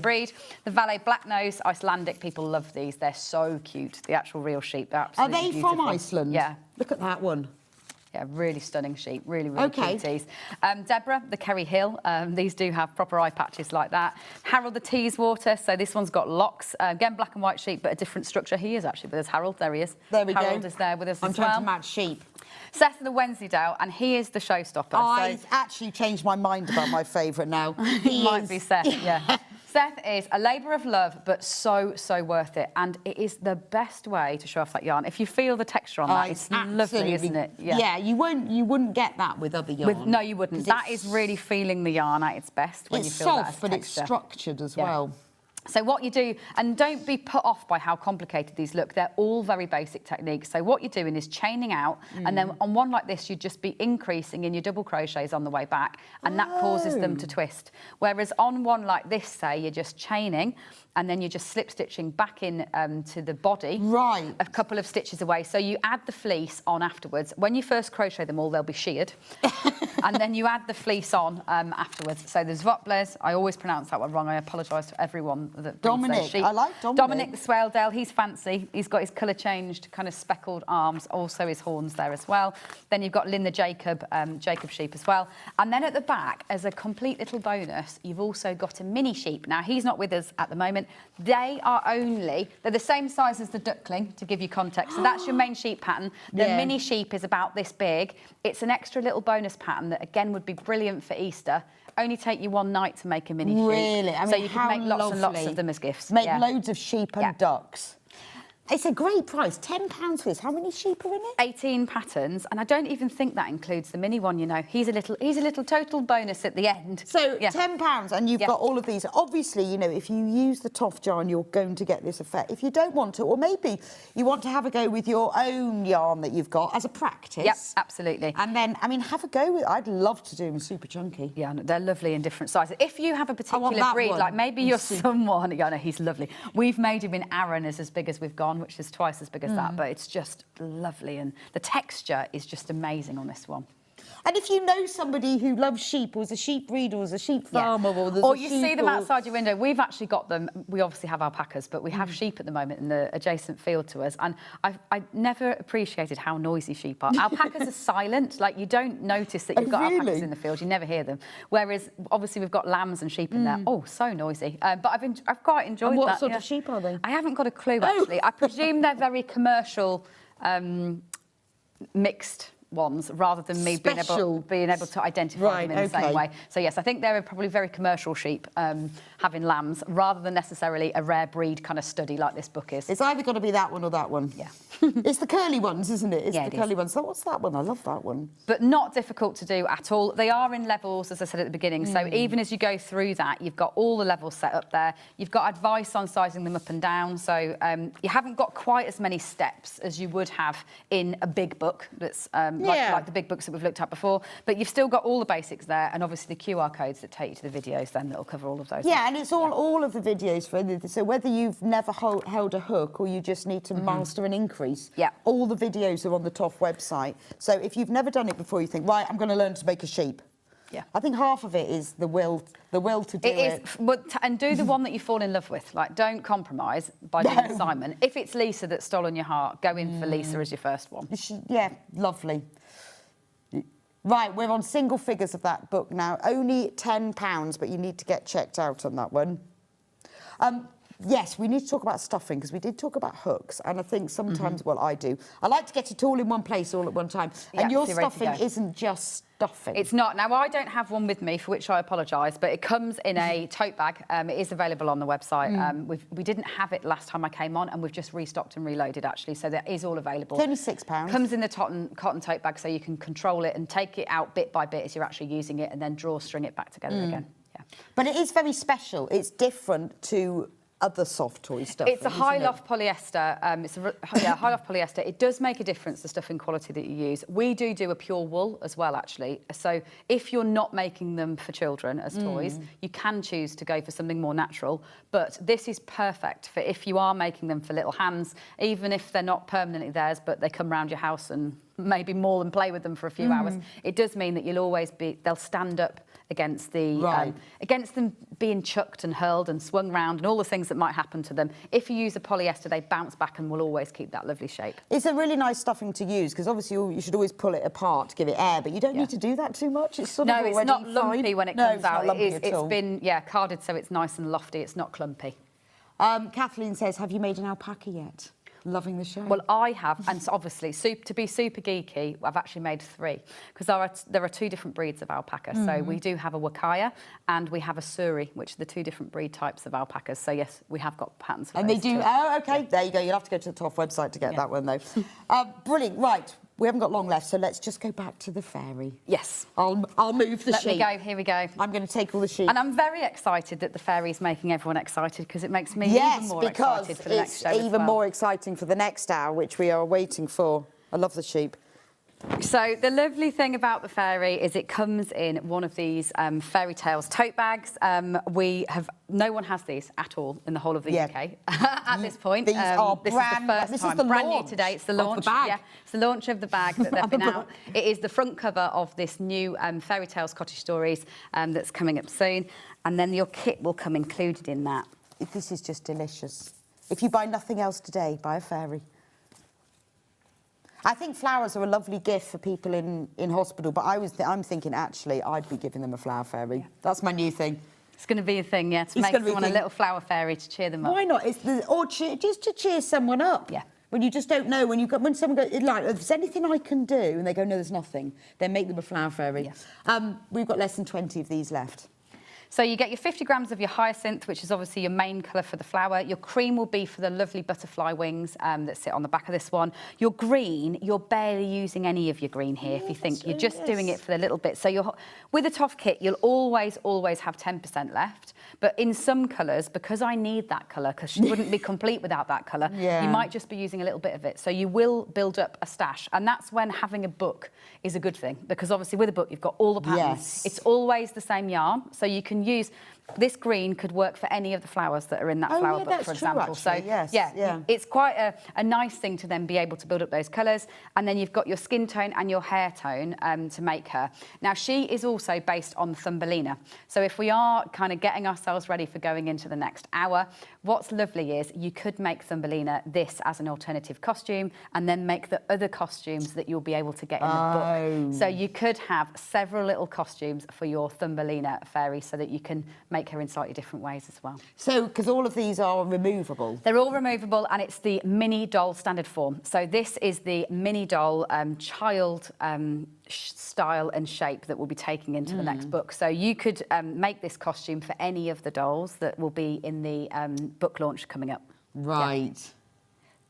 breed. The Valais Blacknose, Icelandic. People love these. They're so cute. The actual real sheep. They're absolutely Are they beautiful. from Iceland? Yeah. Look at that one. Yeah, really stunning sheep, really cuties. Deborah, the Kerry Hill, these do have proper eye patches like that. Harold the Teeswater, so this one's got locks. Again, black and white sheep, but a different structure. He is actually with us, Harold, there he is. There we go. Harold is there with us I'm as trying well. to match sheep. Seth the Wensleydale, and he is the showstopper. I've actually changed my mind about my favourite now. He might be Seth, yeah. Seth is a labour of love, but so worth it. And it is the best way to show off that yarn. If you feel the texture on that, it's lovely, isn't it? Yeah, you wouldn't get that with other yarn. No, you wouldn't. That is really feeling the yarn at its best when you feel that as soft, but it's texture. structured as well. So what you do, and don't be put off by how complicated these look, they're all very basic techniques. So what you're doing is chaining out, and then on one like this, you'd just be increasing in your double crochets on the way back, and that causes them to twist. Whereas on one like this, say, you're just chaining, and then you're just slip stitching back in to the body, a couple of stitches away. So you add the fleece on afterwards. When you first crochet them all, they'll be sheared, and then you add the fleece on afterwards. So there's Voples. I always pronounce that one wrong. I apologise to everyone that Dominic, I like Dominic. Dominic the Swaledale, he's fancy. He's got his colour changed, kind of speckled arms, also his horns there as well. Then you've got Lynn the Jacob sheep as well. And then at the back, as a complete little bonus, you've also got a mini sheep. Now, he's not with us at the moment. They're the same size as the duckling, to give you context. So that's your main sheep pattern. The mini sheep is about this big. It's an extra little bonus pattern that, again, would be brilliant for Easter. Only take you one night to make a mini sheep. Really? I mean, so you can make lots and lots of them as gifts. Make loads of sheep and ducks. It's a great price, £10 for this. How many sheep are in it? 18 patterns, and I don't even think that includes the mini one, you know. He's a little total bonus at the end. So £10, and you've got all of these. Obviously, you know, if you use the Toff yarn, you're going to get this effect. If you don't want to, or maybe you want to have a go with your own yarn that you've got as a practice. Yep, absolutely. And then, I mean, have a go with. I'd love to do them super chunky. Yeah, they're lovely in different sizes. If you have a particular breed, like maybe you're someone, yeah, no, he's lovely. We've made him in Aran as big as we've gone, which is twice as big as that, but it's just lovely, and the texture is just amazing on this one. And if you know somebody who loves sheep, or is a sheep breeder, or is a sheep farmer, or there's or a you sheep see them or- outside your window. We've actually got them. We obviously have alpacas, but we have sheep at the moment in the adjacent field to us. And I never appreciated how noisy sheep are. Alpacas are silent. Like, you don't notice that you've got alpacas really? in the field. You never hear them. Whereas, obviously, we've got lambs and sheep in there. Oh, so noisy. But I've quite enjoyed And what that. sort of sheep are they? I haven't got a clue, actually. I presume they're very commercial, mixed ones, rather than me being able to identify them in the same way. So yes, I think they're probably very commercial sheep, having lambs, rather than necessarily a rare breed kind of study like this book is. It's either got to be that one or that one. Yeah. It's the curly ones, isn't it? It's Yeah, the it curly is. ones. So what's that one? I love that one. But not difficult to do at all. They are in levels, as I said at the beginning. So even as you go through that, you've got all the levels set up there. You've got advice on sizing them up and down. So you haven't got quite as many steps as you would have in a big book that's like the big books that we've looked at before. But you've still got all the basics there, and obviously the QR codes that take you to the videos then that'll cover all of those. Yeah, and it's all of the videos for so whether you've never held a hook or you just need to master an increase. Yeah. All the videos are on the TOF website. So if you've never done it before, you think, right, I'm going to learn to make a sheep. Yeah. I think half of it is the will to do it. And do the one that you fall in love with. Like, don't compromise by doing Simon. If it's Lisa that's stolen your heart, go in for Lisa as your first one. Yeah, lovely. Right, we're on single figures of that book now. Only £10, but you need to get checked out on that one. Yes, we need to talk about stuffing, because we did talk about hooks, and I think sometimes, well, I do. I like to get it all in one place all at one time. And your stuffing isn't just stuffing. It's not. Now, I don't have one with me, for which I apologise, but it comes in a tote bag. It is available on the website. We didn't have it last time I came on, and we've just restocked and reloaded, actually, so that is all available. It's only £6. Comes in the cotton tote bag, so you can control it and take it out bit by bit as you're actually using it, and then string it back together again. Yeah. But it is very special. It's different to other soft toy stuff. It's a high loft polyester. High loft polyester. It does make a difference, the stuffing quality that you use. We do a pure wool as well, actually. So if you're not making them for children as toys, you can choose to go for something more natural. But this is perfect for if you are making them for little hands, even if they're not permanently theirs, but they come round your house and maybe maul and play with them for a few hours. It does mean that they'll stand up against against them being chucked and hurled and swung round and all the things that might happen to them. If you use a polyester, they bounce back and will always keep that lovely shape. It's a really nice stuffing to use, because obviously you should always pull it apart to give it air, but you don't need to do that too much. It's sort of already it's not lumpy fine. when it No, comes it's out. not lumpy at all. It's been carded so it's nice and lofty. It's not clumpy. Kathleen says, have you made an alpaca yet? Loving the show. Well, I have, and so obviously, to be super geeky, I've actually made 3, because there are 2 different breeds of alpaca. So we do have a Wakaya and we have a Suri, which are the 2 different breed types of alpacas. So yes, we have got patterns for and those they do. too. Oh, okay. There you go. You'll have to go to the TOF website to get that one, though. Brilliant. Right. We haven't got long left, so let's just go back to the fairy. Yes. I'll move the sheep. Let me go. Here we go. I'm going to take all the sheep. And I'm very excited that the fairy's making everyone excited, because it makes me even more excited for the next show as well. Even more exciting for the next hour, which we are waiting for. I love the sheep. So the lovely thing about the fairy is it comes in one of these fairy tales tote bags. No one has these at all in the whole of the UK at this point. These are this is the first time, brand new today. It's the launch. Yeah, it's the launch of the bag that they've been out. It is the front cover of this new Fairy Tales Cottage Stories that's coming up soon, and then your kit will come included in that. This is just delicious. If you buy nothing else today, buy a fairy. I think flowers are a lovely gift for people in hospital, but I'm thinking, actually, I'd be giving them a flower fairy. Yeah. That's my new thing. It's going to be a thing, yeah, to make someone a little flower fairy to cheer them up. Why not? Just to cheer someone up. Yeah. When you just don't know, when someone goes, like, if there's anything I can do, and they go, no, there's nothing, then make them a flower fairy. Yeah. We've got less than 20 of these left. So you get your 50 grams of your hyacinth, which is obviously your main colour for the flower. Your cream will be for the lovely butterfly wings that sit on the back of this one. Your green, you're barely using any of your green here, if you think. You're just doing it for a little bit. So with a TOF kit, you'll always have 10% left. But in some colours, because I need that colour, because she wouldn't be complete without that colour, you might just be using a little bit of it. So you will build up a stash. And that's when having a book is a good thing, because obviously with a book, you've got all the patterns. It's always the same yarn. So you can use, This green could work for any of the flowers that are in that flower book, that's for true, example. actually, yes, yeah, yeah. it's quite a nice thing to then be able to build up those colours. And then you've got your skin tone and your hair tone to make her. Now, she is also based on Thumbelina. So if we are kind of getting ourselves ready for going into the next hour, what's lovely is you could make Thumbelina this as an alternative costume and then make the other costumes that you'll be able to get in the book. So you could have several little costumes for your Thumbelina fairy so that you can make her in slightly different ways as well. So, because all of these are removable? They're all removable, and it's the mini doll standard form. So this is the mini doll child style and shape that we'll be taking into the next book. So you could make this costume for any of the dolls that will be in the book launch coming up. Right. Yeah.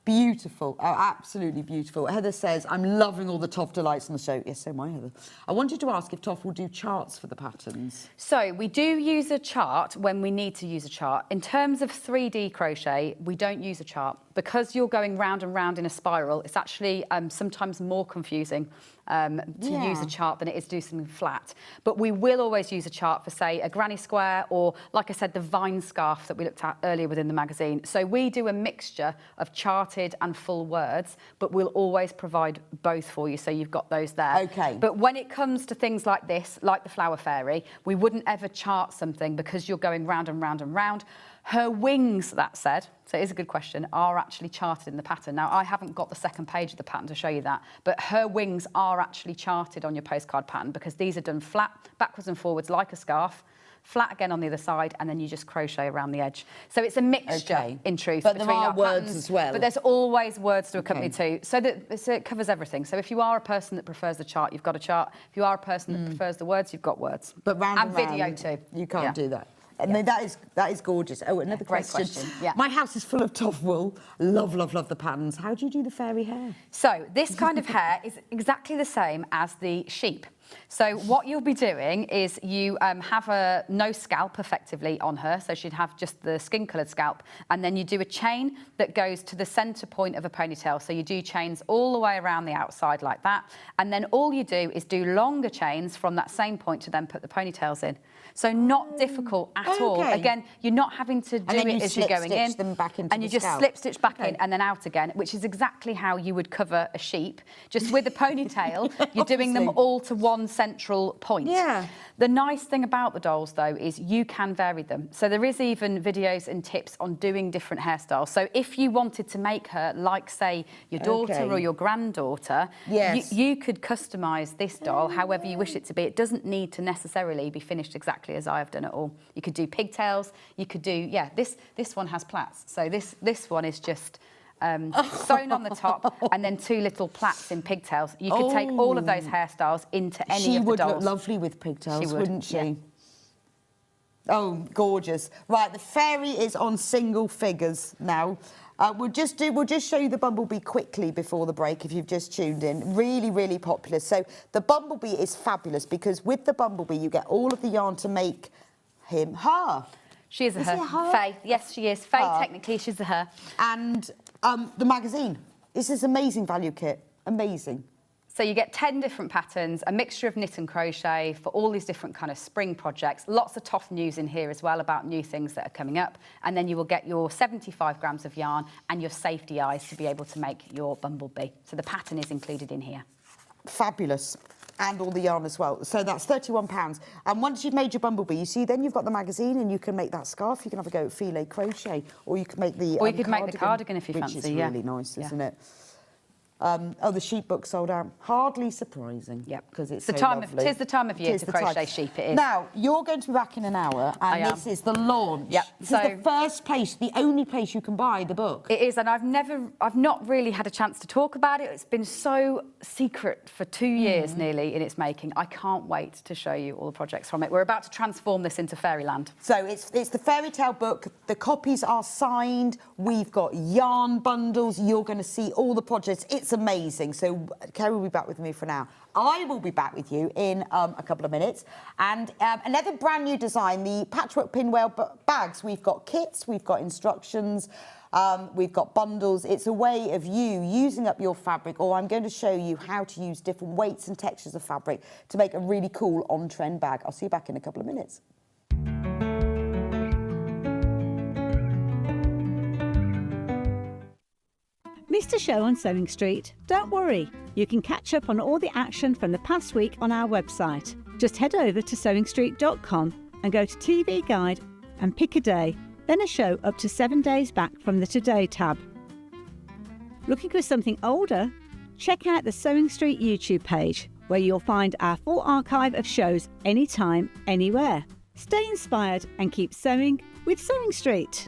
Beautiful. Oh, absolutely beautiful. Heather says, I'm loving all the Toff delights on the show. Yes, so am I, Heather. I wanted to ask if Toff will do charts for the patterns. So we do use a chart when we need to use a chart. In terms of 3D crochet, we don't use a chart. Because you're going round and round in a spiral, it's actually sometimes more confusing to use a chart than it is to do something flat. But we will always use a chart for, say, a granny square or, like I said, the vine scarf that we looked at earlier within the magazine. So we do a mixture of charted and full words, but we'll always provide both for you, so you've got those there. Okay. But when it comes to things like this, like the flower fairy, we wouldn't ever chart something because you're going round and round and round. Her wings, that said, so it is a good question, are actually charted in the pattern. Now, I haven't got the second page of the pattern to show you that, but her wings are actually charted on your postcard pattern because these are done flat, backwards and forwards like a scarf, flat again on the other side, and then you just crochet around the edge. So it's a mixture, in truth, but between there are our words patterns, as well. But there's always words to accompany too, so it covers everything. So if you are a person that prefers the chart, you've got a chart. If you are a person that prefers the words, you've got words. But round and video round, too. You can't do that. I mean, that is gorgeous. Oh, another great question. Yeah. My house is full of Toff wool. Love, love, love the patterns. How do you do the fairy hair? So this kind of hair is exactly the same as the sheep. So what you'll be doing is you have no scalp effectively on her, so she'd have just the skin-coloured scalp, and then you do a chain that goes to the centre point of a ponytail. So you do chains all the way around the outside like that, and then all you do is do longer chains from that same point to then put the ponytails in. So not difficult at all. Again, you're not having to do it as you're going in. Them back into and you the just scalp. slip stitch back in and then out again, which is exactly how you would cover a sheep. Just with a ponytail, you're doing them all to one central point. Yeah. The nice thing about the dolls, though, is you can vary them. So there is even videos and tips on doing different hairstyles. So if you wanted to make her like, say, your daughter or your granddaughter, you could customise this doll however you wish it to be. It doesn't need to necessarily be finished exactly as I have done it all. You could do pigtails. You could do, this one has plaits. So this one is just sewn on the top and then two little plaits in pigtails. You could take all of those hairstyles into any of the dolls. She would look lovely with pigtails, wouldn't she? Yeah. Oh, gorgeous. Right, the fairy is on single figures now. We'll just show you the bumblebee quickly before the break if you've just tuned in. Really, really popular. So the bumblebee is fabulous because with the bumblebee you get all of the yarn to make her. She is a her. Faye. Yes, she is. Faye, technically, she's a her. And the magazine. This is amazing value kit. Amazing. So you get 10 different patterns, a mixture of knit and crochet for all these different kind of spring projects. Lots of Toff news in here as well about new things that are coming up. And then you will get your 75 grams of yarn and your safety eyes to be able to make your bumblebee. So the pattern is included in here. Fabulous. And all the yarn as well. So that's £31. And once you've made your bumblebee, you see, then you've got the magazine and you can make that scarf. You can have a go at filet crochet, or you can make the Or you could make the cardigan if you fancy, which is really nice, isn't it? Oh, the sheep book sold out. Hardly surprising. Yep. Because it's the so time lovely. Tis the time of year to crochet sheep, it is. Now, you're going to be back in an hour, and this is the launch. Yep. This is the first place, the only place you can buy the book. It is, and I've not really had a chance to talk about it. It's been so secret for 2 years nearly in its making. I can't wait to show you all the projects from it. We're about to transform this into fairyland. So it's the fairy tale book. The copies are signed. We've got yarn bundles. You're going to see all the projects. It's amazing. So Kerry will be back with me for now. I will be back with you in a couple of minutes. And another brand new design, the patchwork pinwheel bags. We've got kits, we've got instructions, we've got bundles. It's a way of you using up your fabric, or I'm going to show you how to use different weights and textures of fabric to make a really cool on-trend bag. I'll see you back in a couple of minutes. Missed a show on Sewing Street? Don't worry, you can catch up on all the action from the past week on our website. Just head over to sewingstreet.com and go to TV Guide and pick a day, then a show up to 7 days back from the Today tab. Looking for something older? Check out the Sewing Street YouTube page, where you'll find our full archive of shows anytime, anywhere. Stay inspired and keep sewing with Sewing Street.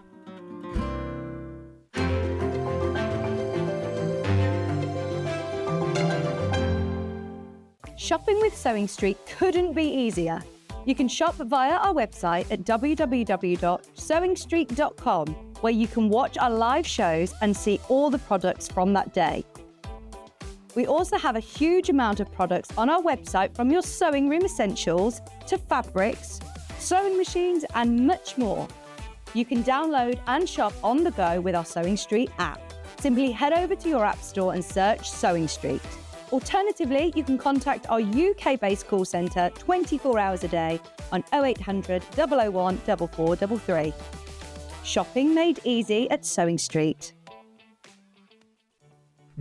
Shopping with Sewing Street couldn't be easier. You can shop via our website at www.sewingstreet.com, where you can watch our live shows and see all the products from that day. We also have a huge amount of products on our website, from your sewing room essentials to fabrics, sewing machines and much more. You can download and shop on the go with our Sewing Street app. Simply head over to your app store and search Sewing Street. Alternatively, you can contact our UK-based call centre 24 hours a day on 0800 001 4433. Shopping made easy at Sewing Street.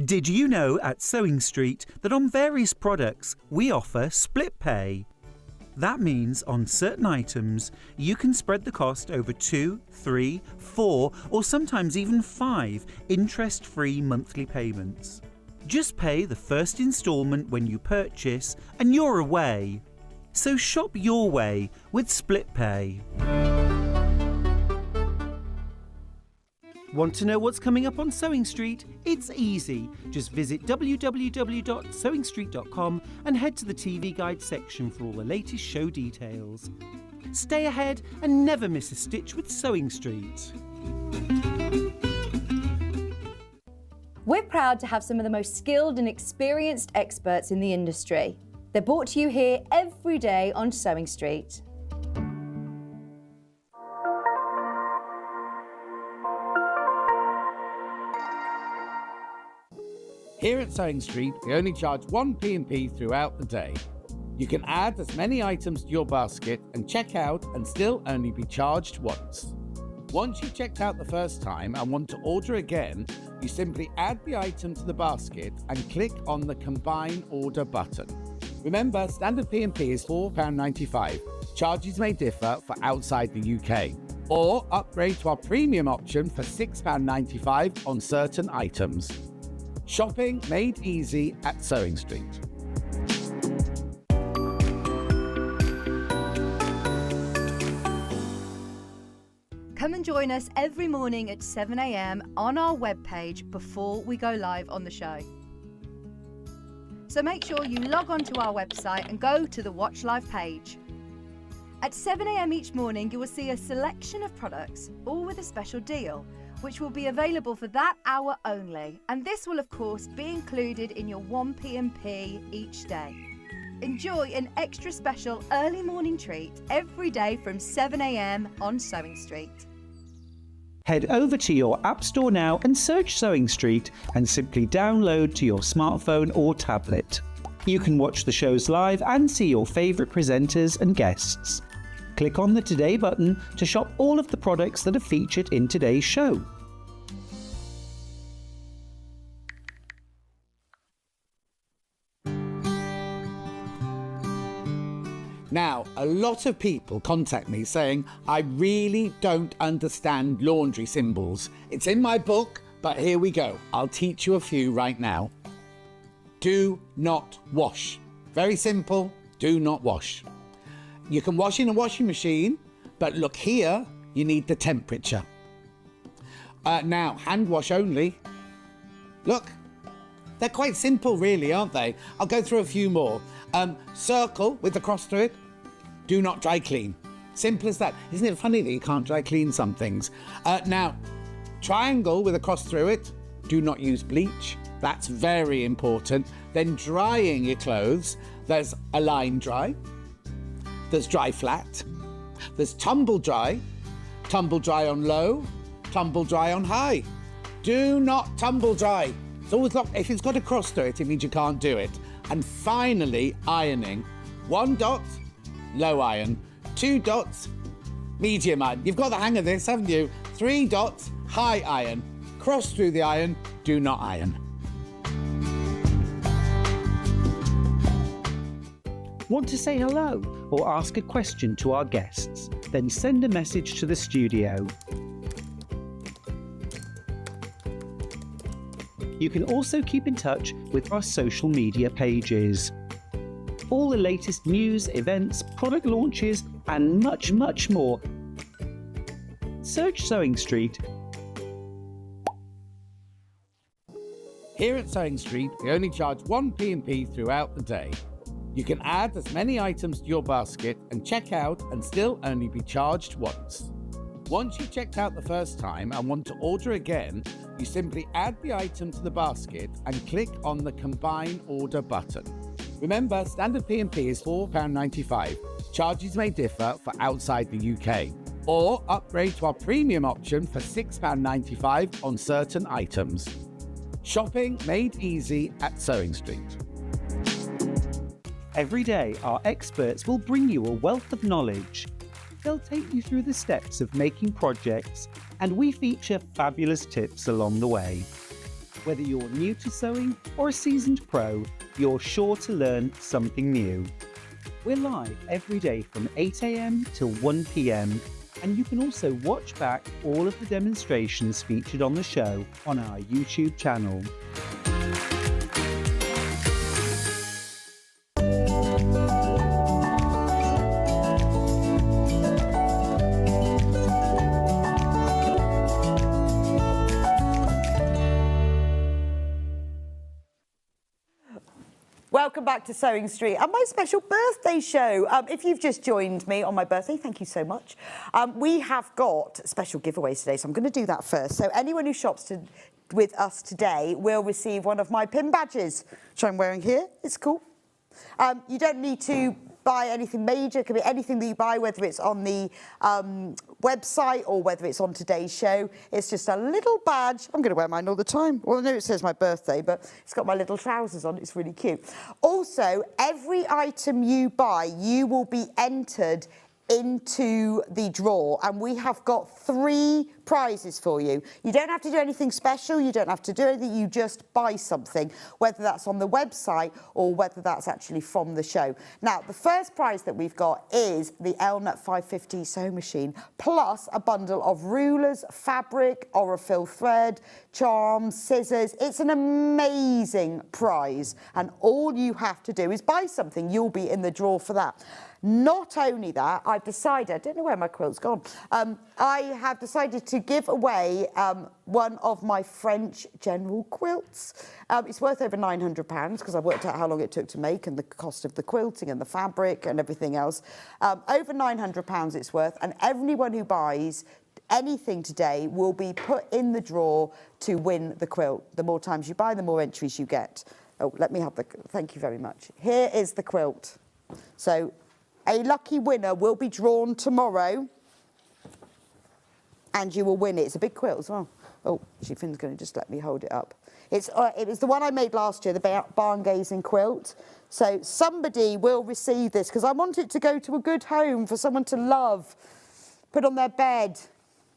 Did you know at Sewing Street that on various products we offer split pay? That means on certain items you can spread the cost over 2, 3, 4 or sometimes even 5 interest-free monthly payments. Just pay the first instalment when you purchase and you're away. So shop your way with split pay. Want to know what's coming up on Sewing Street? It's easy. Just visit www.sewingstreet.com and head to the TV Guide section for all the latest show details. Stay ahead and never miss a stitch with Sewing Street. We're proud to have some of the most skilled and experienced experts in the industry. They're brought to you here every day on Sewing Street. Here at Sewing Street, we only charge one P&P throughout the day. You can add as many items to your basket and check out and still only be charged once. Once you've checked out the first time and want to order again, you simply add the item to the basket and click on the Combine Order button. Remember, standard P&P is £4.95. Charges may differ for outside the UK. Or upgrade to our premium option for £6.95 on certain items. Shopping made easy at Sewing Street. Come and join us every morning at 7 a.m. on our webpage before we go live on the show. So make sure you log on to our website and go to the Watch Live page. At 7 a.m. each morning, you will see a selection of products, all with a special deal, which will be available for that hour only. And this will, of course, be included in your 1 P&P each day. Enjoy an extra special early morning treat every day from 7 a.m. on Sewing Street. Head over to your App Store now and search Sewing Street and simply download to your smartphone or tablet. You can watch the shows live and see your favourite presenters and guests. Click on the Today button to shop all of the products that are featured in today's show. Now, a lot of people contact me saying, I really don't understand laundry symbols. It's in my book, but here we go. I'll teach you a few right now. Do not wash. Very simple, do not wash. You can wash in a washing machine, but look here, you need the temperature. Now, hand wash only. Look, they're quite simple really, aren't they? I'll go through a few more. Circle with the cross through it. Do not dry clean. Simple as that. Isn't it funny that you can't dry clean some things? Now, triangle with a cross through it. Do not use bleach. That's very important. Then drying your clothes. There's a line dry. There's dry flat. There's tumble dry on low, tumble dry on high. Do not tumble dry. It's always locked. If it's got a cross through it, it means you can't do it. And finally, ironing. 1 dot, low iron. 2 dots, medium iron. You've got the hang of this, haven't you? 3 dots, high iron. cross through the iron, do not iron. Want to say hello or ask a question to our guests? Then send a message to the studio. You can also keep in touch with our social media pages. All the latest news, events, product launches, and much, much more. Search Sewing Street. Here at Sewing Street, we only charge 1 P&P throughout the day. You can add as many items to your basket and check out and still only be charged once. Once you've checked out the first time and want to order again, you simply add the item to the basket and click on the Combine Order button. Remember, standard P&P is £4.95. Charges may differ for outside the UK. Or upgrade to our premium option for £6.95 on certain items. Shopping made easy at Sewing Street. Every day, our experts will bring you a wealth of knowledge. They'll take you through the steps of making projects, and we feature fabulous tips along the way. Whether you're new to sewing or a seasoned pro, you're sure to learn something new. We're live every day from 8 AM till 1 PM, and you can also watch back all of the demonstrations featured on the show on our YouTube channel. Welcome back to Sewing Street and my special birthday show. If you've just joined me on my birthday, thank you so much. We have got special giveaways today, so I'm going to do that first. So anyone who shops with us today will receive one of my pin badges, which I'm wearing here. It's cool. You don't need to buy anything major. It can be anything that you buy, whether it's on the website or whether it's on today's show. It's just a little badge. I'm going to wear mine all the time. Well, I know it says my birthday, but it's got my little trousers on. It's really cute. Also, every item you buy, you will be entered into the draw, and we have got 3 prizes for you. You don't have to do anything special, you don't have to do anything, you just buy something, whether that's on the website or whether that's actually from the show. Now, the first prize that we've got is the Elnut 550 sewing machine, plus a bundle of rulers, fabric, Orifil thread, charms, scissors. It's an amazing prize, and all you have to do is buy something. You'll be in the draw for that. Not only that, I've decided, I don't know where my quilt's gone, I have decided to give away one of my French general quilts. It's worth over £900 because I worked out how long it took to make and the cost of the quilting and the fabric and everything else. Over £900 it's worth, and everyone who buys anything today will be put in the draw to win the quilt. The more times you buy, the more entries you get. Oh, let me have the, thank you very much. Here is the quilt. So, a lucky winner will be drawn tomorrow, and you will win it. It's a big quilt as well. Oh, Finn's going to just let me hold it up. It was the one I made last year, the barn gazing quilt. So somebody will receive this because I want it to go to a good home for someone to love, put on their bed,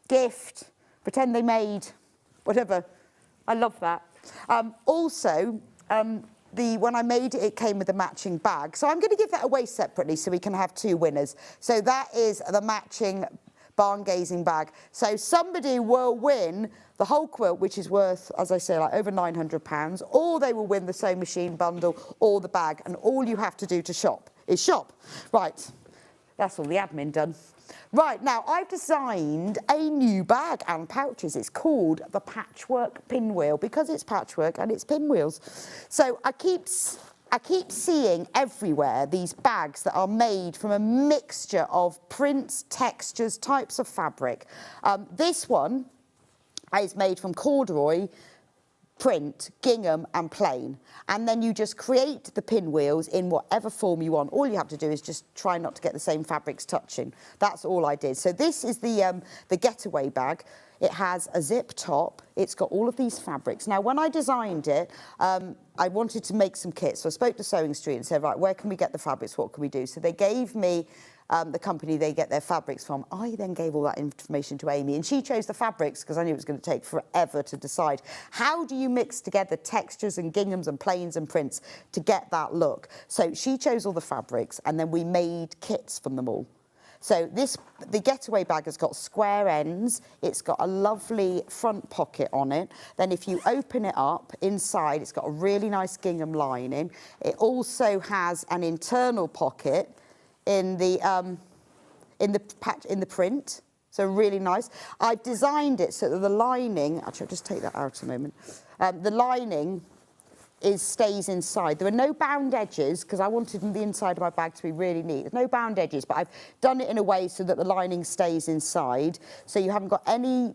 gift, pretend they made, whatever. I love that. When I made it, it came with a matching bag. So I'm going to give that away separately so we can have 2 winners. So that is the matching barn gazing bag. So somebody will win the whole quilt, which is worth, as I say, like over £900, or they will win the sewing machine bundle or the bag. And all you have to do to shop is shop. Right, that's all the admin done. Right, now I've designed a new bag and pouches. It's called the Patchwork Pinwheel because it's patchwork and it's pinwheels. So I keep seeing everywhere these bags that are made from a mixture of prints, textures, types of fabric. This one is made from corduroy, print, gingham and plain, and then you just create the pinwheels in whatever form you want. All you have to do is just try not to get the same fabrics touching. That's all I did. So this is the getaway bag. It has a zip top. It's got all of these fabrics. Now, when I designed it, I wanted to make some kits. So I spoke to Sewing Street and said, right, where can we get the fabrics? What can we do? So they gave me the company they get their fabrics from. I then gave all that information to Amy, and she chose the fabrics because I knew it was going to take forever to decide. How do you mix together textures and ginghams and plains and prints to get that look? So she chose all the fabrics, and then we made kits from them all. So the getaway bag has got square ends. It's got a lovely front pocket on it. Then if you open it up, inside it's got a really nice gingham lining. It also has an internal pocket in the print. So really nice. I've designed it so that the lining, actually I'll just take that out a moment. The lining stays inside. There are no bound edges because I wanted the inside of my bag to be really neat. There's no bound edges, but I've done it in a way so that the lining stays inside. So you haven't got any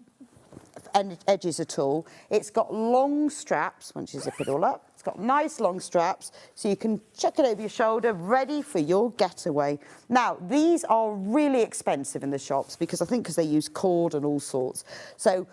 edges at all. It's got long straps, once you zip it all up. It's got nice long straps, so you can chuck it over your shoulder, ready for your getaway. Now, these are really expensive in the shops because they use cord and all sorts. So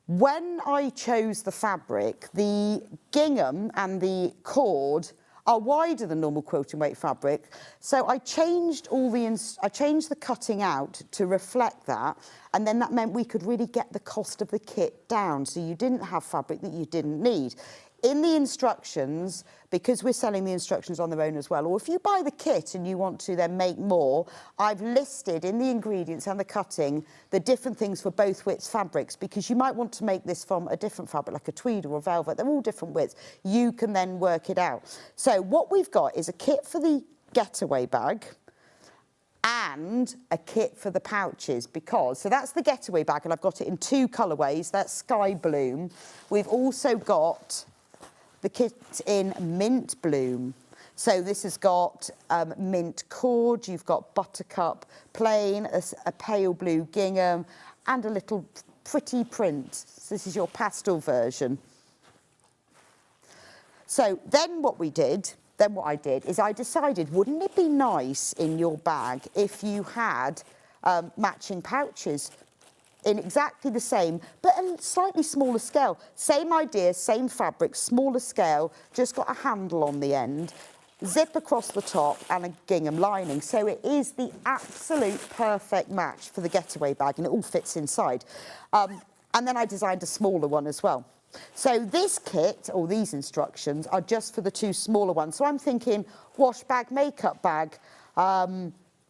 when I chose the fabric, the gingham and the cord are wider than normal quilting weight fabric. So I changed the cutting out to reflect that, and then that meant we could really get the cost of the kit down, so you didn't have fabric that you didn't need. In the instructions, because we're selling the instructions on their own as well, or if you buy the kit and you want to then make more, I've listed in the ingredients and the cutting the different things for both widths fabrics, because you might want to make this from a different fabric, like a tweed or a velvet. They're all different widths. You can then work it out. So what we've got is a kit for the getaway bag and a kit for the pouches, so that's the getaway bag, and I've got it in 2 colourways. That's Sky Bloom. We've also got the kit in Mint Bloom. So this has got mint cord, you've got buttercup plain, a pale blue gingham, and a little pretty print. So this is your pastel version. So then what I did is I decided, wouldn't it be nice in your bag if you had matching pouches in exactly the same, but a slightly smaller scale. Same idea, same fabric, smaller scale, just got a handle on the end, zip across the top and a gingham lining. So it is the absolute perfect match for the getaway bag, and it all fits inside. And then I designed a smaller one as well. So this kit, or these instructions, are just for the 2 smaller ones. So I'm thinking wash bag, makeup bag,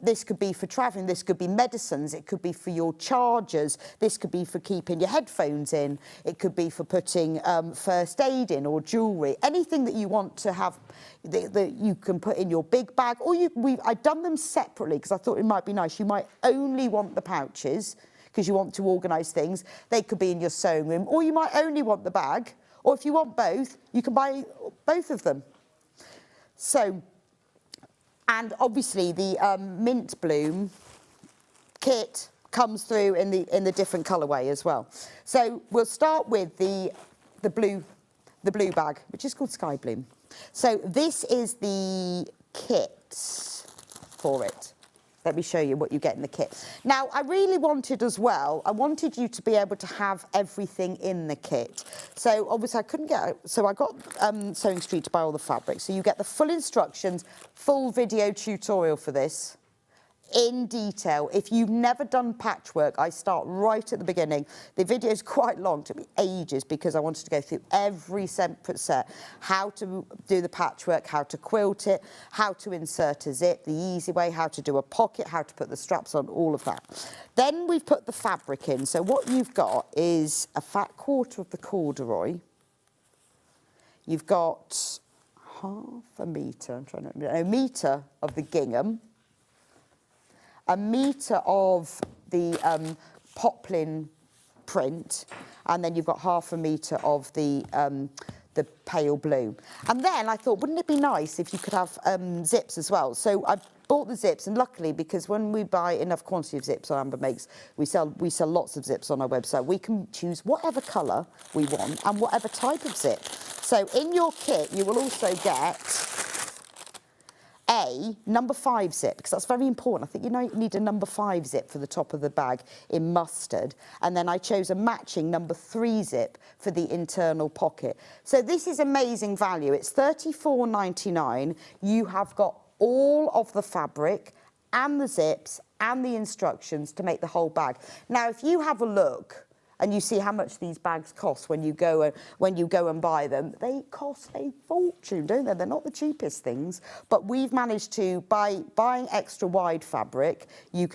this could be for travelling, this could be medicines, it could be for your chargers, this could be for keeping your headphones in, it could be for putting first aid in or jewellery, anything that you want to have that you can put in your big bag. Or I've done them separately because I thought it might be nice. You might only want the pouches because you want to organise things. They could be in your sewing room, or you might only want the bag, or if you want both, you can buy both of them. So, and obviously the Mint Bloom kit comes through in the different colourway as well. So we'll start with the blue bag, which is called Sky Bloom. So this is the kit for it. Let me show you what you get in the kit. Now, I really wanted as well, I wanted you to be able to have everything in the kit. So obviously I couldn't get, so I got Sewing Street to buy all the fabric. So you get the full instructions, full video tutorial for this, in detail. If you've never done patchwork, I start right at the beginning. The video is quite long, took me ages because I wanted to go through every separate set, how to do the patchwork, how to quilt it, how to insert a zip, the easy way, how to do a pocket, how to put the straps on, all of that. Then we've put the fabric in. So what you've got is a fat quarter of the corduroy. You've got half a metre, a metre of the gingham, a metre of the poplin print, and then you've got half a metre of the pale blue. And then I thought, wouldn't it be nice if you could have zips as well? So I bought the zips, and luckily, because when we buy enough quantity of zips on Amber Makes, we sell lots of zips on our website. We can choose whatever colour we want and whatever type of zip. So in your kit, you will also get a number 5 zip, because that's very important. I think you need a number 5 zip for the top of the bag in mustard. And then I chose a matching number 3 zip for the internal pocket. So this is amazing value. It's $34.99. You have got all of the fabric and the zips and the instructions to make the whole bag. Now, if you have a look and you see how much these bags cost when you go and buy them, they cost a fortune, don't they? They're not the cheapest things, but we've managed to, by buying extra wide fabric, it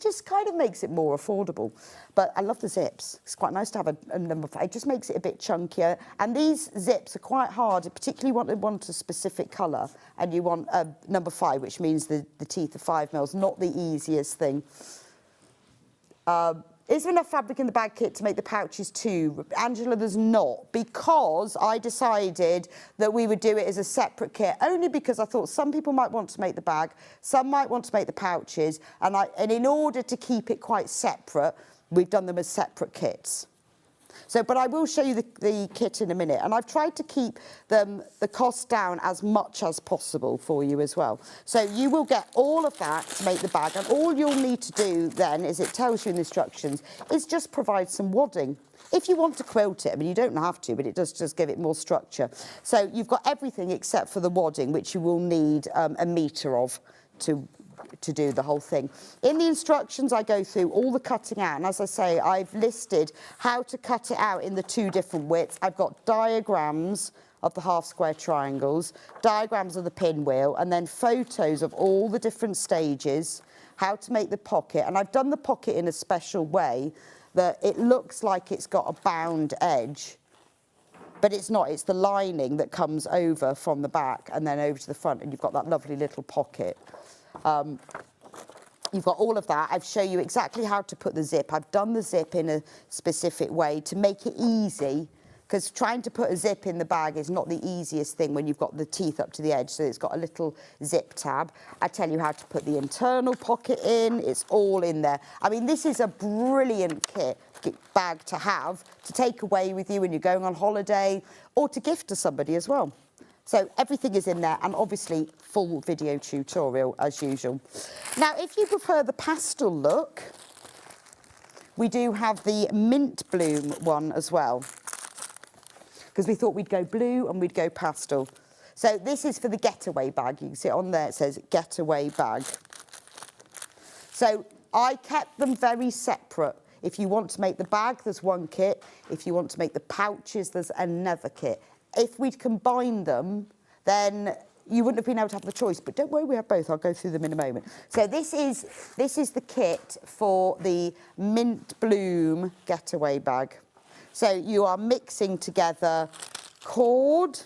just kind of makes it more affordable. But I love the zips. It's quite nice to have a number 5. It just makes it a bit chunkier. And these zips are quite hard, particularly when you want a specific colour and you want a number 5, which means the teeth are 5 mils, not the easiest thing. Is there enough fabric in the bag kit to make the pouches too? Angela, there's not, because I decided that we would do it as a separate kit, only because I thought some people might want to make the bag, some might want to make the pouches, and in order to keep it quite separate, we've done them as separate kits. So, but I will show you the kit in a minute, and I've tried to keep the cost down as much as possible for you as well. So you will get all of that to make the bag, and all you'll need to do then, is it tells you in the instructions, is just provide some wadding. If you want to quilt it, I mean, you don't have to, but it does just give it more structure. So you've got everything except for the wadding, which you will need a metre of to do the whole thing. In the instructions, I go through all the cutting out, and as I say, I've listed how to cut it out in the 2 different widths. I've got diagrams of the half square triangles, diagrams of the pinwheel, and then photos of all the different stages, how to make the pocket. And I've done the pocket in a special way that it looks like it's got a bound edge, but it's not. It's the lining that comes over from the back and then over to the front, and you've got that lovely little pocket. You've got all of that. I've shown you exactly how to put the zip. I've done the zip in a specific way to make it easy, because trying to put a zip in the bag is not the easiest thing when you've got the teeth up to the edge, so it's got a little zip tab. I tell you how to put the internal pocket in. It's all in there. I mean, this is a brilliant bag to have, to take away with you when you're going on holiday, or to gift to somebody as well. So everything is in there, and obviously full video tutorial as usual. Now, if you prefer the pastel look, we do have the mint bloom one as well, because we thought we'd go blue and we'd go pastel. So this is for the getaway bag. You can see it on there, it says getaway bag. So I kept them very separate. If you want to make the bag, there's one kit. If you want to make the pouches, there's another kit. If we'd combined them, then you wouldn't have been able to have the choice. But don't worry, we have both. I'll go through them in a moment. So this is the kit for the mint bloom getaway bag. So you are mixing together cord.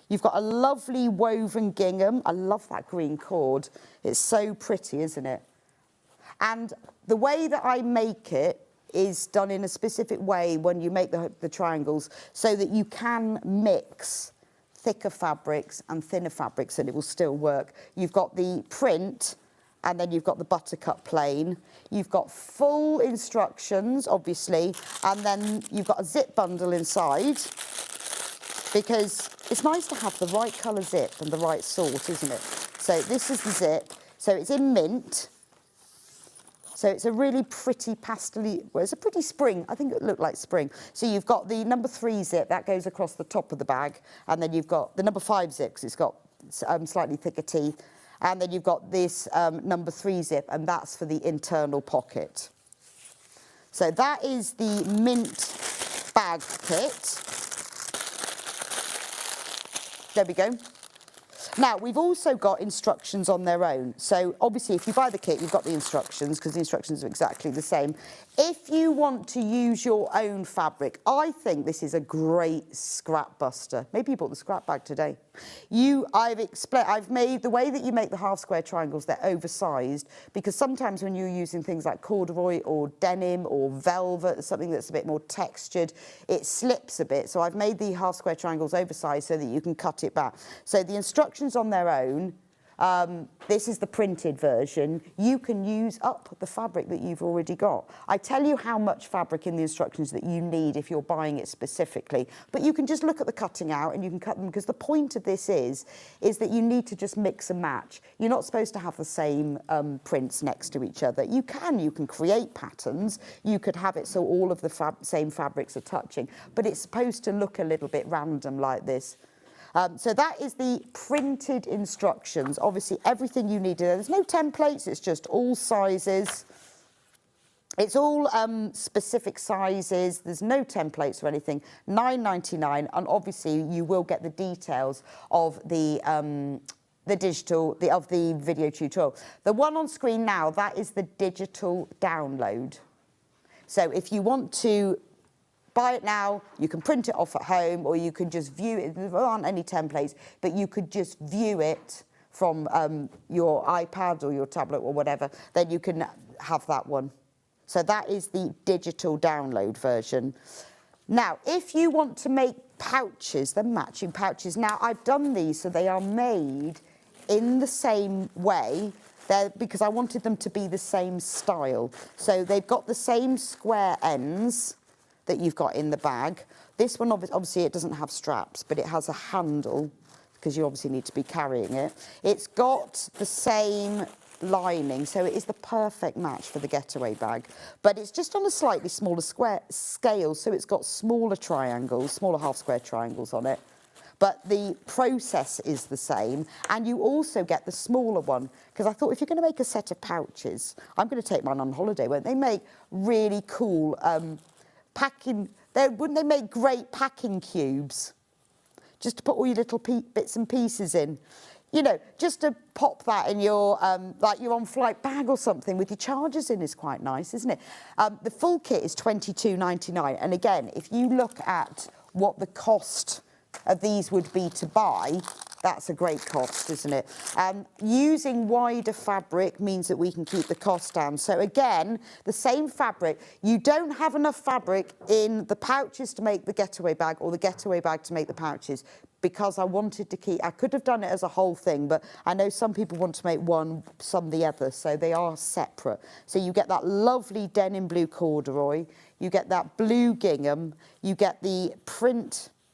You've got a lovely woven gingham. I love that green cord. It's so pretty, isn't it? And the way that I make it is done in a specific way when you make the triangles, so that you can mix thicker fabrics and thinner fabrics and it will still work. You've got the print, and then you've got the buttercut plain. You've got full instructions, obviously, and then you've got a zip bundle inside, because it's nice to have the right colour zip and the right sort, isn't it? So this is the zip. So it's in mint. So it's a really pretty pastel-y, well, it's a pretty spring. I think it looked like spring. So you've got the number 3 zip, that goes across the top of the bag. And then you've got the number 5 zip, because it's got slightly thicker teeth. And then you've got this number 3 zip, and that's for the internal pocket. So that is the mint bag kit. There we go. Now, we've also got instructions on their own. So, obviously, if you buy the kit, you've got the instructions, because the instructions are exactly the same. If you want to use your own fabric, I think this is a great scrap buster. Maybe you bought the scrap bag today. I've made the way that you make the half square triangles, they're oversized, because sometimes when you're using things like corduroy or denim or velvet, something that's a bit more textured, it slips a bit. So I've made the half square triangles oversized so that you can cut it back. So the instructions on their own, this is the printed version. You can use up the fabric that you've already got. I tell you how much fabric in the instructions that you need if you're buying it specifically, but you can just look at the cutting out and you can cut them, because the point of this is that you need to just mix and match. You're not supposed to have the same prints next to each other. You can create patterns. You could have it so all of the same fabrics are touching, but it's supposed to look a little bit random like this. So that is the printed instructions. Obviously, everything you need. There's no templates. It's just all sizes. It's all specific sizes. There's no templates or anything. £9.99, and obviously you will get the details of the video tutorial. The one on screen now, that is the digital download. So if you want to buy it now, you can print it off at home, or you can just view it. There aren't any templates, but you could just view it from your iPad or your tablet or whatever. Then you can have that one. So that is the digital download version. Now, if you want to make pouches, the matching pouches. Now, I've done these so they are made in the same way because I wanted them to be the same style. So they've got the same square ends that you've got in the bag. This one, obviously, it doesn't have straps, but it has a handle because you obviously need to be carrying it. It's got the same lining, so it is the perfect match for the getaway bag, but it's just on a slightly smaller scale, so it's got smaller triangles, smaller half square triangles on it, but the process is the same, and you also get the smaller one, because I thought if you're going to make a set of pouches, I'm going to take mine on holiday, won't they? Make really cool packing, wouldn't they make great packing cubes, just to put all your little bits and pieces in? You know, just to pop that in your, like your on-flight bag or something with your chargers in is quite nice, isn't it? The full kit is £22.99. And again, if you look at what the cost of these would be to buy, that's a great cost, isn't it? Using wider fabric means that we can keep the cost down. So again, the same fabric. You don't have enough fabric in the pouches to make the getaway bag or the getaway bag to make the pouches, because I wanted to keep, I could have done it as a whole thing, but I know some people want to make one, some the other, so they are separate. So you get that lovely denim blue corduroy, you get that blue gingham, you get the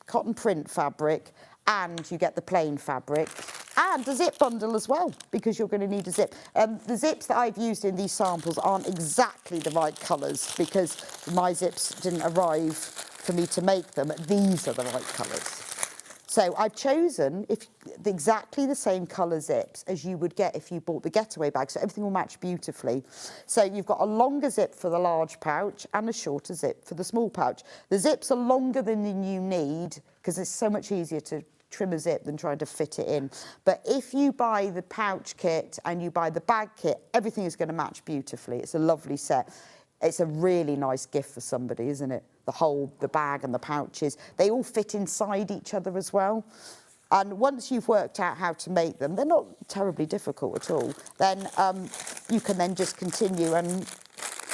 cotton print fabric, and you get the plain fabric, and a zip bundle as well, because you're going to need a zip. The zips that I've used in these samples aren't exactly the right colours, because my zips didn't arrive for me to make them. These are the right colours. So I've chosen exactly the same colour zips as you would get if you bought the getaway bag, so everything will match beautifully. So you've got a longer zip for the large pouch and a shorter zip for the small pouch. The zips are longer than you need because it's so much easier to trim a zip than trying to fit it in. But if you buy the pouch kit and you buy the bag kit, everything is going to match beautifully. It's a lovely set. It's a really nice gift for somebody, isn't it? The bag and the pouches, they all fit inside each other as well. And once you've worked out how to make them, they're not terribly difficult at all. Then you can then just continue and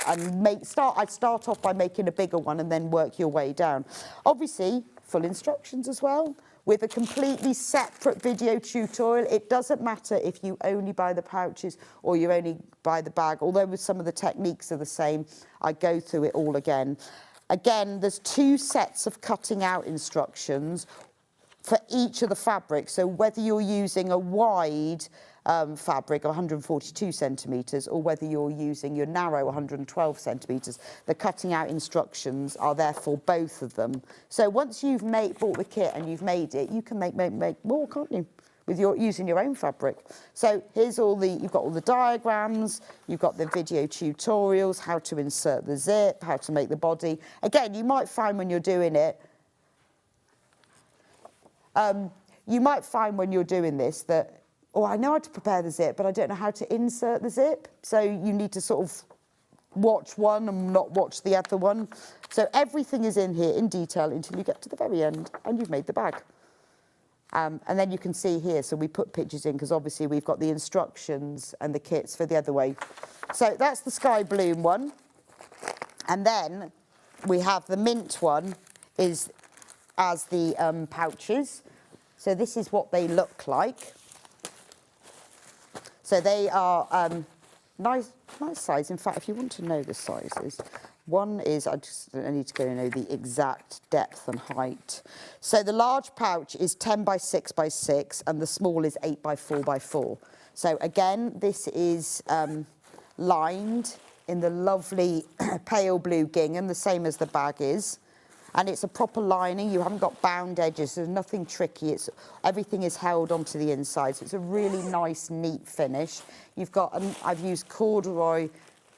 I'd start off by making a bigger one and then work your way down. Obviously, full instructions as well, with a completely separate video tutorial. It doesn't matter if you only buy the pouches or you only buy the bag, although some of the techniques are the same. I go through it all again. Again, there's 2 sets of cutting out instructions for each of the fabrics. So whether you're using a wide fabric, 142 centimetres, or whether you're using your narrow 112 centimetres, the cutting out instructions are there for both of them. So once you've bought the kit and you've made it, you can make more, can't you? With using your own fabric. So here's you've got all the diagrams, you've got the video tutorials, how to insert the zip, how to make the body. Again, you might find when you're doing it, this that, oh, I know how to prepare the zip, but I don't know how to insert the zip. So you need to sort of watch one and not watch the other one. So everything is in here in detail until you get to the very end and you've made the bag. And then you can see here, so we put pictures in because obviously we've got the instructions and the kits for the other way. So that's the sky blue one. And then we have the mint one as the pouches. So this is what they look like. So they are nice size. In fact, if you want to know the sizes, one is, I need to go and know the exact depth and height. So the large pouch is 10 by 6 by 6 and the small is 8 by 4 by 4. So again, this is lined in the lovely pale blue gingham, the same as the bag is. And it's a proper lining. You haven't got bound edges. There's nothing tricky. Everything is held onto the inside. So it's a really nice, neat finish. You've got, I've used corduroy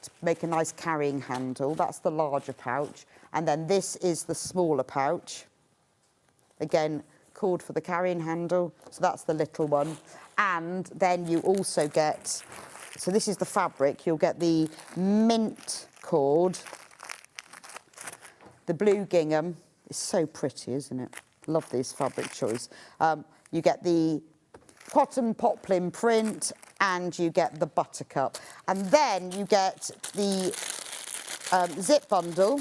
to make a nice carrying handle. That's the larger pouch. And then this is the smaller pouch. Again, cord for the carrying handle. So that's the little one. And then you also get, so this is the fabric. You'll get the mint cord. The blue gingham is so pretty, isn't it? Love this fabric choice. You get the cotton poplin print and you get the buttercup. And then you get the zip bundle,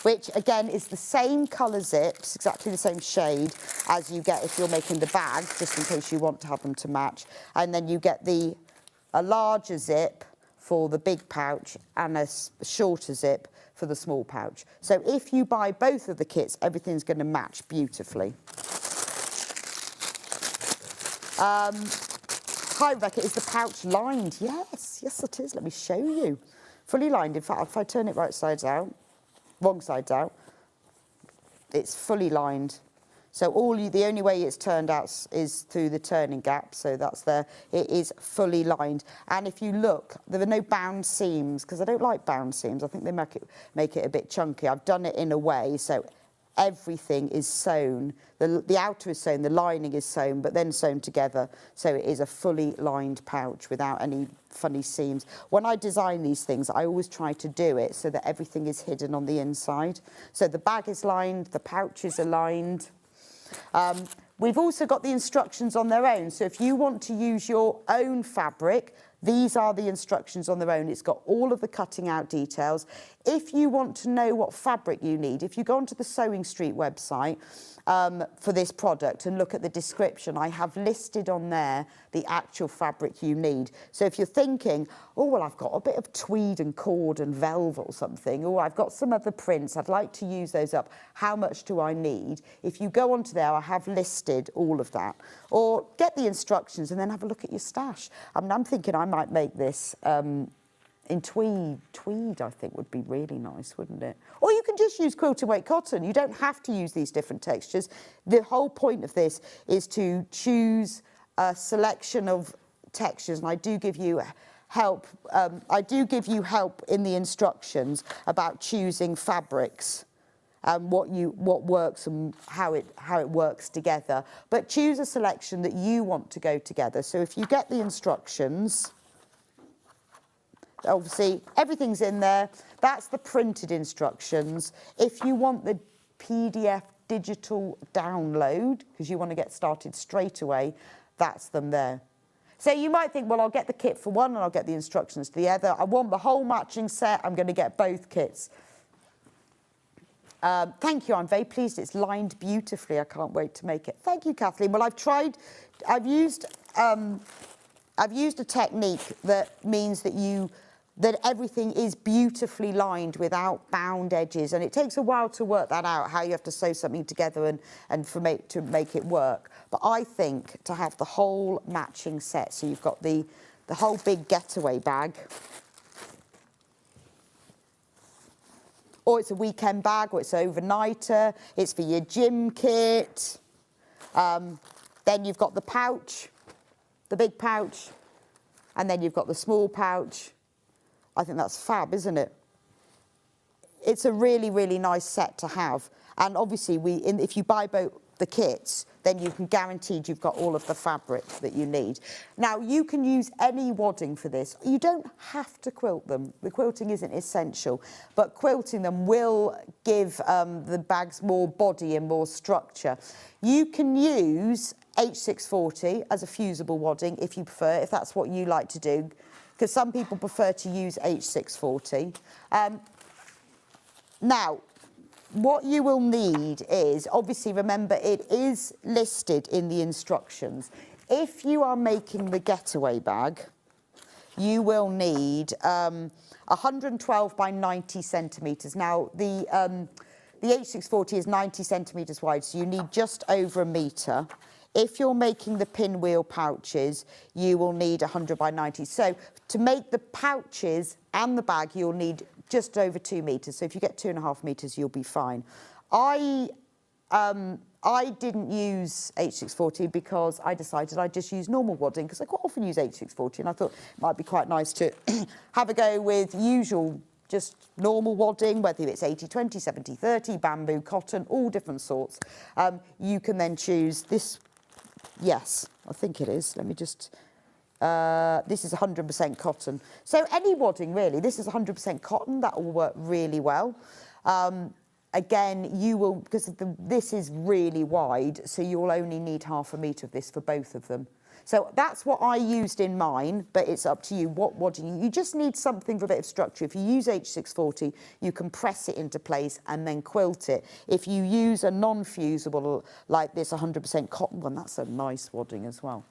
which again is the same colour zips, exactly the same shade as you get if you're making the bag, just in case you want to have them to match. And then you get a larger zip for the big pouch and a shorter zip for the small pouch. So if you buy both of the kits, everything's going to match beautifully. Hi Rebecca, is the pouch lined? Yes, yes it is. Let me show you. Fully lined. In fact, if I turn it right sides out, wrong sides out, it's fully lined. So the only way it's turned out is through the turning gap, so that's there. It is fully lined. And if you look, there are no bound seams, because I don't like bound seams. I think they make it a bit chunky. I've done it in a way, so everything is sewn. The outer is sewn, the lining is sewn, but then sewn together. So it is a fully lined pouch without any funny seams. When I design these things, I always try to do it so that everything is hidden on the inside. So the bag is lined, the pouches are lined. We've also got the instructions on their own. So if you want to use your own fabric, these are the instructions on their own. It's got all of the cutting out details. If you want to know what fabric you need, if you go onto the Sewing Street website for this product and look at the description, I have listed on there the actual fabric you need. So if you're thinking, oh, well, I've got a bit of tweed and cord and velvet or something, or I've got some other prints, I'd like to use those up, how much do I need? If you go onto there, I have listed all of that. Or get the instructions and then have a look at your stash. I mean, I'm thinking I might make this in tweed. Tweed, I think, would be really nice, wouldn't it? Or you can just use quilted weight cotton. You don't have to use these different textures. The whole point of this is to choose a selection of textures, and I do give you help. I do give you help in the instructions about choosing fabrics and what works and how it works together. But choose a selection that you want to go together. So if you get the instructions, obviously everything's in there. That's the printed instructions. If you want the PDF digital download, because you want to get started straight away, that's them there. So you might think, well, I'll get the kit for one and I'll get the instructions to the other. I want the whole matching set. I'm going to get both kits. Thank you. I'm very pleased. It's lined beautifully. I can't wait to make it. Thank you, Kathleen. Well, I've used a technique that means that everything is beautifully lined without bound edges, and it takes a while to work that out, how you have to sew something together and to make it work. But I think to have the whole matching set, so you've got the whole big getaway bag, or it's a weekend bag, or it's an overnighter, it's for your gym kit. Then you've got the pouch, the big pouch, and then you've got the small pouch. I think that's fab, isn't it? It's a really, really nice set to have. And obviously, if you buy both the kits, then you can guaranteed you've got all of the fabric that you need. Now, you can use any wadding for this. You don't have to quilt them. The quilting isn't essential, but quilting them will give the bags more body and more structure. You can use H640 as a fusible wadding if you prefer, if that's what you like to do, because some people prefer to use H640. Now, what you will need is, obviously, remember, it is listed in the instructions. If you are making the getaway bag, you will need 112 by 90 centimetres. Now, the H640 is 90 centimetres wide, so you need just over a metre. If you're making the pinwheel pouches, you will need 100 by 90. So to make the pouches and the bag, you'll need just over 2 metres. So if you get 2.5 metres, you'll be fine. I didn't use H640 because I decided I'd just use normal wadding because I quite often use H640 and I thought it might be quite nice to have a go with usual, just normal wadding, whether it's 80-20, 70-30, bamboo, cotton, all different sorts. You can then choose this. Yes, I think it is. Let me just... this is 100% cotton. So any wadding, really. This is 100% cotton. That will work really well. Again, you will, because this is really wide, so you'll only need 1/2 metre of this for both of them. So that's what I used in mine, but it's up to you what wadding. You just need something for a bit of structure. If you use H640, you can press it into place and then quilt it. If you use a non-fusible like this 100% cotton one, that's a nice wadding as well.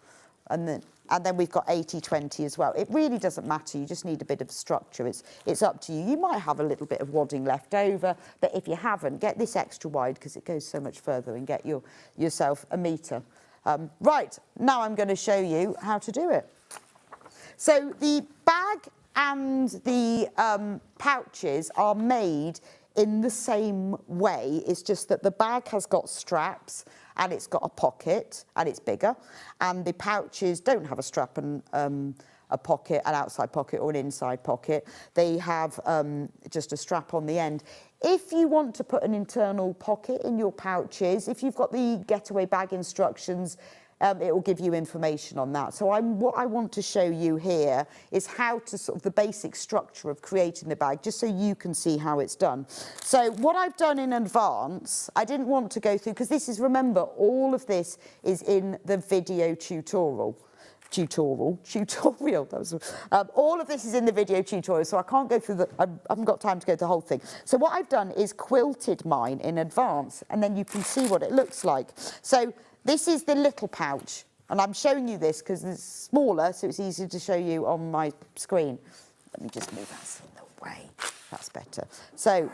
And then we've got 80-20 as well. It really doesn't matter. You just need a bit of structure. It's up to you. You might have a little bit of wadding left over, but if you haven't, get this extra wide because it goes so much further, and get yourself 1 metre. Right, now I'm going to show you how to do it. So the bag and the pouches are made in the same way. It's just that the bag has got straps and it's got a pocket and it's bigger, and the pouches don't have a strap and a pocket, an outside pocket or an inside pocket. They have just a strap on the end. If you want to put an internal pocket in your pouches, if you've got the getaway bag instructions, it will give you information on that. So what I want to show you here is how to sort of the basic structure of creating the bag, just so you can see how it's done. So what I've done in advance, I didn't want to go through, because this is, remember, all of this is in the video tutorial. That was, all of this is in the video tutorial, so I can't go through I haven't got time to go through the whole thing. So what I've done is quilted mine in advance, and then you can see what it looks like. So this is the little pouch, and I'm showing you this because it's smaller, so it's easier to show you on my screen. Let me just move that in the way. That's better. So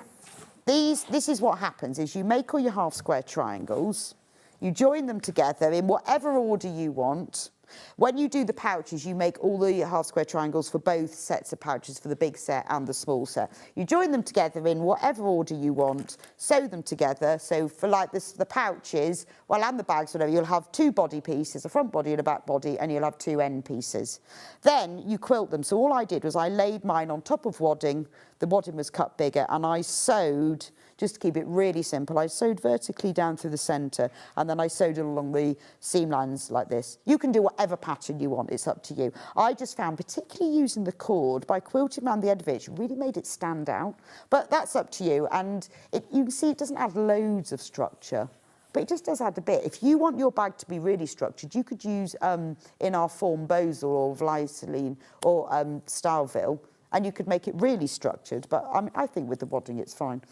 this is what happens, is you make all your half square triangles, you join them together in whatever order you want. When you do the pouches, you make all the half square triangles for both sets of pouches, for the big set and the small set. You join them together in whatever order you want, sew them together. So for like this, the pouches, well, and the bags, whatever, you'll have 2 body pieces, a front body and a back body, and you'll have 2 end pieces. Then you quilt them. So all I did was I laid mine on top of wadding. The wadding was cut bigger, and I sewed, just to keep it really simple, I sewed vertically down through the centre, and then I sewed it along the seam lines like this. You can do whatever pattern you want, it's up to you. I just found, particularly using the cord, by quilting around the end of it, it really made it stand out. But that's up to you, and you can see it doesn't add loads of structure, but it just does add a bit. If you want your bag to be really structured, you could use in our form Bozel or Vliceline or Styleville, and you could make it really structured, but I think with the wadding it's fine.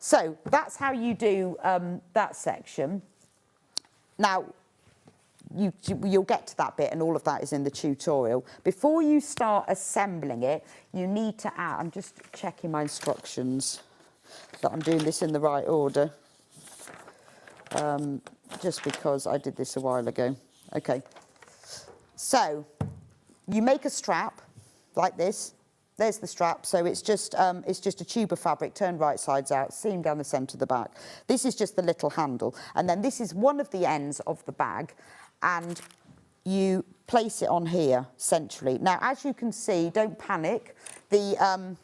So that's how you do that section. Now, you'll get to that bit, and all of that is in the tutorial. Before you start assembling it, you need to add, I'm just checking my instructions, that I'm doing this in the right order, just because I did this a while ago. Okay, so you make a strap like this. There's the strap, so it's just a tube of fabric turned right sides out, seam down the centre of the back. This is just the little handle, and then this is one of the ends of the bag, and you place it on here centrally. Now, as you can see, don't panic, the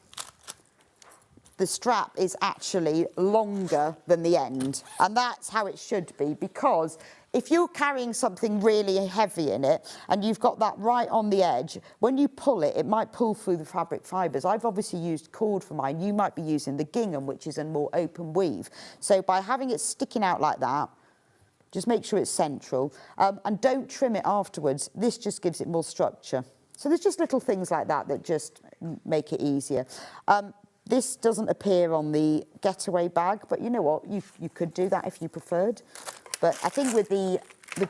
strap is actually longer than the end, and that's how it should be, because if you're carrying something really heavy in it and you've got that right on the edge, when you pull it, it might pull through the fabric fibres. I've obviously used cord for mine. You might be using the gingham, which is a more open weave. So by having it sticking out like that, just make sure it's central, and don't trim it afterwards. This just gives it more structure. So there's just little things like that that just make it easier. This doesn't appear on the getaway bag, but you know what? You could do that if you preferred. But I think with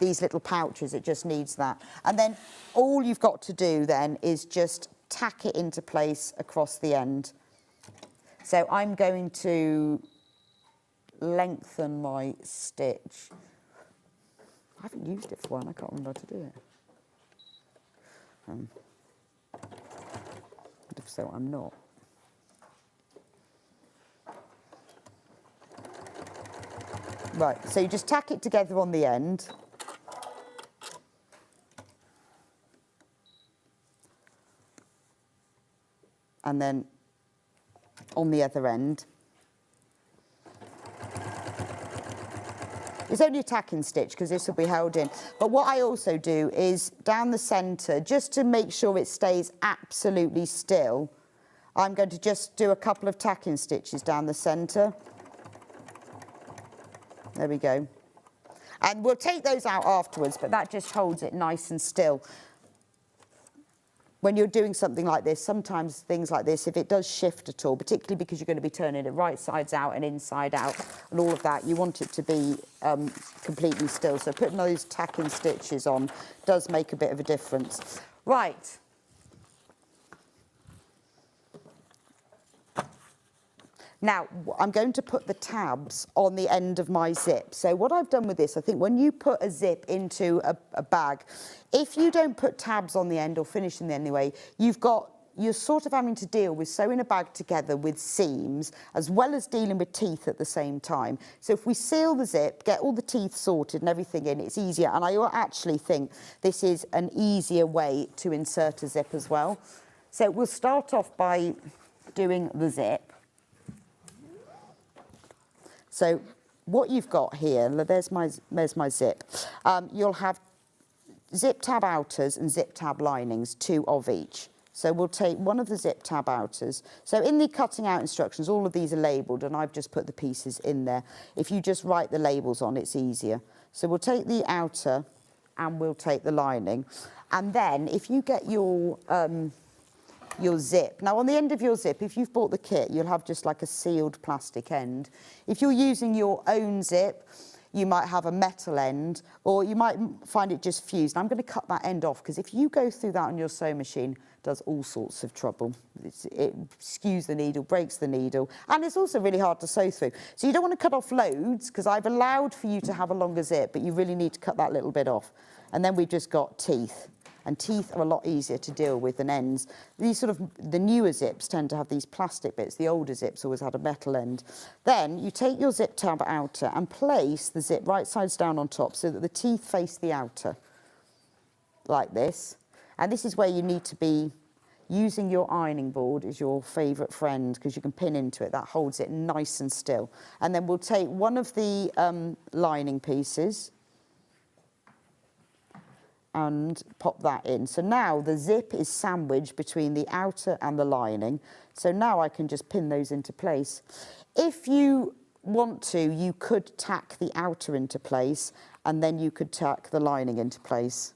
these little pouches, it just needs that. And then all you've got to do then is just tack it into place across the end. So I'm going to lengthen my stitch. I haven't used it for one, I can't remember how to do it. If so, I'm not. Right, so you just tack it together on the end. And then on the other end. It's only a tacking stitch because this will be held in. But what I also do is down the centre, just to make sure it stays absolutely still, I'm going to just do a couple of tacking stitches down the centre. There we go. And we'll take those out afterwards, but that just holds it nice and still. When you're doing something like this, sometimes things like this, if it does shift at all, particularly because you're going to be turning it right sides out and inside out and all of that, you want it to be completely still. So putting those tacking stitches on does make a bit of a difference. Right. Now, I'm going to put the tabs on the end of my zip. So what I've done with this, I think when you put a zip into a bag, if you don't put tabs on the end or finish in the end anyway, you're sort of having to deal with sewing a bag together with seams as well as dealing with teeth at the same time. So if we seal the zip, get all the teeth sorted and everything in, it's easier. And I actually think this is an easier way to insert a zip as well. So we'll start off by doing the zip. So what you've got here, there's my zip. You'll have zip tab outers and zip tab linings, 2 of each. So we'll take one of the zip tab outers. So in the cutting out instructions, all of these are labelled and I've just put the pieces in there. If you just write the labels on, it's easier. So we'll take the outer and we'll take the lining. And then if you get your zip. Now on the end of your zip, if you've bought the kit, you'll have just like a sealed plastic end. If you're using your own zip, you might have a metal end, or you might find it just fused. And I'm going to cut that end off because if you go through that on your sewing machine, it does all sorts of trouble. It skews the needle, breaks the needle, and it's also really hard to sew through. So you don't want to cut off loads because I've allowed for you to have a longer zip, but you really need to cut that little bit off. And then we've just got teeth. And teeth are a lot easier to deal with than ends. These sort of, the newer zips tend to have these plastic bits. The older zips always had a metal end. Then you take your zip tab outer and place the zip right sides down on top so that the teeth face the outer, like this. And this is where you need to be using your ironing board as your favourite friend because you can pin into it. That holds it nice and still. And then we'll take one of the lining pieces and pop that in. So now the zip is sandwiched between the outer and the lining. So now I can just pin those into place. If you want to, you could tack the outer into place and then you could tack the lining into place.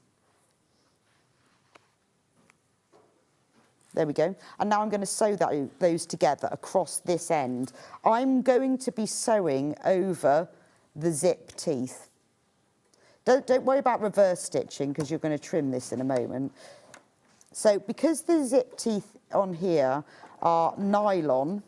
There we go. And now I'm going to sew those together across this end. I'm going to be sewing over the zip teeth. Don't worry about reverse stitching because you're going to trim this in a moment. So because the zip teeth on here are nylon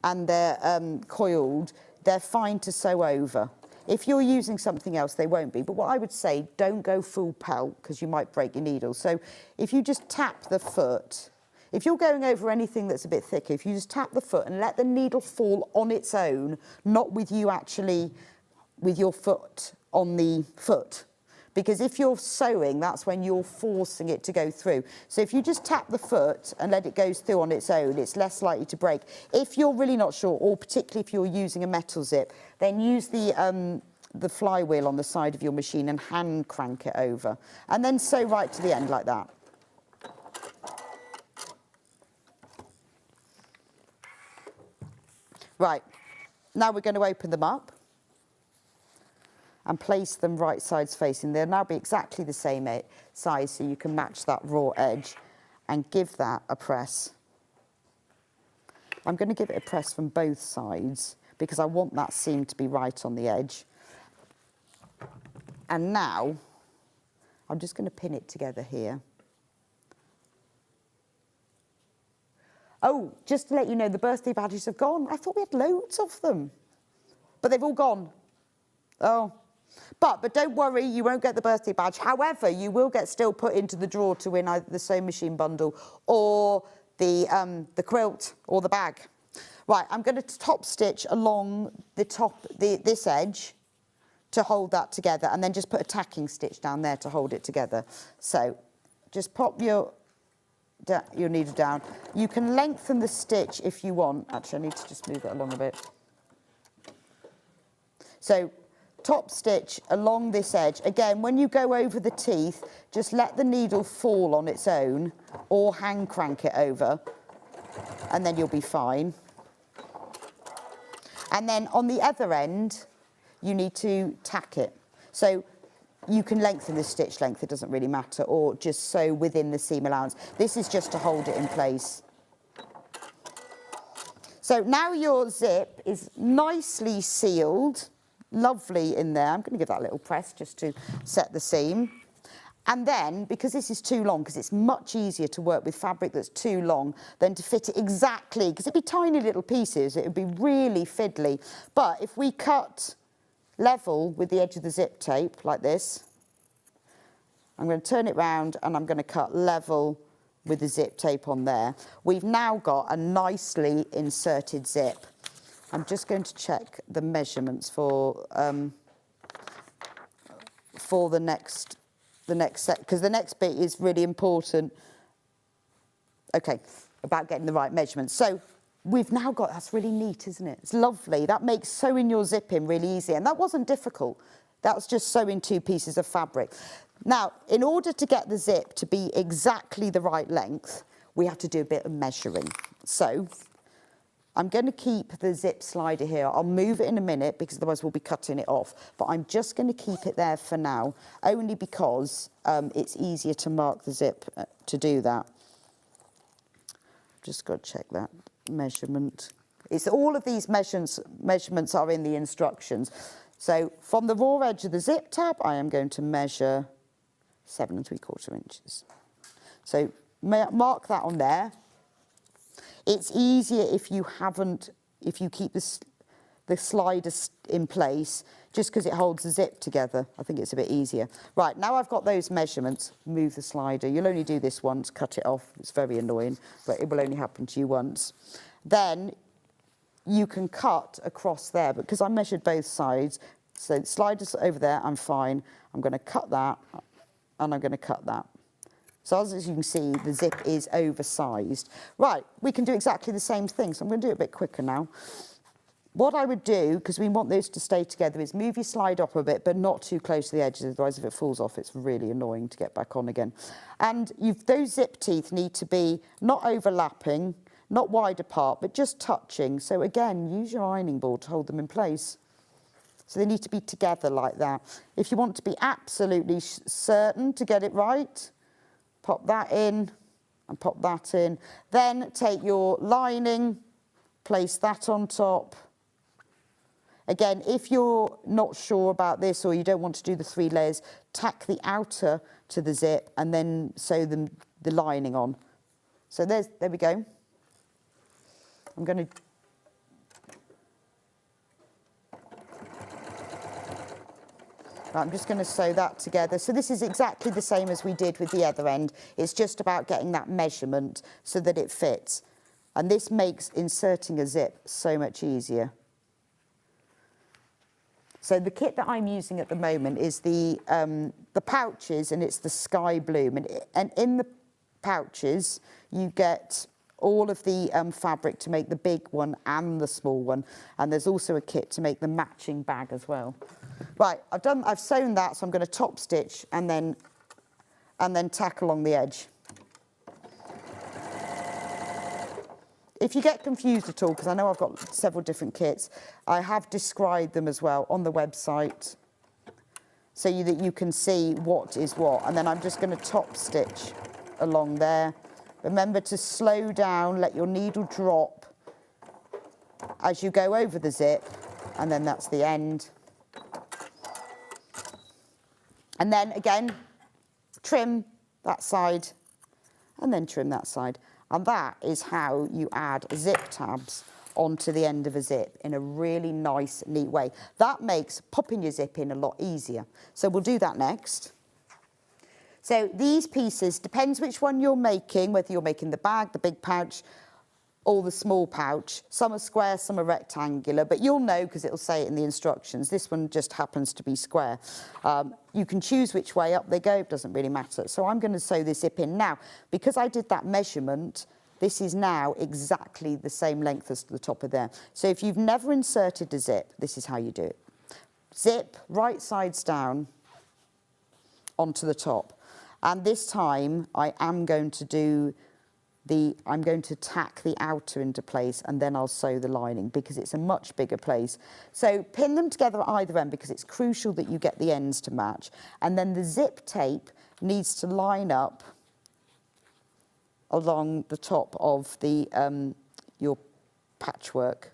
and they're coiled, they're fine to sew over. If you're using something else, they won't be. But what I would say, don't go full pelt because you might break your needle. So if you just tap the foot, if you're going over anything that's a bit thicker, if you just tap the foot and let the needle fall on its own, not with you actually with your foot on the foot, because if you're sewing, that's when you're forcing it to go through. So if you just tap the foot and let it go through on its own, it's less likely to break. If you're really not sure, or particularly if you're using a metal zip, then use the flywheel on the side of your machine and hand crank it over, and then sew right to the end like that. Right, now we're going to open them up and place them right sides facing. They'll now be exactly the same size, so you can match that raw edge and give that a press. I'm going to give it a press from both sides because I want that seam to be right on the edge. And now I'm just going to pin it together here. Oh, just to let you know, the birthday badges have gone. I thought we had loads of them, but they've all gone. Oh. But don't worry, you won't get the birthday badge. However, you will get still put into the draw to win either the sewing machine bundle or the quilt or the bag. Right, I'm going to top stitch along the top, this edge to hold that together, and then just put a tacking stitch down there to hold it together. So just pop your needle down. You can lengthen the stitch if you want. Actually, I need to just move it along a bit. So top stitch along this edge. Again, when you go over the teeth, just let the needle fall on its own or hand crank it over, and then you'll be fine. And then on the other end, you need to tack it. So you can lengthen the stitch length, it doesn't really matter, or just sew within the seam allowance. This is just to hold it in place. So now your zip is nicely sealed, lovely in there. I'm going to give that a little press just to set the seam. And then, because this is too long, because it's much easier to work with fabric that's too long than to fit it exactly, because it'd be tiny little pieces, it would be really fiddly. But if we cut level with the edge of the zip tape like this, I'm going to turn it round and I'm going to cut level with the zip tape on there. We've now got a nicely inserted zip. I'm just going to check the measurements for the next set, because the next bit is really important. Okay, about getting the right measurements. So we've now got, that's really neat, isn't it? It's lovely. That makes sewing your zip in really easy, and that wasn't difficult. That was just sewing 2 pieces of fabric. Now, in order to get the zip to be exactly the right length, we have to do a bit of measuring. So I'm going to keep the zip slider here. I'll move it in a minute because otherwise we'll be cutting it off. But I'm just going to keep it there for now, only because it's easier to mark the zip to do that. Just got to check that measurement. It's all of these measurements are in the instructions. So from the raw edge of the zip tab, I am going to measure 7 3/4 inches. So mark that on there. It's easier if you keep the slider in place, just because it holds the zip together. I think it's a bit easier. Right, now I've got those measurements, move the slider. You'll only do this once, cut it off. It's very annoying, but it will only happen to you once. Then you can cut across there, but because I measured both sides, so the slider's over there, I'm fine. I'm going to cut that, and I'm going to cut that. So as you can see, the zip is oversized. Right, we can do exactly the same thing, so I'm going to do it a bit quicker now. What I would do, because we want this to stay together, is move your slide up a bit, but not too close to the edges, otherwise if it falls off, it's really annoying to get back on again. And those zip teeth need to be not overlapping, not wide apart, but just touching. So again, use your ironing board to hold them in place. So they need to be together like that. If you want to be absolutely certain to get it right, pop that in and pop that in. Then take your lining, place that on top. Again, if you're not sure about this or you don't want to do the 3 layers, tack the outer to the zip and then sew the lining on. So there we go. I'm going to I'm just going to sew that together. So this is exactly the same as we did with the other end. It's just about getting that measurement so that it fits. And this makes inserting a zip so much easier. So the kit that I'm using at the moment is the pouches, and it's the sky blue. And in the pouches, you get all of the fabric to make the big one and the small one. And there's also a kit to make the matching bag as well. Right, I've sewn that, so I'm going to top stitch and then tack along the edge. If you get confused at all, because I know I've got several different kits, I have described them as well on the website so that you can see what is what. And then I'm just going to top stitch along there. Remember to slow down, let your needle drop as you go over the zip, and then that's the end. And then again, trim that side and then trim that side. And that is how you add zip tabs onto the end of a zip in a really nice, neat way. That makes popping your zip in a lot easier. So we'll do that next. So these pieces, depends which one you're making, whether you're making the bag, the big pouch, all the small pouch. Some are square, some are rectangular, but you'll know because it'll say it in the instructions. This one just happens to be square. You can choose which way up they go, it doesn't really matter. So I'm going to sew this zip in. Now, because I did that measurement, this is now exactly the same length as the top of there. So if you've never inserted a zip, this is how you do it. Zip right sides down onto the top. And this time I am going to do I'm going to tack the outer into place and then I'll sew the lining because it's a much bigger place. So pin them together at either end because it's crucial that you get the ends to match. And then the zip tape needs to line up along the top of the your patchwork.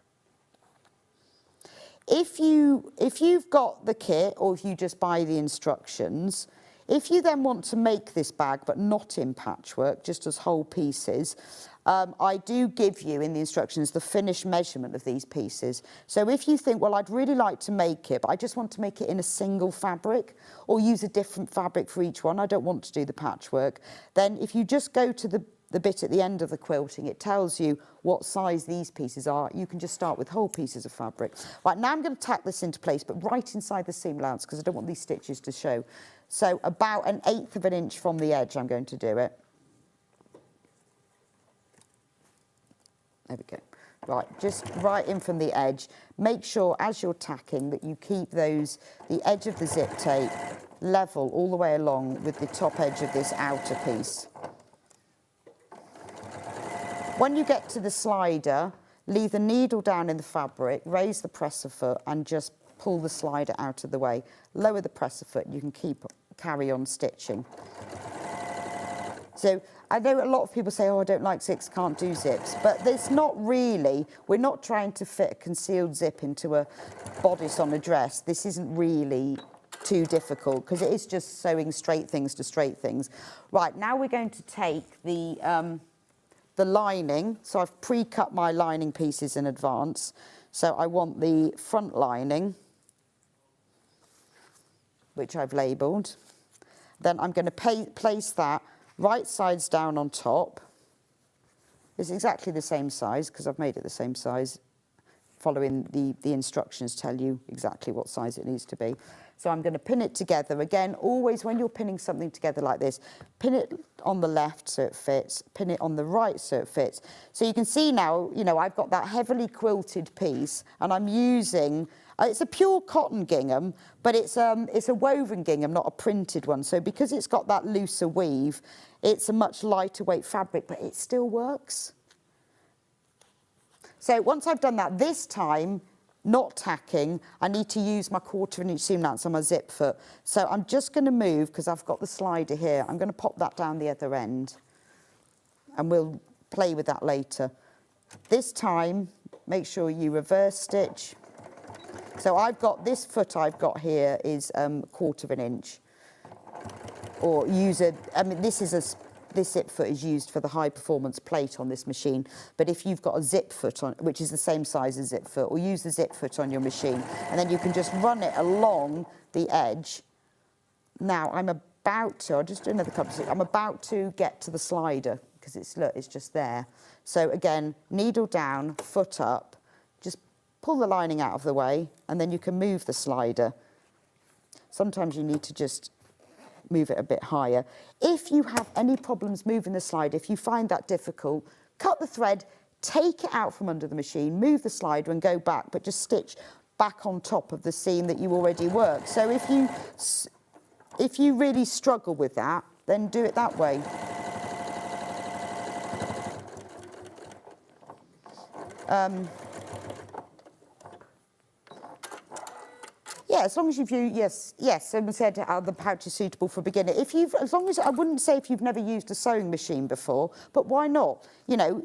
If you've got the kit or if you just buy the instructions, if you then want to make this bag but not in patchwork, just as whole pieces, I do give you in the instructions the finished measurement of these pieces. So if you think, well, I'd really like to make it, but I just want to make it in a single fabric or use a different fabric for each one, I don't want to do the patchwork, then if you just go to the bit at the end of the quilting, it tells you what size these pieces are. You can just start with whole pieces of fabric. Right, now I'm going to tack this into place, but right inside the seam allowance because I don't want these stitches to show. So about 1/8 of an inch from the edge I'm going to do it. There we go. Right, just right in from the edge. Make sure as you're tacking that you keep the edge of the zip tape level all the way along with the top edge of this outer piece. When you get to the slider, leave the needle down in the fabric, raise the presser foot and just pull the slider out of the way. Lower the presser foot, you can carry on stitching. So I know a lot of people say, oh, I don't like zips, can't do zips, but it's not really, we're not trying to fit a concealed zip into a bodice on a dress. This isn't really too difficult because it is just sewing straight things to straight things. Right, now we're going to take the lining. So I've pre-cut my lining pieces in advance. So I want the front lining, which I've labelled. Then I'm going to place that right sides down on top. It's exactly the same size because I've made it the same size. Following the instructions tell you exactly what size it needs to be. So I'm going to pin it together. Again, always when you're pinning something together like this, pin it on the left so it fits, pin it on the right so it fits. So you can see now, you know, I've got that heavily quilted piece and I'm using, it's a pure cotton gingham, but it's a woven gingham, not a printed one. So because it's got that looser weave, it's a much lighter weight fabric, but it still works. So once I've done that, this time, not tacking, I need to use my 1/4 inch seam allowance on my zip foot. So I'm just going to move, because I've got the slider here, I'm going to pop that down the other end and we'll play with that later. This time, make sure you reverse stitch. So I've got this foot I've got here is 1/4 inch. Or use this zip foot is used for the high performance plate on this machine, but if you've got a zip foot on, which is the same size as zip foot, or use the zip foot on your machine, and then you can just run it along the edge. Now I'm about to, I'll just do another couple, I'm about to get to the slider, because it's just there. So again, needle down, foot up, just pull the lining out of the way, and then you can move the slider. Sometimes you need to just move it a bit higher. If you have any problems moving the slider, if you find that difficult, cut the thread, take it out from under the machine, move the slider and go back, but just stitch back on top of the seam that you already worked. So if you really struggle with that, then do it that way. Yeah, as long as you've used, yes, someone said the pouch is suitable for a beginner. As long as, I wouldn't say if you've never used a sewing machine before, but why not? You know,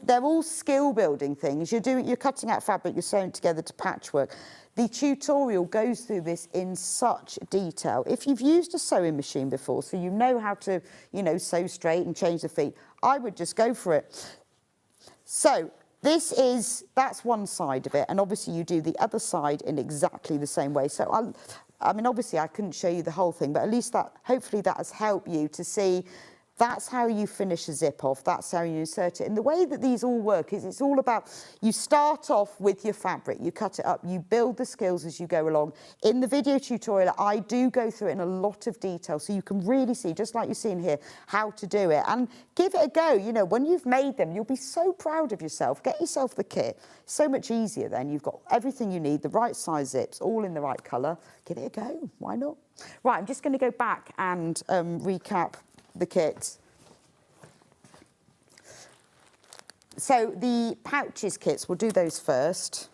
they're all skill building things. You're cutting out fabric, you're sewing together to patchwork. The tutorial goes through this in such detail. If you've used a sewing machine before, so you know how to, you know, sew straight and change the feet, I would just go for it. So, that's one side of it, and obviously you do the other side in exactly the same way. So I mean, obviously I couldn't show you the whole thing, but at least hopefully that has helped you to see That's how you finish a zip off. That's how you insert it. And the way that these all work is it's all about, you start off with your fabric, you cut it up, you build the skills as you go along. In the video tutorial, I do go through it in a lot of detail so you can really see, just like you're seeing here, how to do it. And give it a go. You know, when you've made them, you'll be so proud of yourself. Get yourself the kit. So much easier then. You've got everything you need, the right size zips, all in the right colour. Give it a go. Why not? Right, I'm just going to go back and recap the kit. So the pouches kits, we'll do those first.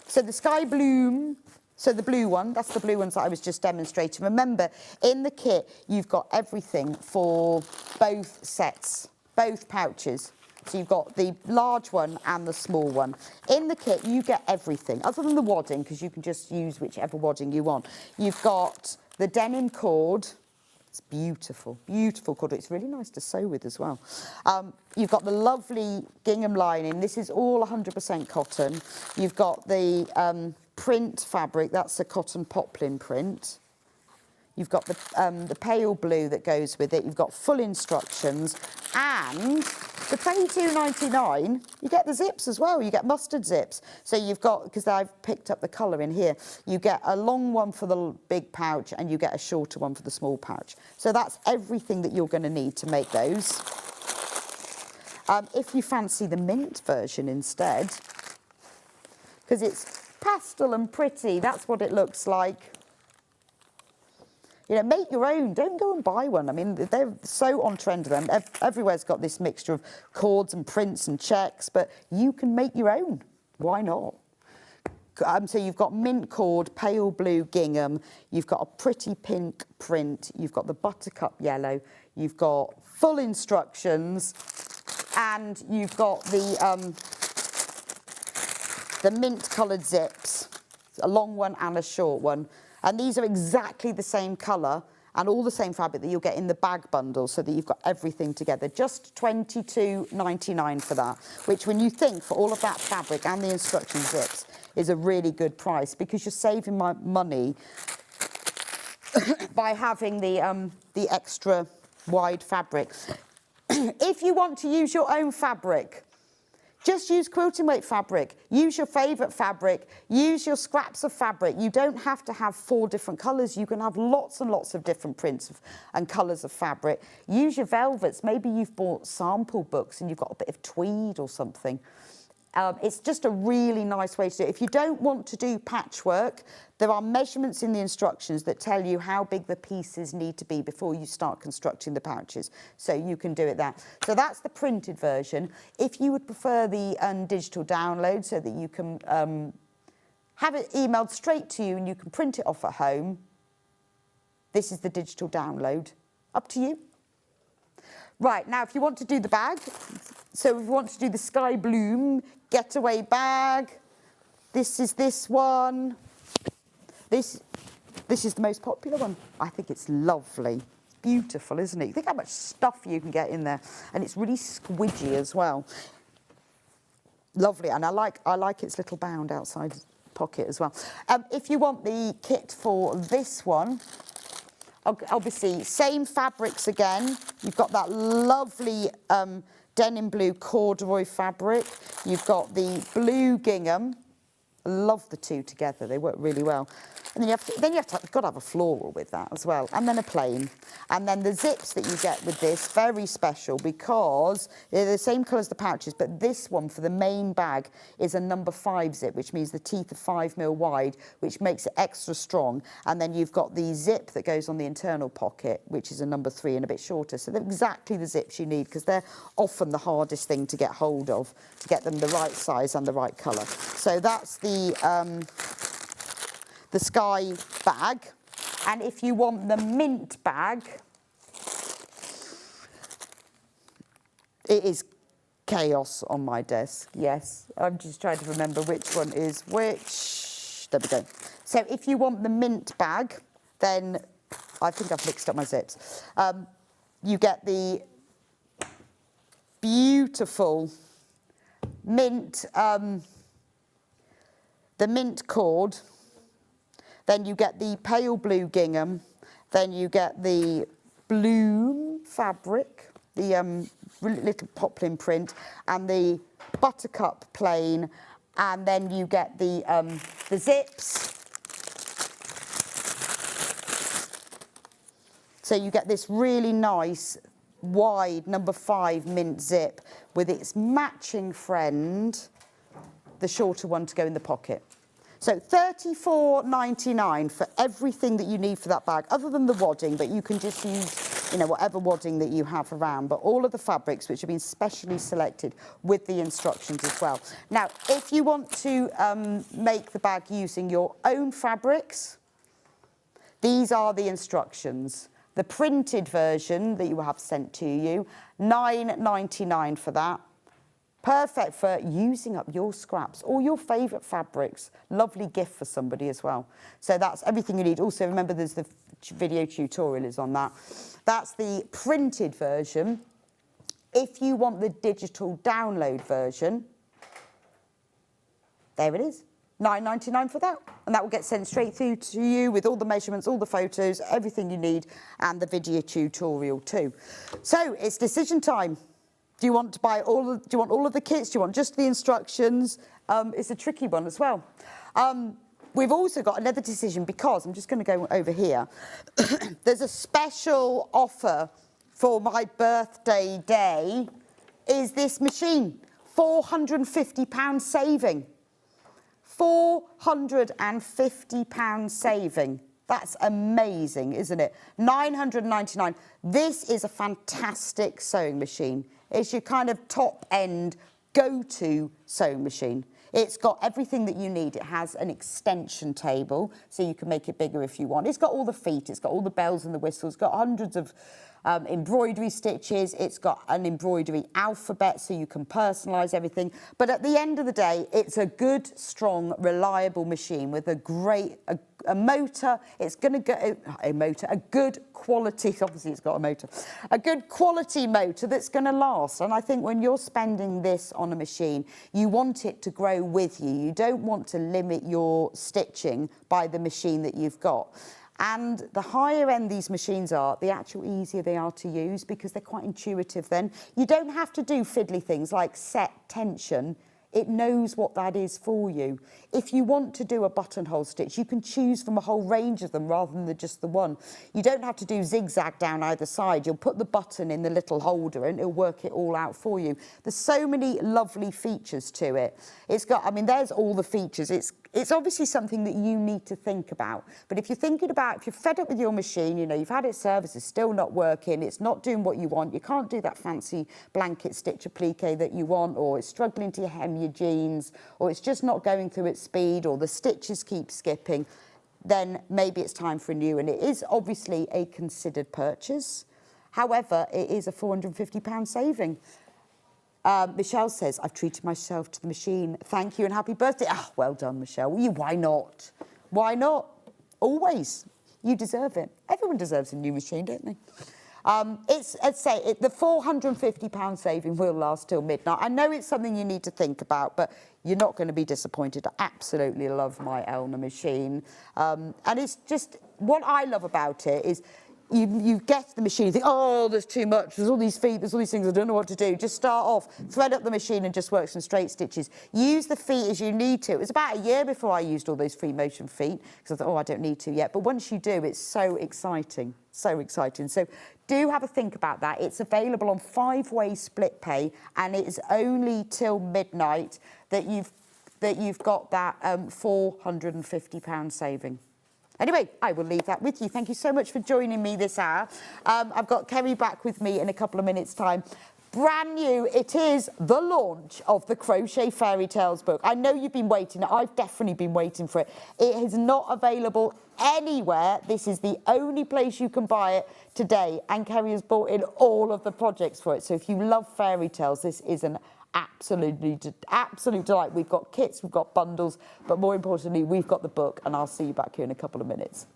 So the Sky Bloom, so the blue one, that's the blue ones that I was just demonstrating. Remember, in the kit, you've got everything for both sets, both pouches. So you've got the large one and the small one. In the kit, you get everything, other than the wadding, because you can just use whichever wadding you want. You've got the denim cord. It's beautiful, beautiful cord. It's really nice to sew with as well. You've got the lovely gingham lining. This is all 100% cotton. You've got the print fabric. That's a cotton poplin print. You've got the pale blue that goes with it. You've got full instructions. And for £22.99, you get the zips as well. You get mustard zips. So you've got, because I've picked up the colour in here, you get a long one for the big pouch and you get a shorter one for the small pouch. So that's everything that you're going to need to make those. If you fancy the mint version instead, because it's pastel and pretty, that's what it looks like. You know, make your own. Don't go and buy one. I mean, they're so on trend. Everywhere's got this mixture of cords and prints and checks, but you can make your own. Why not? So you've got mint cord, pale blue gingham. You've got a pretty pink print. You've got the buttercup yellow. You've got full instructions, and you've got the mint-coloured zips, a long one and a short one. And these are exactly the same colour and all the same fabric that you'll get in the bag bundle, so that you've got everything together. Just £22.99 for that, which when you think for all of that fabric and the instruction zips is a really good price, because you're saving money by having the extra wide fabric. If you want to use your own fabric, just use quilting weight fabric. Use your favourite fabric. Use your scraps of fabric. You don't have to have 4 different colours. You can have lots and lots of different prints and colours of fabric. Use your velvets. Maybe you've bought sample books and you've got a bit of tweed or something. It's just a really nice way to do it. If you don't want to do patchwork, there are measurements in the instructions that tell you how big the pieces need to be before you start constructing the pouches. So you can do it there. So that's the printed version. If you would prefer the digital download so that you can have it emailed straight to you and you can print it off at home, this is the digital download. Up to you. Right, now if you want to do the bag, so if you want to do the Sky Bloom getaway bag, this is this one. This is the most popular one. I think it's lovely. Beautiful, isn't it? Think how much stuff you can get in there. And it's really squidgy as well. Lovely, and I like its little bound outside pocket as well. If you want the kit for this one, obviously, same fabrics again. You've got that lovely denim blue corduroy fabric. You've got the blue gingham. I love the two together. They work really well. And then you've got to have a floral with that as well, and then a plain. And then the zips that you get with this, very special, because they're the same colour as the pouches, but this one for the main bag is a number 5 zip, which means the teeth are 5mm wide, which makes it extra strong. And then you've got the zip that goes on the internal pocket, which is a number 3 and a bit shorter. So they're exactly the zips you need, because they're often the hardest thing to get hold of, to get them the right size and the right colour. So that's the Sky bag. And if you want the mint bag, it is chaos on my desk. Yes, I'm just trying to remember which one is which. There we go. So if you want the mint bag, then I think I've mixed up my zips. You get the beautiful mint, the mint cord. Then you get the pale blue gingham. Then you get the bloom fabric, the little poplin print, and the buttercup plain, and then you get the zips. So you get this really nice wide number 5 mint zip with its matching friend, the shorter one to go in the pocket. So $34.99 for everything that you need for that bag, other than the wadding, but you can just use, you know, whatever wadding that you have around. But all of the fabrics which have been specially selected with the instructions as well. Now, if you want to make the bag using your own fabrics, these are the instructions. The printed version that you have sent to you, $9.99 for that. Perfect for using up your scraps or your favourite fabrics. Lovely gift for somebody as well. So that's everything you need. Also, remember there's the video tutorial is on that. That's the printed version. If you want the digital download version, there it is. $9.99 for that, and that will get sent straight through to you with all the measurements, all the photos, everything you need, and the video tutorial too. So it's decision time. Do you want to buy all of, do you want all of the kits? Do you want just the instructions? It's a tricky one as well. We've also got another decision because I'm just going to go over here. There's a special offer for my birthday day. Is this machine £450 saving? £450 saving. That's amazing, isn't it? $999. This is a fantastic sewing machine. It's your kind of top-end go-to sewing machine. It's got everything that you need. It has an extension table, so you can make it bigger if you want. It's got all the feet. It's got all the bells and the whistles. It's got hundreds of embroidery stitches. It's got an embroidery alphabet, so you can personalise everything. But at the end of the day, it's a good, strong, reliable machine with a great a motor. It's going to get a motor, a good quality. Obviously, it's got a motor, a good quality motor that's going to last. And I think when you're spending this on a machine, you want it to grow with you. You don't want to limit your stitching by the machine that you've got. And the higher end these machines are, the actual easier they are to use because they're quite intuitive then. You don't have to do fiddly things like set tension. It knows what that is for you. If you want to do a buttonhole stitch, you can choose from a whole range of them rather than just the one. You don't have to do zigzag down either side. You'll put the button in the little holder and it'll work it all out for you. There's so many lovely features to it. It's got, I mean, there's all the features. It's obviously something that you need to think about. But if you're thinking about, if you're fed up with your machine, you know, you've had it serviced, it's still not working, it's not doing what you want, you can't do that fancy blanket stitch applique that you want, or it's struggling to hem your jeans, or it's just not going through its speed, or the stitches keep skipping, then maybe it's time for a new. And it is obviously a considered purchase. However, it is a £450 saving. Michelle says, I've treated myself to the machine. Thank you and happy birthday. Ah, well done, Michelle. Why not? Why not? Always. You deserve it. Everyone deserves a new machine, don't they? The £450 saving will last till midnight. I know it's something you need to think about, but you're not going to be disappointed. I absolutely love my Elna machine. And it's just, what I love about it is, you get the machine, you think, oh, there's too much, there's all these feet, there's all these things, I don't know what to do. Just start off, thread up the machine and just work some straight stitches. Use the feet as you need to. It was about a year before I used all those free motion feet, because I thought, oh, I don't need to yet. But once you do, it's so exciting, so exciting. So do have a think about that. It's available on 5-way split pay, and it's only till midnight that you've got that £450 saving. Anyway, I will leave that with you. Thank you so much for joining me this hour. I've got Kerry back with me in a couple of minutes' time. Brand new, it is the launch of the Crochet Fairy Tales book. I know you've been waiting. I've definitely been waiting for it. It is not available anywhere. This is the only place you can buy it today. And Kerry has brought in all of the projects for it. So if you love fairy tales, this is an absolute delight. We've got kits, we've got bundles, but more importantly, we've got the book, and I'll see you back here in a couple of minutes.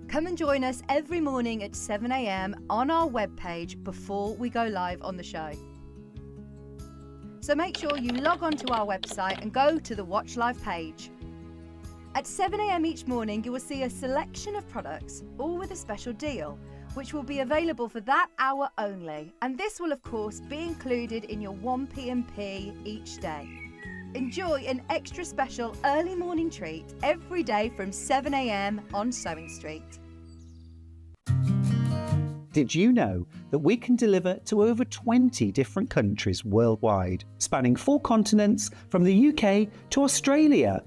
Come and and join us every morning at 7 a.m. on our webpage before we go live on the show. So make sure you log on to our website and go to the Watch Live page. At 7 a.m. each morning, you will see a selection of products, all with a special deal, which will be available for that hour only. And this will, of course, be included in your 1 p.m.P each day. Enjoy an extra special early morning treat every day from 7 a.m. on Sewing Street. Did you know that we can deliver to over 20 different countries worldwide, spanning 4 continents from the UK to Australia?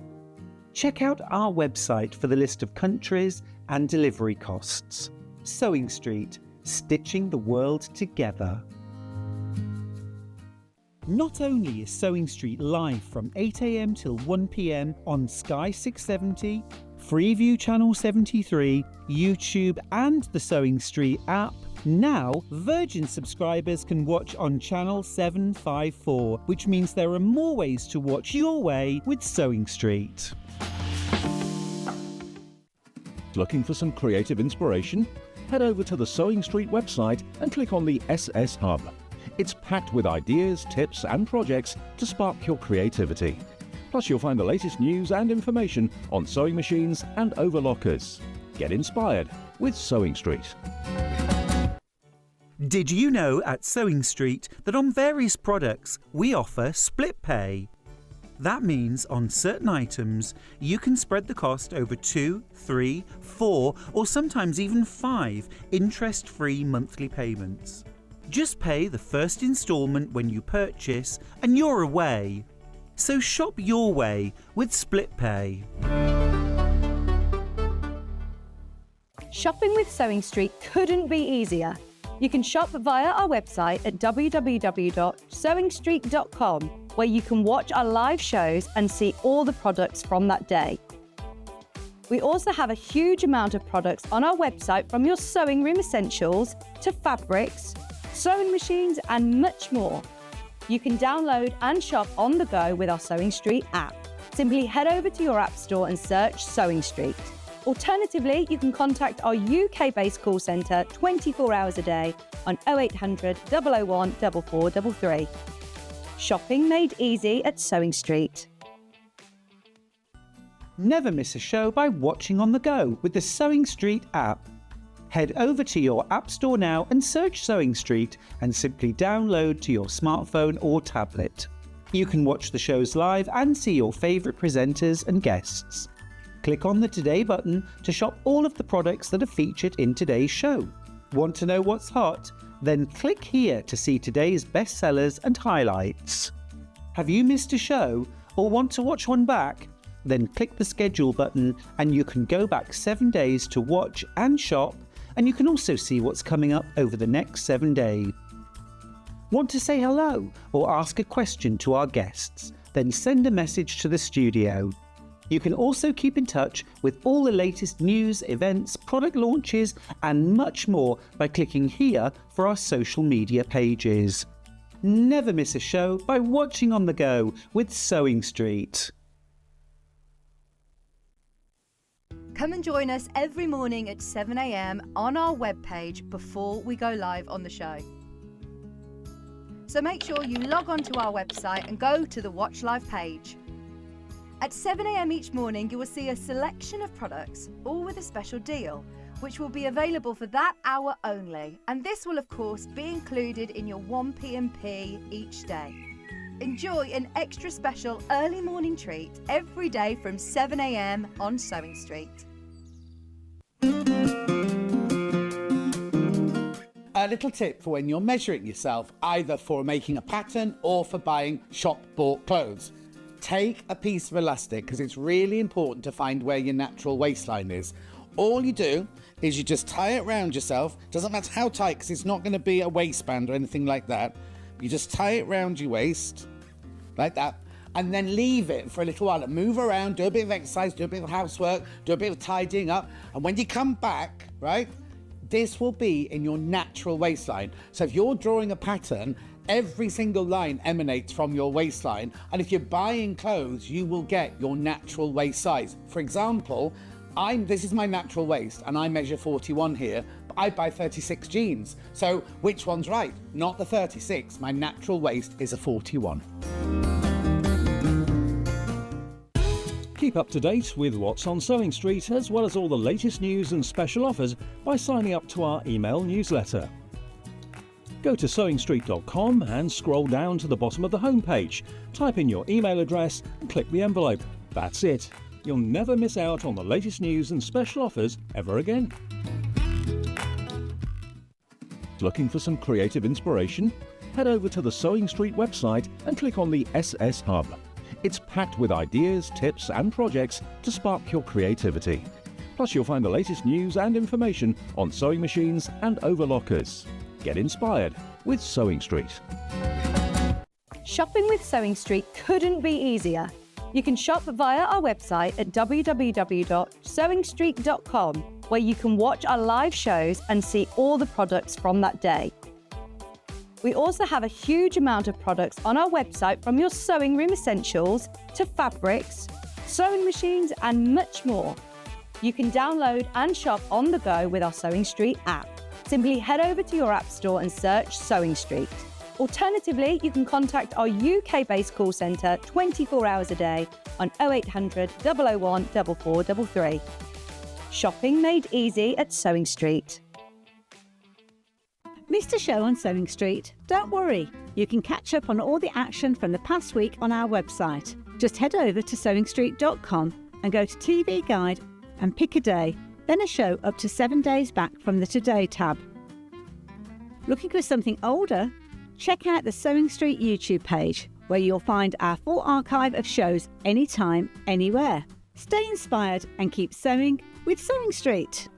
Check out our website for the list of countries and delivery costs. Sewing Street, stitching the world together. Not only is Sewing Street live from 8 a.m. till 1 p.m. on Sky 670, Freeview Channel 73, YouTube and the Sewing Street app, now Virgin subscribers can watch on Channel 754, which means there are more ways to watch your way with Sewing Street. Looking for some creative inspiration? Head over to the Sewing Street website and click on the SS Hub. It's packed with ideas, tips and projects to spark your creativity. Plus you'll find the latest news and information on sewing machines and overlockers. Get inspired with Sewing Street. Did you know at Sewing Street that on various products we offer split pay? That means on certain items you can spread the cost over 2, 3, 4 or sometimes even 5 interest-free monthly payments. Just pay the first instalment when you purchase and you're away. So shop your way with split pay. Shopping with Sewing Street couldn't be easier. You can shop via our website at www.sewingstreet.com, where you can watch our live shows and see all the products from that day. We also have a huge amount of products on our website, from your sewing room essentials to fabrics, sewing machines and much more. You can download and shop on the go with our Sewing Street app. Simply head over to your app store and search Sewing Street. Alternatively, you can contact our UK-based call centre 24 hours a day on 0800 001 4433. Shopping made easy at Sewing Street. Never miss a show by watching on the go with the Sewing Street app. Head over to your app store now and search Sewing Street and simply download to your smartphone or tablet. You can watch the shows live and see your favourite presenters and guests. Click on the Today button to shop all of the products that are featured in today's show. Want to know what's hot? Then click here to see today's bestsellers and highlights. Have you missed a show or want to watch one back? Then click the schedule button and you can go back 7 days to watch and shop, and you can also see what's coming up over the next 7 days. Want to say hello or ask a question to our guests? Then send a message to the studio. You can also keep in touch with all the latest news, events, product launches and much more by clicking here for our social media pages. Never miss a show by watching on the go with Sewing Street. Come and join us every morning at 7 a.m. on our webpage before we go live on the show. So make sure you log on to our website and go to the Watch Live page. At 7 a.m. each morning, you will see a selection of products, all with a special deal, which will be available for that hour only. And this will, of course, be included in your 1 p.m.P each day. Enjoy an extra special early morning treat every day from 7 a.m. on Sewing Street. A little tip for when you're measuring yourself, either for making a pattern or for buying shop-bought clothes. Take a piece of elastic, because it's really important to find where your natural waistline is. All you do is you just tie it around yourself. Doesn't matter how tight, because it's not going to be a waistband or anything like that. You just tie it around your waist, like that, and then leave it for a little while and move around, do a bit of exercise, do a bit of housework, do a bit of tidying up. And when you come back, right, this will be in your natural waistline. So if you're drawing a pattern, every single line emanates from your waistline. And if you're buying clothes, you will get your natural waist size. For example, this is my natural waist, and I measure 41 here, but I buy 36 jeans. So which one's right? Not the 36. My natural waist is a 41. Keep up to date with what's on Sewing Street, as well as all the latest news and special offers by signing up to our email newsletter. Go to sewingstreet.com and scroll down to the bottom of the homepage. Type in your email address and click the envelope. That's it. You'll never miss out on the latest news and special offers ever again. Looking for some creative inspiration? Head over to the Sewing Street website and click on the SS Hub. It's packed with ideas, tips and projects to spark your creativity. Plus you'll find the latest news and information on sewing machines and overlockers. Get inspired with Sewing Street. Shopping with Sewing Street couldn't be easier. You can shop via our website at www.sewingstreet.com, where you can watch our live shows and see all the products from that day. We also have a huge amount of products on our website, from your sewing room essentials to fabrics, sewing machines and much more. You can download and shop on the go with our Sewing Street app. Simply head over to your app store and search Sewing Street. Alternatively, you can contact our UK-based call centre 24 hours a day on 0800 001 4433. Shopping made easy at Sewing Street. Missed a show on Sewing Street? Don't worry, you can catch up on all the action from the past week on our website. Just head over to sewingstreet.com and go to TV Guide and pick a day, then a show up to 7 days back from the Today tab. Looking for something older? Check out the Sewing Street YouTube page, where you'll find our full archive of shows anytime, anywhere. Stay inspired and keep sewing with Sewing Street.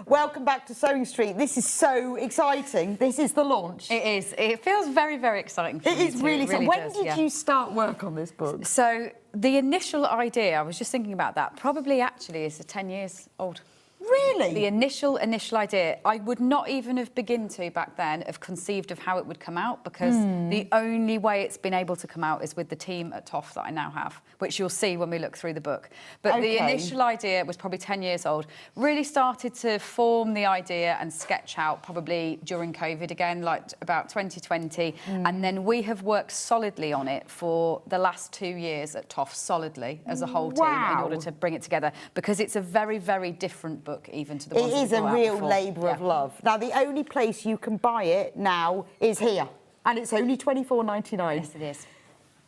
Welcome back to Sewing Street. This is so exciting. This is the launch. It is. It feels very, very exciting for It me is too. really It exciting. When does, did yeah. you start work on this book? So the initial idea, I was just thinking about that, probably actually is 10 years old. Really? The initial idea, I would not even have begun to back then have conceived of how it would come out, because the only way it's been able to come out is with the team at Toff that I now have, which you'll see when we look through the book. But the initial idea was probably 10 years old. Really started to form the idea and sketch out probably during COVID again, like about 2020. And then we have worked solidly on it for the last 2 years at Toff, solidly as a whole team, in order to bring it together, because it's a very, very different book even to the ones It is a real labour of love. Now, the only place you can buy it now is here, and it's only £24.99. Yes, it is.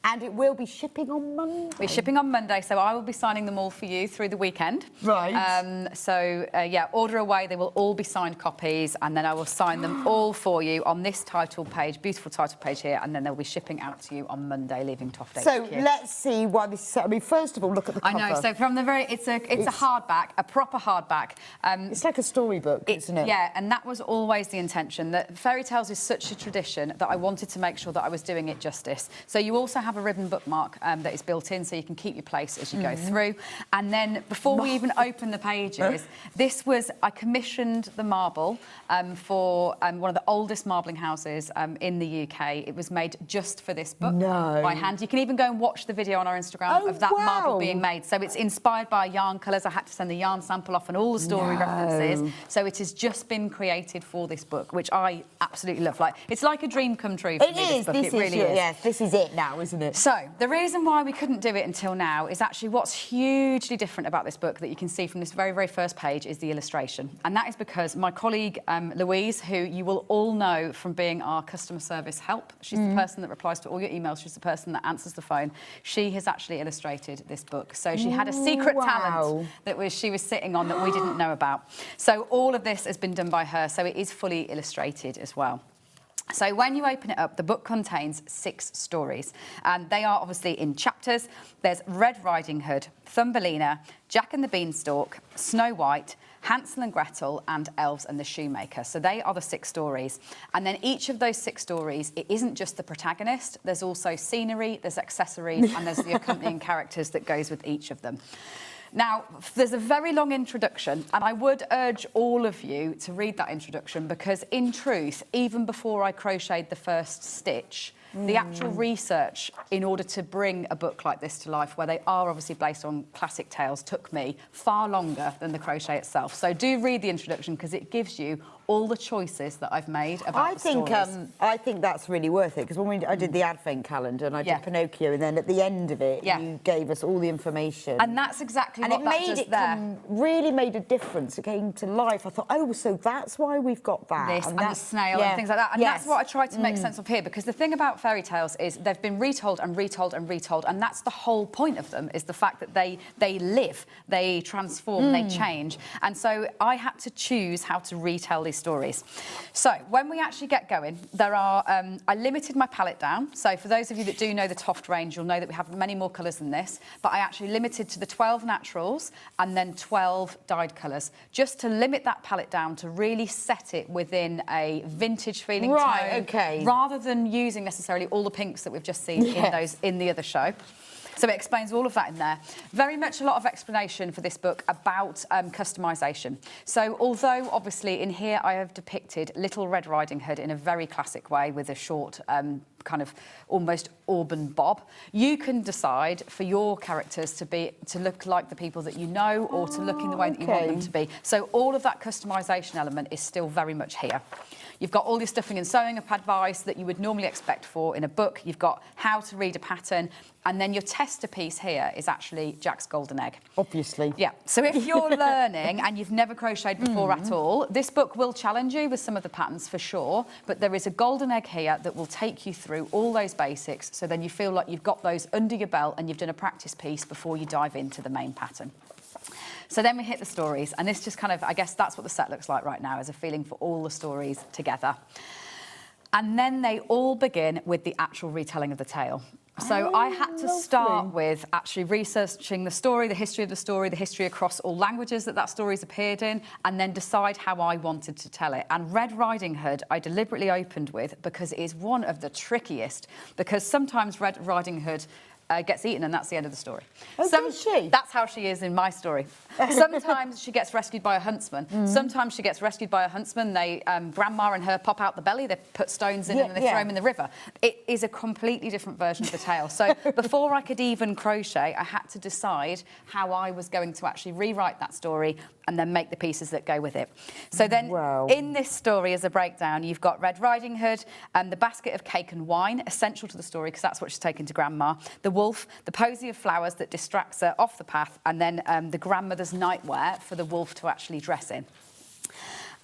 And it will be shipping on Monday. We're shipping on Monday, so I will be signing them all for you through the weekend. Right. Yeah, order away. They will all be signed copies, and then I will sign them all for you on this title page, beautiful title page here, and then they'll be shipping out to you on Monday, leaving Toff HQ. So let's see why this is. I mean, first of all, look at the cover. I know. So from the very, it's a hardback, a proper hardback. It's like a storybook, isn't it? Yeah, and that was always the intention. That fairy tales is such a tradition that I wanted to make sure that I was doing it justice. So you also have a ribbon bookmark that is built in, so you can keep your place as you go through. And then before we even open the pages, I commissioned the marble for one of the oldest marbling houses in the UK. It was made just for this book by hand. You can even go and watch the video on our Instagram of that marble being made. So it's inspired by yarn colours. I had to send the yarn sample off and all the story references. So it has just been created for this book, which I absolutely love. Like, it's like a dream come true for me, this book. It really is. Yes, this is it now, isn't it? So the reason why we couldn't do it until now is actually what's hugely different about this book that you can see from this very, very first page is the illustration. And that is because my colleague Louise, who you will all know from being our customer service help, she's the person that replies to all your emails, she's the person that answers the phone, she has actually illustrated this book. So she had a secret talent that she was sitting on that we didn't know about. So all of this has been done by her, so it is fully illustrated as well. So when you open it up, the book contains 6 stories, and they are obviously in chapters. There's Red Riding Hood, Thumbelina, Jack and the Beanstalk, Snow White, Hansel and Gretel, and Elves and the Shoemaker. So they are the 6 stories. And then each of those 6 stories, it isn't just the protagonist. There's also scenery, there's accessories, and there's the accompanying characters that goes with each of them. Now, there's a very long introduction, and I would urge all of you to read that introduction because, in truth, even before I crocheted the first stitch, the actual research in order to bring a book like this to life, where they are obviously based on classic tales, took me far longer than the crochet itself. So do read the introduction because it gives you all the choices that I've made about the stories. I think that's really worth it because when I did the Advent calendar and I did Pinocchio, and then at the end of it, you gave us all the information. And that's exactly what that does there. Really made a difference. It came to life. I thought, oh, so that's why we've got that. This and the snail and things like that. And that's what I tried to make sense of here, because the thing about fairy tales is they've been retold and retold and retold, and that's the whole point of them, is the fact that they live, they transform, they change. And so I had to choose how to retell these stories. So when we actually get going, there are I limited my palette down. So for those of you that do know the Toft range, you'll know that we have many more colours than this, but I actually limited to the 12 naturals and then 12 dyed colours, just to limit that palette down to really set it within a vintage feeling tone, rather than using necessarily all the pinks that we've just seen in the other show. So it explains all of that in there. Very much a lot of explanation for this book about customisation. So although obviously in here I have depicted Little Red Riding Hood in a very classic way with a short kind of almost auburn bob, you can decide for your characters to look like the people that you know, or to look in the way that you want them to be. So all of that customisation element is still very much here. You've got all your stuffing and sewing up advice that you would normally expect for in a book. You've got how to read a pattern. And then your tester piece here is actually Jack's golden egg. Obviously. Yeah. So if you're learning and you've never crocheted before at all, this book will challenge you with some of the patterns for sure. But there is a golden egg here that will take you through all those basics. So then you feel like you've got those under your belt and you've done a practice piece before you dive into the main pattern. So then we hit the stories, and this just kind of, I guess that's what the set looks like right now, as a feeling for all the stories together. And then they all begin with the actual retelling of the tale. So I had to start with actually researching the story, the history of the story, the history across all languages that story's appeared in, and then decide how I wanted to tell it. And Red Riding Hood I deliberately opened with because it is one of the trickiest, because sometimes Red Riding Hood gets eaten and that's the end of the story. Does she? That's how she is in my story. Sometimes she gets rescued by a huntsman. Sometimes she gets rescued by a huntsman. They, Grandma and her pop out the belly, they put stones in and they throw them in the river. It is a completely different version of the tale. So before I could even crochet, I had to decide how I was going to actually rewrite that story and then make the pieces that go with it. So then in this story as a breakdown, you've got Red Riding Hood and the basket of cake and wine, essential to the story because that's what she's taken to Grandma. The wolf, the posy of flowers that distracts her off the path, and then the grandmother's nightwear for the wolf to actually dress in.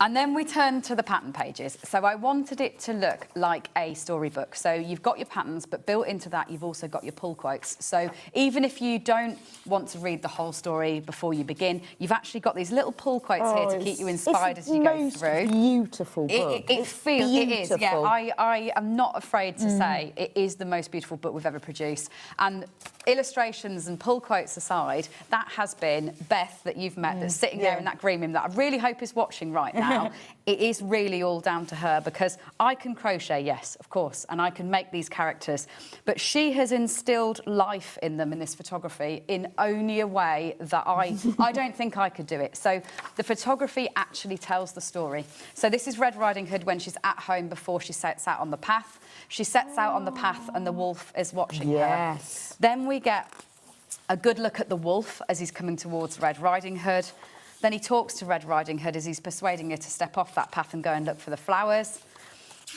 And then we turn to the pattern pages. So I wanted it to look like a storybook. So you've got your patterns, but built into that, you've also got your pull quotes. So even if you don't want to read the whole story before you begin, you've actually got these little pull quotes here to keep you inspired as you go through. It's a beautiful book. It feels, it is, yeah. I am not afraid to say it is the most beautiful book we've ever produced. And illustrations and pull quotes aside, that has been Beth that you've met that's sitting there in that green room that I really hope is watching right now. It is really all down to her, because I can crochet, yes, of course, and I can make these characters, but she has instilled life in them in this photography in only a way that I don't think I could do it. So the photography actually tells the story. So this is Red Riding Hood when she's at home before she sets out on the path. She sets out on the path and the wolf is watching her. Then we get a good look at the wolf as he's coming towards Red Riding Hood. Then he talks to Red Riding Hood as he's persuading her to step off that path and go and look for the flowers.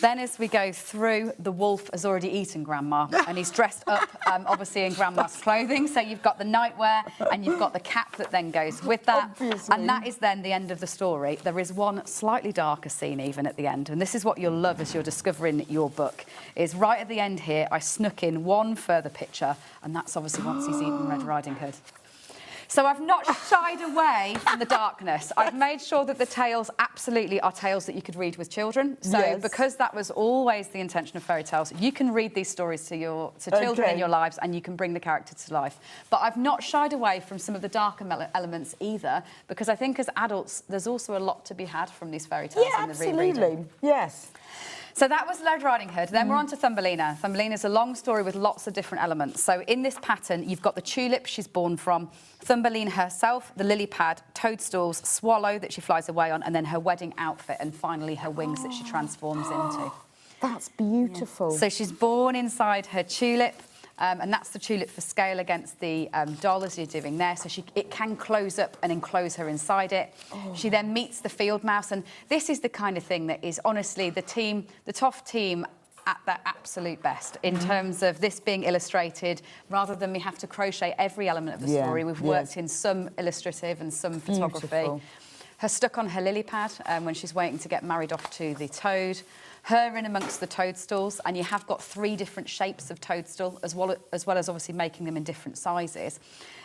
Then as we go through, the wolf has already eaten Grandma and he's dressed up, obviously, in Grandma's clothing. So you've got the nightwear and you've got the cap that then goes with that. Obviously. And that is then the end of the story. There is one slightly darker scene even at the end. And this is what you'll love as you're discovering your book, is right at the end here, I snuck in one further picture, and that's obviously once he's eaten Red Riding Hood. So I've not shied away from the darkness. I've made sure that the tales absolutely are tales that you could read with children. So because that was always the intention of fairy tales, you can read these stories to children in your lives and you can bring the character to life. But I've not shied away from some of the darker elements either, because I think as adults, there's also a lot to be had from these fairy tales in the rereading. Yes. So that was Red Riding Hood. Then we're on to Thumbelina. Thumbelina's a long story with lots of different elements. So in this pattern, you've got the tulip she's born from, Thumbelina herself, the lily pad, toadstools, swallow that she flies away on, and then her wedding outfit, and finally her wings that she transforms into. That's beautiful. So she's born inside her tulip. And that's the tulip for scale against the doll as you're doing there. So it can close up and enclose her inside it. Oh. She then meets the field mouse. And this is the kind of thing that is honestly the Toft team at their absolute best in terms of this being illustrated rather than we have to crochet every element of the story. We've worked in some illustrative and some photography. Beautiful. Her stuck on her lily pad when she's waiting to get married off to the toad. Her in amongst the toadstools, and you have got 3 different shapes of toadstool, as well as obviously making them in different sizes.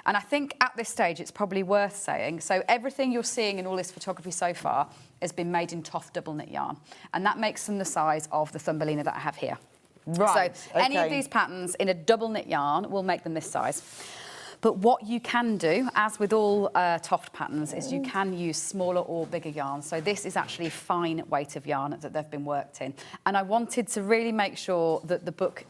And I think at this stage it's probably worth saying, so everything you're seeing in all this photography so far has been made in Toft double knit yarn, and that makes them the size of the Thumbelina that I have here. Right. So any of these patterns in a double knit yarn will make them this size. But what you can do, as with all Toft patterns, is you can use smaller or bigger yarn. So this is actually fine weight of yarn that they've been worked in. And I wanted to really make sure that the book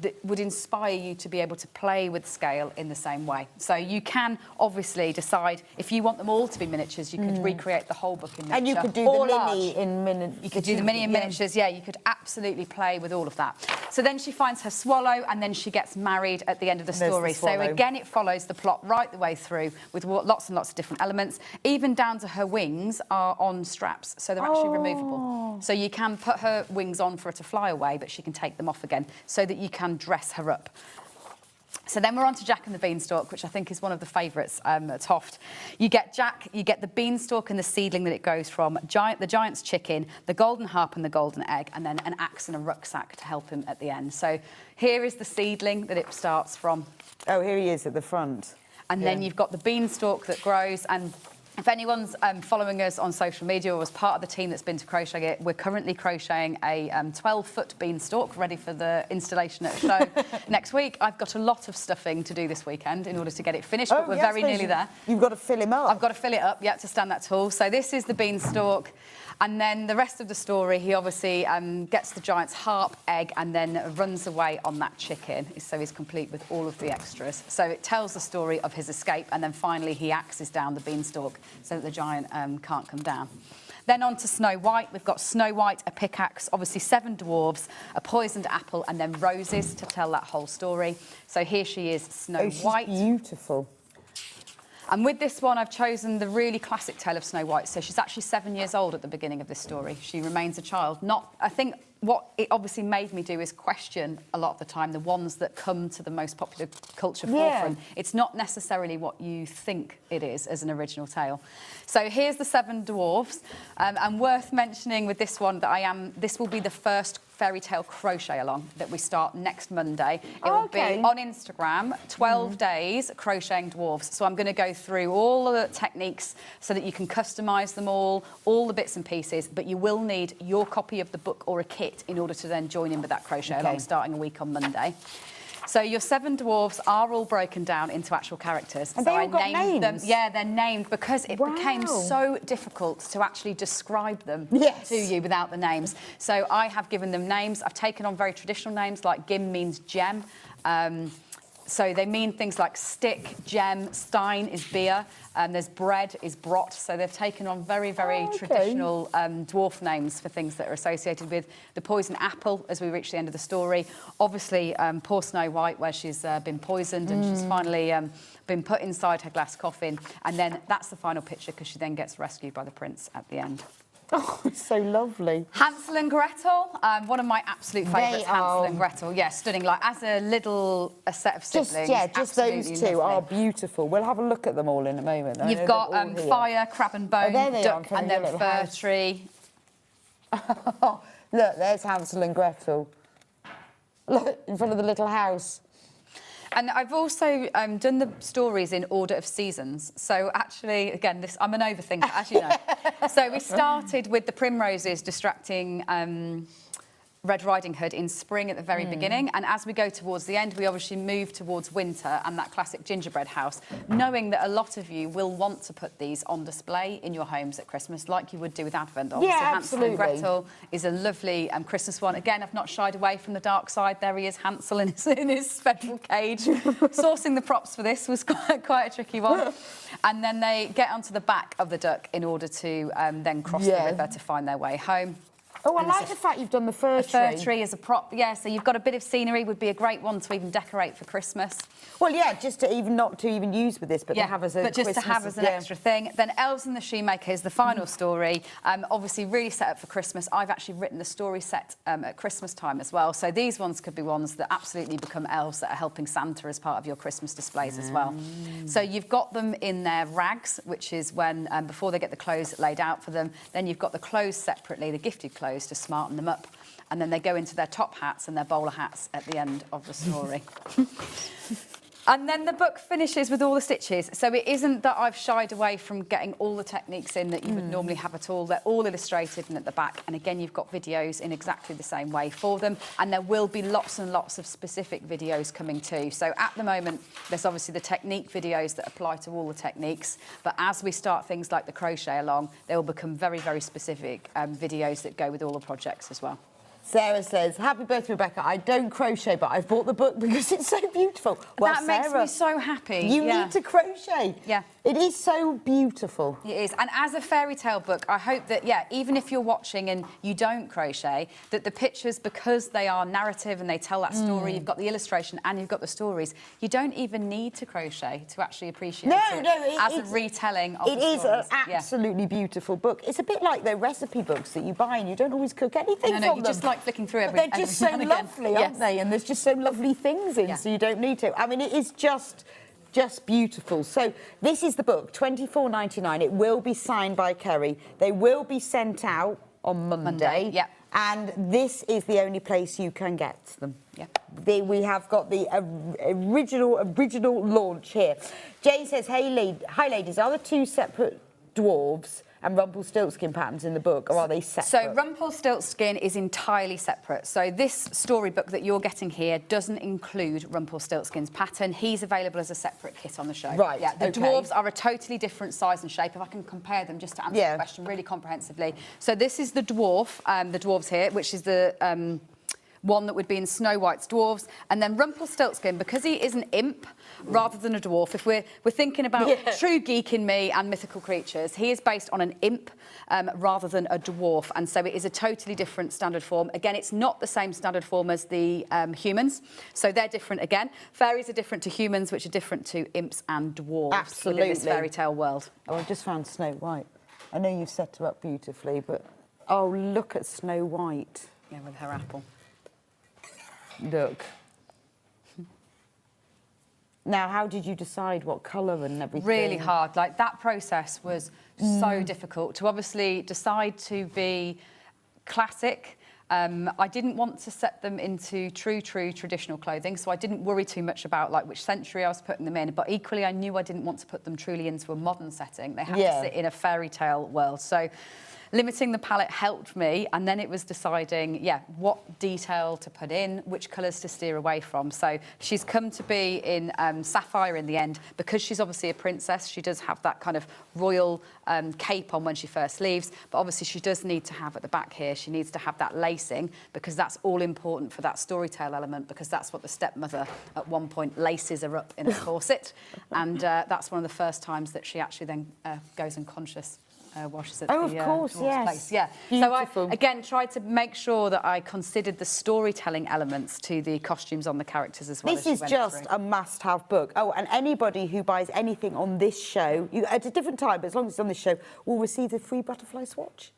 that would inspire you to be able to play with scale in the same way. So you can obviously decide if you want them all to be miniatures, you could recreate the whole book in miniature. And you could do the mini in miniatures. You could do the mini in miniatures, yeah, you could absolutely play with all of that. So then she finds her swallow and then she gets married at the end of the story. So again, it follows the plot right the way through with lots and lots of different elements. Even down to her wings are on straps, so they're actually removable. So you can put her wings on for her to fly away, but she can take them off again so that you can dress her up. So then we're on to Jack and the Beanstalk, which I think is one of the favourites at Toft. You get Jack, you get the beanstalk and the seedling that it goes from, the giant's chicken, the golden harp and the golden egg, and then an axe and a rucksack to help him at the end. So here is the seedling that it starts from. Oh, here he is at the front. And then you've got the beanstalk that grows, and if anyone's following us on social media or was part of the team that's been to crochet it, we're currently crocheting a 12-foot beanstalk ready for the installation at a show next week. I've got a lot of stuffing to do this weekend in order to get it finished, but we're very nearly there. You've got to fill him up. I've got to fill it up, yeah, to stand that tall. So this is the beanstalk. And then the rest of the story, he obviously gets the giant's harp, egg, and then runs away on that chicken. So he's complete with all of the extras. So it tells the story of his escape, and then finally he axes down the beanstalk so that the giant can't come down. Then on to Snow White. We've got Snow White, a pickaxe, obviously 7 dwarves, a poisoned apple, and then roses to tell that whole story. So here she is, Snow White. She's beautiful. And with this one, I've chosen the really classic tale of Snow White. So she's actually 7 years old at the beginning of this story. She remains a child. I think what it obviously made me do is question a lot of the time the ones that come to the most popular culture forefront. It's not necessarily what you think it is as an original tale. So here's the 7 dwarves. And worth mentioning with this one that this will be the first fairy tale crochet along that we start next Monday. It will be on Instagram, 12 days crocheting dwarves. So I'm going to go through all the techniques so that you can customise them all the bits and pieces, but you will need your copy of the book or a kit in order to then join in with that crochet along starting a week on Monday. So your 7 dwarves are all broken down into actual characters. And so they all got names? Them. Yeah, they're named because it became so difficult to actually describe them to you without the names. So I have given them names. I've taken on very traditional names, like Gim means gem. So they mean things like stick, gem, stein is beer, there's bread is brot. So they've taken on very, very traditional dwarf names for things that are associated with the poison apple as we reach the end of the story. Obviously, poor Snow White, where she's been poisoned and she's finally been put inside her glass coffin. And then that's the final picture because she then gets rescued by the prince at the end. Oh, it's so lovely. Hansel and Gretel, one of my absolute favourites, Hansel and Gretel. Yeah, stunning. Like, as a set of siblings. Just those 2 are beautiful. We'll have a look at them all in a moment. You've got Fire, Crab and Bone, Duck, and then Fir Tree. Look, there's Hansel and Gretel. Look, in front of the little house. And I've also done the stories in order of seasons. So actually, again, I'm an overthinker, as you know. So we started with the primroses distracting Red Riding Hood in spring at the very beginning, and as we go towards the end, we obviously move towards winter and that classic gingerbread house, knowing that a lot of you will want to put these on display in your homes at Christmas, like you would do with Advent. Obviously, Hansel and Gretel is a lovely Christmas one. Again, I've not shied away from the dark side. There he is, Hansel in his special cage. Sourcing the props for this was quite a tricky one. And then they get onto the back of the duck in order to then cross the river to find their way home. Oh, I like the fact you've done the fir tree. A fir tree as a prop, yeah, so you've got a bit of scenery, would be a great one to even decorate for Christmas. Well, yeah, just to even not to even use with this, but to have as a but just Christmas, to have as an extra thing. Then Elves and the Shoemaker is the final story. Obviously, really set up for Christmas. I've actually written the story set at Christmas time as well. So these ones could be ones that absolutely become elves that are helping Santa as part of your Christmas displays as well. So you've got them in their rags, which is when before they get the clothes laid out for them. Then you've got the clothes separately, the gifted clothes, to smarten them up. And then they go into their top hats and their bowler hats at the end of the story. And then the book finishes with all the stitches. So it isn't that I've shied away from getting all the techniques in that you would normally have at all. They're all illustrated and at the back. And again, you've got videos in exactly the same way for them. And there will be lots and lots of specific videos coming too. So at the moment, there's obviously the technique videos that apply to all the techniques. But as we start things like the crochet along, they will become very, very specific videos that go with all the projects as well. Sarah says, happy birthday, Rebecca. I don't crochet, but I've bought the book because it's so beautiful. Well, that makes me so happy. You need to crochet. Yeah. It is so beautiful. It is. And as a fairy tale book, I hope that, even if you're watching and you don't crochet, that the pictures, because they are narrative and they tell that story, you've got the illustration and you've got the stories, you don't even need to crochet to actually appreciate it as a retelling of the stories. It is an absolutely beautiful book. It's a bit like the recipe books that you buy and you don't always cook anything from them. You just like flicking through They're just so lovely, aren't they? And there's just so lovely things in, so you don't need to. I mean, it is just beautiful. So this is the book, $24.99. It will be signed by Kerry. They will be sent out on Monday. Yeah. And this is the only place you can get them. Yeah. We have got the original launch here. Jay says, hi ladies, are the two separate dwarves and Rumpelstiltskin patterns in the book, or are they separate? So Rumpelstiltskin is entirely separate. So this storybook that you're getting here doesn't include Rumpelstiltskin's pattern. He's available as a separate kit on the show. Right, yeah, the dwarves are a totally different size and shape. If I can compare them just to answer the question really comprehensively. So this is the dwarves here, which is the one that would be in Snow White's dwarves, and then Rumpelstiltskin, because he is an imp rather than a dwarf. If we're thinking about true geek in me and mythical creatures, he is based on an imp rather than a dwarf, and so it is a totally different standard form. Again, it's not the same standard form as the humans, so they're different again. Fairies are different to humans, which are different to imps and dwarves within this fairy tale world. Oh, I just found Snow White. I know you've set her up beautifully, but oh, look at Snow White. Yeah, with her apple. Look. Now, how did you decide what colour and everything? Really hard. Like, that process was so difficult to obviously decide to be classic. I didn't want to set them into true traditional clothing, so I didn't worry too much about like which century I was putting them in. But equally, I knew I didn't want to put them truly into a modern setting. They had to sit in a fairy tale world. So limiting the palette helped me, and then it was deciding, what detail to put in, which colours to steer away from. So she's come to be in sapphire in the end, because she's obviously a princess. She does have that kind of royal cape on when she first leaves, but obviously she does need to have at the back here, she needs to have that lacing, because that's all important for that storytale element, because that's what the stepmother at one point laces her up in a corset, and that's one of the first times that she actually then goes unconscious. While she's at of course, place. Yeah. Beautiful. So I, again, tried to make sure that I considered the storytelling elements to the costumes on the characters as well. This is just a must-have book. Oh, and anybody who buys anything on this show, at a different time, but as long as it's on this show, will receive the free butterfly swatch.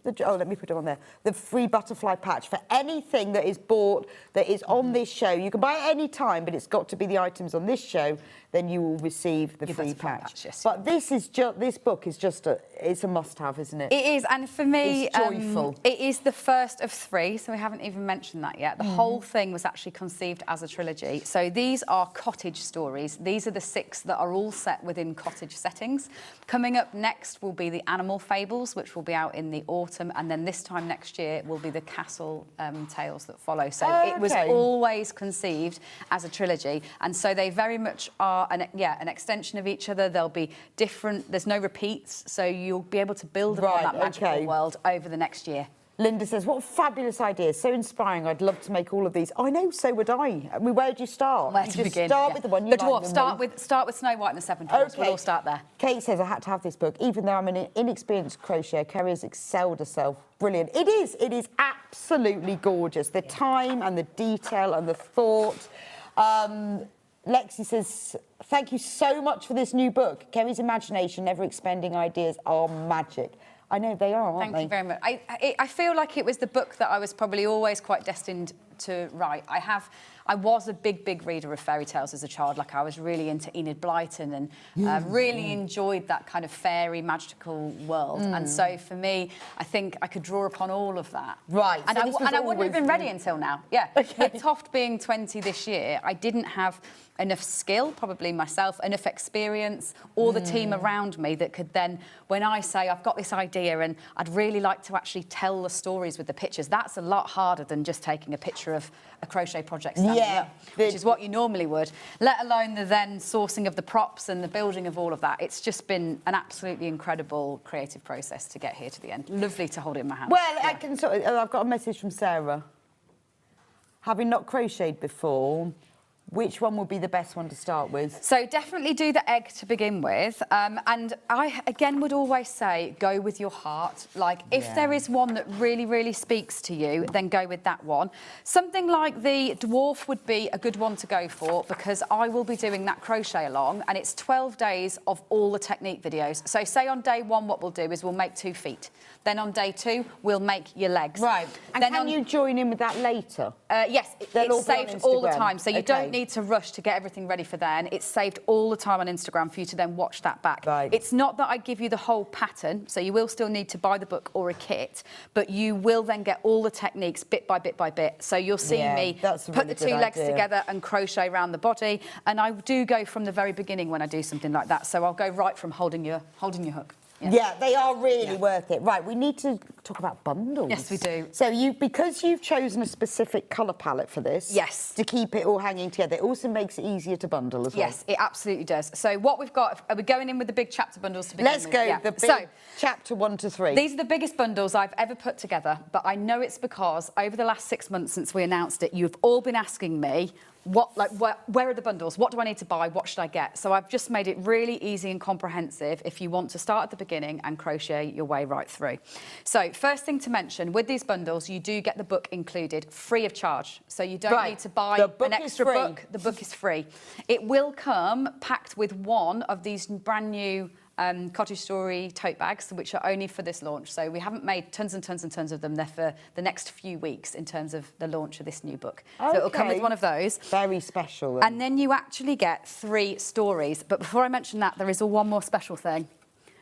Let me put it on there. The free butterfly patch for anything that is bought that is on this show. You can buy it any time, but it's got to be the items on this show. then you will receive the Your free butterfly patch. patch, yes. But this book is just it's a must-have, isn't it? It is, and for me, It's joyful. it is the first of 3, so we haven't even mentioned that yet. The whole thing was actually conceived as a trilogy. So these are cottage stories. These are the 6 that are all set within cottage settings. Coming up next will be the animal fables, which will be out in the autumn, and then this time next year will be the castle tales that follow. So it was always conceived as a trilogy, and so they very much are an extension of each other. There'll be different. There's no repeats, so you'll be able to build upon that magical world over the next year. Linda says, what a fabulous idea, so inspiring. I'd love to make all of these. I know, so would I. I mean, where do you start? Where you to just begin? Start with the one you the like. dwarf. Start with Snow White and the 7 Dwarfs. We'll all start there. Kate says, I had to have this book. Even though I'm an inexperienced crocheter, Kerry has excelled herself. Brilliant. It is absolutely gorgeous. The time and the detail and the thought. Lexi says, thank you so much for this new book. Kerry's imagination, never expending ideas, are magic. I know they are, aren't they? Thank you very much. I feel like it was the book that I was probably always quite destined to write. I was a big reader of fairy tales as a child. Like, I was really into Enid Blyton and really enjoyed that kind of fairy, magical world. And so for me, I think I could draw upon all of that. Right. And, so I wouldn't have been ready until now. Yeah. Okay. With Toft being 20 this year, I didn't have enough skill, probably myself, enough experience, or the team around me that could then, when I say I've got this idea and I'd really like to actually tell the stories with the pictures, that's a lot harder than just taking a picture of a crochet project standing up, which is what you normally would, let alone the then sourcing of the props and the building of all of that. It's just been an absolutely incredible creative process to get here to the end. Lovely to hold it in my hand. Well, I can I've got a message from Sarah. Having not crocheted before, which one would be the best one to start with? So definitely do the egg to begin with. And I, again, would always say, go with your heart. Like, if there is one that really speaks to you, then go with that one. Something like the dwarf would be a good one to go for, because I will be doing that crochet along, and it's 12 days of all the technique videos. So say on day 1, what we'll do is we'll make 2 feet. Then on day 2, we'll make your legs. Right. And then can you join in with that later? Yes, it's saved all the time. So you don't need need to rush to get everything ready for then. It's saved all the time on Instagram for you to then watch that back. Right. It's not that I give you the whole pattern, so you will still need to buy the book or a kit, but you will then get all the techniques bit by bit by bit. So you'll see me put the 2 legs together and crochet around the body, and I do go from the very beginning when I do something like that. So I'll go right from holding your hook. Yeah, they are really worth it. Right, we need to talk about bundles. Yes, we do. So because you've chosen a specific colour palette for this, to keep it all hanging together, it also makes it easier to bundle as well. Yes, it absolutely does. So what we've got, are we going in with the big chapter bundles to begin with? Let's go, the big chapter 1 to 3. These are the biggest bundles I've ever put together, but I know it's because over the last 6 months since we announced it, you've all been asking me, where are the bundles? What do I need to buy? What should I get? So I've just made it really easy and comprehensive if you want to start at the beginning and crochet your way right through. So first thing to mention, with these bundles, you do get the book included free of charge. So you don't need to buy an extra book. The book is free. It will come packed with one of these brand new Cottage Story tote bags, which are only for this launch. So we haven't made tons and tons and tons of them. They're for the next few weeks in terms of the launch of this new book. So it'll come with one of those. Very special. And then you actually get 3 stories. But before I mention that, there is one more special thing.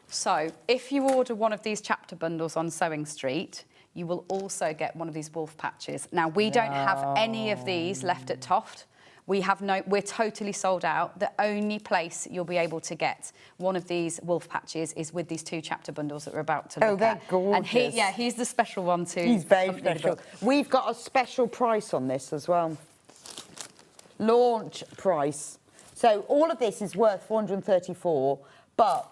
So if you order one of these chapter bundles on Sewing Street, you will also get one of these wolf patches. Now, we don't have any of these left at Toft. We're totally sold out. The only place you'll be able to get one of these wolf patches is with these 2 chapter bundles that we're about to look at. Oh, they're gorgeous. And he's the special one too. He's very special. We've got a special price on this as well. Launch price. So all of this is worth $434, but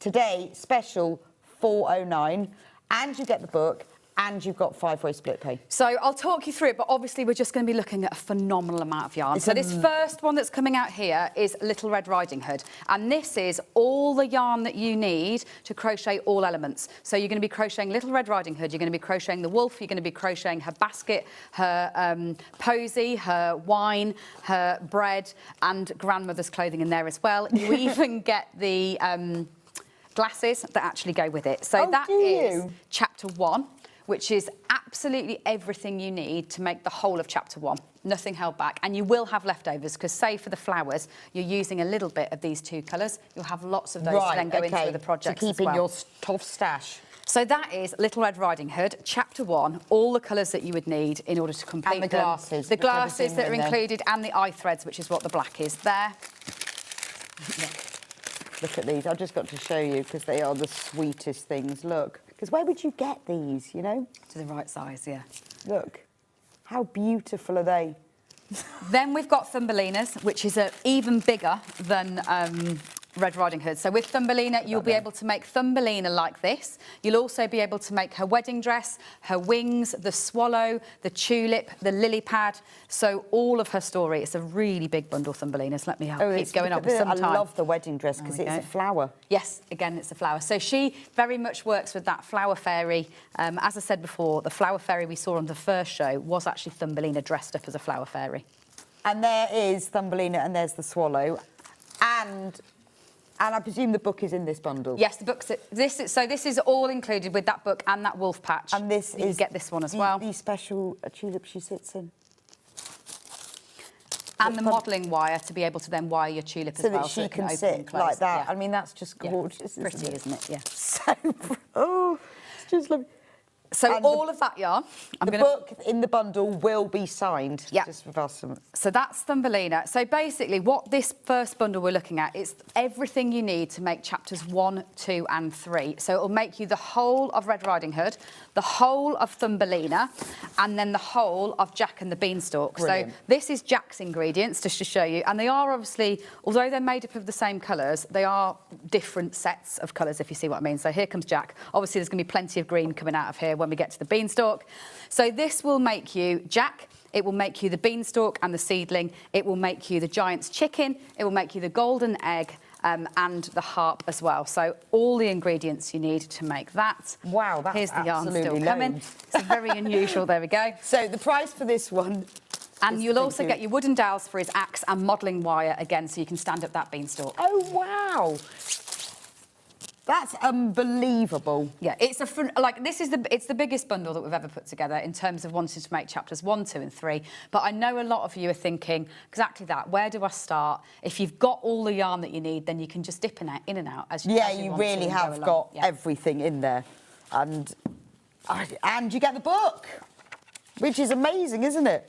today, special $409, and you get the book, and you've got 5-way split pay. So I'll talk you through it, but obviously we're just going to be looking at a phenomenal amount of yarn. So this first one that's coming out here is Little Red Riding Hood. And this is all the yarn that you need to crochet all elements. So you're going to be crocheting Little Red Riding Hood, you're going to be crocheting the wolf, you're going to be crocheting her basket, her posy, her wine, her bread, and grandmother's clothing in there as well. You even get the glasses that actually go with it. So that is chapter 1. which is absolutely everything you need to make the whole of chapter 1. Nothing held back. And you will have leftovers, because say for the flowers, you're using a little bit of these 2 colours. You'll have lots of those to then go into the project to keep as well. in your tough stash. So that is Little Red Riding Hood, chapter 1, all the colours that you would need in order to complete And the glasses. The glasses that are included, and the eye threads, which is what the black is there. Look at these. I've just got to show you, because they are the sweetest things. Look. Because where would you get these, you know? To the right size, yeah. Look. How beautiful are they? Then we've got Thumbelinas, which is even bigger than Red Riding Hood. So with Thumbelina, you'll be able to make Thumbelina like this. You'll also be able to make her wedding dress, her wings, the swallow, the tulip, the lily pad. So all of her story. It's a really big bundle, Thumbelinas. Let me keep going on for some time. I love the wedding dress because it's a flower. Yes, again, it's a flower. So she very much works with that flower fairy. As I said before, the flower fairy we saw on the first show was actually Thumbelina dressed up as a flower fairy. And there is Thumbelina, and there's the swallow. And I presume the book is in this bundle. Yes, the book's this is all included with that book and that wolf patch. And this you is get this one as well. The special tulip she sits in. And the modelling wire to be able to then wire your tulip as well, so that she can open sit and close. like that. Yeah. I mean, that's just gorgeous. Yeah. Pretty, isn't it? Yeah. So, it's just lovely. So and all of that yarn. The book in the bundle will be signed. Yeah. Just with us. So that's Thumbelina. So basically what this first bundle we're looking at is everything you need to make chapters 1, 2 and 3. So it'll make you the whole of Red Riding Hood, the whole of Thumbelina, and then the whole of Jack and the Beanstalk. Brilliant. So this is Jack's ingredients, just to show you. And they are obviously, although they're made up of the same colours, they are different sets of colours, if you see what I mean. So here comes Jack. Obviously there's going to be plenty of green coming out of here when we get to the Beanstalk. So this will make you Jack, it will make you the Beanstalk and the seedling, it will make you the giant's chicken, it will make you the golden egg, and the harp as well. So all the ingredients you need to make that. Wow, that's Here's the yarn still absolutely coming. loads. It's very unusual, there we go. So the price for this one... And you'll also get your wooden dowels for his axe and modelling wire again, so you can stand up that Beanstalk. Oh, wow. That's unbelievable. Yeah, it's the biggest bundle that we've ever put together in terms of wanting to make chapters 1, 2 and 3. But I know a lot of you are thinking exactly that. Where do I start? If you've got all the yarn that you need, then you can just dip in and out as you Yeah, as you you want really to have got everything in there. And you get the book, which is amazing, isn't it?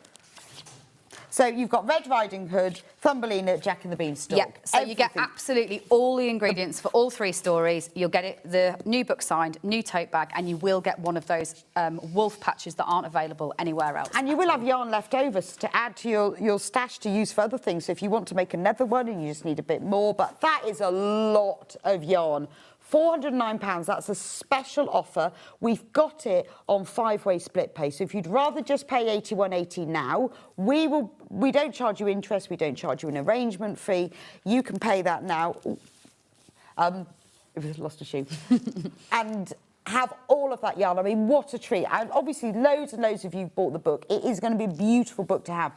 So you've got Red Riding Hood, Thumbelina, Jack and the Beanstalk. Yeah, so you get absolutely all the ingredients for all 3 stories. You'll get the new book signed, new tote bag, and you will get one of those wolf patches that aren't available anywhere else. And you will have yarn left over to add to your stash to use for other things. So if you want to make another one and you just need a bit more, but that is a lot of yarn. £409, that's a special offer. We've got it on 5-way split pay. So if you'd rather just pay £81.80 now, we don't charge you interest, we don't charge you an arrangement fee. You can pay that now. I've lost a shoe. And have all of that yarn. I mean, what a treat. And obviously, loads and loads of you bought the book. It is going to be a beautiful book to have.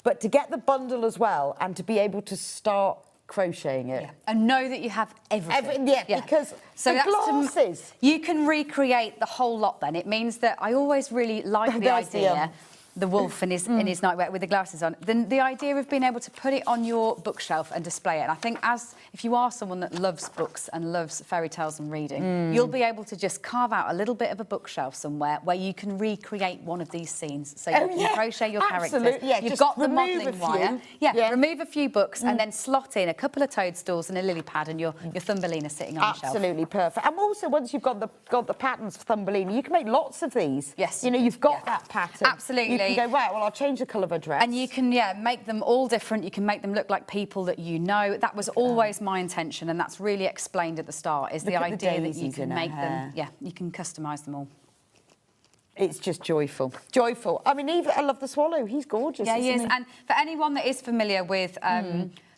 But to get the bundle as well and to be able to start crocheting it. Yeah. And know that you have everything. Because the glasses. You can recreate the whole lot then. It means that I always really like the idea, the wolf in his nightwear with the glasses on, then the idea of being able to put it on your bookshelf and display it. And I think if you are someone that loves books and loves fairy tales and reading, you'll be able to just carve out a little bit of a bookshelf somewhere where you can recreate one of these scenes. So you can crochet your characters. Yeah, You've got the modelling wire. Yeah, remove a few books and then slot in a couple of toadstools and a lily pad and your Thumbelina sitting on the shelf. Absolutely perfect. And also, once you've got the patterns for Thumbelina, you can make lots of these. Yes. You know, you've got that pattern. Absolutely. You can go, right, well, I'll change the colour of a dress. And you can, make them all different. You can make them look like people that you know. That was always my intention, and that's really explained at the start, is the idea that you can make them, you can customise them all. It's just joyful. Joyful. I mean, I love the swallow. He's gorgeous, Yeah, he is. he? And for anyone that is familiar with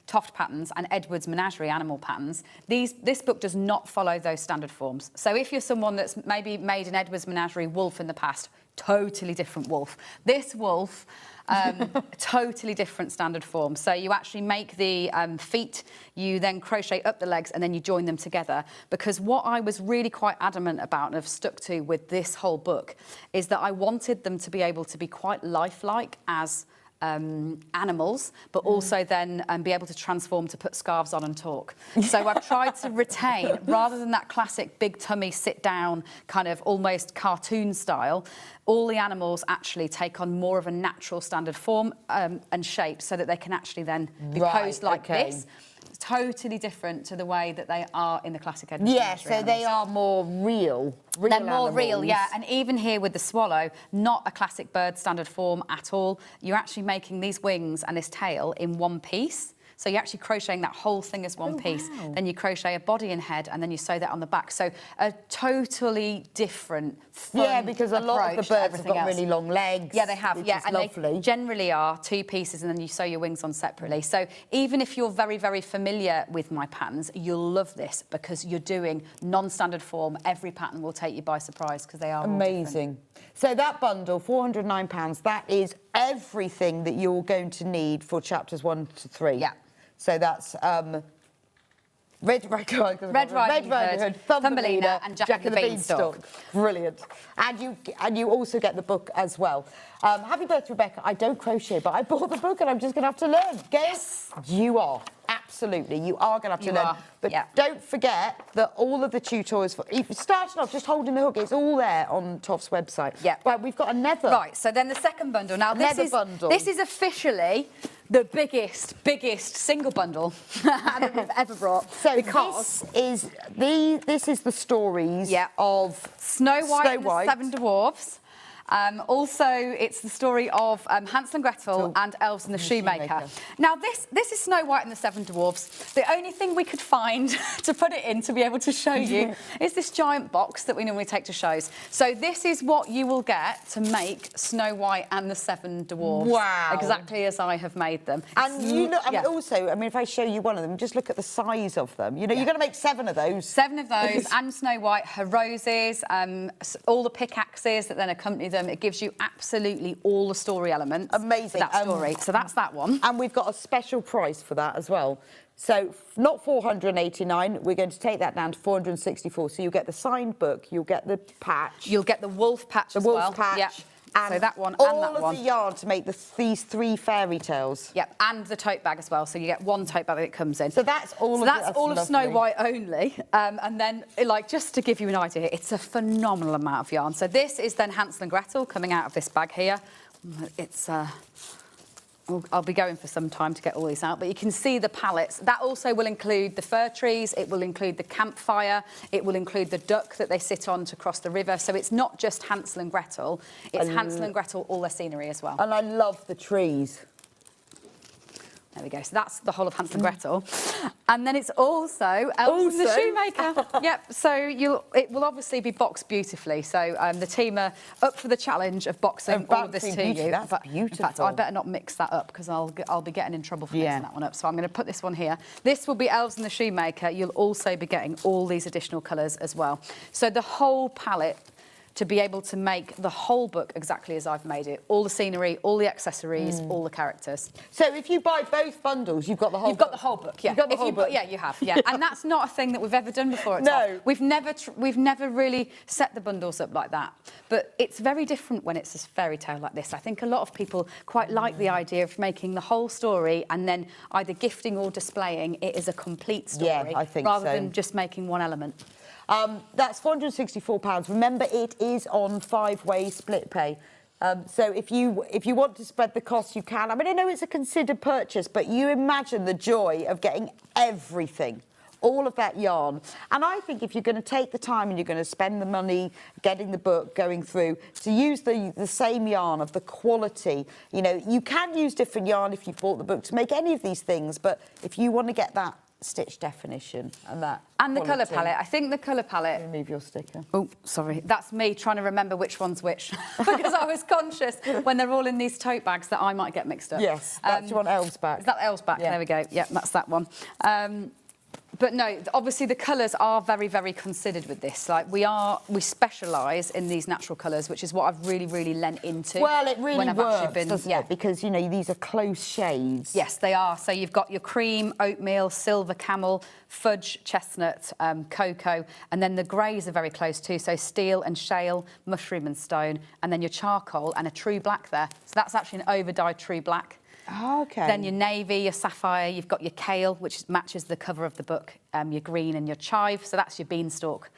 Toft patterns and Edwards Menagerie animal patterns, this book does not follow those standard forms. So if you're someone that's maybe made an Edwards Menagerie wolf in the past, totally different wolf. This wolf, totally different standard form. So you actually make the feet, you then crochet up the legs, and then you join them together. Because what I was really quite adamant about and have stuck to with this whole book is that I wanted them to be able to be quite lifelike as animals, but also then be able to transform to put scarves on and talk. So I've tried to retain, rather than that classic big tummy sit down kind of almost cartoon style, all the animals actually take on more of a natural standard form and shape, so that they can actually then be posed like this. It's totally different to the way that they are in the classic Edwards Yeah, so animals. they are more real. They're more real, animals. yeah. And even here with the swallow, not a classic bird standard form at all. You're actually making these wings and this tail in one piece. So you're actually crocheting that whole thing as one piece. Wow. Then you crochet a body and head, and then you sew that on the back. So a totally different, fun because a lot of approach the to birds have everything got else. really long legs. Yeah, they have. Which Yeah, is and lovely. they generally are 2 pieces, and then you sew your wings on separately. So even if you're very, very familiar with my patterns, you'll love this because you're doing non-standard form. Every pattern will take you by surprise because they are all amazing. So that bundle, £409, that is everything that you're going to need for chapters 1 to 3. Yeah. So that's Red Riding Hood, Thumbelina, and Jack and the Beanstalk. Brilliant. And you also get the book as well. Happy birthday, Rebecca. I don't crochet, but I bought the book and I'm just going to have to learn. Guess you are. Absolutely, you are going to have to learn. But don't forget that all of the tutorials, if you're starting off just holding the hook, it's all there on Toft's website. Yeah. Well, we've got another. Right, so then the second bundle. Now, this is officially the biggest single bundle that we've ever brought. So this is the stories of Snow White and the Seven Dwarfs. Also, it's the story of Hansel and Gretel and Elves and the Shoemaker. Now, this is Snow White and the Seven Dwarfs. The only thing we could find to put it in to be able to show you is this giant box that we normally take to shows. So this is what you will get to make Snow White and the Seven Dwarfs. Wow. Exactly as I have made them. And you look, also, I mean, if I show you one of them, just look at the size of them. You know, you're going to make 7 of those. 7 of those, and Snow White, her roses, all the pickaxes that then accompany them. It gives you absolutely all the story elements. Amazing. For that story. So that's that one. And we've got a special price for that as well. So not $489, we're going to take that down to $464. So you'll get the signed book, you'll get the patch. You'll get the wolf patch as well. The wolf patch. Yep. And so that one all and that one. All of the yarn to make these 3 fairy tales. Yep, and the tote bag as well. So you get 1 tote bag that it comes in. So that's all of Snow White only. And then, like, just to give you an idea, it's a phenomenal amount of yarn. So this is then Hansel and Gretel coming out of this bag here. It's I'll be going for some time to get all these out, but you can see the palettes. That also will include the fir trees, it will include the campfire, it will include the duck that they sit on to cross the river. So it's not just Hansel and Gretel, it's Hansel and Gretel, all their scenery as well. And I love the trees. There we go. So that's the whole of Hansel and Gretel. And then it's also Elves and the Shoemaker. Yep. So it will obviously be boxed beautifully. So the team are up for the challenge of boxing all of this to you. That's beautiful. In fact, I better not mix that up because I'll be getting in trouble for mixing that one up. So I'm going to put this one here. This will be Elves and the Shoemaker. You'll also be getting all these additional colours as well. So the whole palette, to be able to make the whole book exactly as I've made it. All the scenery, all the accessories, all the characters. So if you buy both bundles, you've got the whole book? You've got the whole book, yeah. You've got the whole book? Yeah, you have, yeah. And that's not a thing that we've ever done before at No. Top. We've never really set the bundles up like that. But it's very different when it's a fairy tale like this. I think a lot of people quite like the idea of making the whole story and then either gifting or displaying it as a complete story. Yeah, I think rather so. than just making one element. That's £464. Remember, it is on 5-way split pay. So if you want to spread the cost, you can. I mean, I know it's a considered purchase, but you imagine the joy of getting everything, all of that yarn. And I think if you're going to take the time and you're going to spend the money getting the book, going through, to use the same yarn of the quality, you know, you can use different yarn if you've bought the book to make any of these things, but if you want to get that stitch definition and that. And the colour quality. palette. I think the colour palette... Remove your sticker. Oh, sorry. That's me trying to remember which one's which. Because I was conscious when they're all in these tote bags that I might get mixed up. Yes, do you want Elves back? Is that Elves back? Yeah. There we go. Yeah, that's that one. But no, obviously the colours are very, very considered with this. Like we specialise in these natural colours, which is what I've really, really lent into. Well, it really when I've works, actually been, doesn't it? Because, you know, these are close shades. Yes, they are. So you've got your cream, oatmeal, silver camel, fudge, chestnut, cocoa, and then the greys are very close too. So steel and shale, mushroom and stone, and then your charcoal and a true black there. So that's actually an over-dyed true black. Oh, OK. Then your navy, your sapphire, you've got your kale, which matches the cover of the book, your green and your chive, so that's your beanstalk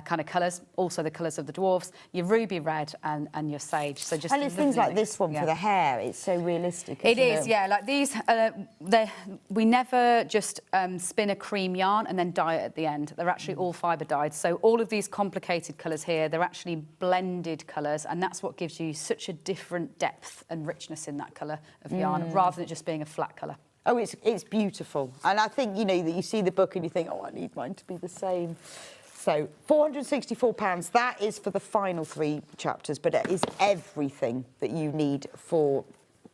kind of colours. Also the colours of the dwarfs, your ruby red and your sage. So just and it's things like this one for the hair. It's so realistic. It is, yeah. Like these, we never just spin a cream yarn and then dye it at the end. They're actually all fibre dyed. So all of these complicated colours here, they're actually blended colours, and that's what gives you such a different depth and richness in that colour of yarn, rather than it just being a flat colour. Oh, it's beautiful. And I think, you know, that you see the book and you think, oh, I need mine to be the same. So £464, that is for the final 3 chapters, but it is everything that you need to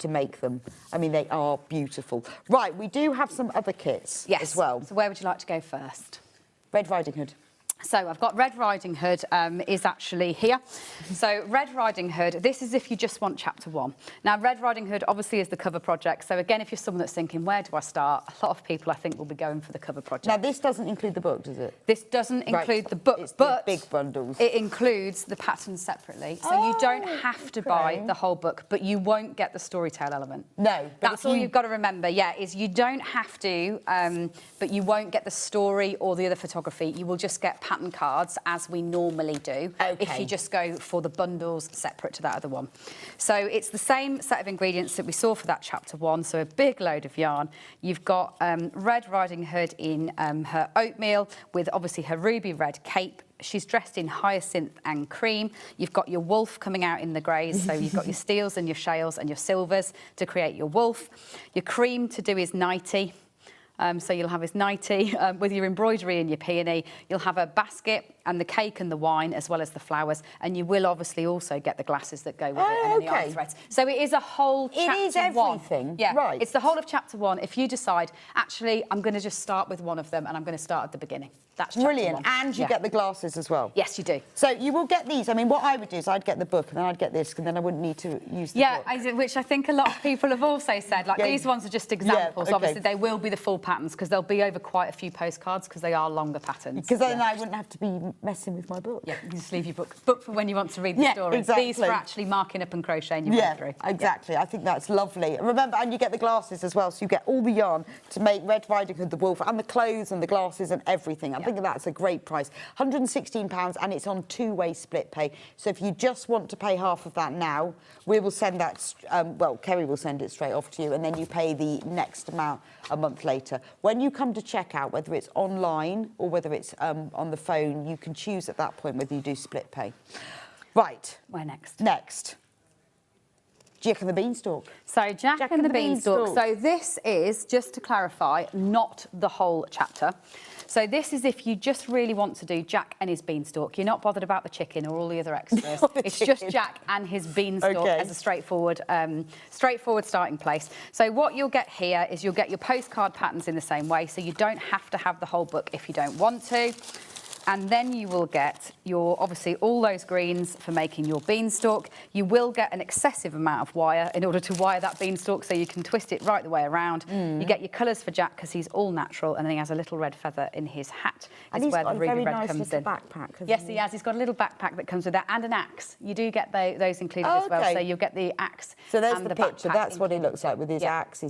make them. I mean, they are beautiful. Right, we do have some other kits as well. So where would you like to go first? Red Riding Hood. So I've got Red Riding Hood is actually here. So Red Riding Hood, this is if you just want chapter 1. Now, Red Riding Hood obviously is the cover project. So again, if you're someone that's thinking, where do I start? A lot of people, I think, will be going for the cover project. Now, this doesn't include the book, does it? This doesn't include the book, it's but the big bundles. It includes the patterns separately. So you don't have to buy the whole book, but you won't get the storytell element. No. But That's all you've got to remember, is you don't have to, but you won't get the story or the other photography. You will just get pattern cards, as we normally do, if you just go for the bundles separate to that other one. So it's the same set of ingredients that we saw for that chapter 1, so a big load of yarn. You've got Red Riding Hood in her oatmeal with obviously her ruby red cape. She's dressed in hyacinth and cream. You've got your wolf coming out in the greys, so you've got your steels and your shales and your silvers to create your wolf. Your cream to do his nightie. So you'll have his nightie with your embroidery and your peony. You'll have a basket and the cake and the wine, as well as the flowers. And you will obviously also get the glasses that go with it and the eye threads. So it is a whole chapter 1. It is everything. Yeah, right. It's the whole of chapter 1. If you decide, actually, I'm going to just start with one of them and I'm going to start at the beginning. That's chapter brilliant. 1. And you get the glasses as well. Yes, you do. So you will get these. I mean, what I would do is I'd get the book and then I'd get this, and then I wouldn't need to use the book. Which I think a lot of people have also said. Like, these ones are just examples. Obviously, they will be the full patterns because they'll be over quite a few postcards because they are longer patterns. Because then I wouldn't have to be messing with my book. Yeah, you just leave your book for when you want to read the story. Exactly. These for actually marking up and crocheting your way through. Exactly. I think that's lovely. And remember, and you get the glasses as well, so you get all the yarn to make Red Riding Hood, the wolf, and the clothes and the glasses and everything. I think that's a great price. £116, and it's on 2-way split pay. So if you just want to pay half of that now, we will send that, Kerry will send it straight off to you, and then you pay the next amount a month later. When you come to checkout, whether it's online or whether it's on the phone, you can choose at that point whether you do split pay. Right. Where next? Next. Jack and the Beanstalk. So Jack and the Beanstalk. So this is, just to clarify, not the whole chapter. So this is if you just really want to do Jack and his beanstalk. You're not bothered about the chicken or all the other extras. It's just Jack and his beanstalk as a straightforward starting place. So what you'll get here is you'll get your postcard patterns in the same way. So you don't have to have the whole book if you don't want to. And then you will get your, obviously, all those greens for making your beanstalk. You will get an excessive amount of wire in order to wire that beanstalk, so you can twist it right the way around. You get your colours for Jack because he's all natural, and then he has a little red feather in his hat. And he's got a very nice little backpack. Yes, he has. He's got a little backpack that comes with that, and an axe. You do get those included as well, so you'll get the axe. So there's and the picture. That's what he looks like with his axe.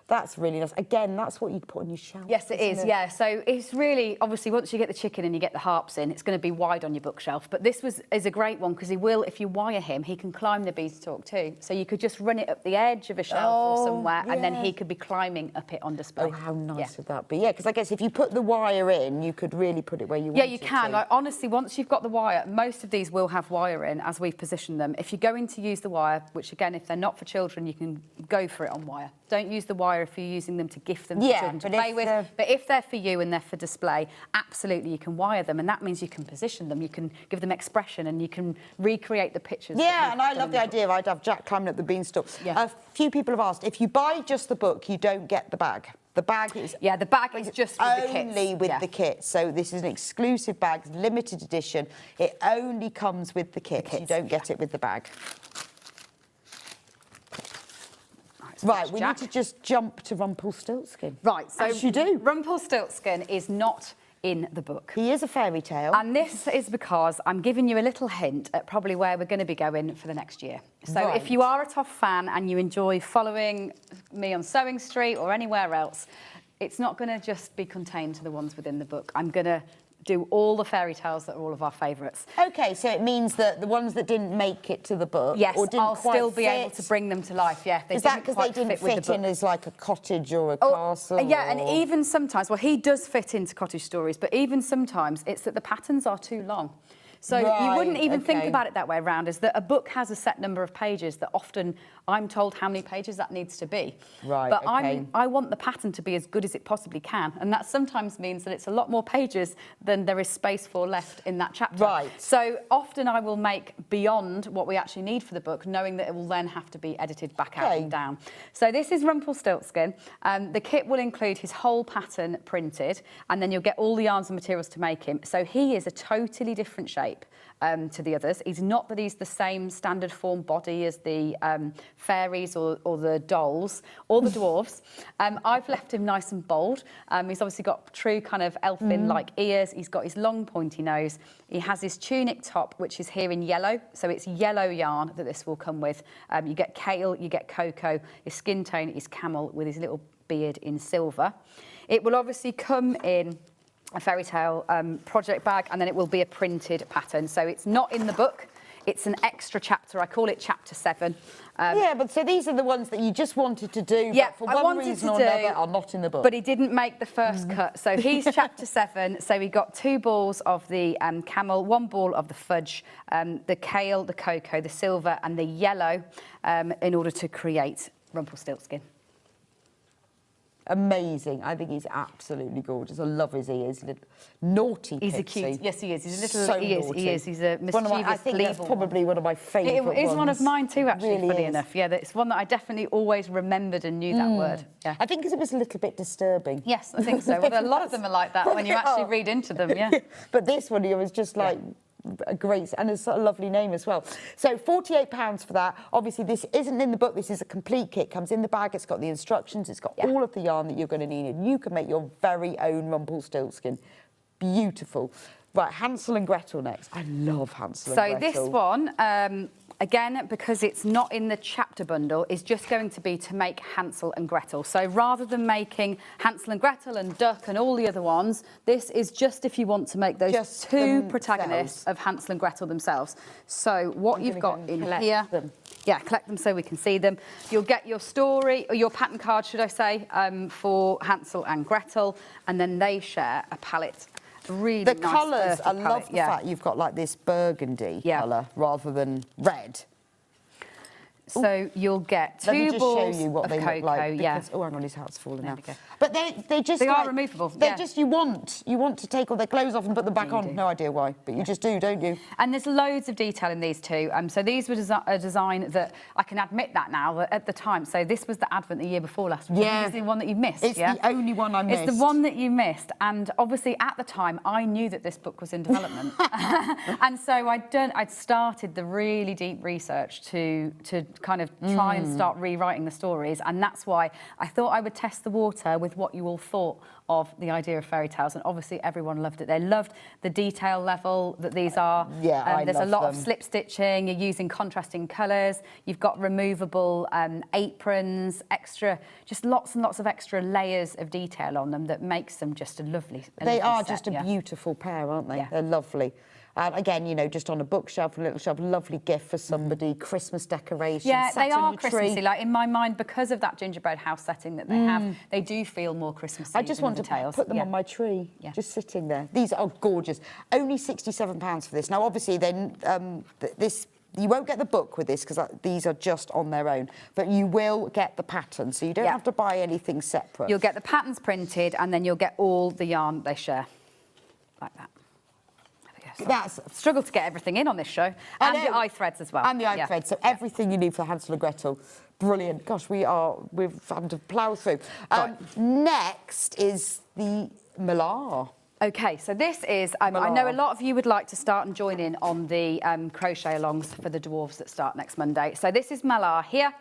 That's really nice. Again, that's what you'd put on your shelf. Yes, it is. Yeah. So it's really, obviously, once you get the chicken and you get get the harps in, it's going to be wide on your bookshelf. But this is a great one because he will, if you wire him, he can climb the beanstalk too. So you could just run it up the edge of a shelf or somewhere, and then he could be climbing up it on display. Oh, how nice would that be? Yeah, because I guess if you put the wire in, you could really put it where you want it to. Yeah, you can. Like, honestly, once you've got the wire, most of these will have wire in as we've positioned them. If you're going to use the wire, which again, if they're not for children, you can go for it on wire. Don't use the wire if you're using them to gift them to children to play with. But if they're for you and they're for display, absolutely you can wire them, and that means you can position them, you can give them expression, and you can recreate the pictures. Yeah, and I love the idea. I'd have Jack climbing up the beanstalk. Yeah. A few people have asked, if you buy just the book, you don't get the bag. The bag is the bag is just with the kits. Only with the kit. So this is an exclusive bag, limited edition. It only comes with the kit. You don't get it with the bag. Right, we need to just jump to Rumpelstiltskin. Right, so as you do. Rumpelstiltskin is not in the book. He is a fairy tale. And this is because I'm giving you a little hint at probably where we're going to be going for the next year. So if you are a Toff fan and you enjoy following me on Sewing Street or anywhere else, it's not going to just be contained to the ones within the book. I'm going to do all the fairy tales that are all of our favourites. OK, so it means that the ones that didn't make it to the book or didn't I'll quite still be fit, able to bring them to life, Is that because they didn't fit in as like a cottage or a castle? Yeah, and even sometimes, well, he does fit into cottage stories, but even sometimes it's that the patterns are too long. So you wouldn't even think about it that way around, is that a book has a set number of pages that often I'm told how many pages that needs to be. Right, but okay. I want the pattern to be as good as it possibly can, and that sometimes means that it's a lot more pages than there is space for left in that chapter. Right. So often I will make beyond what we actually need for the book, knowing that it will then have to be edited back out and down. So this is Rumpelstiltskin. The kit will include his whole pattern printed, and then you'll get all the yarns and materials to make him. So he is a totally different shape to the others. He's not that he's the same standard form body as the fairies or the dolls or the dwarves. I've left him nice and bold. He's obviously got true kind of elfin-like ears. He's got his long pointy nose. He has his tunic top, which is here in yellow. So it's yellow yarn that this will come with. You get kale, you get cocoa. His skin tone is camel with his little beard in silver. It will obviously come in a fairy tale project bag, and then it will be a printed pattern. So it's not in the book, it's an extra chapter. I call it chapter 7. Yeah, but so these are the ones that you just wanted to do, but for one reason or another are not in the book. But he didn't make the first cut. So he's chapter 7. So we got 2 balls of the camel, 1 ball of the fudge, the kale, the cocoa, the silver and the yellow in order to create Rumpelstiltskin. Amazing. I think he's absolutely gorgeous. I love his ears. Naughty He's Pixie. a cute. Yes, he is. He's a little. So he naughty. is. He's a mischievous, I think that's probably one of my favourite ones. It is one of mine too, actually, really funny is. enough. Yeah, it's one that I definitely always remembered and knew that word. Yeah. I think because it was a little bit disturbing. Yes, I think so. Well, a lot of them are like that when you actually read into them, yeah. But this one, it was just like a great, and it's a lovely name as well. So £48 for that. Obviously, this isn't in the book. This is a complete kit. Comes in the bag. It's got the instructions. It's got all of the yarn that you're going to need. And you can make your very own Rumpelstiltskin. Beautiful. Right, Hansel and Gretel next. I love Hansel and Gretel. So this one, again, because it's not in the chapter bundle, is just going to be to make Hansel and Gretel. So rather than making Hansel and Gretel and Duck and all the other ones, this is just if you want to make those just 2 protagonists of Hansel and Gretel themselves. So what you've got in here... Yeah, collect them so we can see them. You'll get your story, or your pattern card, should I say, for Hansel and Gretel, and then they share a palette. Really the nice colours, I palette, love the fact you've got like this burgundy colour rather than red. So you'll get 2 balls Let me just show you what of they cocoa, look like. Because, oh, hang on, his hat's fallen out. Go. But they just... They are removable, They're just, you want to take all their clothes off and put them back on. Do. No idea why, but you just do, don't you? And there's loads of detail in these too. So these were a design that, I can admit that now, that at the time, so this was the advert the year before last. Yeah. It's the one that you missed, It's the only one I missed. It's the one that you missed. And obviously at the time, I knew that this book was in development. And so I'd started the really deep research to kind of try and start rewriting the stories, and that's why I thought I would test the water with what you all thought of the idea of fairy tales, and obviously everyone loved it. They loved the detail level that these are. Yeah, there's a lot of them. slip stitching. You're using contrasting colours. You've got removable aprons, just lots and lots of extra layers of detail on them that makes them just a lovely. They are set, just a yeah. beautiful pair, aren't they? Yeah. They're lovely. Again, you know, just on a bookshelf, a little shelf, lovely gift for somebody, Christmas decoration. Yeah, they sat on are your tree. Christmassy. Like in my mind, because of that gingerbread house setting that they have, they do feel more Christmassy. I just want to details. put them on my tree, just sitting there. These are gorgeous. Only £67 for this. Now, obviously, then you won't get the book with this because these are just on their own, but you will get the pattern, so you don't have to buy anything separate. You'll get the patterns printed, and then you'll get all the yarn they share, like that. That's struggle to get everything in on this show, and the eye threads as well. And the eye threads, so everything you need for Hansel and Gretel. Brilliant. Gosh, we've had to plough through. Next is the Malar. Okay, so this is, I know a lot of you would like to start and join in on the crochet alongs for the dwarves that start next Monday. So this is Malar here.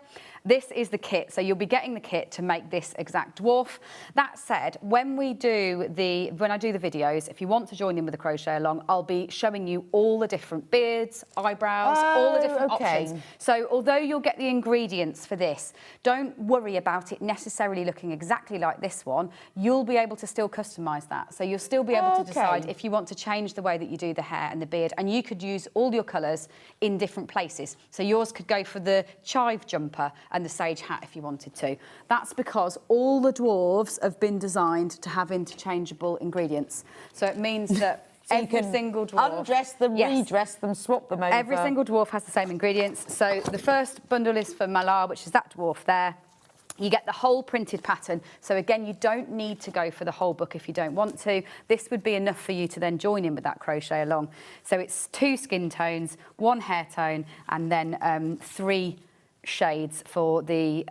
This is the kit, so you'll be getting the kit to make this exact dwarf. That said, when I do the videos, if you want to join in with the crochet along, I'll be showing you all the different beards, eyebrows, all the different options. So although you'll get the ingredients for this, don't worry about it necessarily looking exactly like this one. You'll be able to still customise that. So you'll still be able to decide if you want to change the way that you do the hair and the beard, and you could use all your colours in different places. So yours could go for the chive jumper and the sage hat if you wanted to. That's because all the dwarves have been designed to have interchangeable ingredients. So it means that so every single dwarf... Undress them, redress them, swap them over. Every single dwarf has the same ingredients. So the first bundle is for Malar, which is that dwarf there. You get the whole printed pattern. So again, you don't need to go for the whole book if you don't want to. This would be enough for you to then join in with that crochet along. So it's 2 skin tones, 1 hair tone, and then 3 shades for the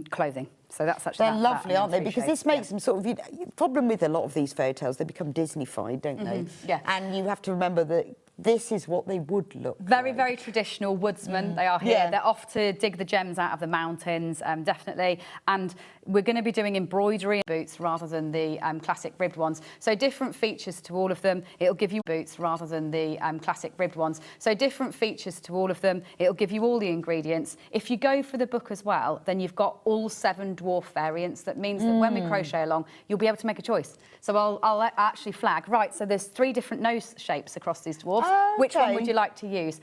clothing. So that's actually... They're lovely, aren't they? Because this makes them sort of... The problem with a lot of these fairy tales, they become Disney-fied, don't they? Yeah. And you have to remember that this is what they would look very, like. very traditional woodsmen. They are here. Yeah. They're off to dig the gems out of the mountains, definitely. And we're going to be doing embroidery boots rather than the classic ribbed ones. So different features to all of them. It'll give you boots rather than the classic ribbed ones. So different features to all of them. It'll give you all the ingredients. If you go for the book as well, then you've got all 7 dwarf variants. That means that when we crochet along, you'll be able to make a choice. So I'll actually flag, right, so there's 3 different nose shapes across these dwarves. Which one would you like to use?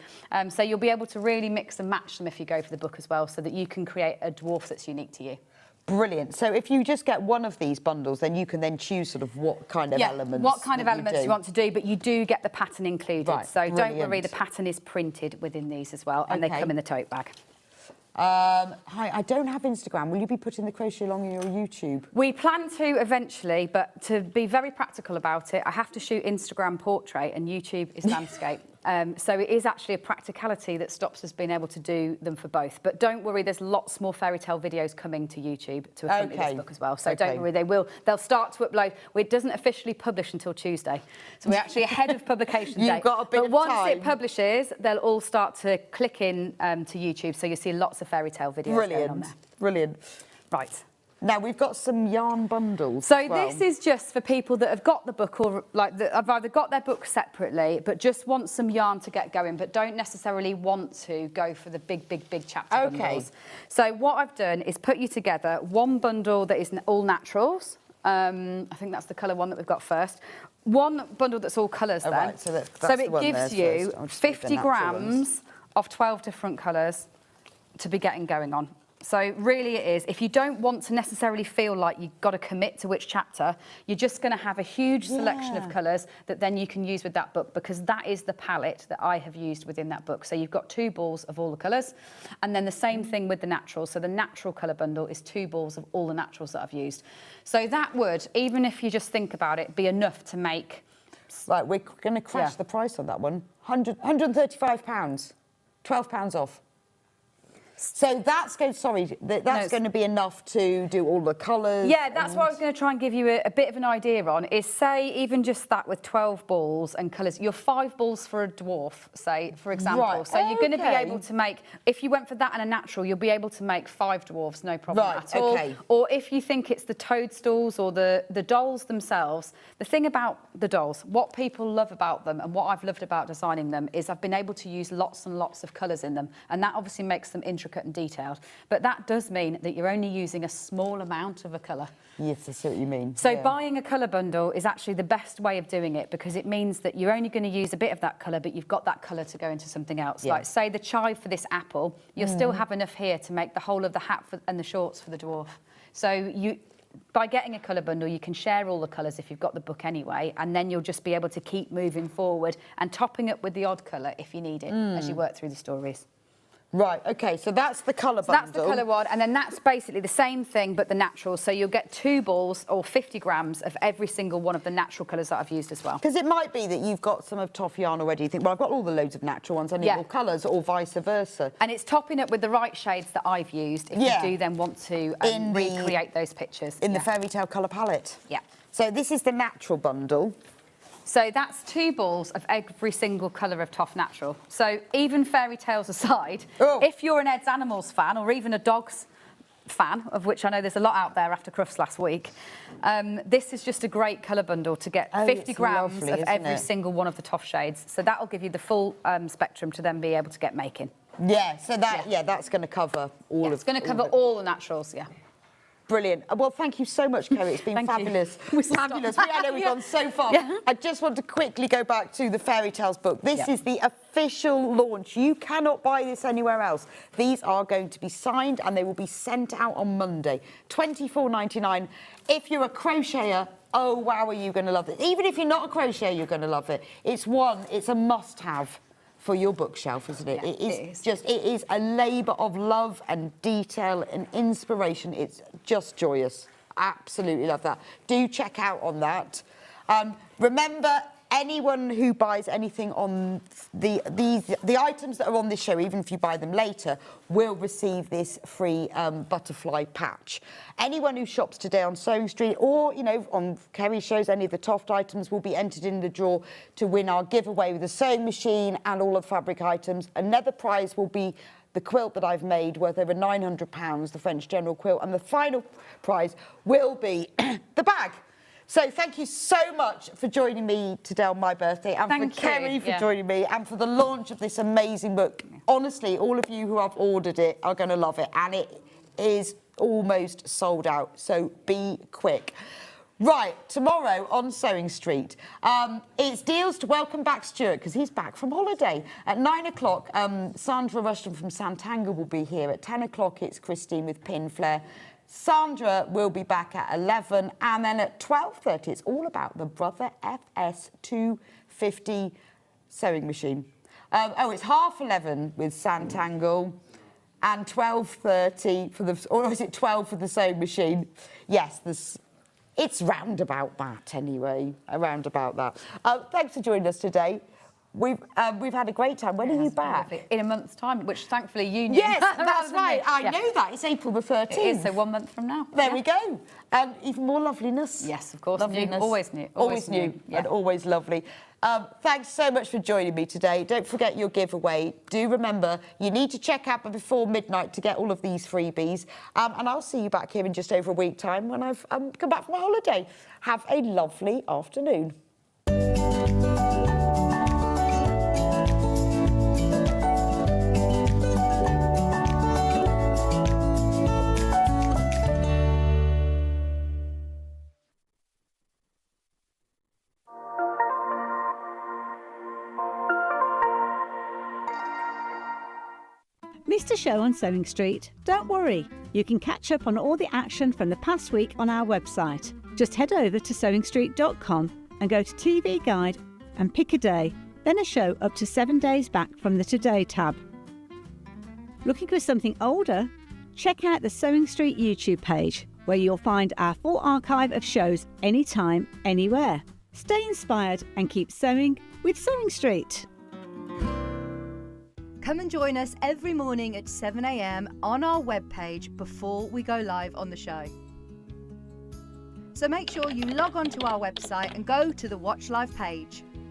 So you'll be able to really mix and match them if you go for the book as well, so that you can create a dwarf that's unique to you. Brilliant. So if you just get one of these bundles, then you can then choose sort of what kind of elements. What kind of elements you want to do, but you do get the pattern included. Right, so don't brilliant. worry, the pattern is printed within these as well, and they come in the tote bag. Hi, I don't have Instagram. Will you be putting the crochet along in your YouTube? We plan to eventually, but to be very practical about it, I have to shoot Instagram portrait and YouTube is landscape. So it is actually a practicality that stops us being able to do them for both. But don't worry, there's lots more fairy tale videos coming to YouTube to accompany this book as well. So don't worry, they'll start to upload. It doesn't officially publish until Tuesday. So we're actually ahead of publication date. You've got a bit but of once time. it publishes, they'll all start to click in to YouTube. So you'll see lots of fairy tale videos going on there. Brilliant. Right. Now, we've got some yarn bundles. So this is just for people that have got the book or have either got their book separately but just want some yarn to get going but don't necessarily want to go for the big chapter bundles. So what I've done is put you together one bundle that is all naturals. I think that's the colour one that we've got first. One bundle that's all colours then. Right, so it gives you 50 grams of 12 different colours to be getting going on. So really it is, if you don't want to necessarily feel like you've got to commit to which chapter, you're just going to have a huge selection of colours that then you can use with that book, because that is the palette that I have used within that book. So you've got 2 balls of all the colours, and then the same thing with the naturals. So the natural colour bundle is 2 balls of all the naturals that I've used. So that would, even if you just think about it, be enough to make... Right, we're going to crash the price on that one. £135, £12 off. So that's going to be enough to do all the colours. Yeah, that's what I was going to try and give you a bit of an idea on, is say even just that with 12 balls and colours, you're 5 balls for a dwarf, say, for example. Right, so you're going to be able to make, if you went for that and a natural, you'll be able to make 5 dwarfs, no problem at all. Or if you think it's the toadstools or the dolls themselves, the thing about the dolls, what people love about them and what I've loved about designing them is I've been able to use lots and lots of colours in them, and that obviously makes them intricate and detailed, but that does mean that you're only using a small amount of a colour. Yes, I see what you mean. So buying a colour bundle is actually the best way of doing it, because it means that you're only going to use a bit of that colour, but you've got that colour to go into something else. Like say the chive for this apple, you'll still have enough here to make the whole of the hat and the shorts for the dwarf. So by getting a colour bundle, you can share all the colours if you've got the book anyway, and then you'll just be able to keep moving forward and topping up with the odd colour if you need it as you work through the stories. Right, OK, so that's the colour bundle. That's the colour one, and then that's basically the same thing, but the natural. So you'll get 2 balls or 50 grams of every single one of the natural colours that I've used as well. Because it might be that you've got some of tough yarn already. You think, well, I've got all the loads of natural ones, I need more colours, or vice versa. And it's topping up with the right shades that I've used if you do then want to recreate those pictures. In the fairy tale colour palette. Yeah. So this is the natural bundle. So that's 2 balls of every single colour of Toff Natural. So even fairy tales aside, if you're an Ed's Animals fan or even a dogs fan, of which I know there's a lot out there after Crufts last week, this is just a great colour bundle to get 50 grams of every single one of the Toff shades. So that'll give you the full spectrum to then be able to get making. Yeah, so that that's going to cover all of it. It's going to cover all the naturals, Brilliant. Well, thank you so much, Kerry. It's been fabulous. Fabulous. I know we've gone so far. I just want to quickly go back to the Fairy Tales book. This is the official launch. You cannot buy this anywhere else. These are going to be signed and they will be sent out on Monday. $24.99. If you're a crocheter, oh, wow, are you going to love it. Even if you're not a crocheter, you're going to love it. It's a must-have for your bookshelf, isn't it? Yeah, it is a labour of love and detail and inspiration. It's just joyous. Absolutely love that. Do check out on that. Remember, anyone who buys anything on the items that are on this show, even if you buy them later, will receive this free butterfly patch. Anyone who shops today on Sewing Street or, you know, on Kerry shows, any of the Toft items will be entered in the draw to win our giveaway with a sewing machine and all of the fabric items. Another prize will be the quilt that I've made worth over £900, the French General quilt, and the final prize will be the bag. So thank you so much for joining me today on my birthday, and for Kerry for joining me, and for the launch of this amazing book. Honestly, all of you who have ordered it are going to love it, and it is almost sold out, so be quick. Right, tomorrow on Sewing Street, it's deals to welcome back Stuart, because he's back from holiday. At 9 o'clock, Sandra Rushton from Santanga will be here. At 10 o'clock, it's Christine with Pin Flare. Sandra will be back at 11, and then at 12:30, it's all about the Brother FS 250 sewing machine. It's 11:30 with Santangle, and 12:30 for the, or is it 12 for the sewing machine? Yes, it's round about that anyway, around about that. Thanks for joining us today. We've had a great time. When are you back? In a month's time, which thankfully you knew. Yes, that's right. I know that. It's April the 13th. It is, so 1 month from now. There we go. And even more loveliness. Yes, of course. Loveliness. New. Always new. Always new. And always lovely. Thanks so much for joining me today. Don't forget your giveaway. Do remember, you need to check out before midnight to get all of these freebies. And I'll see you back here in just over a week's time when I've come back from my holiday. Have a lovely afternoon. Missed a show on Sewing Street? Don't worry, you can catch up on all the action from the past week on our website. Just head over to sewingstreet.com and go to TV Guide and pick a day, then a show up to 7 days back from the Today tab. Looking for something older? Check out the Sewing Street YouTube page, where you'll find our full archive of shows anytime, anywhere. Stay inspired and keep sewing with Sewing Street. Come and join us every morning at 7 a.m. on our webpage before we go live on the show. So make sure you log on to our website and go to the Watch Live page.